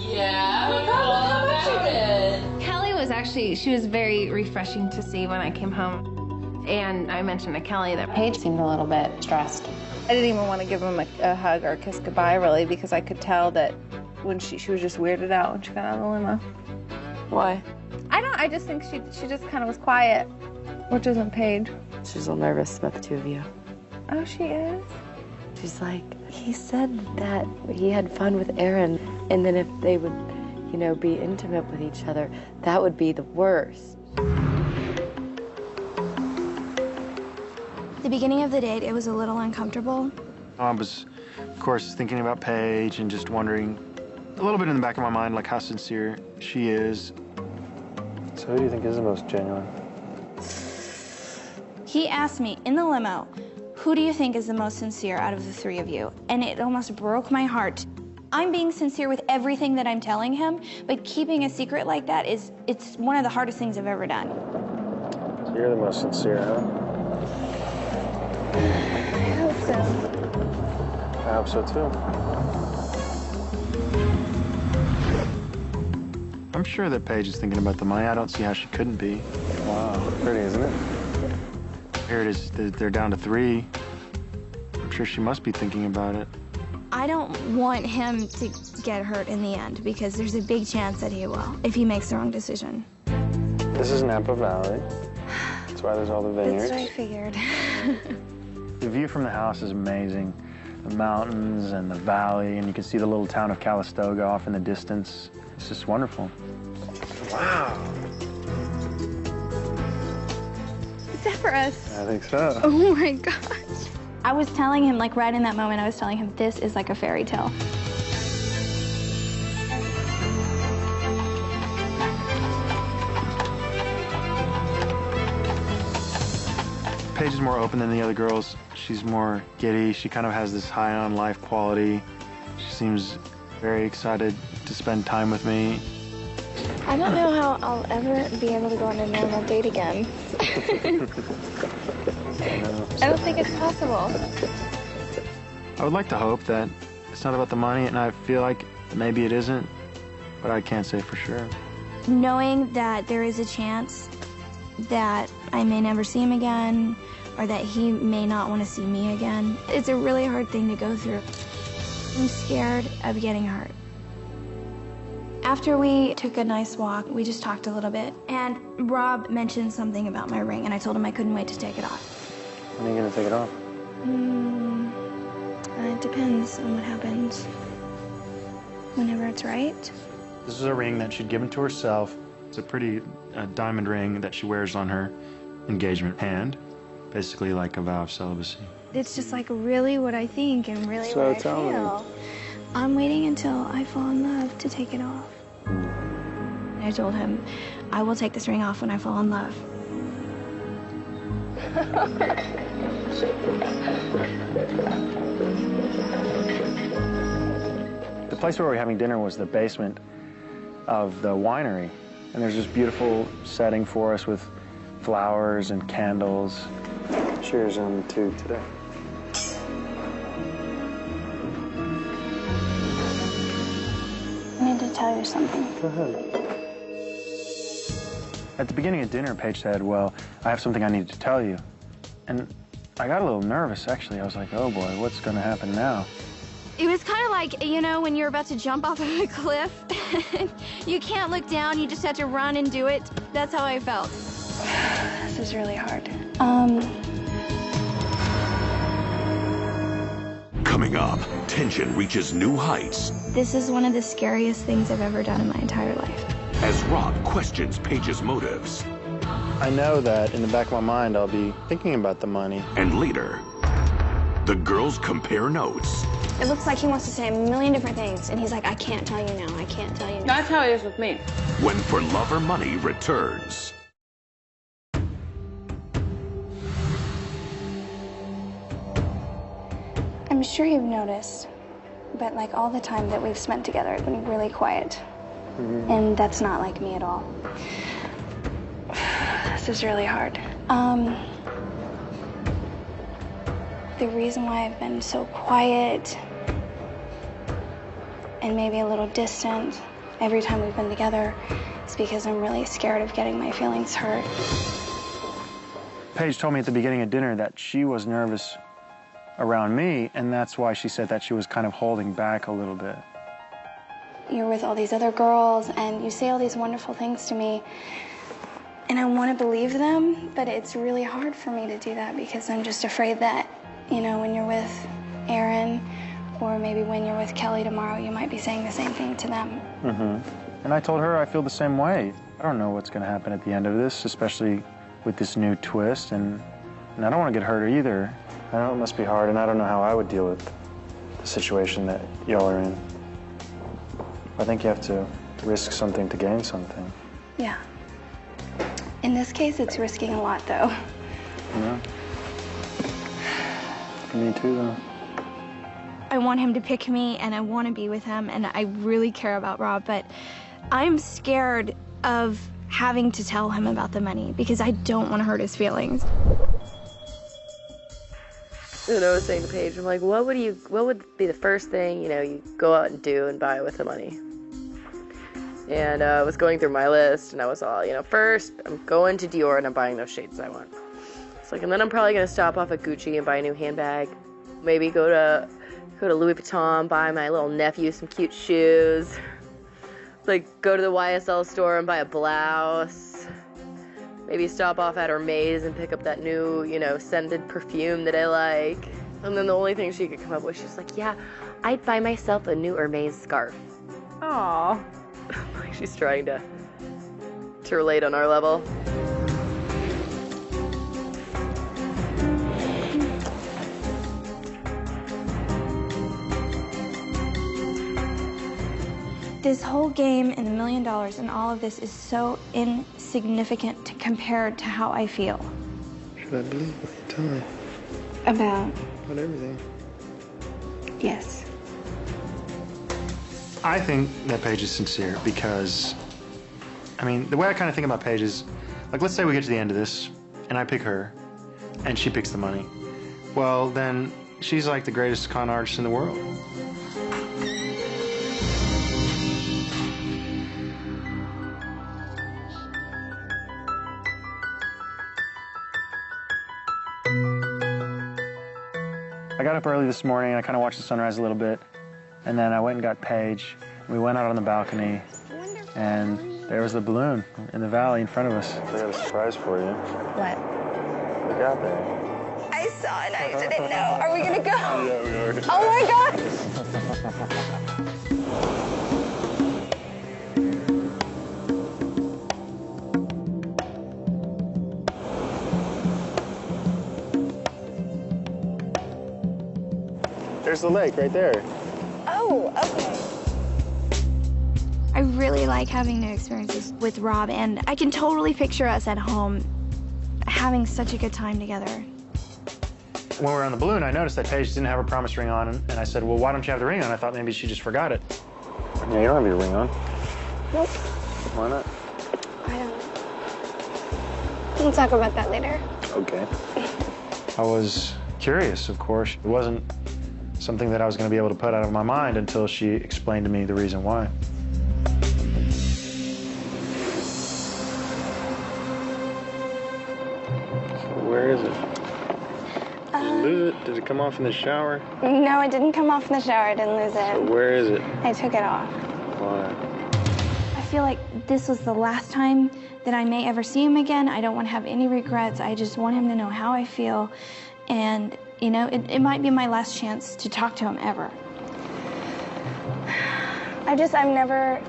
Yeah. How much you did? Kelly was actually, she was very refreshing to see when I came home. And I mentioned to Kelly that Paige seemed a little bit stressed. I didn't even want to give him a hug or a kiss goodbye, really, because I could tell that when she was just weirded out when she got out of the limo. Why? I just think she just kind of was quiet, which isn't Paige. She's a little nervous about the two of you. Oh, she is? She's like, he said that he had fun with Aaron, and then if they would, you know, be intimate with each other, that would be the worst. The beginning of the date, it was a little uncomfortable. I was, of course, thinking about Paige and just wondering a little bit in the back of my mind, like how sincere she is. So who do you think is the most genuine? He asked me in the limo, who do you think is the most sincere out of the three of you? And it almost broke my heart. I'm being sincere with everything that I'm telling him, but keeping a secret like that it's one of the hardest things I've ever done. So you're the most sincere, huh? I hope so. I hope so too. I'm sure that Paige is thinking about the money. I don't see how she couldn't be. Wow, pretty, isn't it? Here it is, they're down to 3. I'm sure she must be thinking about it. I don't want him to get hurt in the end because there's a big chance that he will if he makes the wrong decision. This is Napa Valley. That's why there's all the vineyards. That's what I figured. The view from the house is amazing. The mountains and the valley, and you can see the little town of Calistoga off in the distance. It's just wonderful. Wow. Is that for us? I think so. Oh my gosh. I was telling him, like right in that moment, I was telling him this is like a fairy tale. Paige is more open than the other girls. She's more giddy. She kind of has this high on life quality. She seems very excited to spend time with me. I don't know how I'll ever be able to go on a normal date again. I don't think it's possible. I would like to hope that it's not about the money, and I feel like maybe it isn't, but I can't say for sure. Knowing that there is a chance that I may never see him again, or that he may not want to see me again, it's a really hard thing to go through. I'm scared of getting hurt. After we took a nice walk, we just talked a little bit, and Rob mentioned something about my ring, and I told him I couldn't wait to take it off. When are you going to take it off? It depends on what happens. Whenever it's right. This is a ring that she'd given to herself. It's a pretty diamond ring that she wears on her engagement hand, basically like a vow of celibacy. It's just like really what I think and really So what I tell me. feel. I'm waiting until I fall in love to take it off. I told him, I will take this ring off when I fall in love. The place where we were having dinner was the basement of the winery. And there's this beautiful setting for us with flowers and candles. Cheers to today. I need to tell you something. Go ahead. At the beginning of dinner, Paige said, well, I have something I need to tell you. And I got a little nervous, actually. I was like, oh boy, what's gonna happen now? It was kind of like, you know, when you're about to jump off of a cliff. You can't look down, you just have to run and do it. That's how I felt. This is really hard. Coming up, tension reaches new heights This is one of the scariest things I've ever done in my entire life. as Rob questions Paige's motives. I know that in the back of my mind, I'll be thinking about the money. And later, the girls compare notes. It looks like he wants to say a million different things, and he's like, I can't tell you now, I can't tell you now. That's how it is with me. When For Love or Money returns. I'm sure you've noticed, but like all the time that we've spent together, it's been really quiet. And that's not like me at all. This is really hard. The reason why I've been so quiet and maybe a little distant every time we've been together is because I'm really scared of getting my feelings hurt. Paige told me at the beginning of dinner that she was nervous around me, and that's why she said that she was kind of holding back a little bit. You're with all these other girls, and you say all these wonderful things to me, and I want to believe them, but it's really hard for me to do that because I'm just afraid that, you know, when you're with Aaron, or maybe when you're with Kelly tomorrow, you might be saying the same thing to them. And I told her I feel the same way. I don't know what's going to happen at the end of this, especially with this new twist, and I don't want to get hurt either. I know it must be hard, and I don't know how I would deal with the situation that y'all are in. I think you have to risk something to gain something. Yeah. In this case, it's risking a lot, though. Yeah. For me too, though. I want him to pick me, and I want to be with him, and I really care about Rob, but I'm scared of having to tell him about the money because I don't want to hurt his feelings. And I was saying to Paige, I'm like, what would be the first thing, you know, you go out and do and buy with the money? And I was going through my list, and I was all, you know, first, I'm going to Dior, and I'm buying those shades I want. It's like, and then I'm probably going to stop off at Gucci and buy a new handbag. Maybe go to Louis Vuitton, buy my little nephew some cute shoes. Like, go to the YSL store and buy a blouse. Maybe stop off at Hermes and pick up that new, you know, scented perfume that I like. And then the only thing she could come up with, she's like, yeah, I'd buy myself a new Hermes scarf. Aww. Like she's trying to relate on our level. This whole game and $1 million and all of this is so insignificant compared to how I feel. Should I believe what you tell me? About everything. Yes. I think that Paige is sincere because, I mean, the way I kind of think about Paige is, like, let's say we get to the end of this, and I pick her, and she picks the money. Well, then she's like the greatest con artist in the world. I got up early this morning, and I kind of watched the sunrise a little bit, and then I went and got Paige. We went out on the balcony, and there was the balloon in the valley in front of us. I got a surprise for you. What? Look out there. I saw it, I didn't know. Are we gonna go? Yeah, we are. Oh my God! There's the lake right there. Oh, okay. I really like having new experiences with Rob, and I can totally picture us at home having such a good time together. When we were on the balloon, I noticed that Paige didn't have her promise ring on, and I said, well, why don't you have the ring on? I thought maybe she just forgot it. Yeah, you don't have your ring on. Nope. Why not? We'll talk about that later. Okay. I was curious, of course. It wasn't something that I was going to be able to put out of my mind until she explained to me the reason why. Where is it? Did you lose it? Did it come off in the shower? No, it didn't come off in the shower. I didn't lose it. So where is it? I took it off. Why? I feel like this was the last time that I may ever see him again. I don't want to have any regrets. I just want him to know how I feel. And, you know, it might be my last chance to talk to him ever. I've never,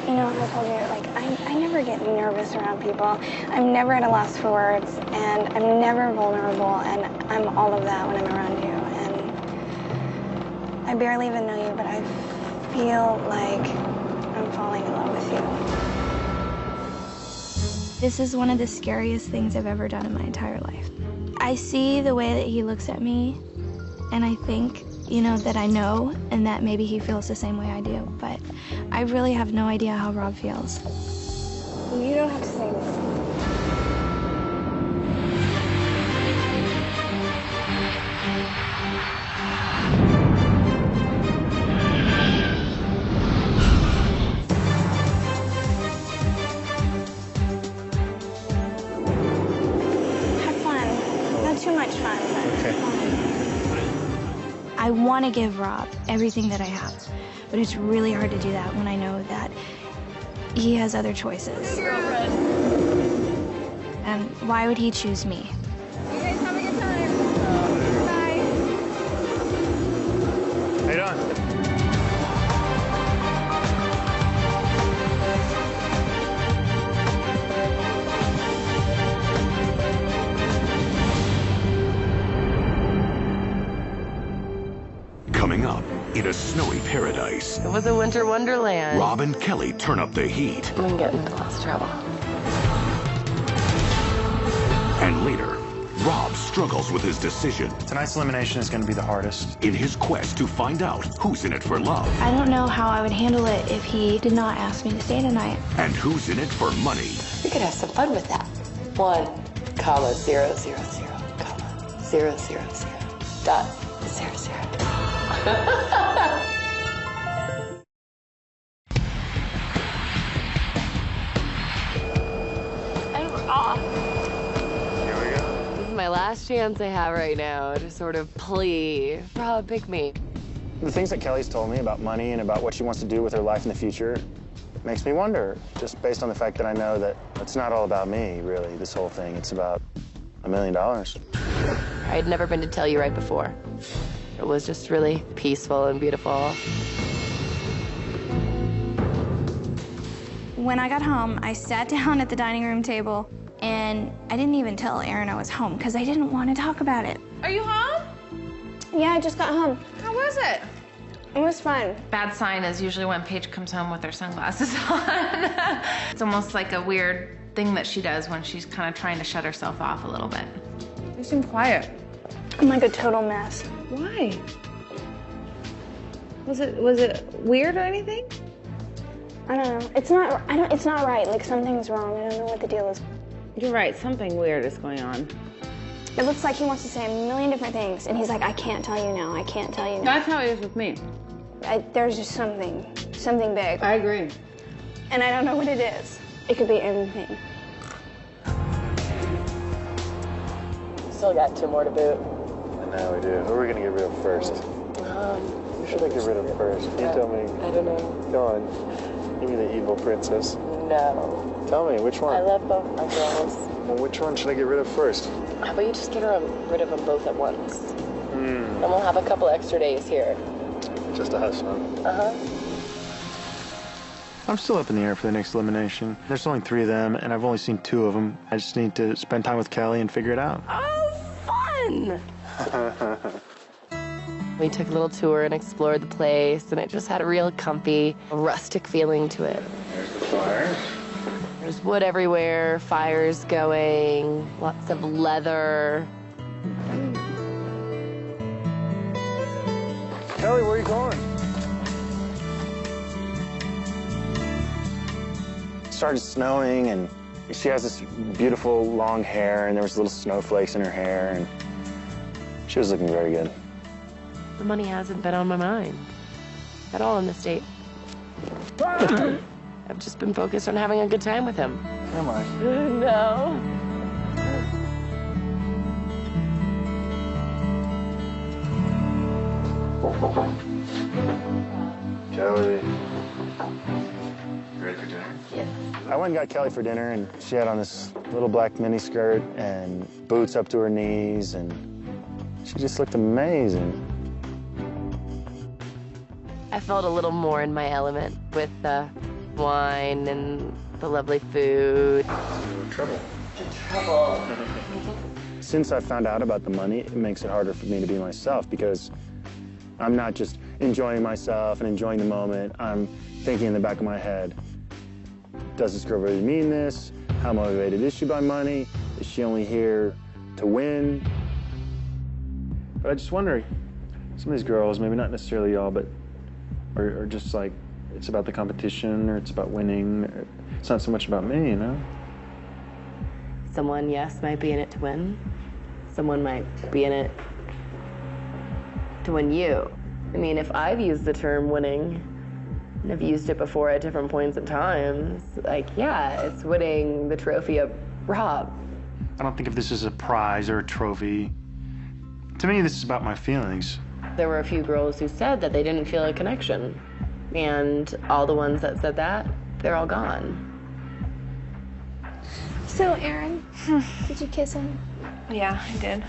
you know, I told you, like, I never get nervous around people. I'm never at a loss for words, and I'm never vulnerable, and I'm all of that when I'm around you. And I barely even know you, but I feel like I'm falling in love with you. This is one of the scariest things I've ever done in my entire life. I see the way that he looks at me, and I think, you know, that I know, and that maybe he feels the same way I do, but I really have no idea how Rob feels. You don't have to say this. Too much fun. Okay. I want to give Rob everything that I have, but it's really hard to do that when I know that he has other choices. And why would he choose me? You guys have a good time. Bye. How you doing? Coming up, in a snowy paradise, It was a winter wonderland. Rob and Kelly turn up the heat. I'm getting into lots of trouble. And later, Rob struggles with his decision Tonight's elimination is going to be the hardest. in his quest to find out who's in it for love I don't know how I would handle it if he did not ask me to stay tonight. and who's in it for money. We could have some fun with that. 1, 0, 0, 0, 0, 0, 0, 0, dot 0, 0. And we're off. Here we go. This is my last chance I have right now to sort of plea. Rob, pick me. The things that Kelly's told me about money and about what she wants to do with her life in the future makes me wonder, just based on the fact that I know that it's not all about me, really, this whole thing. It's about $1 million. I had never been to tell you right before. It was just really peaceful and beautiful. When I got home, I sat down at the dining room table, and I didn't even tell Aaron I was home because I didn't want to talk about it. Are you home? Yeah, I just got home. How was it? It was fun. Bad sign is usually when Paige comes home with her sunglasses on. It's almost like a weird thing that she does when she's kind of trying to shut herself off a little bit. You seem quiet. I'm like a total mess. Why? Was it weird or anything? I don't know. It's not. It's not right. Like something's wrong. I don't know what the deal is. You're right. Something weird is going on. It looks like he wants to say a million different things, and he's like, I can't tell you now. I can't tell you now. That's how it is with me. There's just something big. I agree. And I don't know what it is. It could be anything. Still got 2 more to boot. And now we do. Who are we going to get rid of first? Who should I get rid of first? You tell me. I don't know. Go on. Give me the evil princess. No. Tell me, which one? I love both my girls. Well, which one should I get rid of first? How about you just get rid of them both at once? Hmm. And we'll have a couple extra days here. Just a hush, huh? Uh-huh. I'm still up in the air for the next elimination. There's only 3 of them, and I've only seen 2 of them. I just need to spend time with Kelly and figure it out. Oh, fun! We took a little tour and explored the place, and it just had a real comfy, rustic feeling to it. There's the fire. There's wood everywhere, fires going, lots of leather. Kelly, where are you going? It started snowing, and She has this beautiful long hair, and there was little snowflakes in her hair, and she was looking very good. The money hasn't been on my mind at all in this date. I've just been focused on having a good time with him. Am I? No. Kelly. Ready for dinner? Yeah. I went and got Kelly for dinner, and she had on this little black mini skirt and boots up to her knees, and she just looked amazing. I felt a little more in my element with the wine and the lovely food. Trouble. Trouble. Since I found out about the money, it makes it harder for me to be myself because I'm not just enjoying myself and enjoying the moment. I'm thinking in the back of my head, does this girl really mean this? How motivated is she by money? Is she only here to win? But I just wonder, some of these girls, maybe not necessarily y'all, but are just like, it's about the competition or it's about winning. It's not so much about me, you know? Someone, yes, might be in it to win. Someone might be in it to win you. I mean, if I've used the term winning, and I've used it before at different points in times, like, yeah, it's winning the trophy of Rob. I don't think of this as a prize or a trophy. To me, this is about my feelings. There were a few girls who said that they didn't feel a connection. And all the ones that said that, they're all gone. So, Aaron, did you kiss him? Yeah, I did.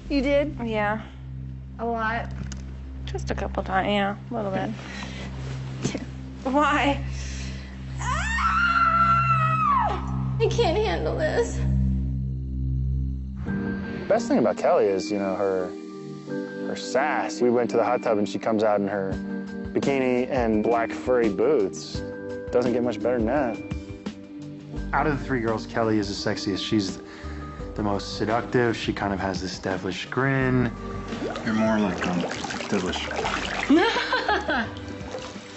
You did? Yeah. A lot? Just a couple times, yeah, a little bit. Why? I can't handle this. The best thing about Kelly is, you know, her sass. We went to the hot tub and she comes out in her bikini and black furry boots. Doesn't get much better than that. Out of the three girls, Kelly is the sexiest. She's the most seductive. She kind of has this devilish grin. You're more like devilish.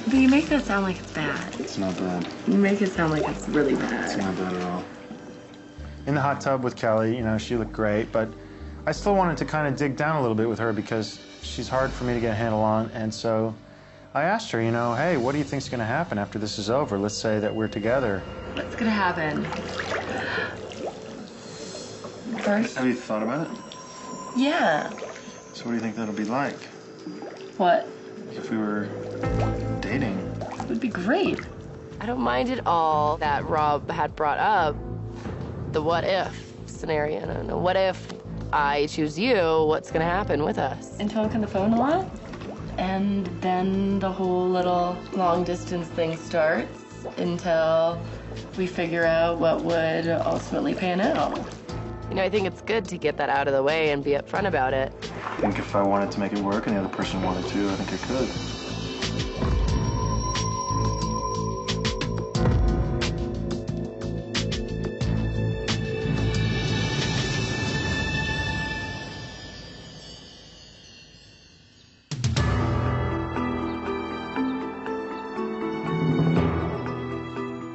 But you make that sound like it's bad. It's not bad. You make it sound like it's really bad. It's not bad at all. In the hot tub with Kelly, you know, she looked great, but I still wanted to kind of dig down a little bit with her because she's hard for me to get a handle on, and so I asked her, you know, hey, what do you think's gonna happen after this is over? Let's say that we're together. What's gonna happen? First? Have you thought about it? Yeah. So what do you think that'll be like? What? If we were dating? It would be great. I don't mind at all that Rob had brought up the what if scenario. I don't know, what if I choose you, what's gonna happen with us? And talk on the phone a lot. And then the whole little long distance thing starts until we figure out what would ultimately pan out. You know, I think it's good to get that out of the way and be upfront about it. I think if I wanted to make it work and the other person wanted to, I think I could.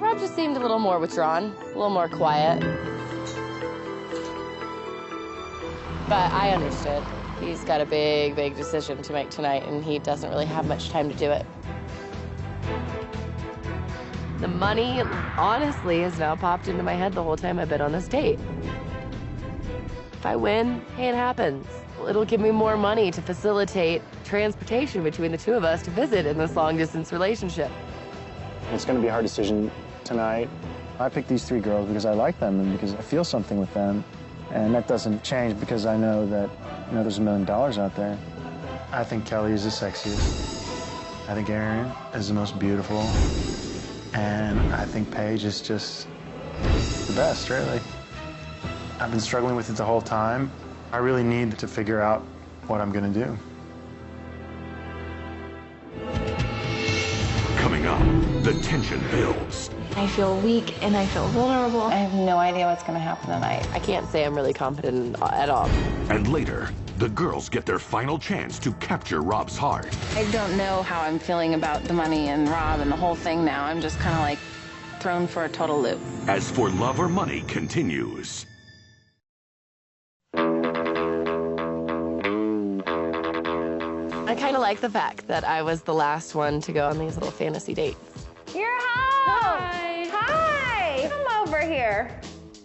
Rob just seemed a little more withdrawn, a little more quiet. But I understood. He's got a big, big decision to make tonight, and he doesn't really have much time to do it. The money, honestly, has now popped into my head the whole time I've been on this date. If I win, hey, it happens. It'll give me more money to facilitate transportation between the two of us to visit in this long-distance relationship. It's going to be a hard decision tonight. I picked these three girls because I like them and because I feel something with them. And that doesn't change because I know that, you know, there's $1 million out there. I think Kelly is the sexiest. I think Aaron is the most beautiful. And I think Paige is just the best, really. I've been struggling with it the whole time. I really need to figure out what I'm gonna do. Coming up, the tension builds. I feel weak and I feel vulnerable. I have no idea what's going to happen tonight. I can't say I'm really confident at all. And later, the girls get their final chance to capture Rob's heart. I don't know how I'm feeling about the money and Rob and the whole thing now. I'm just kind of like thrown for a total loop. As For Love or Money continues. I kind of like the fact that I was the last one to go on these little fantasy dates. You're home! Hi! Hi! Come over here.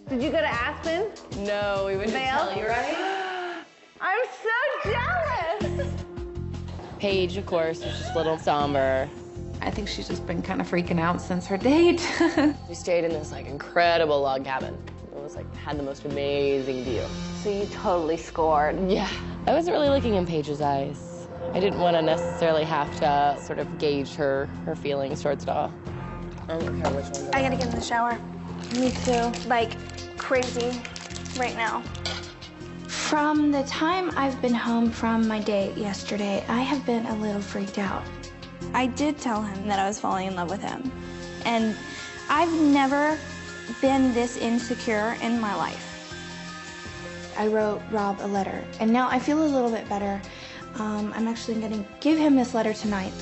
Did you go to Aspen? No, we went to Telluride. I'm so jealous! Paige, of course, was just a little somber. I think she's just been kind of freaking out since her date. We stayed in this incredible log cabin. It was had the most amazing view. So you totally scored. Yeah. I wasn't really looking in Paige's eyes. I didn't want to necessarily have to sort of gauge her feelings towards it all. I don't care which one. I gotta get in the shower. Me too. Like crazy right now. From the time I've been home from my date yesterday, I have been a little freaked out. I did tell him that I was falling in love with him. And I've never been this insecure in my life. I wrote Rob a letter, and now I feel a little bit better. I'm actually gonna give him this letter tonight.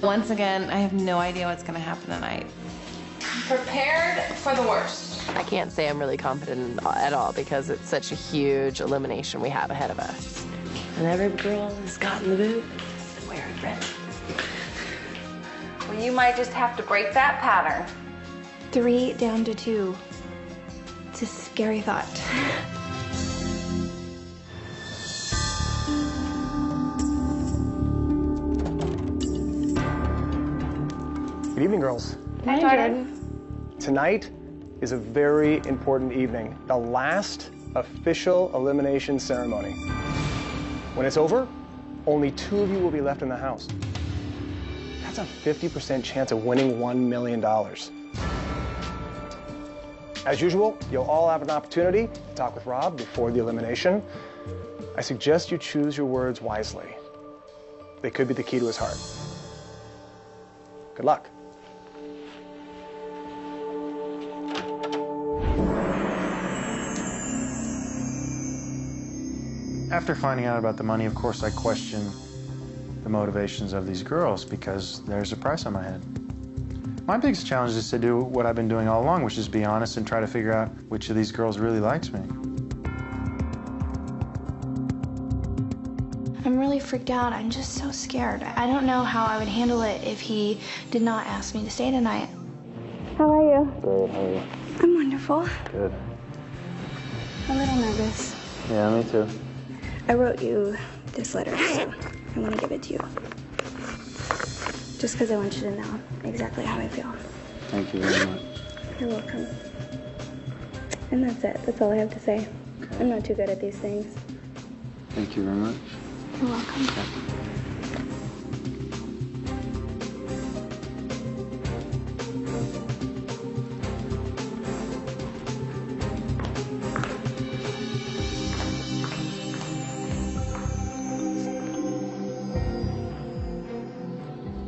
Once again, I have no idea what's gonna happen tonight. Prepared for the worst. I can't say I'm really confident at all because it's such a huge elimination we have ahead of us. And every girl has gotten the boot and wearing red. Well, you might just have to break that pattern. 3 down to 2. It's a scary thought. Good evening, girls. Hi, Jordan. Tonight is a very important evening, the last official elimination ceremony. When it's over, only 2 of you will be left in the house. That's a 50% chance of winning $1 million. As usual, you'll all have an opportunity to talk with Rob before the elimination. I suggest you choose your words wisely. They could be the key to his heart. Good luck. After finding out about the money, of course, I question the motivations of these girls because there's a price on my head. My biggest challenge is to do what I've been doing all along, which is be honest and try to figure out which of these girls really likes me. I'm really freaked out. I'm just so scared. I don't know how I would handle it if he did not ask me to stay tonight. How are you? Good, how are you? I'm wonderful. Good. A little nervous. Yeah, me too. I wrote you this letter, so I want to give it to you. Just because I want you to know exactly how I feel. Thank you very much. You're welcome. And that's it. That's all I have to say. I'm not too good at these things. Thank you very much. You're welcome.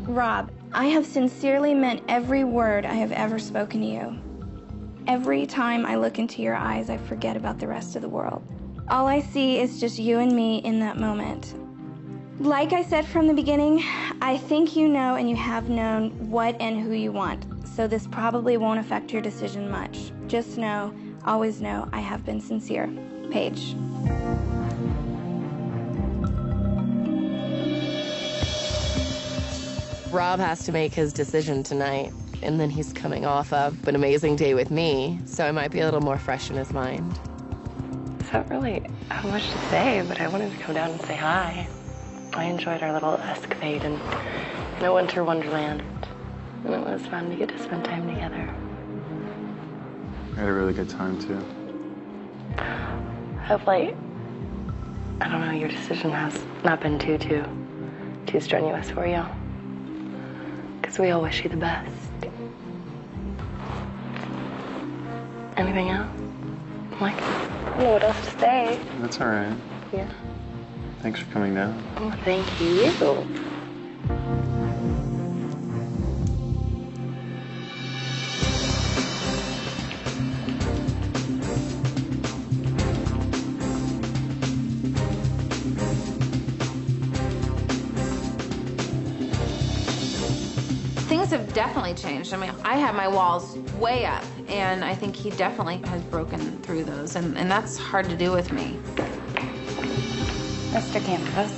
Rob, I have sincerely meant every word I have ever spoken to you. Every time I look into your eyes, I forget about the rest of the world. All I see is just you and me in that moment. Like I said from the beginning, I think you know and you have known what and who you want, so this probably won't affect your decision much. Just know, always know, I have been sincere. Paige. Rob has to make his decision tonight, and then he's coming off of an amazing day with me, so it might be a little more fresh in his mind. I don't really have much to say, but I wanted to come down and say hi. I enjoyed our little escapade in a winter wonderland, and it was fun to get to spend time together. I had a really good time, too. Hopefully, I don't know, your decision has not been too strenuous for you. Because we all wish you the best. Anything else? Like, I don't know what else to say. That's all right. Yeah. Thanks for coming down. Oh, thank you. Things have definitely changed. I mean, I have my walls way up, and I think he definitely has broken through those, and that's hard to do with me. Mr. Campos.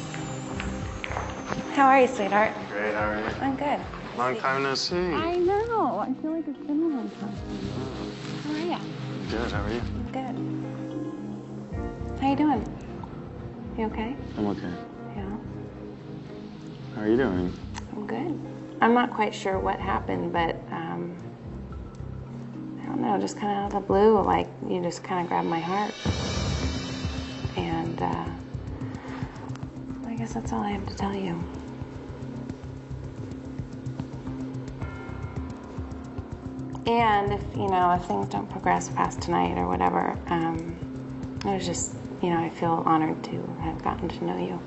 How are you, sweetheart? Great, how are you? I'm good. Long time no see. I know. I feel like it's been a long time. How are you? Good, how are you? Good. How you doing? You okay? I'm okay. Yeah. How are you doing? I'm good. I'm not quite sure what happened, but I don't know, just kind of out of the blue, like you just kind of grabbed my heart. And I guess that's all I have to tell you. And if, you know, if things don't progress past tonight or whatever, I was just, you know, I feel honored to have gotten to know you.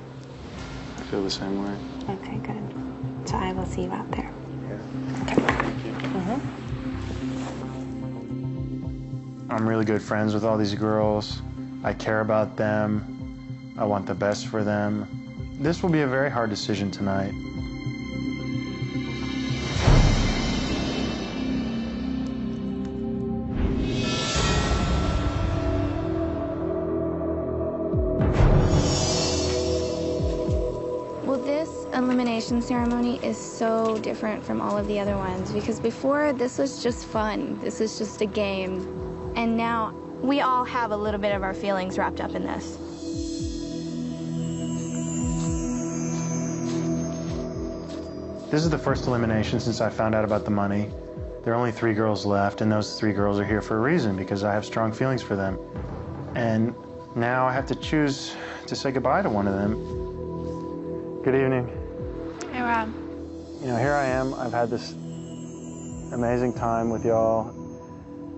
I feel the same way. Okay, good. So I will see you out there. Okay. Thank you. I'm really good friends with all these girls. I care about them. I want the best for them. This will be a very hard decision tonight. Well, this elimination ceremony is so different from all of the other ones because before this was just fun. This is just a game. And now we all have a little bit of our feelings wrapped up in this. This is the first elimination since I found out about the money. There are only 3 girls left, and those 3 girls are here for a reason because I have strong feelings for them. And now I have to choose to say goodbye to one of them. Good evening. Hey, Rob. You know, here I am. I've had this amazing time with y'all,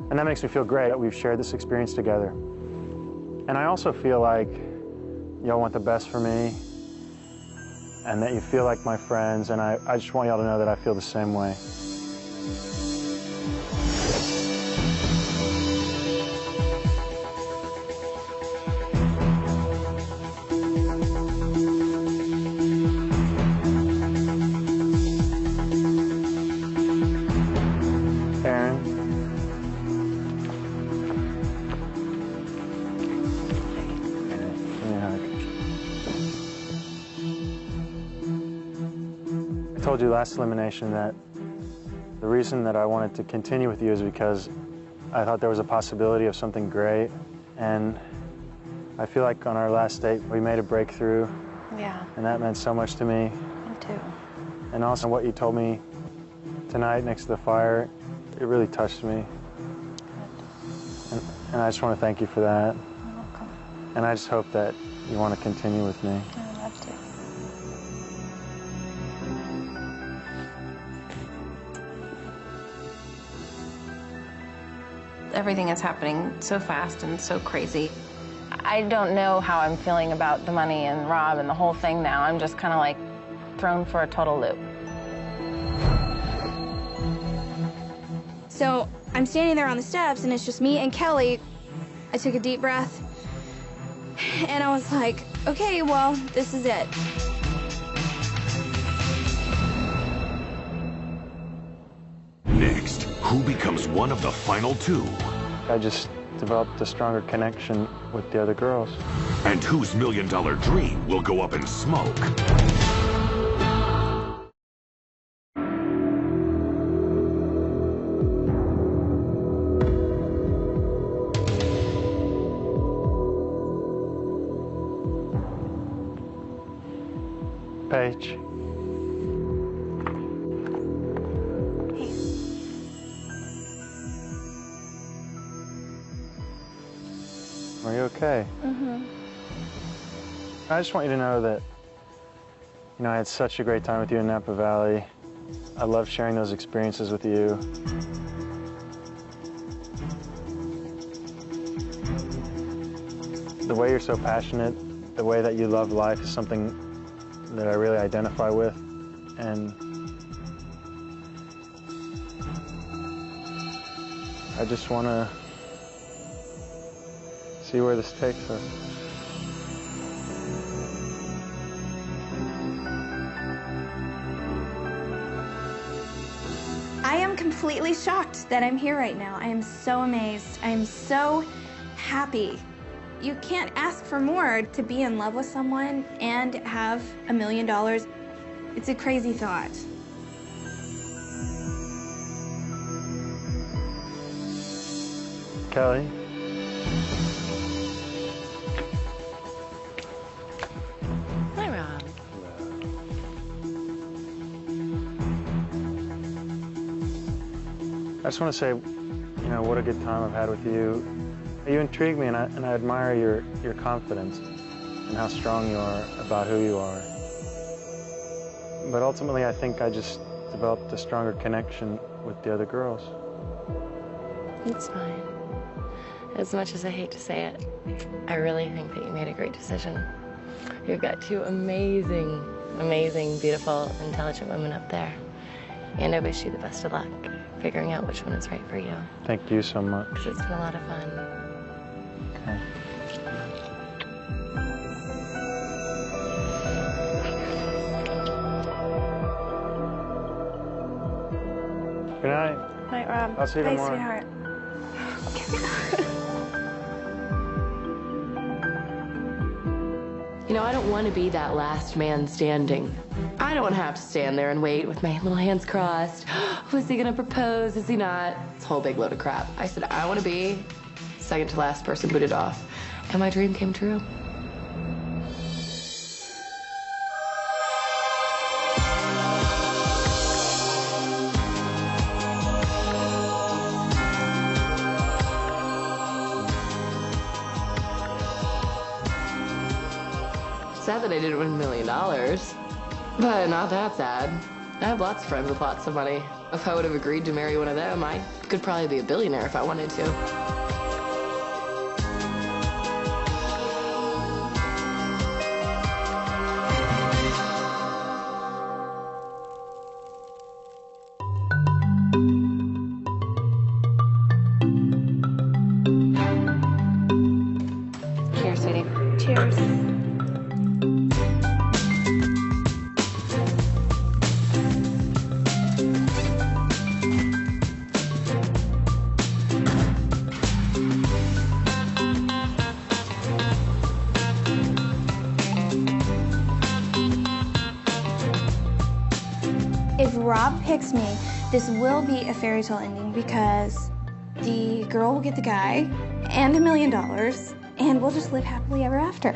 and that makes me feel great that we've shared this experience together. And I also feel like y'all want the best for me, and that you feel like my friends, and I just want y'all to know that I feel the same way. I told you last elimination that the reason that I wanted to continue with you is because I thought there was a possibility of something great, and I feel like on our last date we made a breakthrough. Yeah. And that meant so much to me. Me too. And also what you told me tonight next to the fire, it really touched me. And I just want to thank you for that. You're welcome. And I just hope that you want to continue with me. I would love to. Everything is happening so fast and so crazy. I don't know how I'm feeling about the money and Rob and the whole thing now. I'm just kind of like thrown for a total loop. So I'm standing there on the steps and it's just me and Kelly. I took a deep breath and I was like, okay, well, this is it. Next, who becomes one of the final 2? I just developed a stronger connection with the other girls. And whose $1 million dream will go up in smoke? Paige. Are you okay? Mm-hmm. I just want you to know that, you know, I had such a great time with you in Napa Valley. I love sharing those experiences with you. The way you're so passionate, the way that you love life is something that I really identify with. And I just want to see where this takes us. I am completely shocked that I'm here right now. I am so amazed. I am so happy. You can't ask for more to be in love with someone and have $1 million. It's a crazy thought. Kelly? Hi, Rob. I just want to say, what a good time I've had with you. You intrigue me, and I admire your confidence and how strong you are about who you are. But ultimately, I think I just developed a stronger connection with the other girls. It's fine. As much as I hate to say it, I really think that you made a great decision. You've got two amazing, amazing, beautiful, intelligent women up there. And I wish you the best of luck figuring out which one is right for you. Thank you so much. Because it's been a lot of fun. Okay. Good night. Night, Rob. I'll see you Bye, tomorrow. sweetheart. I don't want to be that last man standing. I don't have to stand there and wait with my little hands crossed. Was he gonna propose? Is he not? It's a whole big load of crap. I said, I want to be second to last person booted off. And my dream came true. Sad that I didn't win $1 million, but not that sad. I have lots of friends with lots of money. If I would have agreed to marry one of them, I could probably be a billionaire if I wanted to. Cheers, sweetie. Cheers. If Rob picks me, this will be a fairy tale ending because the girl will get the guy and $1 million, and we'll just live happily ever after.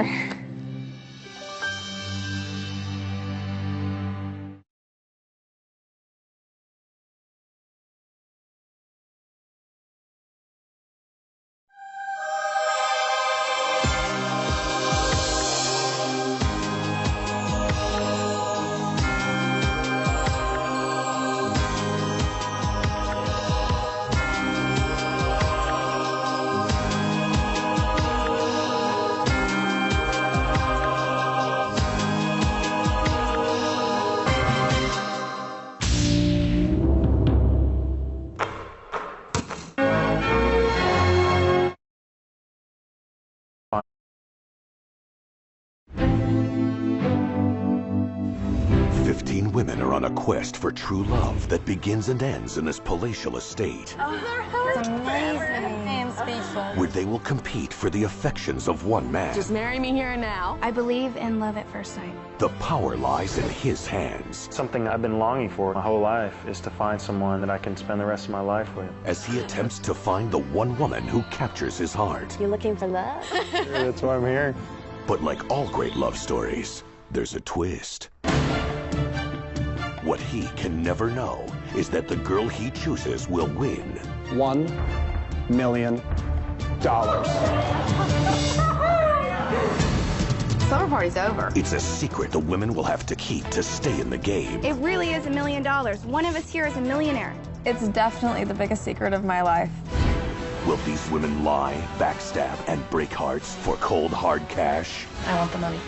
Women are on a quest for true love that begins and ends in this palatial estate, It's amazing. I am speechless. where they will compete for the affections of one man. Just marry me here and now. I believe in love at first sight. The power lies in his hands. Something I've been longing for my whole life is to find someone that I can spend the rest of my life with. As he attempts to find the one woman who captures his heart. You looking for love? That's why I'm here. But like all great love stories, there's a twist. What he can never know is that the girl he chooses will win $1 million. Summer party's over. It's a secret the women will have to keep to stay in the game. It really is $1 million. One of us here is a millionaire. It's definitely the biggest secret of my life. Will these women lie, backstab, and break hearts for cold, hard cash? I want the money.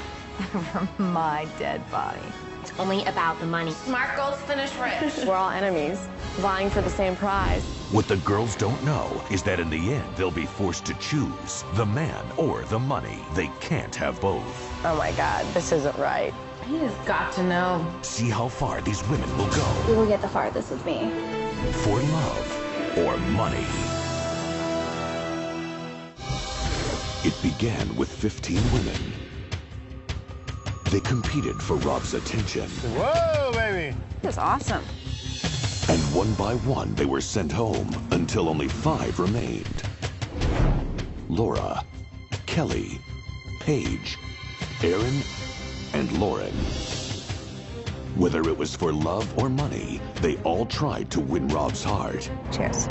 From my dead body. It's only about the money. Smart girls finish rich. We're all enemies, vying for the same prize. What the girls don't know is that in the end, they'll be forced to choose the man or the money. They can't have both. Oh my God, this isn't right. He has got to know. See how far these women will go. You will get the farthest with me. For love or money. It began with 15 women. They competed for Rob's attention. Whoa, baby! That's awesome. And one by one, they were sent home until only 5 remained. Laura, Kelly, Paige, Aaron, and Lauren. Whether it was for love or money, they all tried to win Rob's heart. Cheers.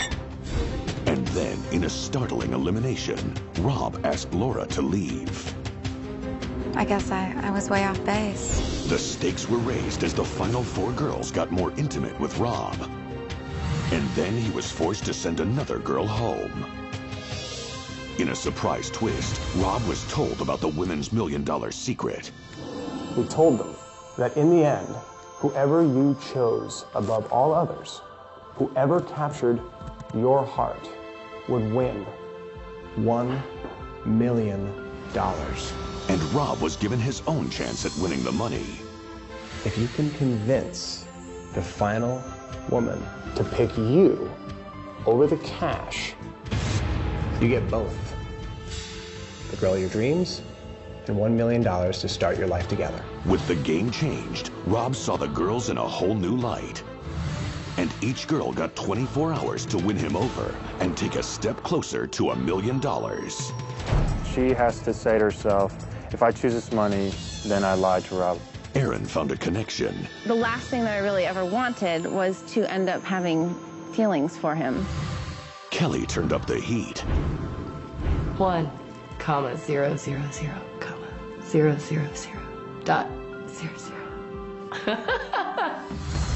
And then, in a startling elimination, Rob asked Laura to leave. I guess I was way off base. The stakes were raised as the final 4 girls got more intimate with Rob. And then he was forced to send another girl home. In a surprise twist, Rob was told about the women's $1 million secret. He told them that in the end, whoever you chose above all others, whoever captured your heart, would win $1 million. And Rob was given his own chance at winning the money. If you can convince the final woman to pick you over the cash, you get both. The girl of your dreams and $1 million to start your life together. With the game changed, Rob saw the girls in a whole new light. And each girl got 24 hours to win him over and take a step closer to $1 million. She has to say to herself, if I choose this money, then I lied to Rob. Aaron found a connection. The last thing that I really ever wanted was to end up having feelings for him. Kelly turned up the heat. 1, 0, 0, 0, 0, 0, 0, 0, dot 0, 0.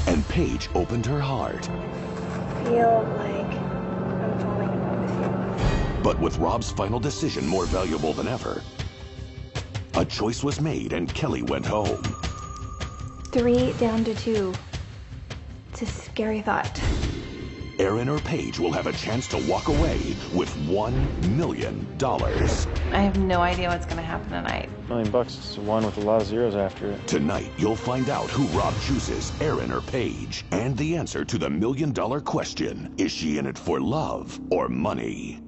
And Paige opened her heart. I feel like I'm falling in love with you. But with Rob's final decision more valuable than ever, a choice was made and Kelly went home. 3 down to 2. It's a scary thought. Aaron or Paige will have a chance to walk away with $1 million. I have no idea what's going to happen tonight. $1 million is one with a lot of zeros after it. Tonight, you'll find out who Rob chooses, Aaron or Paige, and the answer to the $1 million question. Is she in it for love or money?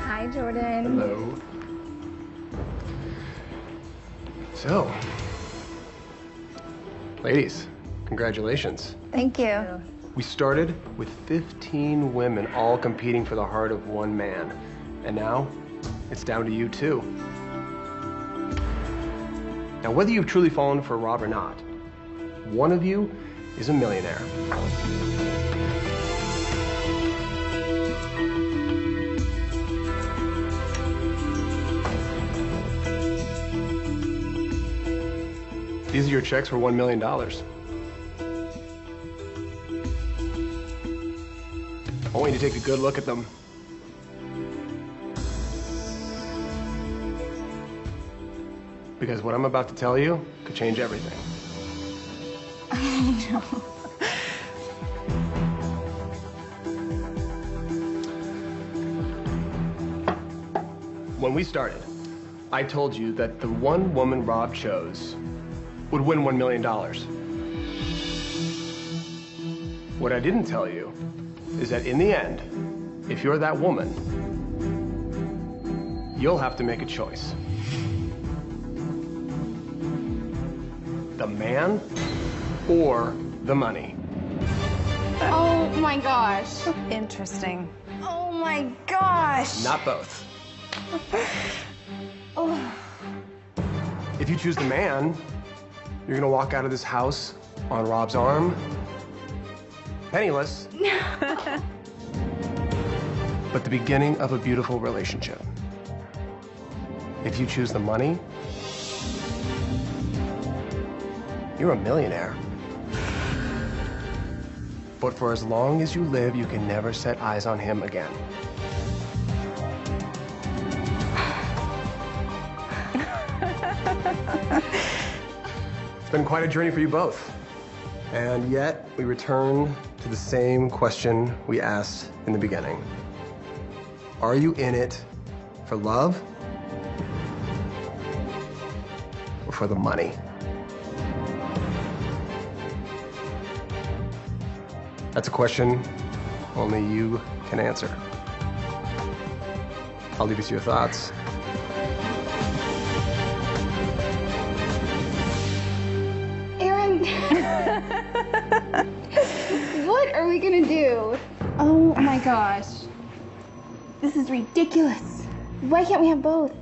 Hi, Jordan. Hello. So, ladies, congratulations. Thank you. We started with 15 women all competing for the heart of one man. And now, it's down to you two. Now, whether you've truly fallen for Rob or not, one of you is a millionaire. These are your checks for $1 million. I want you to take a good look at them. Because what I'm about to tell you could change everything. Oh, no. When we started, I told you that the one woman Rob chose would win $1 million. What I didn't tell you is that in the end, if you're that woman, you'll have to make a choice. The man or the money. Oh my gosh. Interesting. Oh my gosh. Not both. Oh. If you choose the man, you're gonna walk out of this house on Rob's arm, penniless, but the beginning of a beautiful relationship. If you choose the money, you're a millionaire. But for as long as you live, you can never set eyes on him again. It's been quite a journey for you both. And yet, we return to the same question we asked in the beginning. Are you in it for love or for the money? That's a question only you can answer. I'll leave you to your thoughts. Aaron! What are we gonna do? Oh my gosh. This is ridiculous. Why can't we have both?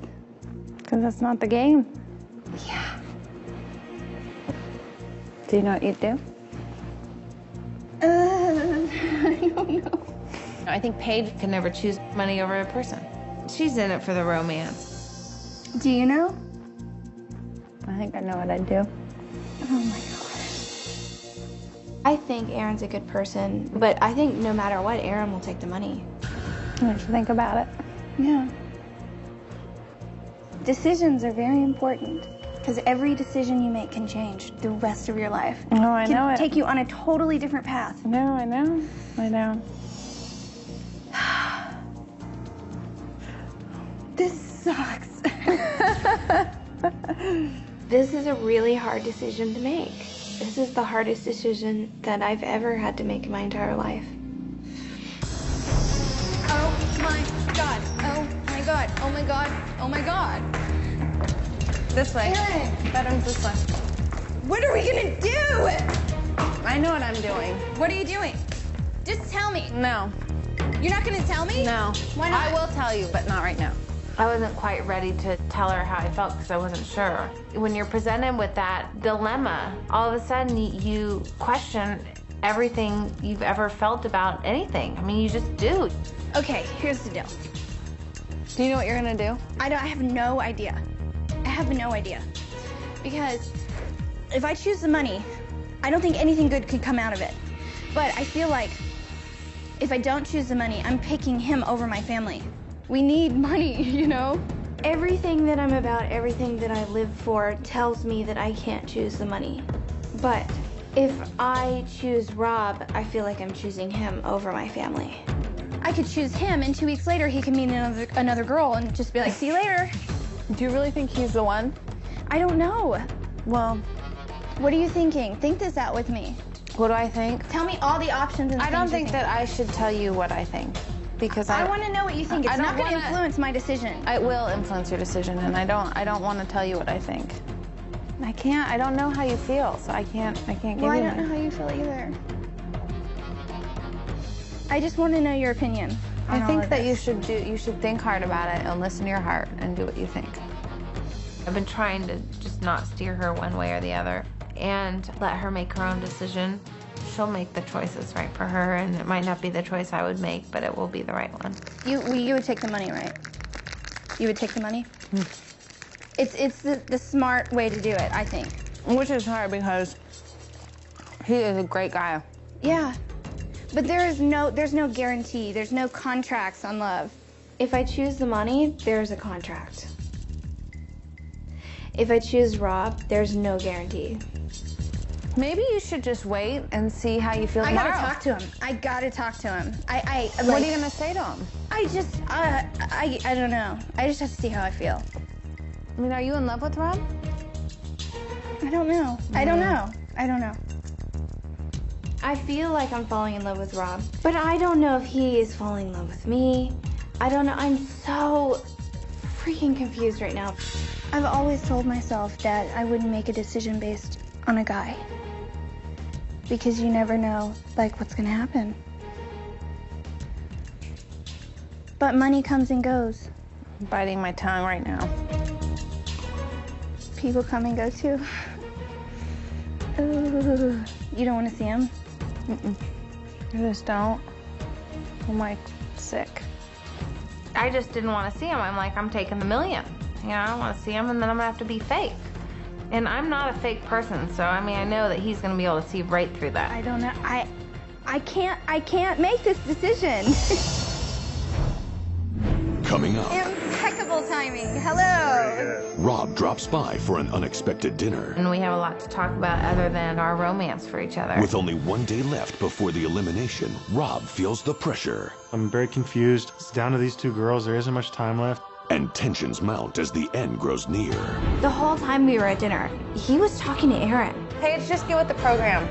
Because that's not the game. Yeah. Do you know what you'd do? I don't know. I think Paige can never choose money over a person. She's in it for the romance. Do you know? I think I know what I'd do. Oh my gosh. I think Aaron's a good person, but I think no matter what, Aaron will take the money. You should think about it. Yeah. Decisions are very important because every decision you make can change the rest of your life. Oh, I know it. Can take you on a totally different path. No, I know. I know. This sucks. This is a really hard decision to make. This is the hardest decision that I've ever had to make in my entire life. Oh my God. Oh my God. Oh my God. Oh my God. This way. Aaron. Bedroom's this way. What are we gonna do? I know what I'm doing. What are you doing? Just tell me. No. You're not gonna tell me? No. Why not? I will tell you, but not right now. I wasn't quite ready to tell her how I felt because I wasn't sure. When you're presented with that dilemma, all of a sudden you question everything you've ever felt about anything. I mean, you just do. Okay, here's the deal. Do you know what you're gonna do? I have no idea. I have no idea. Because if I choose the money, I don't think anything good could come out of it. But I feel like if I don't choose the money, I'm picking him over my family. We need money, you know? Everything that I'm about, everything that I live for tells me that I can't choose the money. But if I choose Rob, I feel like I'm choosing him over my family. I could choose him, and 2 weeks later, he could meet another girl and just be like, see you later. Do you really think he's the one? I don't know. Well, what are you thinking? Think this out with me. What do I think? Tell me all the options and I don't think that I should tell you what I think. Because I want to know what you think. It's not going to influence my decision. It will influence your decision, and I don't want to tell you what I think. I don't know how you feel, so I can't give you Well, I don't know how you feel either. I just want to know your opinion. I think that you should think hard about it and listen to your heart and do what you think. I've been trying to just not steer her one way or the other and let her make her own decision. She'll make the choices right for her, and it might not be the choice I would make, but it will be the right one. You would take the money, right? You would take the money? It's the smart way to do it, I think. Which is hard because he is a great guy. Yeah. But there's no guarantee. There's no contracts on love. If I choose the money, there's a contract. If I choose Rob, there's no guarantee. Maybe you should just wait and see how you feel tomorrow. I gotta talk to him. I gotta talk to him. What are you gonna say to him? I don't know. I just have to see how I feel. I mean, are you in love with Rob? I don't know. I don't know. I feel like I'm falling in love with Rob, but I don't know if he is falling in love with me. I don't know. I'm so freaking confused right now. I've always told myself that I wouldn't make a decision based on a guy, because you never know, like, what's gonna happen. But money comes and goes. I'm biting my tongue right now. People come and go too. Ooh. You don't want to see him? I just don't. I'm like sick. I just didn't want to see him. I'm like, I'm taking the million. You know, I don't want to see him, and then I'm gonna have to be fake. And I'm not a fake person, so I mean, I know that he's gonna be able to see right through that. I don't know. I can't make this decision. Coming up, Impeccable timing. Hello. Rob drops by for an unexpected dinner. And we have a lot to talk about other than our romance for each other. With only one day left before the elimination, Rob feels the pressure. I'm very confused. It's down to these two girls. There isn't much time left. And tensions mount as the end grows near. The whole time we were at dinner, he was talking to Aaron. Paige, just get with the program.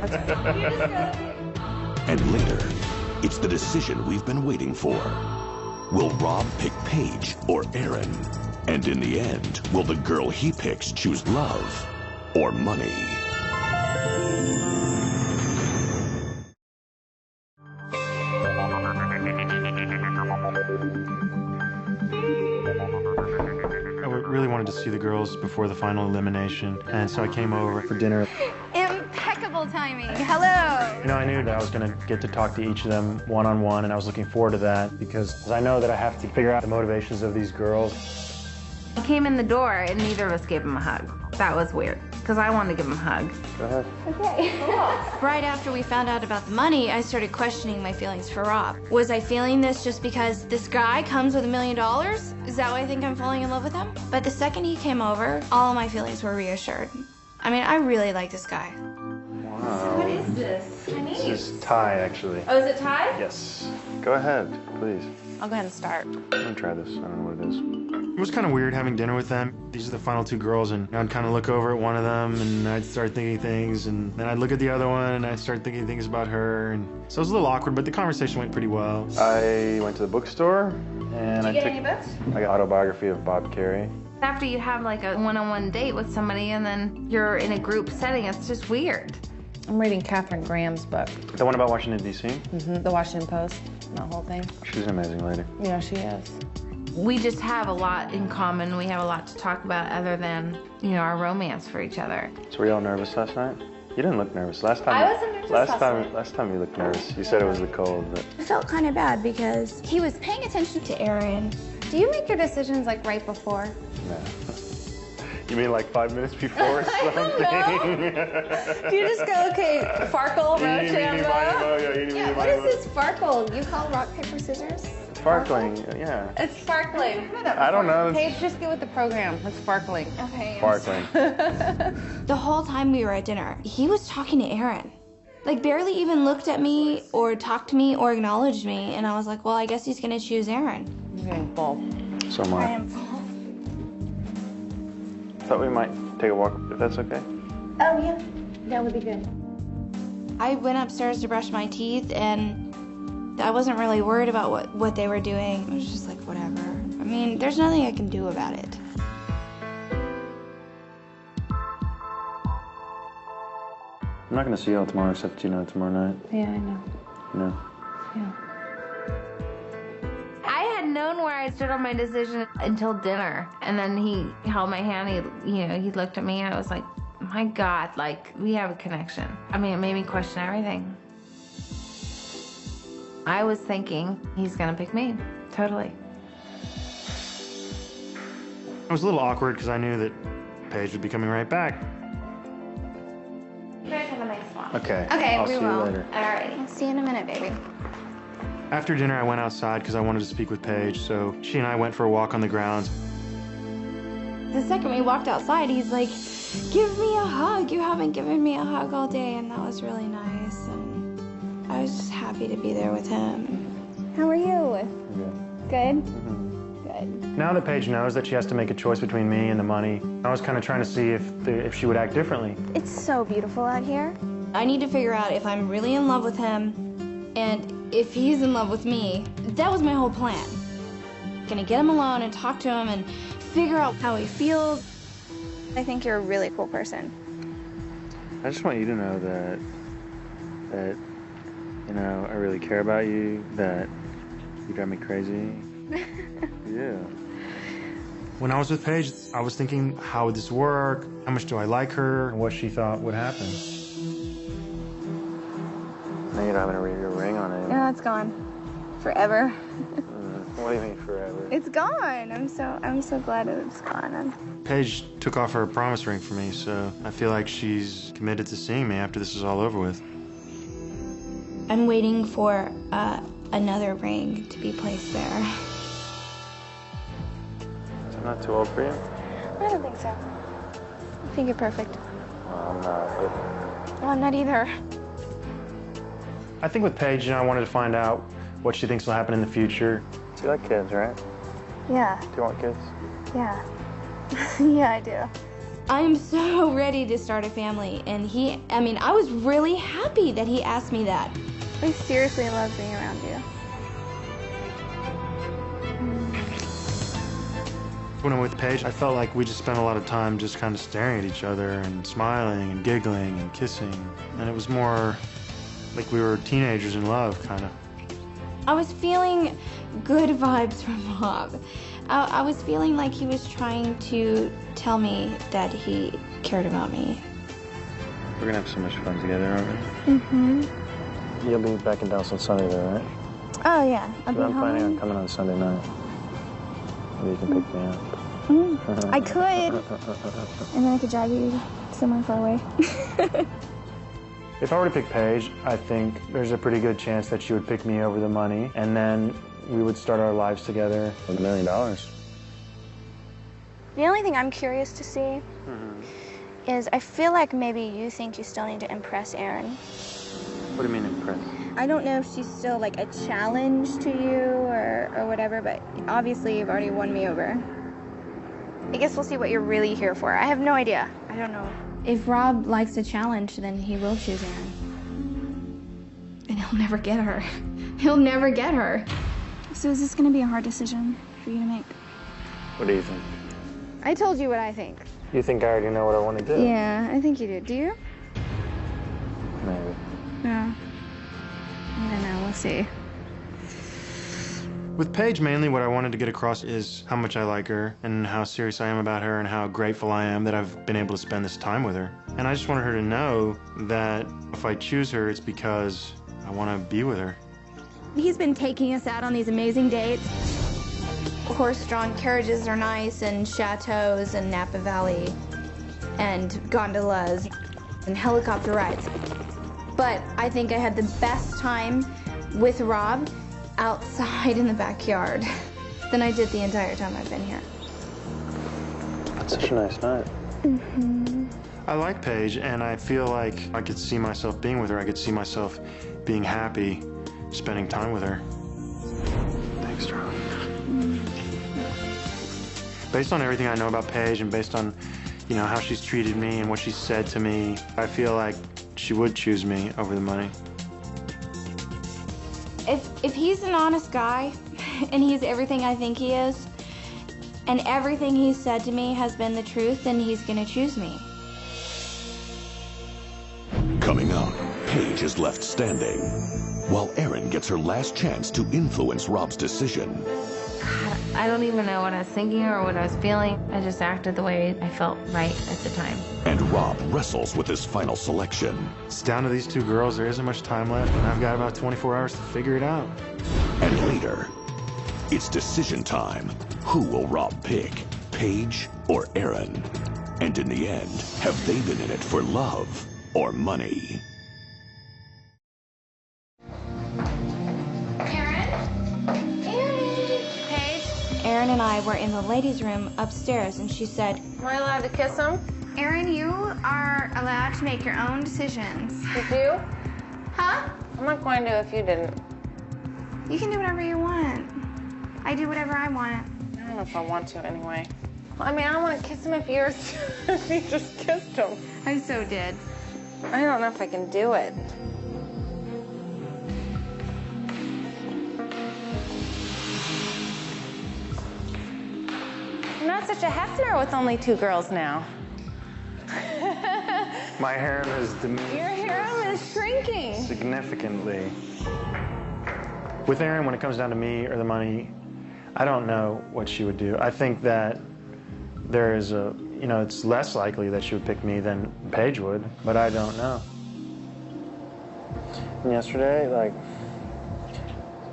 And later, it's the decision we've been waiting for. Will Rob pick Paige or Aaron? And in the end, will the girl he picks choose love or money? I really wanted to see the girls before the final elimination, and so I came over for dinner. Impeccable timing. Hello. You know, I knew that I was going to get to talk to each of them one-on-one, and I was looking forward to that because I know that I have to figure out the motivations of these girls. I came in the door and neither of us gave him a hug. That was weird, because I wanted to give him a hug. Go ahead. Okay. Right after we found out about the money, I started questioning my feelings for Rob. Was I feeling this just because this guy comes with $1 million? Is that why I think I'm falling in love with him? But the second he came over, all of my feelings were reassured. I mean, I really like this guy. Wow. What is this? This is Thai, actually. Oh, is it Thai? Yes. Go ahead, please. I'll go ahead and start. I'm gonna try this. I don't know what it is. It was kind of weird having dinner with them. These are the final two girls, and I'd kind of look over at one of them, and I'd start thinking things, and then I'd look at the other one, and I'd start thinking things about her, and so it was a little awkward, but the conversation went pretty well. I went to the bookstore, and Did you get any books? I got Autobiography of Bob Carey. After you have like a one-on-one date with somebody and then you're in a group setting, it's just weird. I'm reading Katharine Graham's book. The one about Washington, D.C.? The Washington Post, that whole thing. She's an amazing lady. Yeah, she is. We just have a lot in common. We have a lot to talk about other than, you know, our romance for each other. So were y'all nervous last night? You didn't look nervous. Last time. I wasn't nervous last time you looked nervous. You said it was the cold, but. I felt kind of bad because he was paying attention to Aaron. Do you make your decisions like right before? No. You mean like 5 minutes before something? Do you just go, okay, Farkle, Rochambeau? Yeah, what is this Farkle? You call rock, paper, scissors? Sparkling, yeah. It's sparkling. I don't know. Paige, just get with the program. It's sparkling. Okay. Sparkling. The whole time we were at dinner, he was talking to Aaron. Like, barely even looked at me or talked to me or acknowledged me. And I was like, well, I guess he's gonna choose Aaron. I'm getting full. So am I. I am full. Thought we might take a walk, if that's okay. Oh, yeah. That would be good. I went upstairs to brush my teeth, and I wasn't really worried about what they were doing. It was just like, whatever. I mean, there's nothing I can do about it. I'm not gonna see y'all tomorrow, except, you know, tomorrow night. Yeah, I know. You know? Yeah. I had known where I stood on my decision until dinner. And then he held my hand, he looked at me, and I was like, my God, like, we have a connection. I mean, it made me question everything. I was thinking he's gonna pick me, totally. It was a little awkward because I knew that Paige would be coming right back. You guys have a nice walk. Okay. Okay, I'll we see will. you later. All right. I'll see you in a minute, baby. After dinner, I went outside because I wanted to speak with Paige, so she and I went for a walk on the grounds. The second we walked outside, he's like, give me a hug. You haven't given me a hug all day. And that was really nice. And I was just happy to be there with him. How are you? Good? Good. Now that Paige knows that she has to make a choice between me and the money, I was kind of trying to see if she would act differently. It's so beautiful out here. I need to figure out if I'm really in love with him and if he's in love with me. That was my whole plan. Gonna get him alone and talk to him and figure out how he feels. I think you're a really cool person. I just want you to know that, you know, I really care about you, that you drive me crazy. Yeah. When I was with Paige, I was thinking, how would this work? How much do I like her? And what she thought would happen. Now you don't have your ring on it. No, it's gone. Forever. What do you mean forever? It's gone. I'm so glad it's gone. Paige took off her promise ring for me, so I feel like she's committed to seeing me after this is all over with. I'm waiting for another ring to be placed there. I'm not too old for you? I don't think so. I think you're perfect. Well, I'm not, but... Well, I'm not either. I think with Paige, you know, I wanted to find out what she thinks will happen in the future. So you like kids, right? Yeah. Do you want kids? Yeah. Yeah, I do. I'm so ready to start a family, and I was really happy that he asked me that. I seriously love being around you. When I'm with Paige, I felt like we just spent a lot of time just kind of staring at each other and smiling and giggling and kissing. And it was more like we were teenagers in love, kind of. I was feeling good vibes from Rob. I was feeling like he was trying to tell me that he cared about me. We're gonna have so much fun together, aren't we? Mm-hmm. You'll be back in Dallas on Sunday, though, right? Oh, yeah. I'll be I'm home. planning on coming on Sunday night. Maybe you can pick me up. I could. And then I could drive you somewhere far away. If I were to pick Paige, I think there's a pretty good chance that she would pick me over the money, and then we would start our lives together with $1 million. The only thing I'm curious to see is I feel like maybe you think you still need to impress Erin. What do you mean impress? I don't know if she's still like a challenge to you or whatever, but obviously you've already won me over. I guess we'll see what you're really here for. I have no idea. I don't know. If Rob likes a challenge, then he will choose Erin. And he'll never get her. He'll never get her. So is this going to be a hard decision for you to make? What do you think? I told you what I think. You think I already know what I want to do? Yeah, I think you do. Do you? Maybe. No. I don't know. We'll see. With Paige, mainly what I wanted to get across is how much I like her and how serious I am about her and how grateful I am that I've been able to spend this time with her. And I just wanted her to know that if I choose her, it's because I want to be with her. He's been taking us out on these amazing dates. Horse-drawn carriages are nice, and chateaus and Napa Valley, and gondolas, and helicopter rides. But I think I had the best time with Rob outside in the backyard than I did the entire time I've been here. That's such a nice night. I like Paige, and I feel like I could see myself being with her. I could see myself being happy, spending time with her. Thanks, Rob. Based on everything I know about Paige and based on, you know, how she's treated me and what she's said to me, I feel like she would choose me over the money. If he's an honest guy, and he's everything I think he is, and everything he's said to me has been the truth, then he's gonna choose me. Coming up, Paige is left standing, while Erin gets her last chance to influence Rob's decision. I don't even know what I was thinking or what I was feeling. I just acted the way I felt right at the time. And Rob wrestles with his final selection. It's down to these two girls. There isn't much time left, and I've got about 24 hours to figure it out. And later, it's decision time. Who will Rob pick, Paige or Erin? And in the end, have they been in it for love or money? Erin and I were in the ladies' room upstairs, and she said, Am I allowed to kiss him? Erin, you are allowed to make your own decisions. Did you? Huh? I'm not going to if you didn't. You can do whatever you want. I do whatever I want. I don't know if I want to anyway. I mean, I don't want to kiss him if you just kissed him. I so did. I don't know if I can do it. I'm not such a Hefner with only 2 girls now. My harem has diminished. Your harem is shrinking. Significantly. With Erin, when it comes down to me or the money, I don't know what she would do. I think that there is a, you know, it's less likely that she would pick me than Paige would, but I don't know. And yesterday, like,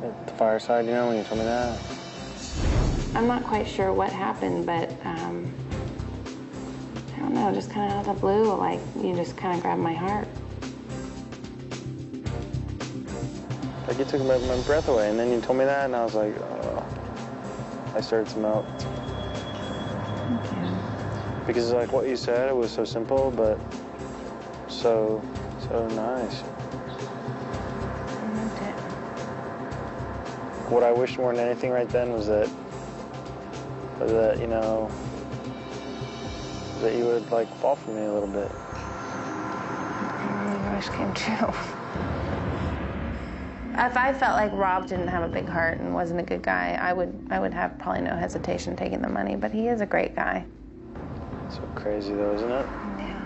at the fireside, you know, when you told me that. I'm not quite sure what happened, but I don't know, just kind of out of the blue, like, you just kind of grabbed my heart. Like, you took my breath away, and then you told me that, and I was like, oh. I started to melt. Because, like, what you said, it was so simple, but so nice. What I wished more than anything right then was that, you know, that you would, like, fall for me a little bit. Your wish came true. If I felt like Rob didn't have a big heart and wasn't a good guy, I would have probably no hesitation taking the money, but he is a great guy. So crazy though, isn't it? Yeah.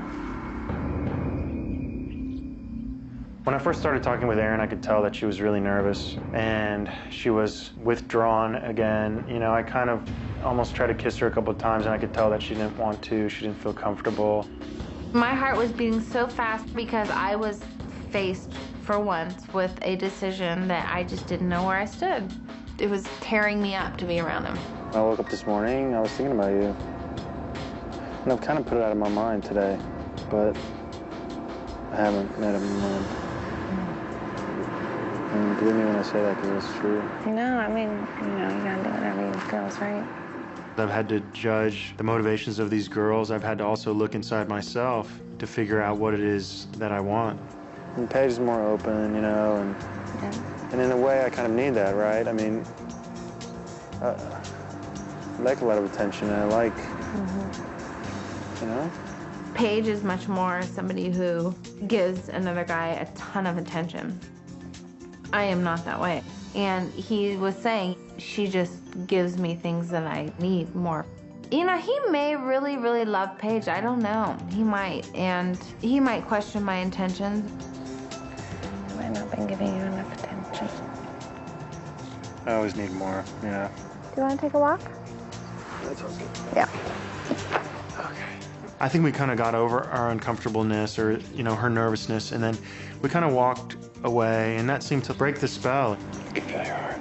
When I first started talking with Erin, I could tell that she was really nervous and she was withdrawn again. You know, I kind of almost tried to kiss her a couple of times and I could tell that she didn't want to, she didn't feel comfortable. My heart was beating so fast because I was faced for once with a decision that I just didn't know where I stood. It was tearing me up to be around him. I woke up this morning, I was thinking about you. And I've kind of put it out of my mind today, but I haven't made up my mind. And believe me when I say that, because it's true. No, I mean, you know, you gotta do whatever you feels right. I've had to judge the motivations of these girls. I've had to also look inside myself to figure out what it is that I want. And Paige is more open, you know, and in a way I kind of need that, right? I mean, I like a lot of attention, and I like, you know? Paige is much more somebody who gives another guy a ton of attention. I am not that way. And he was saying, she just gives me things that I need more. You know, he may really, really love Paige. I don't know. He might. And he might question my intentions. I might not been giving you enough attention. I always need more, yeah. Do you want to take a walk? That sounds good. Yeah. I think we kind of got over our uncomfortableness or, you know, her nervousness, and then we kind of walked away, and that seemed to break the spell. I can feel your heart.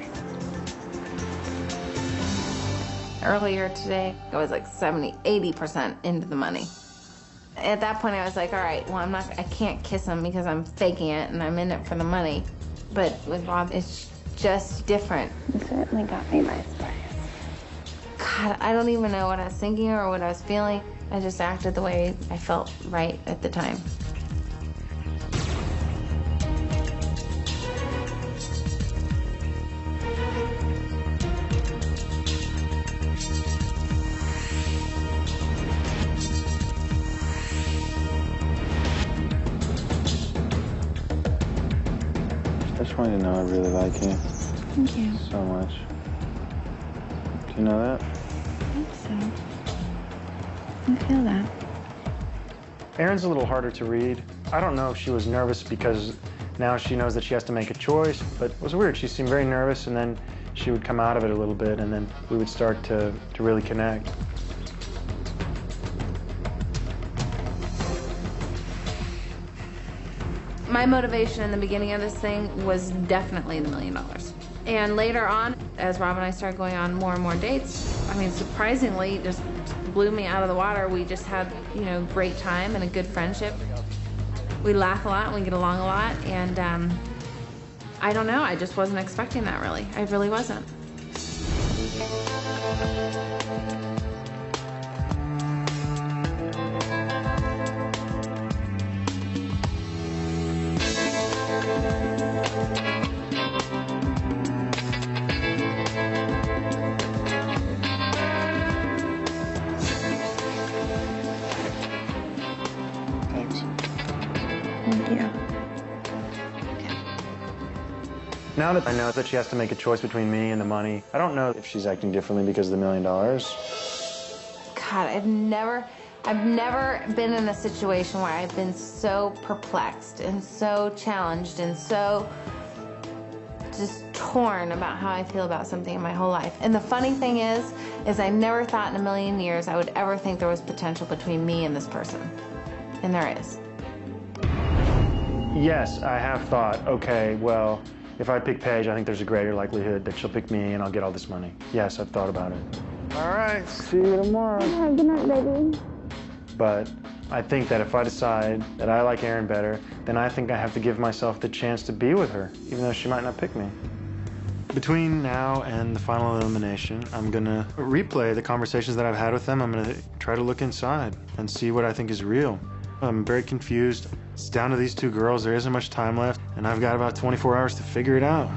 Earlier today, I was like 70, 80% into the money. At that point, I was like, all right, well, I can't kiss him because I'm faking it and I'm in it for the money. But with Rob, it's just different. He certainly got me by surprise. God, I don't even know what I was thinking or what I was feeling. I just acted the way I felt right at the time. I just want you to know I really like you. Thank you. So much. Do you know that? I think so. I feel that. Erin's a little harder to read. I don't know if she was nervous because now she knows that she has to make a choice, but it was weird. She seemed very nervous, and then she would come out of it a little bit, and then we would start to really connect. My motivation in the beginning of this thing was definitely the $1 million. And later on, as Rob and I started going on more and more dates, I mean, surprisingly, it just blew me out of the water. We just had, you know, great time and a good friendship. We laugh a lot and we get along a lot, and I don't know, I just wasn't expecting that, really. I really wasn't. Thank you. Now that I know that she has to make a choice between me and the money, I don't know if she's acting differently because of the $1 million. God, I've never been in a situation where I've been so perplexed and so challenged and so just torn about how I feel about something in my whole life. And the funny thing is I never thought in a million years I would ever think there was potential between me and this person. And there is. Yes, I have thought, okay, well, if I pick Paige, I think there's a greater likelihood that she'll pick me and I'll get all this money. Yes, I've thought about it. All right, see you tomorrow. Good night, baby. But I think that if I decide that I like Erin better, then I think I have to give myself the chance to be with her, even though she might not pick me. Between now and the final elimination, I'm gonna replay the conversations that I've had with them. I'm gonna try to look inside and see what I think is real. I'm very confused. It's down to these two girls. There isn't much time left, and I've got about 24 hours to figure it out.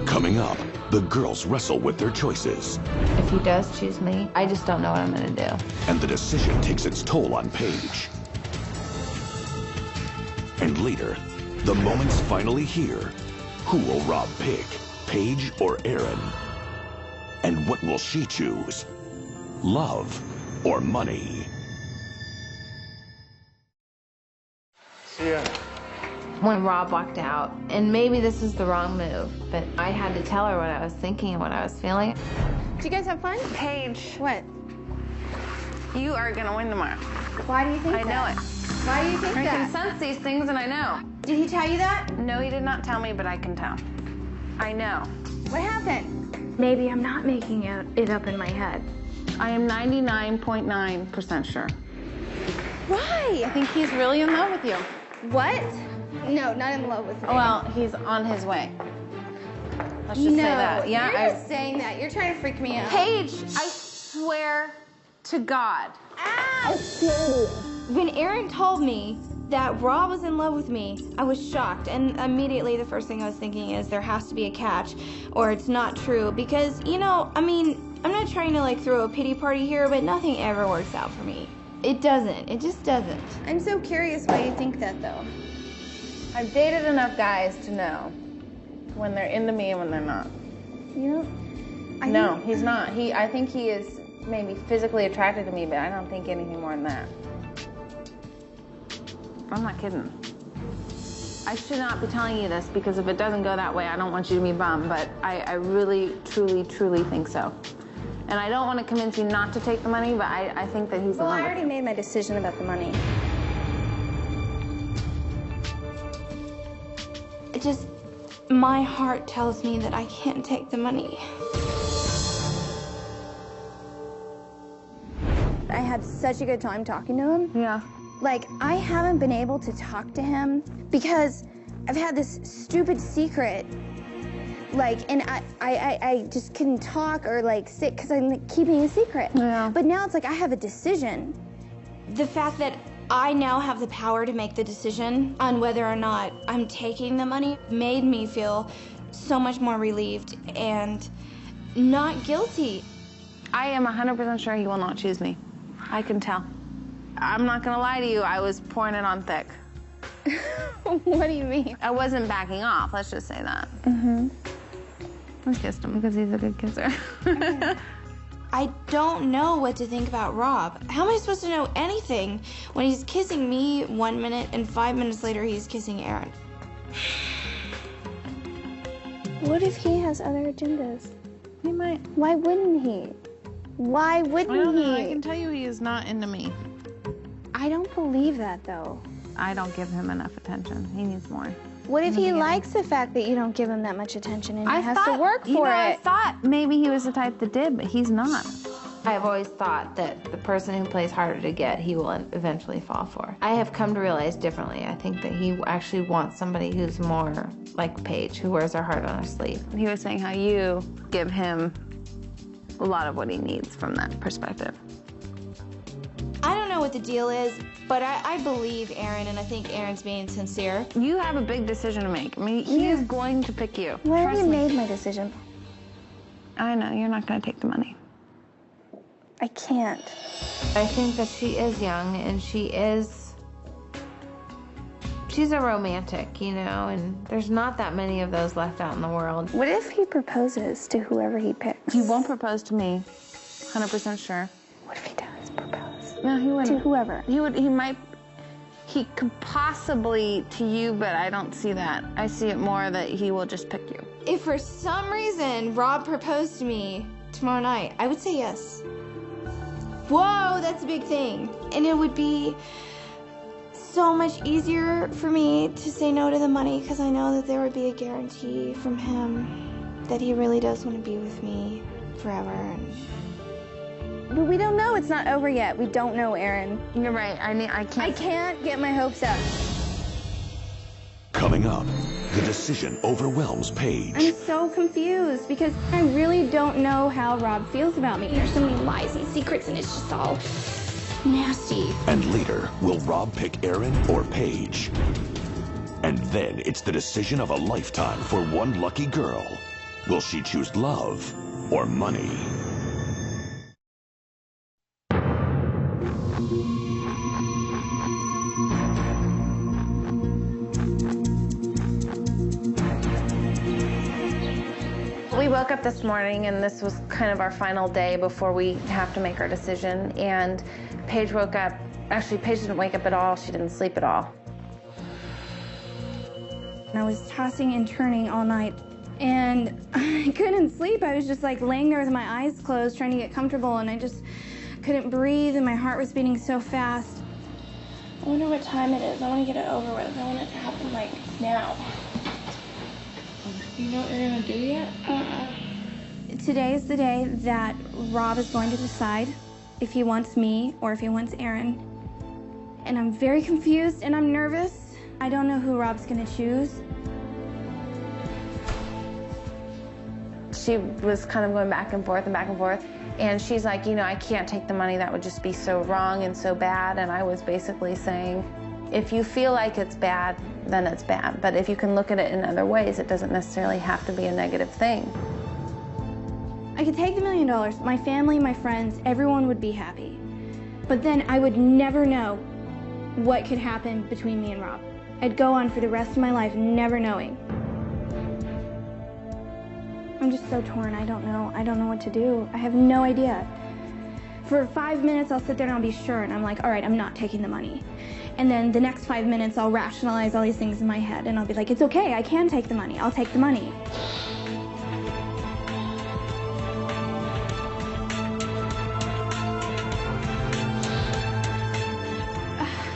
Coming up, the girls wrestle with their choices. If he does choose me, I just don't know what I'm gonna do. And the decision takes its toll on Paige. And later, the moment's finally here. Who will Rob pick, Paige or Erin? And what will she choose? Love or money? See ya. When Rob walked out, and maybe this is the wrong move, but I had to tell her what I was thinking and what I was feeling. Did you guys have fun? Paige. What? You are gonna win tomorrow. Why do you think I that? know it. Why do you think I that? can sense these things and I know. Did he tell you that? No, he did not tell me, but I can tell. I know. What happened? Maybe I'm not making it up in my head. I am 99.9% sure. Why? I think he's really in love with you. What? No, not in love with me. Well, he's on his way. Let's just say that. Yeah, you're just saying that. You're trying to freak me out. Paige, I swear to God. Ow! When Erin told me that Rob was in love with me, I was shocked, and immediately the first thing I was thinking is there has to be a catch, or it's not true, because, you know, I mean, I'm not trying to like throw a pity party here, but nothing ever works out for me. It doesn't. It just doesn't. I'm so curious why you think that, though. I've dated enough guys to know when they're into me and when they're not. You know? No, he's not. I think he is maybe physically attracted to me, but I don't think anything more than that. I'm not kidding. I should not be telling you this because if it doesn't go that way, I don't want you to be bummed, but I really, truly, truly think so. And I don't want to convince you not to take the money, but I think that he's in love with you. I already made my decision about the money. It just, my heart tells me that I can't take the money. I had such a good time talking to him. Yeah. Like, I haven't been able to talk to him because I've had this stupid secret. Like, and I just couldn't talk or like sit because I'm like, keeping a secret. Yeah. But now it's like I have a decision. The fact that I now have the power to make the decision on whether or not I'm taking the money made me feel so much more relieved and not guilty. I am 100% sure he will not choose me. I can tell. I'm not gonna lie to you, I was pouring it on thick. What do you mean? I wasn't backing off, let's just say that. Mm-hmm. I kissed him because he's a good kisser. I don't know what to think about Rob. How am I supposed to know anything when he's kissing me 1 minute and 5 minutes later he's kissing Erin? What if he has other agendas? He might. Why wouldn't he? Why wouldn't I don't he? know, I can tell you he is not into me. I don't believe that, though. I don't give him enough attention. He needs more. What if he likes the fact that you don't give him that much attention and he has to work you for know, it? I thought maybe he was the type that did, but he's not. I've always thought that the person who plays harder to get, he will eventually fall for. I have come to realize differently. I think that he actually wants somebody who's more like Paige, who wears her heart on her sleeve. He was saying how you give him a lot of what he needs from that perspective. I don't know what the deal is, but I believe Erin, and I think Erin's being sincere. You have a big decision to make. I mean, he is going to pick you. Well, I Trust already me. made my decision. I know, you're not going to take the money. I can't. I think that she is young, and she's a romantic, you know, and there's not that many of those left out in the world. What if he proposes to whoever he picks? He won't propose to me, 100% sure. What if he does propose? No, he wouldn't. To whoever? He could possibly to you, but I don't see that. I see it more that he will just pick you. If for some reason Rob proposed to me tomorrow night, I would say yes. Whoa, that's a big thing. And it would be so much easier for me to say no to the money because I know that there would be a guarantee from him that he really does want to be with me forever. But we don't know. It's not over yet. We don't know, Aaron. You're right. I can't get my hopes up. Coming up, the decision overwhelms Paige. I'm so confused because I really don't know how Rob feels about me. There's so many lies and secrets, and it's just all nasty. And later, will Rob pick Aaron or Paige? And then it's the decision of a lifetime for one lucky girl. Will she choose love or money? We woke up this morning, and this was kind of our final day before we have to make our decision. And Paige woke up. Actually, Paige didn't wake up at all. She didn't sleep at all. I was tossing and turning all night, and I couldn't sleep. I was just like laying there with my eyes closed, trying to get comfortable, and I just couldn't breathe, and my heart was beating so fast. I wonder what time it is. I want to get it over with. I want it to happen, like, now. You know what you're going to do yet? Today is the day that Rob is going to decide if he wants me or if he wants Aaron. And I'm very confused and I'm nervous. I don't know who Rob's going to choose. She was kind of going back and forth and back and forth. And she's like, you know, I can't take the money. That would just be so wrong and so bad. And I was basically saying, if you feel like it's bad, then it's bad. But if you can look at it in other ways, it doesn't necessarily have to be a negative thing. I could take the $1 million. My family, my friends, everyone would be happy. But then I would never know what could happen between me and Rob. I'd go on for the rest of my life never knowing. I'm just so torn. I don't know what to do. I have no idea. For 5 minutes, I'll sit there and I'll be sure, and I'm like, all right, I'm not taking the money. And then the next 5 minutes, I'll rationalize all these things in my head, and I'll be like, it's okay, I can take the money. I'll take the money.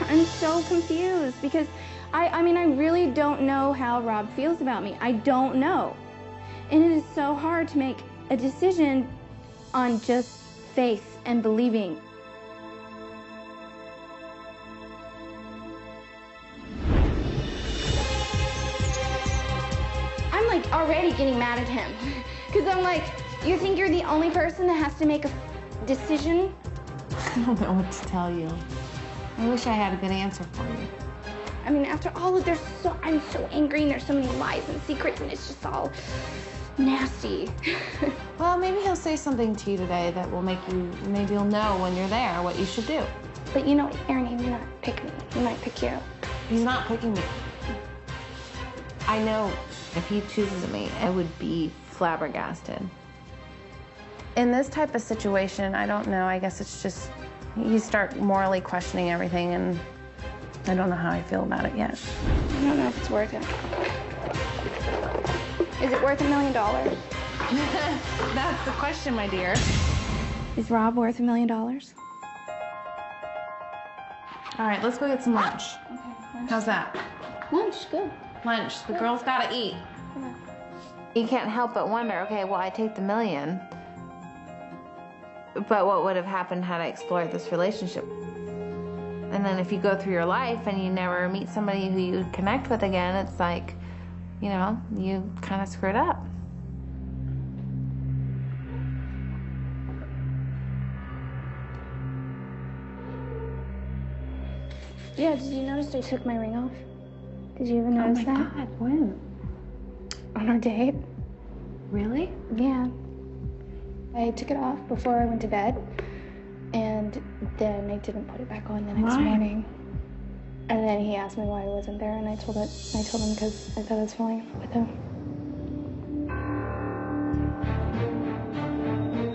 I'm so confused because I mean, I really don't know how Rob feels about me. I don't know. And it is so hard to make a decision on just faith and believing. I'm like already getting mad at him because I'm like, you think you're the only person that has to make a decision? I don't know what to tell you. I wish I had a good answer for you. I mean, after all of I'm so angry and there's so many lies and secrets and it's just all nasty. Well, maybe he'll say something to you today that will make you, maybe you'll know when you're there what you should do. But you know, Aaron, he may not pick me. He might pick you. He's not picking me. I know if he chooses me, I would be flabbergasted. In this type of situation, I don't know. I guess it's just, you start morally questioning everything, and I don't know how I feel about it yet. I don't know if it's worth it. Is it worth $1 million? That's the question, my dear. Is Rob worth $1 million? All right, let's go get some lunch. Okay. How's that? Lunch, good. Lunch. The girls gotta eat. Yeah. You can't help but wonder, okay, well, I take the $1 million, but what would have happened had I explored this relationship? And then if you go through your life and you never meet somebody who you connect with again, it's like, you know, you kind of screwed up. Yeah, did you notice I took my ring off? Did you even notice that? Oh my God, when? On our date. Really? Yeah. I took it off before I went to bed, and then I didn't put it back on the next morning. And then he asked me why I wasn't there, and I told him because I thought I was falling in love with him.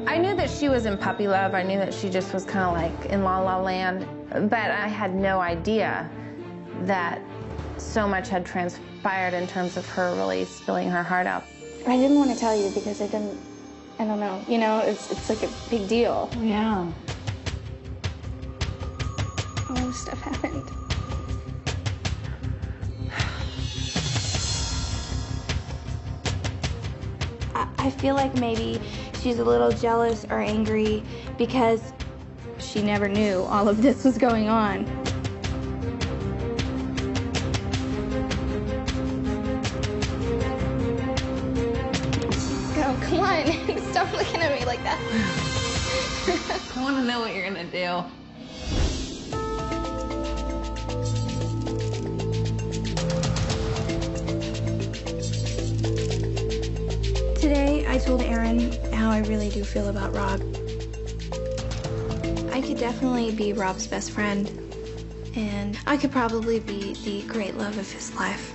I knew that she was in puppy love. I knew that she just was kind of like in La La Land, but I had no idea that so much had transpired in terms of her really spilling her heart out. I didn't want to tell you because I don't know, you know, it's like a big deal. Yeah. A lot of stuff happened. I feel like maybe she's a little jealous or angry because she never knew all of this was going on. Let's go, come on. Stop looking at me like that. I want to know what you're gonna do. Today, I told Aaron how I really do feel about Rob. I could definitely be Rob's best friend, and I could probably be the great love of his life.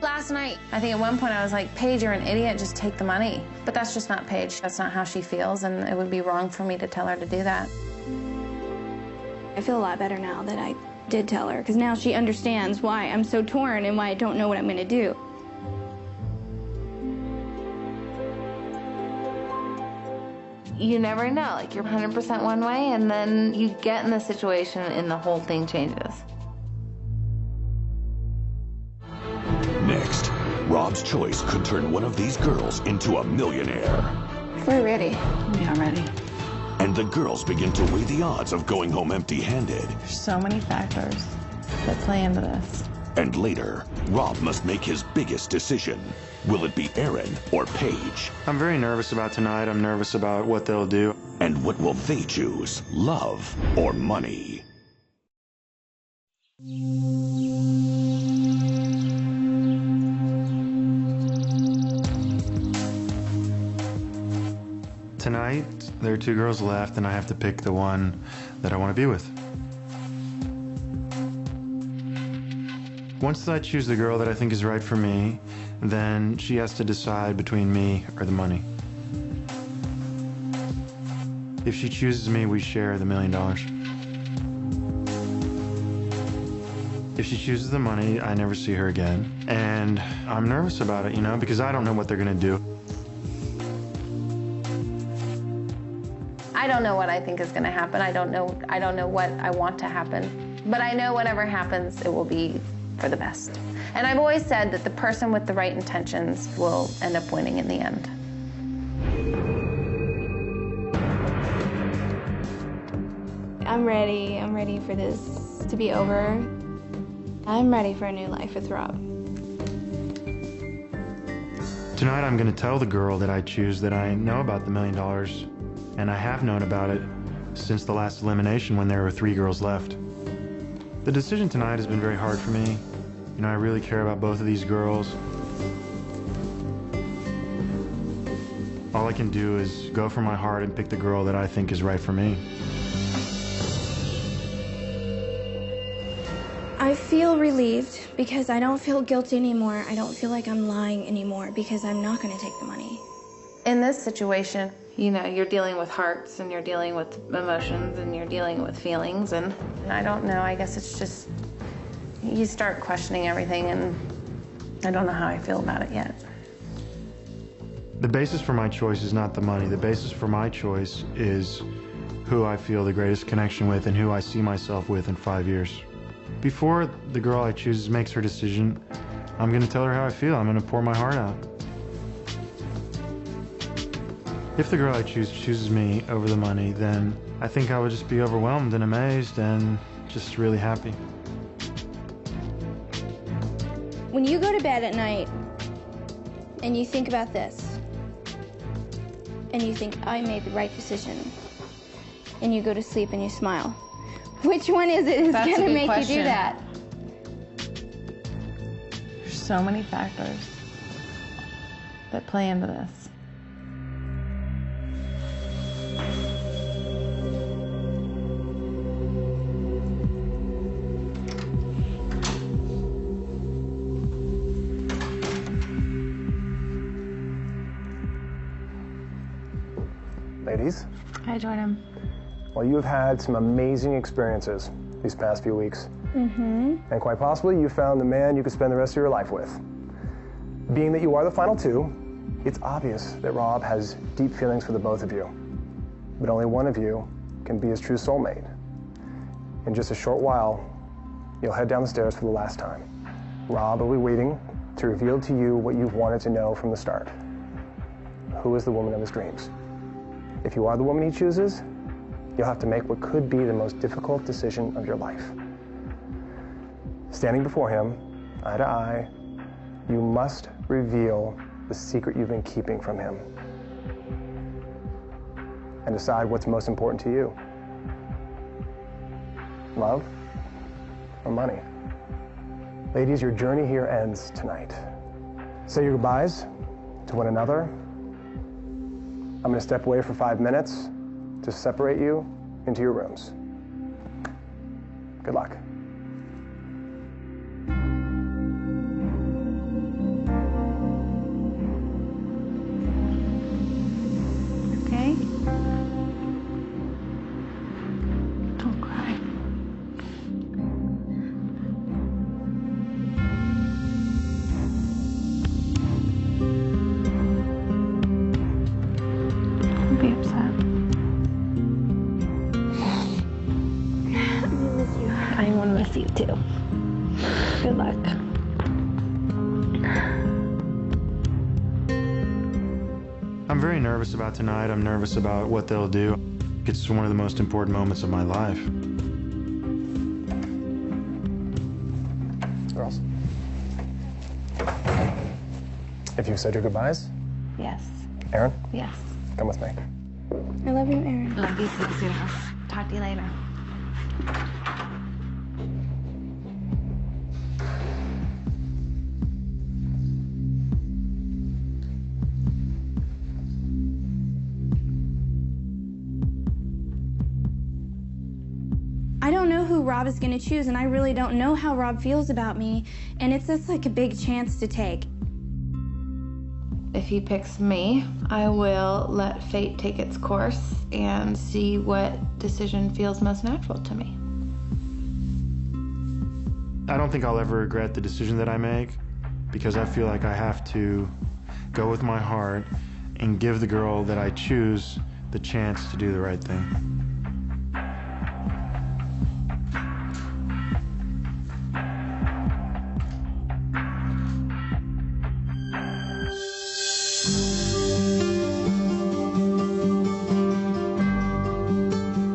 Last night, I think at one point I was like, Paige, you're an idiot, just take the money. But that's just not Paige. That's not how she feels, and it would be wrong for me to tell her to do that. I feel a lot better now that I did tell her, because now she understands why I'm so torn and why I don't know what I'm going to do. You never know, like you're 100% one way, and then you get in the situation and the whole thing changes. Next, Rob's choice could turn one of these girls into a millionaire. We're ready. We are ready. And the girls begin to weigh the odds of going home empty-handed. There's so many factors that play into this. And later, Rob must make his biggest decision. Will it be Aaron or Paige? I'm very nervous about tonight. I'm nervous about what they'll do. And what will they choose, love or money? Tonight, there are 2 girls left, and I have to pick the one that I want to be with. Once I choose the girl that I think is right for me, then she has to decide between me or the money. If she chooses me, we share the $1 million. If she chooses the money, I never see her again. And I'm nervous about it, you know, because I don't know what they're gonna do. I don't know what I think is going to happen. I don't know what I want to happen. But I know whatever happens, it will be for the best. And I've always said that the person with the right intentions will end up winning in the end. I'm ready. I'm ready for this to be over. I'm ready for a new life with Rob. Tonight, I'm gonna tell the girl that I choose that I know about the $1 million. And I have known about it since the last elimination when there were 3 girls left. The decision tonight has been very hard for me. You know, I really care about both of these girls. All I can do is go for my heart and pick the girl that I think is right for me. I feel relieved because I don't feel guilty anymore. I don't feel like I'm lying anymore because I'm not going to take the money. In this situation, you know, you're dealing with hearts and you're dealing with emotions and you're dealing with feelings, and I don't know, I guess it's just, you start questioning everything, and I don't know how I feel about it yet. The basis for my choice is not the money. The basis for my choice is who I feel the greatest connection with and who I see myself with in 5 years. Before the girl I choose makes her decision, I'm gonna tell her how I feel. I'm gonna pour my heart out. If the girl I choose chooses me over the money, then I think I would just be overwhelmed and amazed and just really happy. When you go to bed at night and you think about this, and you think, I made the right decision, and you go to sleep and you smile, which one is it that's going to make you do that? There's so many factors that play into this. Ladies. Hi, Jordan. Well, you have had some amazing experiences these past few weeks. Mm-hmm. And quite possibly, you found the man you could spend the rest of your life with. Being that you are the final 2, it's obvious that Rob has deep feelings for the both of you. But only one of you can be his true soulmate. In just a short while, you'll head down the stairs for the last time. Rob will be waiting to reveal to you what you've wanted to know from the start. Who is the woman of his dreams? If you are the woman he chooses, you'll have to make what could be the most difficult decision of your life. Standing before him, eye to eye, you must reveal the secret you've been keeping from him and decide what's most important to you. Love or money? Ladies, your journey here ends tonight. Say your goodbyes to one another. I'm going to step away for 5 minutes to separate you into your rooms. Good luck. Okay? Don't cry. Don't be upset. I want to miss you too. Good luck. I'm very nervous about tonight. I'm nervous about what they'll do. It's one of the most important moments of my life. Girls, if you've said your goodbyes, Yes. Aaron, Yes. come with me. I love you, Aaron. Love you too, sweetheart. Talk to you later. I don't know who Rob is going to choose, and I really don't know how Rob feels about me, and it's just like a big chance to take. If he picks me, I will let fate take its course and see what decision feels most natural to me. I don't think I'll ever regret the decision that I make because I feel like I have to go with my heart and give the girl that I choose the chance to do the right thing.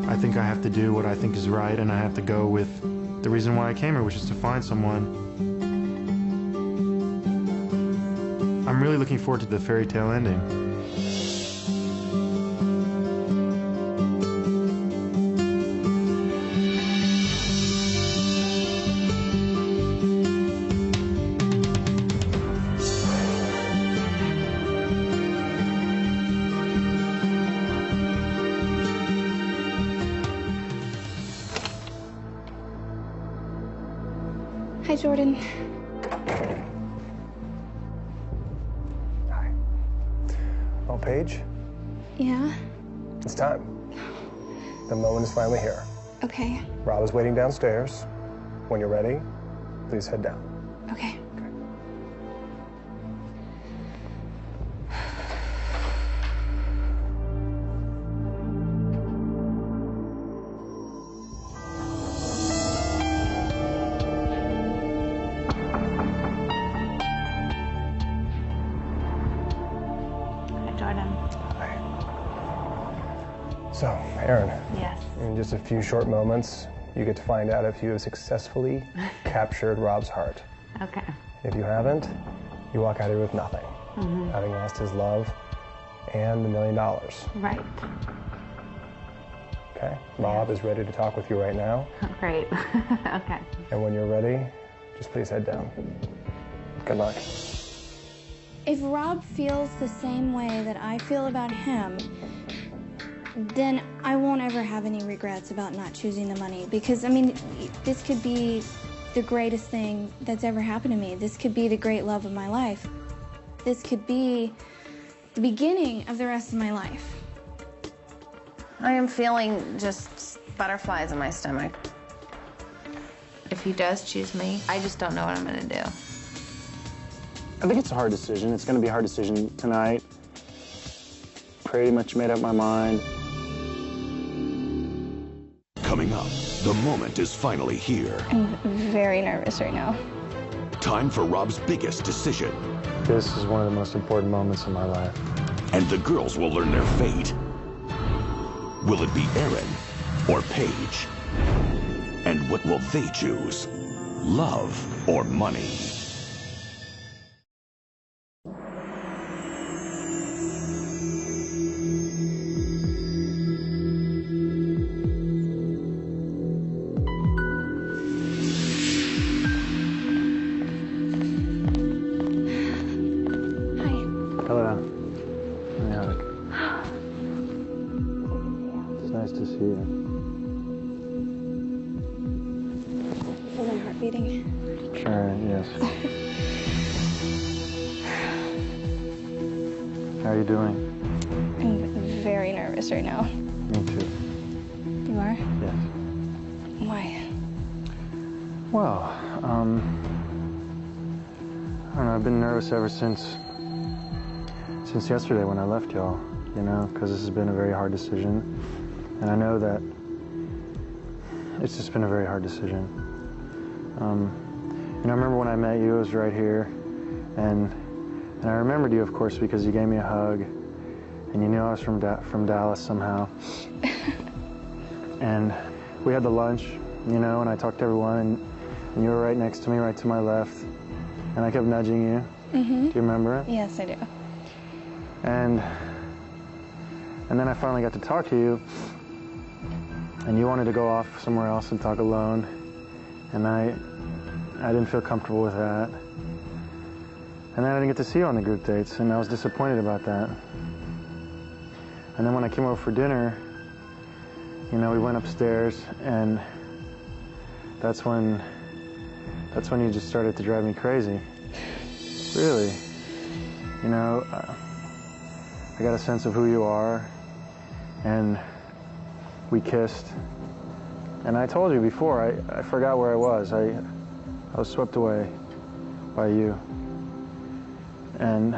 I think I have to do what I think is right, and I have to go with the reason why I came here, which is to find someone. I'm really looking forward to the fairy tale ending. Hi, Jordan. Well, Paige, Yeah? it's time. The moment is finally here. Okay. Rob is waiting downstairs. When you're ready, please head down. Okay. Hi, Jordan. So, Aaron, Yes. in just a few short moments, you get to find out if you have successfully captured Rob's heart. Okay. If you haven't, you walk out here with nothing, Mhm. having lost his love and the $1 million. Right. Okay? Rob is ready to talk with you right now. Great. Okay. And when you're ready, just please head down. Good luck. If Rob feels the same way that I feel about him, then I won't ever have any regrets about not choosing the money. Because, I mean, this could be the greatest thing that's ever happened to me. This could be the great love of my life. This could be the beginning of the rest of my life. I am feeling just butterflies in my stomach. If he does choose me, I just don't know what I'm gonna do. I think it's a hard decision. It's going to be a hard decision tonight. Pretty much made up my mind. Coming up, The moment is finally here. I'm very nervous right now. Time for Rob's biggest decision. This is one of the most important moments in my life. And the girls will learn their fate. Will it be Aaron or Paige? And what will they choose? Love or money? Hello. Yeah. It's nice to see you. Is my heart beating? Sure, yes. How are you doing? I'm very nervous right now. Me too. You are? Yes. Why? Well, I don't know, I've been nervous ever since yesterday when I left y'all, you know, because this has been a very hard decision. And I know that it's just been a very hard decision. You know, I remember when I met you, it was right here. And I remembered you, of course, because you gave me a hug. And you knew I was from Dallas somehow. And we had the lunch, you know, and I talked to everyone. And you were right next to me, right to my left. And I kept nudging you. Mm-hmm. Do you remember it? Yes, I do. And then I finally got to talk to you, and you wanted to go off somewhere else and talk alone, and I didn't feel comfortable with that. And then I didn't get to see you on the group dates, and I was disappointed about that. And then when I came over for dinner, you know, we went upstairs, and that's when you just started to drive me crazy. Really. You know, I got a sense of who you are, and we kissed. And I told you before, I forgot where I was. I was swept away by you. And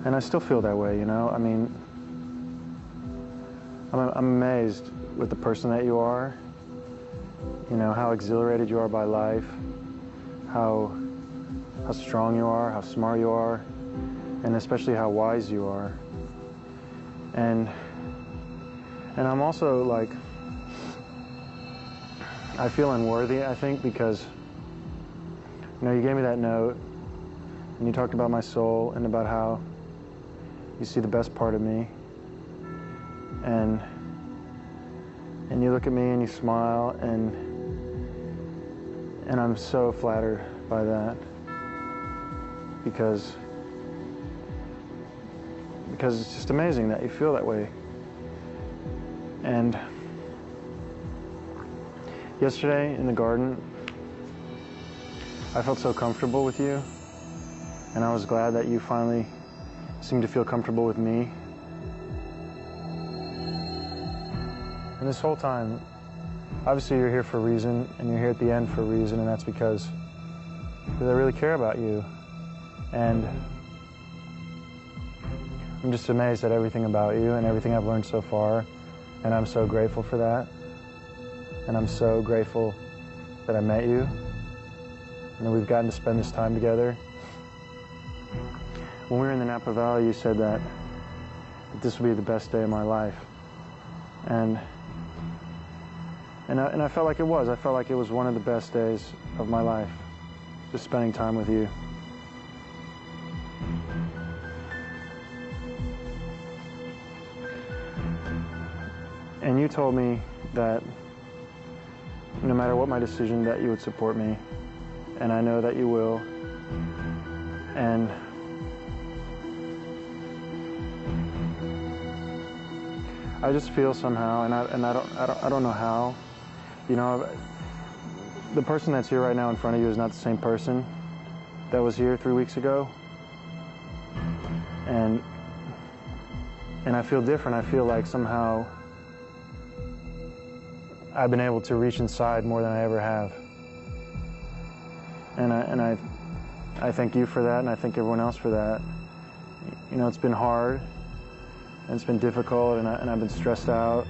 I still feel that way, you know? I mean, I'm amazed with the person that you are, you know, how exhilarated you are by life, how strong you are, how smart you are, and especially how wise you are. And I'm also like, I feel unworthy, I think, because, you know, you gave me that note, and you talked about my soul and about how you see the best part of me. And you look at me and you smile, and I'm so flattered by that, because it's just amazing that you feel that way. And yesterday in the garden, I felt so comfortable with you, and I was glad that you finally seemed to feel comfortable with me. And this whole time, obviously you're here for a reason, and you're here at the end for a reason, and that's because I really care about you. And I'm just amazed at everything about you and everything I've learned so far, and I'm so grateful for that. And I'm so grateful that I met you, and that we've gotten to spend this time together. When we were in the Napa Valley, you said that this would be the best day of my life. And I felt like it was. I felt like it was one of the best days of my life, just spending time with you. And you told me that no matter what my decision, that you would support me. And I know that you will. And I just feel somehow, and I don't know how. You know, the person that's here right now in front of you is not the same person that was here 3 weeks ago. And I feel different. I feel like somehow I've been able to reach inside more than I ever have. And I thank you for that, and I thank everyone else for that. You know, it's been hard, and it's been difficult, and I've been stressed out.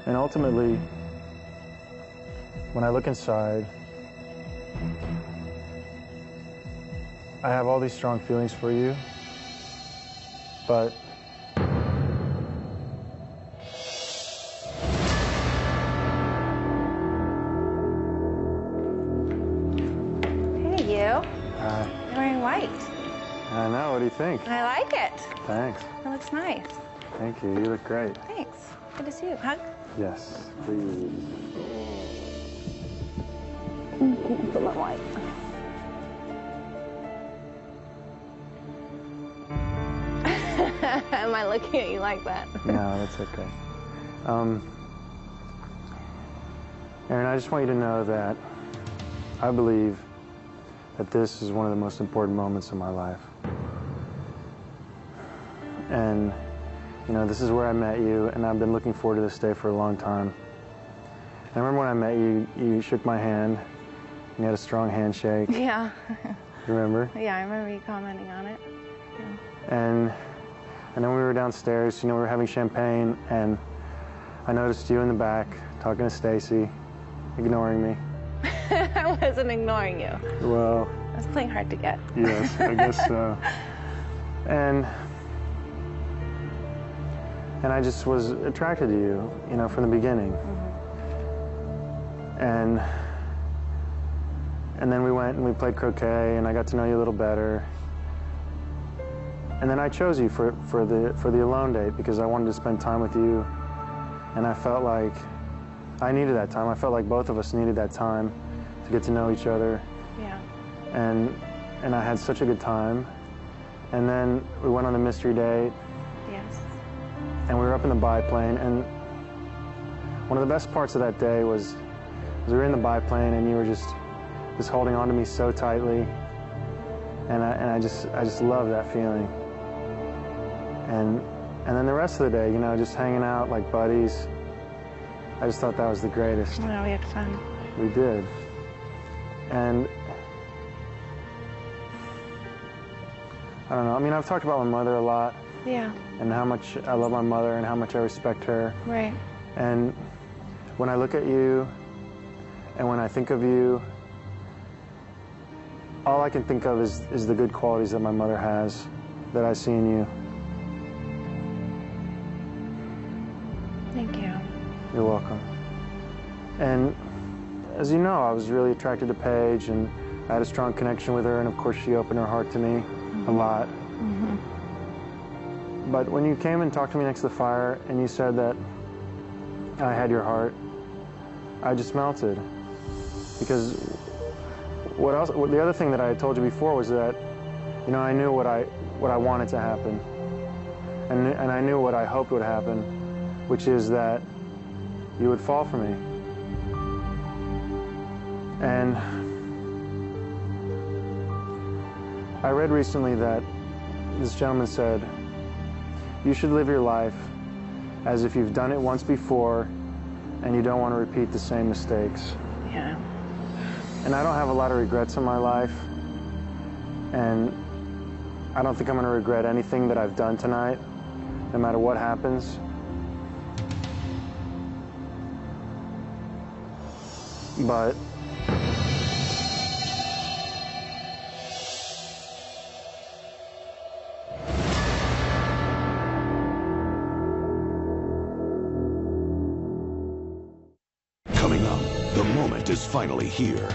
And ultimately, when I look inside, I have all these strong feelings for you, but Hey, you. Hi. You're wearing white. I know, what do you think? I like it. Thanks. It looks nice. Thank you, you look great. Thanks. Good to see you. Hug? Yes, please. Put my white. Am I looking at you like that? No, that's okay. Erin, I just want you to know that I believe that this is one of the most important moments of my life. And, you know, this is where I met you, and I've been looking forward to this day for a long time. I remember when I met you, you shook my hand, and you had a strong handshake. Yeah. You remember? Yeah, I remember you commenting on it. Yeah. And then we were downstairs, you know, we were having champagne, and I noticed you in the back talking to Stacy, ignoring me. I wasn't ignoring you. Well, I was playing hard to get. yes, I guess so. And I just was attracted to you, you know, from the beginning. Mm-hmm. And then we went and we played croquet, and I got to know you a little better. And then I chose you for the alone date because I wanted to spend time with you, and I felt like I needed that time. I felt like both of us needed that time to get to know each other. Yeah. And I had such a good time. And then we went on the mystery date. Yes. And we were up in the biplane, and one of the best parts of that day was we were in the biplane, and you were just holding on to me so tightly, and I just loved that feeling. And then the rest of the day, you know, just hanging out like buddies. I just thought that was the greatest. Well, we had fun. We did. And I don't know. I mean, I've talked about my mother a lot. Yeah. And how much I love my mother and how much I respect her. Right. And when I look at you and when I think of you, all I can think of is the good qualities that my mother has, that I see in you. Thank you. You're welcome. And as you know, I was really attracted to Paige, and I had a strong connection with her, and of course she opened her heart to me a lot. Mm-hmm. But when you came and talked to me next to the fire and you said that I had your heart, I just melted. Because the other thing that I had told you before was that, you know, I knew what I wanted to happen. And I knew what I hoped would happen, which is that you would fall for me. And I read recently that this gentleman said, you should live your life as if you've done it once before and you don't want to repeat the same mistakes. Yeah. And I don't have a lot of regrets in my life, and I don't think I'm going to regret anything that I've done tonight, no matter what happens. But Coming up, the moment is finally here.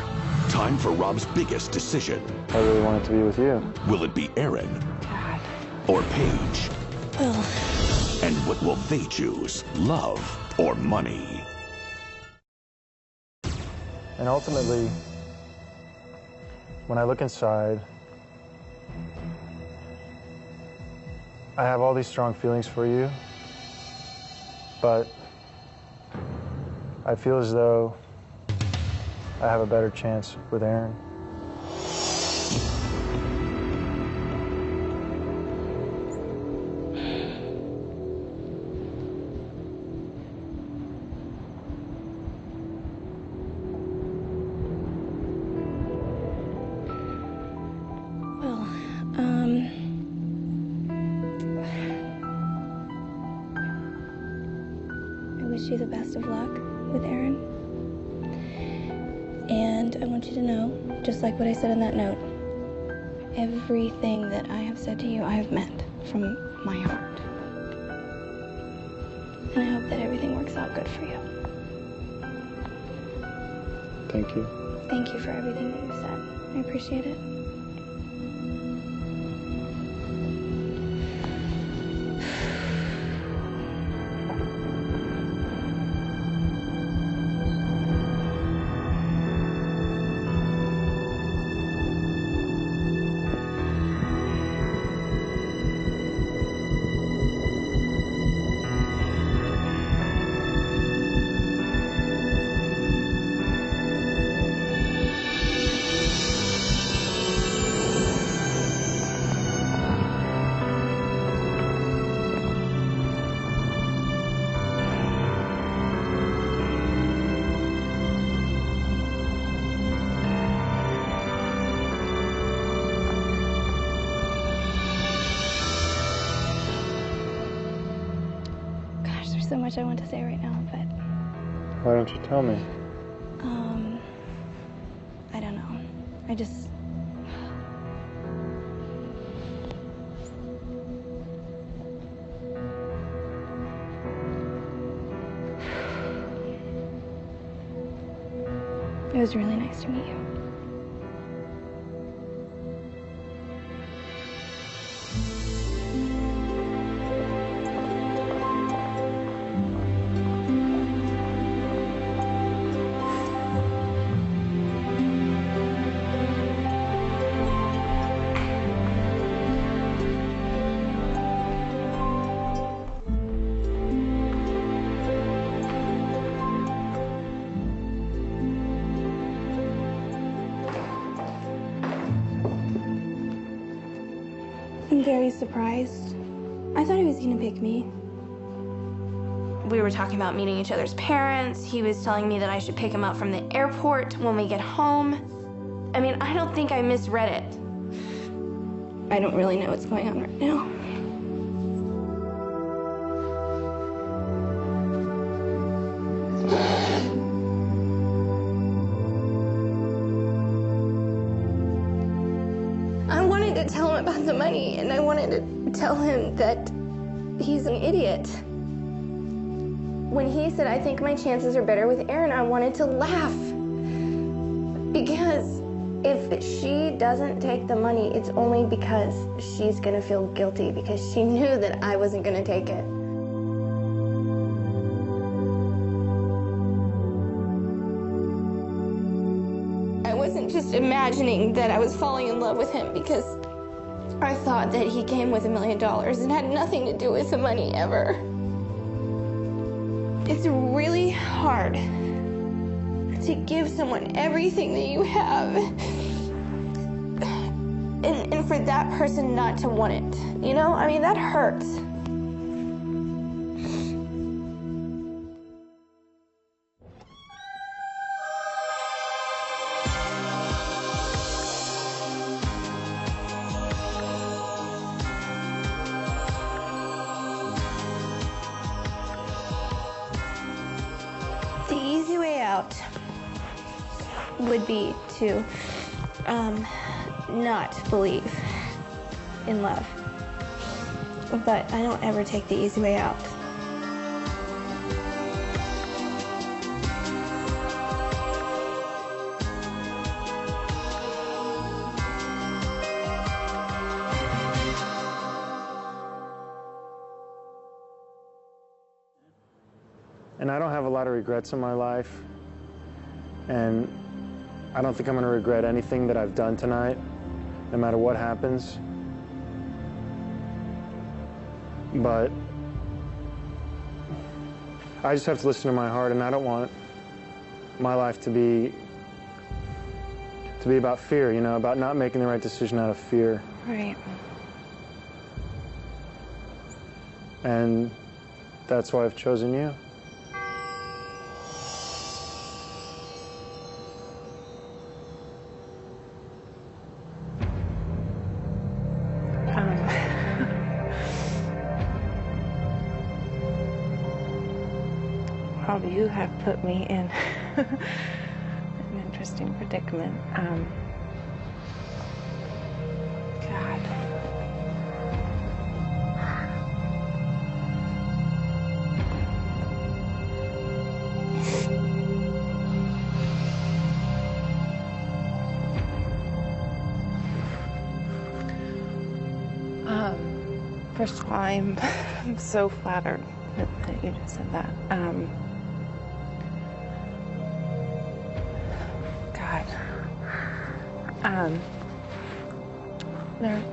Time for Rob's biggest decision. I really wanted to be with you. Will it be Erin? God. Or Paige? Will. And what will they choose? Love or money? And ultimately, when I look inside, I have all these strong feelings for you, but I feel as though I have a better chance with Erin. I wish wish you the best of luck with Aaron. And I want you to know, just like what I said in that note, everything that I have said to you, I have meant from my heart. And I hope that everything works out good for you. Thank you. Thank you for everything that you've said. I appreciate it. So much I want to say right now, but Why don't you tell me? I don't know. I just it was really nice to meet you. I'm very surprised. I thought he was gonna pick me. We were talking about meeting each other's parents. He was telling me that I should pick him up from the airport when we get home. I mean, I don't think I misread it. I don't really know what's going on right now. I wanted to tell him about the money, and I wanted to tell him that he's an idiot. When he said, I think my chances are better with Aaron, I wanted to laugh. Because if she doesn't take the money, it's only because she's gonna feel guilty, because she knew that I wasn't gonna take it. I wasn't just imagining that I was falling in love with him because I thought that he came with $1 million and had nothing to do with the money ever. It's really hard to give someone everything that you have and for that person not to want it. You know, I mean, that hurts. The easy way out would be to not believe in love. But I don't ever take the easy way out. And I don't have a lot of regrets in my life. And I don't think I'm going to regret anything that I've done tonight, no matter what happens. But I just have to listen to my heart, and I don't want my life to be about fear, you know, about not making the right decision out of fear. Right. And that's why I've chosen you. Rob, you have put me in an interesting predicament. God. First of all, I'm so flattered that you just said that. God.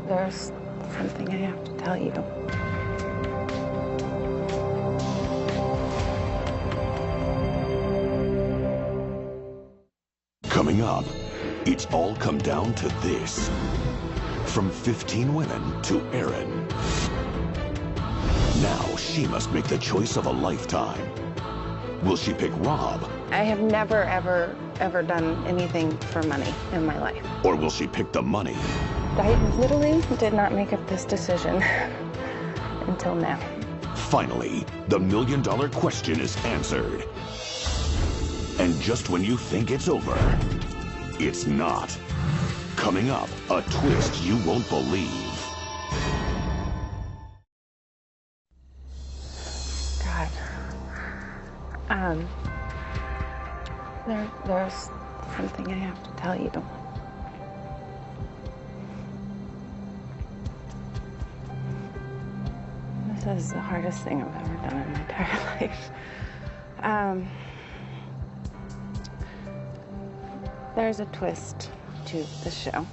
There's something I have to tell you. Coming up, it's all come down to this. From 15 women to Erin. Now she must make the choice of a lifetime. Will she pick Rob? I have never, ever done anything for money in my life. Or will she pick the money? I literally did not make up this decision until now. Finally, the $1 million question is answered. And just when you think it's over, it's not. Coming up, a twist you won't believe. God. There's something I have to tell you. This is the hardest thing I've ever done in my entire life. There's a twist to the show.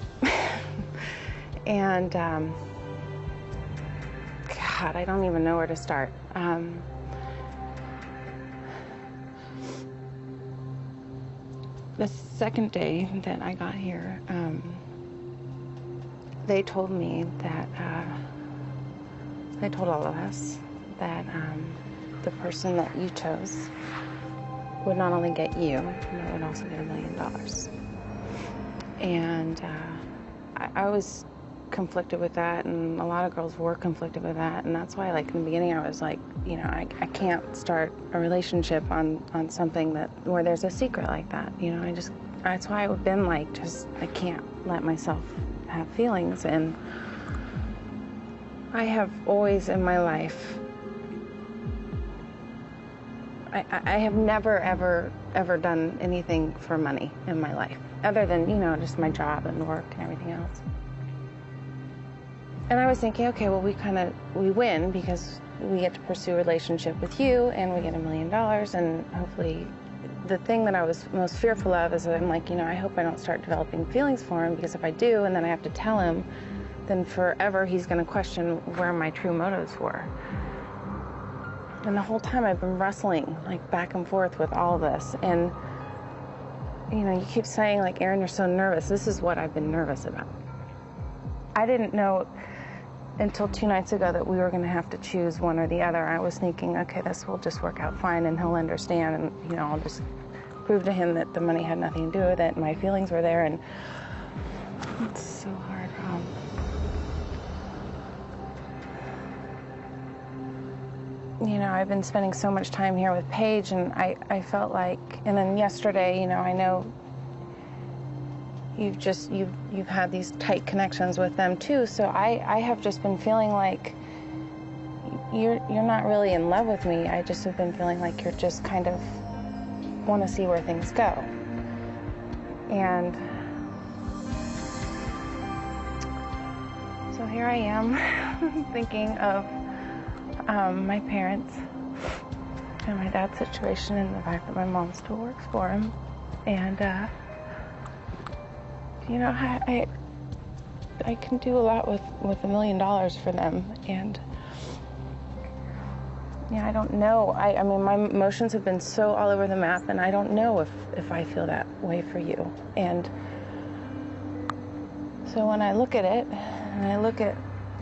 And, God, I don't even know where to start. The second day that I got here, they told me that, they told all of us that the person that you chose would not only get you, but would also get $1 million. And I was conflicted with that, and a lot of girls were conflicted with that, and that's why, like, in the beginning I was like, you know, I can't start a relationship on something where there's a secret like that, you know. That's why I've been like, I can't let myself have feelings. And I have always in my life, I have never, ever done anything for money in my life, other than, you know, just my job and work and everything else. And I was thinking, okay, well, we win because we get to pursue a relationship with you and we get $1 million, and hopefully the thing that I was most fearful of is that I'm like, you know, I hope I don't start developing feelings for him, because if I do and then I have to tell him, then forever he's going to question where my true motives were. And the whole time I've been wrestling, like, back and forth with all of this. And, you know, you keep saying, like, Erin, you're so nervous. This is what I've been nervous about. I didn't know until 2 nights ago that we were going to have to choose one or the other. I was thinking, okay, this will just work out fine and he'll understand, and, you know, I'll just prove to him that the money had nothing to do with it and my feelings were there. And it's so hard, Rob. You know, I've been spending so much time here with Paige, and I felt like, and then yesterday, you know, I know you've had these tight connections with them too, so I have just been feeling like you're not really in love with me. I just have been feeling like you're just kind of want to see where things go. And so here I am thinking of my parents and my dad's situation, and the fact that my mom still works for him. And you know, I can do a lot with $1 million for them. And yeah, I don't know. I mean, my emotions have been so all over the map, and I don't know if I feel that way for you. And so when I look at it, and I look at,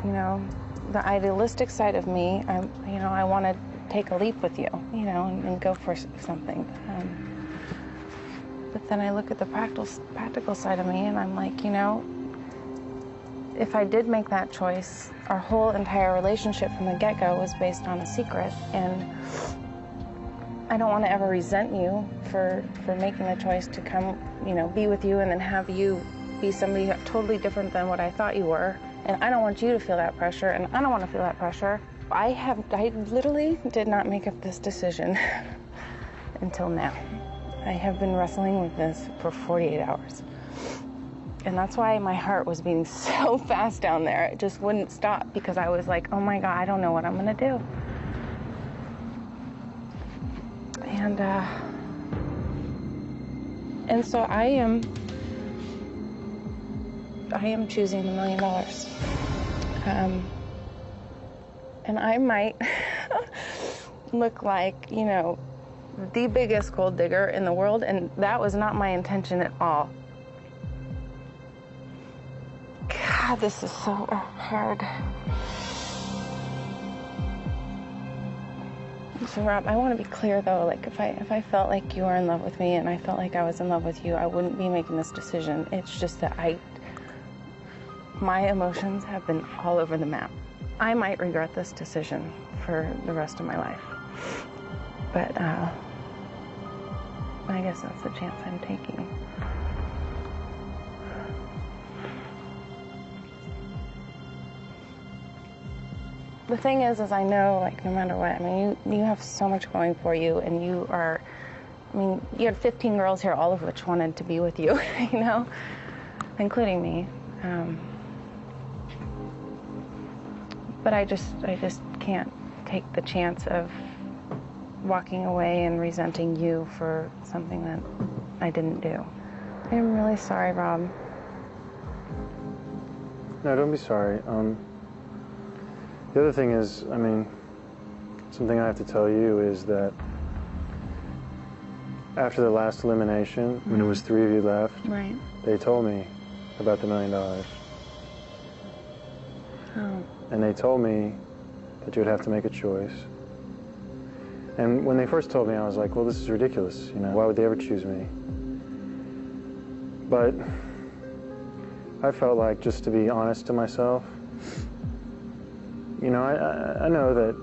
you know, the idealistic side of me, you know, I want to take a leap with you, you know, and go for something. But then I look at the practical side of me, and I'm like, you know, if I did make that choice, our whole entire relationship from the get-go was based on a secret, and I don't want to ever resent you for making the choice to come, you know, be with you and then have you be somebody totally different than what I thought you were. And I don't want you to feel that pressure, and I don't want to feel that pressure. I literally did not make up this decision until now. I have been wrestling with this for 48 hours. And that's why my heart was beating so fast down there. It just wouldn't stop because I was like, oh my God, I don't know what I'm gonna do. And so I am choosing the $1 million. And I might look like, you know, the biggest gold digger in the world, and that was not my intention at all. God, this is so hard. So Rob, I want to be clear though, like if I felt like you were in love with me and I felt like I was in love with you, I wouldn't be making this decision. It's just that my emotions have been all over the map. I might regret this decision for the rest of my life. But I guess that's the chance I'm taking. The thing is I know, like, no matter what, I mean, you have so much going for you, and you are, I mean, you had 15 girls here, all of which wanted to be with you, you know, including me. But I just can't take the chance of walking away and resenting you for something that I didn't do. I'm really sorry, Rob. No, don't be sorry. The other thing is, I mean, something I have to tell you is that after the last elimination, when it was 3 of you left, right, they told me about the $1 million. Oh. And they told me that you would have to make a choice. And when they first told me, I was like, well, this is ridiculous. You know, why would they ever choose me? But I felt like, just to be honest to myself, you know, I know that,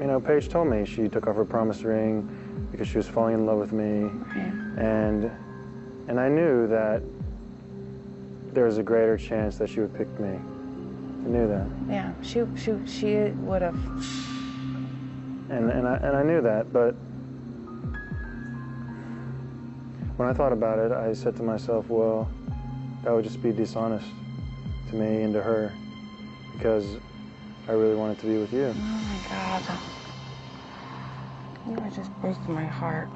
you know, Paige told me she took off her promise ring because she was falling in love with me. Right. And I knew that there was a greater chance that she would pick me. I knew that. Yeah, she would have. And I knew that, but when I thought about it, I said to myself, well, that would just be dishonest to me and to her, because I really wanted to be with you. Oh my God. You are just breaking my heart.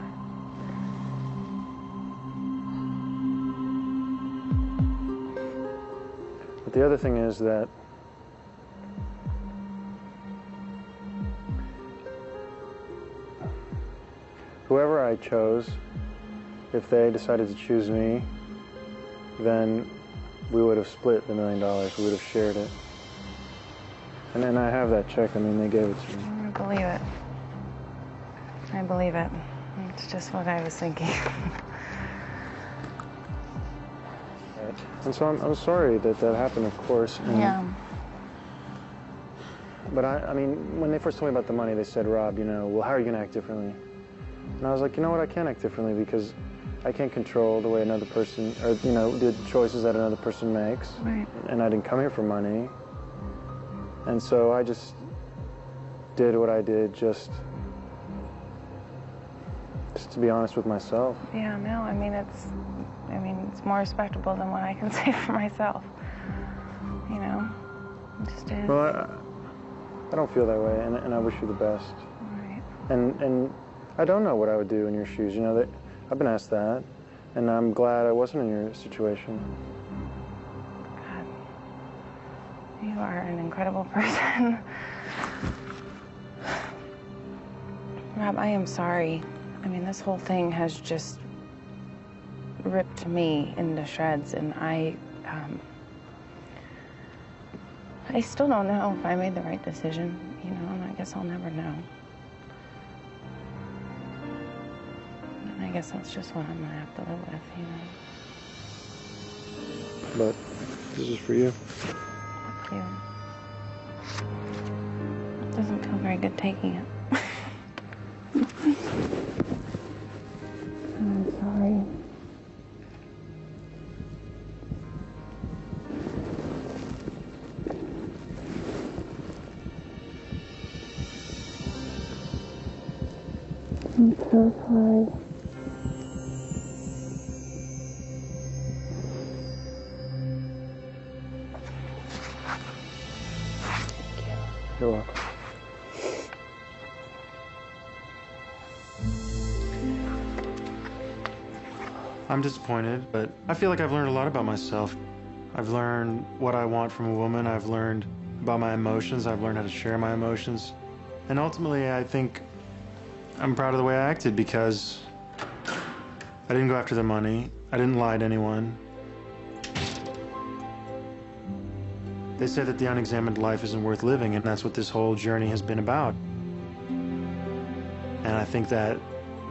But the other thing is that whoever I chose, if they decided to choose me, then we would have split the $1 million. We would have shared it. And then I have that check. I mean, they gave it to me. I believe it. I believe it. It's just what I was thinking. And so I'm sorry that happened, of course. And yeah. But I mean, when they first told me about the money, they said, Rob, you know, well, how are you going to act differently? And I was like, you know what, I can't act differently because I can't control the way another person, or, you know, the choices that another person makes. Right. And I didn't come here for money. And so I just did what I did just to be honest with myself. Yeah, no, I mean, it's more respectable than what I can say for myself. You know, it just is. Well, I don't feel that way, and I wish you the best. Right. And I don't know what I would do in your shoes. You know, I've been asked that, and I'm glad I wasn't in your situation. God, you are an incredible person. Rob, I am sorry. I mean, this whole thing has just ripped me into shreds, and I still don't know if I made the right decision, you know, and I guess I'll never know. And I guess that's just what I'm gonna have to live with, you know. But this is for you. Thank you. It doesn't feel very good taking it. I'm sorry. I'm so sorry. You're welcome. I'm disappointed, but I feel like I've learned a lot about myself. I've learned what I want from a woman. I've learned about my emotions. I've learned how to share my emotions. And ultimately, I think I'm proud of the way I acted because I didn't go after the money. I didn't lie to anyone. They say that the unexamined life isn't worth living, and that's what this whole journey has been about. And I think that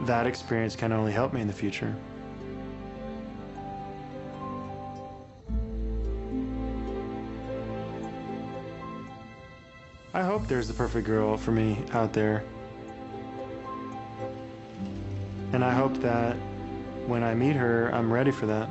that experience can only help me in the future. I hope there's the perfect girl for me out there. And I hope that when I meet her, I'm ready for that.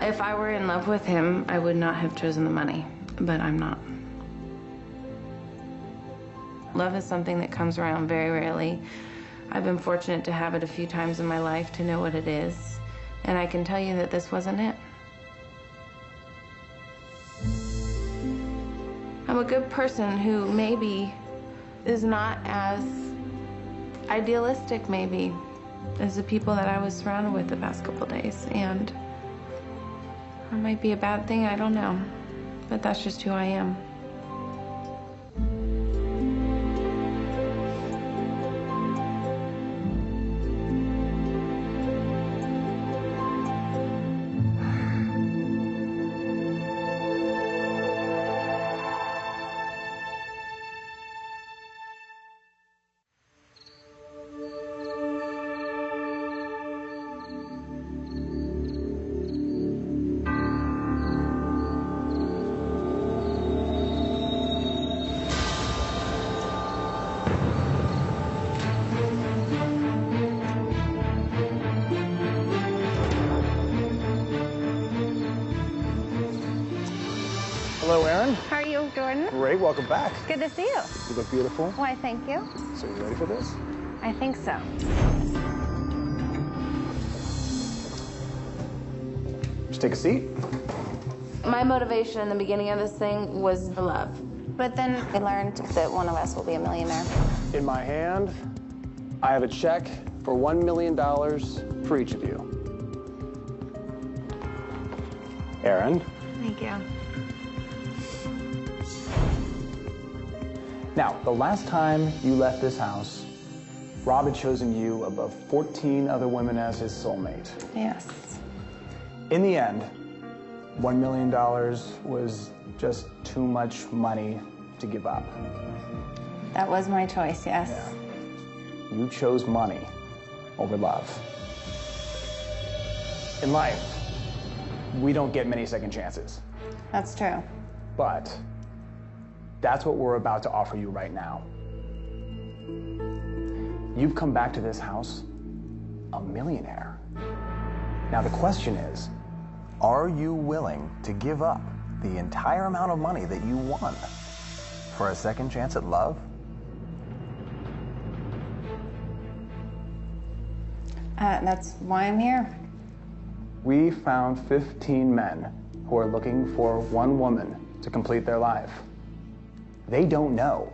If I were in love with him, I would not have chosen the money, but I'm not. Love is something that comes around very rarely. I've been fortunate to have it a few times in my life to know what it is, and I can tell you that this wasn't it. I'm a good person who maybe is not as idealistic, maybe, as the people that I was surrounded with the past couple days, and it might be a bad thing, I don't know, but that's just who I am. Hello, Erin. How are you, Jordan? Great, welcome back. Good to see you. You look beautiful. Why, thank you. So you ready for this? I think so. Just take a seat. My motivation in the beginning of this thing was the love. But then I learned that one of us will be a millionaire. In my hand, I have a check for $1 million for each of you. Erin. Thank you. Now, the last time you left this house, Rob had chosen you above 14 other women as his soulmate. Yes. In the end, $1 million was just too much money to give up. That was my choice, yes. Yeah. You chose money over love. In life, we don't get many second chances. That's true. But that's what we're about to offer you right now. You've come back to this house a millionaire. Now the question is, are you willing to give up the entire amount of money that you won for a second chance at love? That's why I'm here. We found 15 men who are looking for one woman to complete their life. They don't know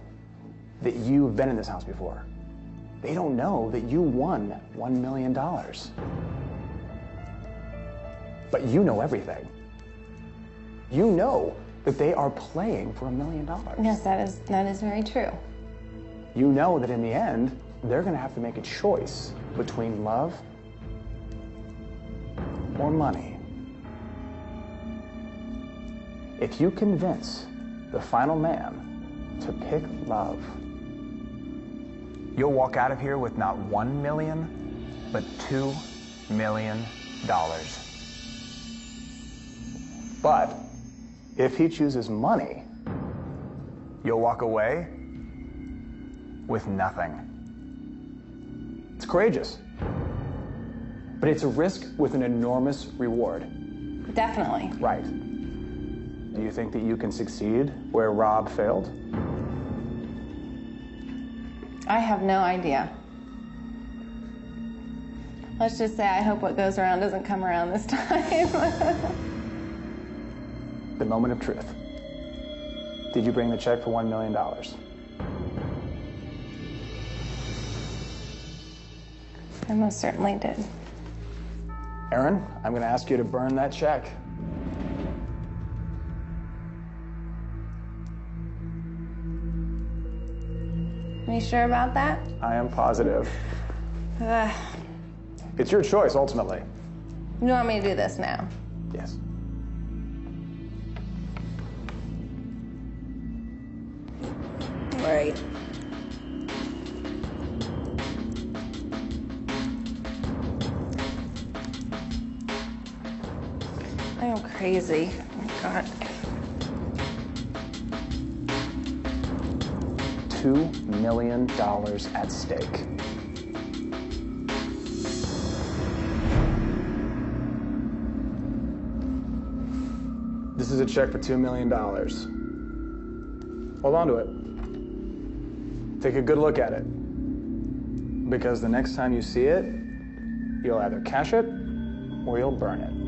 that you've been in this house before. They don't know that you won $1 million. But you know everything. You know that they are playing for $1 million. Yes, that is very true. You know that in the end, they're gonna have to make a choice between love or money. If you convince the final man to pick love, you'll walk out of here with not $1 million, but $2 million. But if he chooses money, you'll walk away with nothing. It's courageous, but it's a risk with an enormous reward. Definitely. Right. Do you think that you can succeed where Rob failed? I have no idea. Let's just say I hope what goes around doesn't come around this time. The moment of truth. Did you bring the check for $1 million? I most certainly did. Aaron, I'm going to ask you to burn that check. Are you sure about that? I am positive. Ugh. It's your choice, ultimately. You want me to do this now? Yes. All right. I am crazy. Oh my God. $2 million at stake. This is a check for $2 million. Hold on to it. Take a good look at it. Because the next time you see it, you'll either cash it or you'll burn it.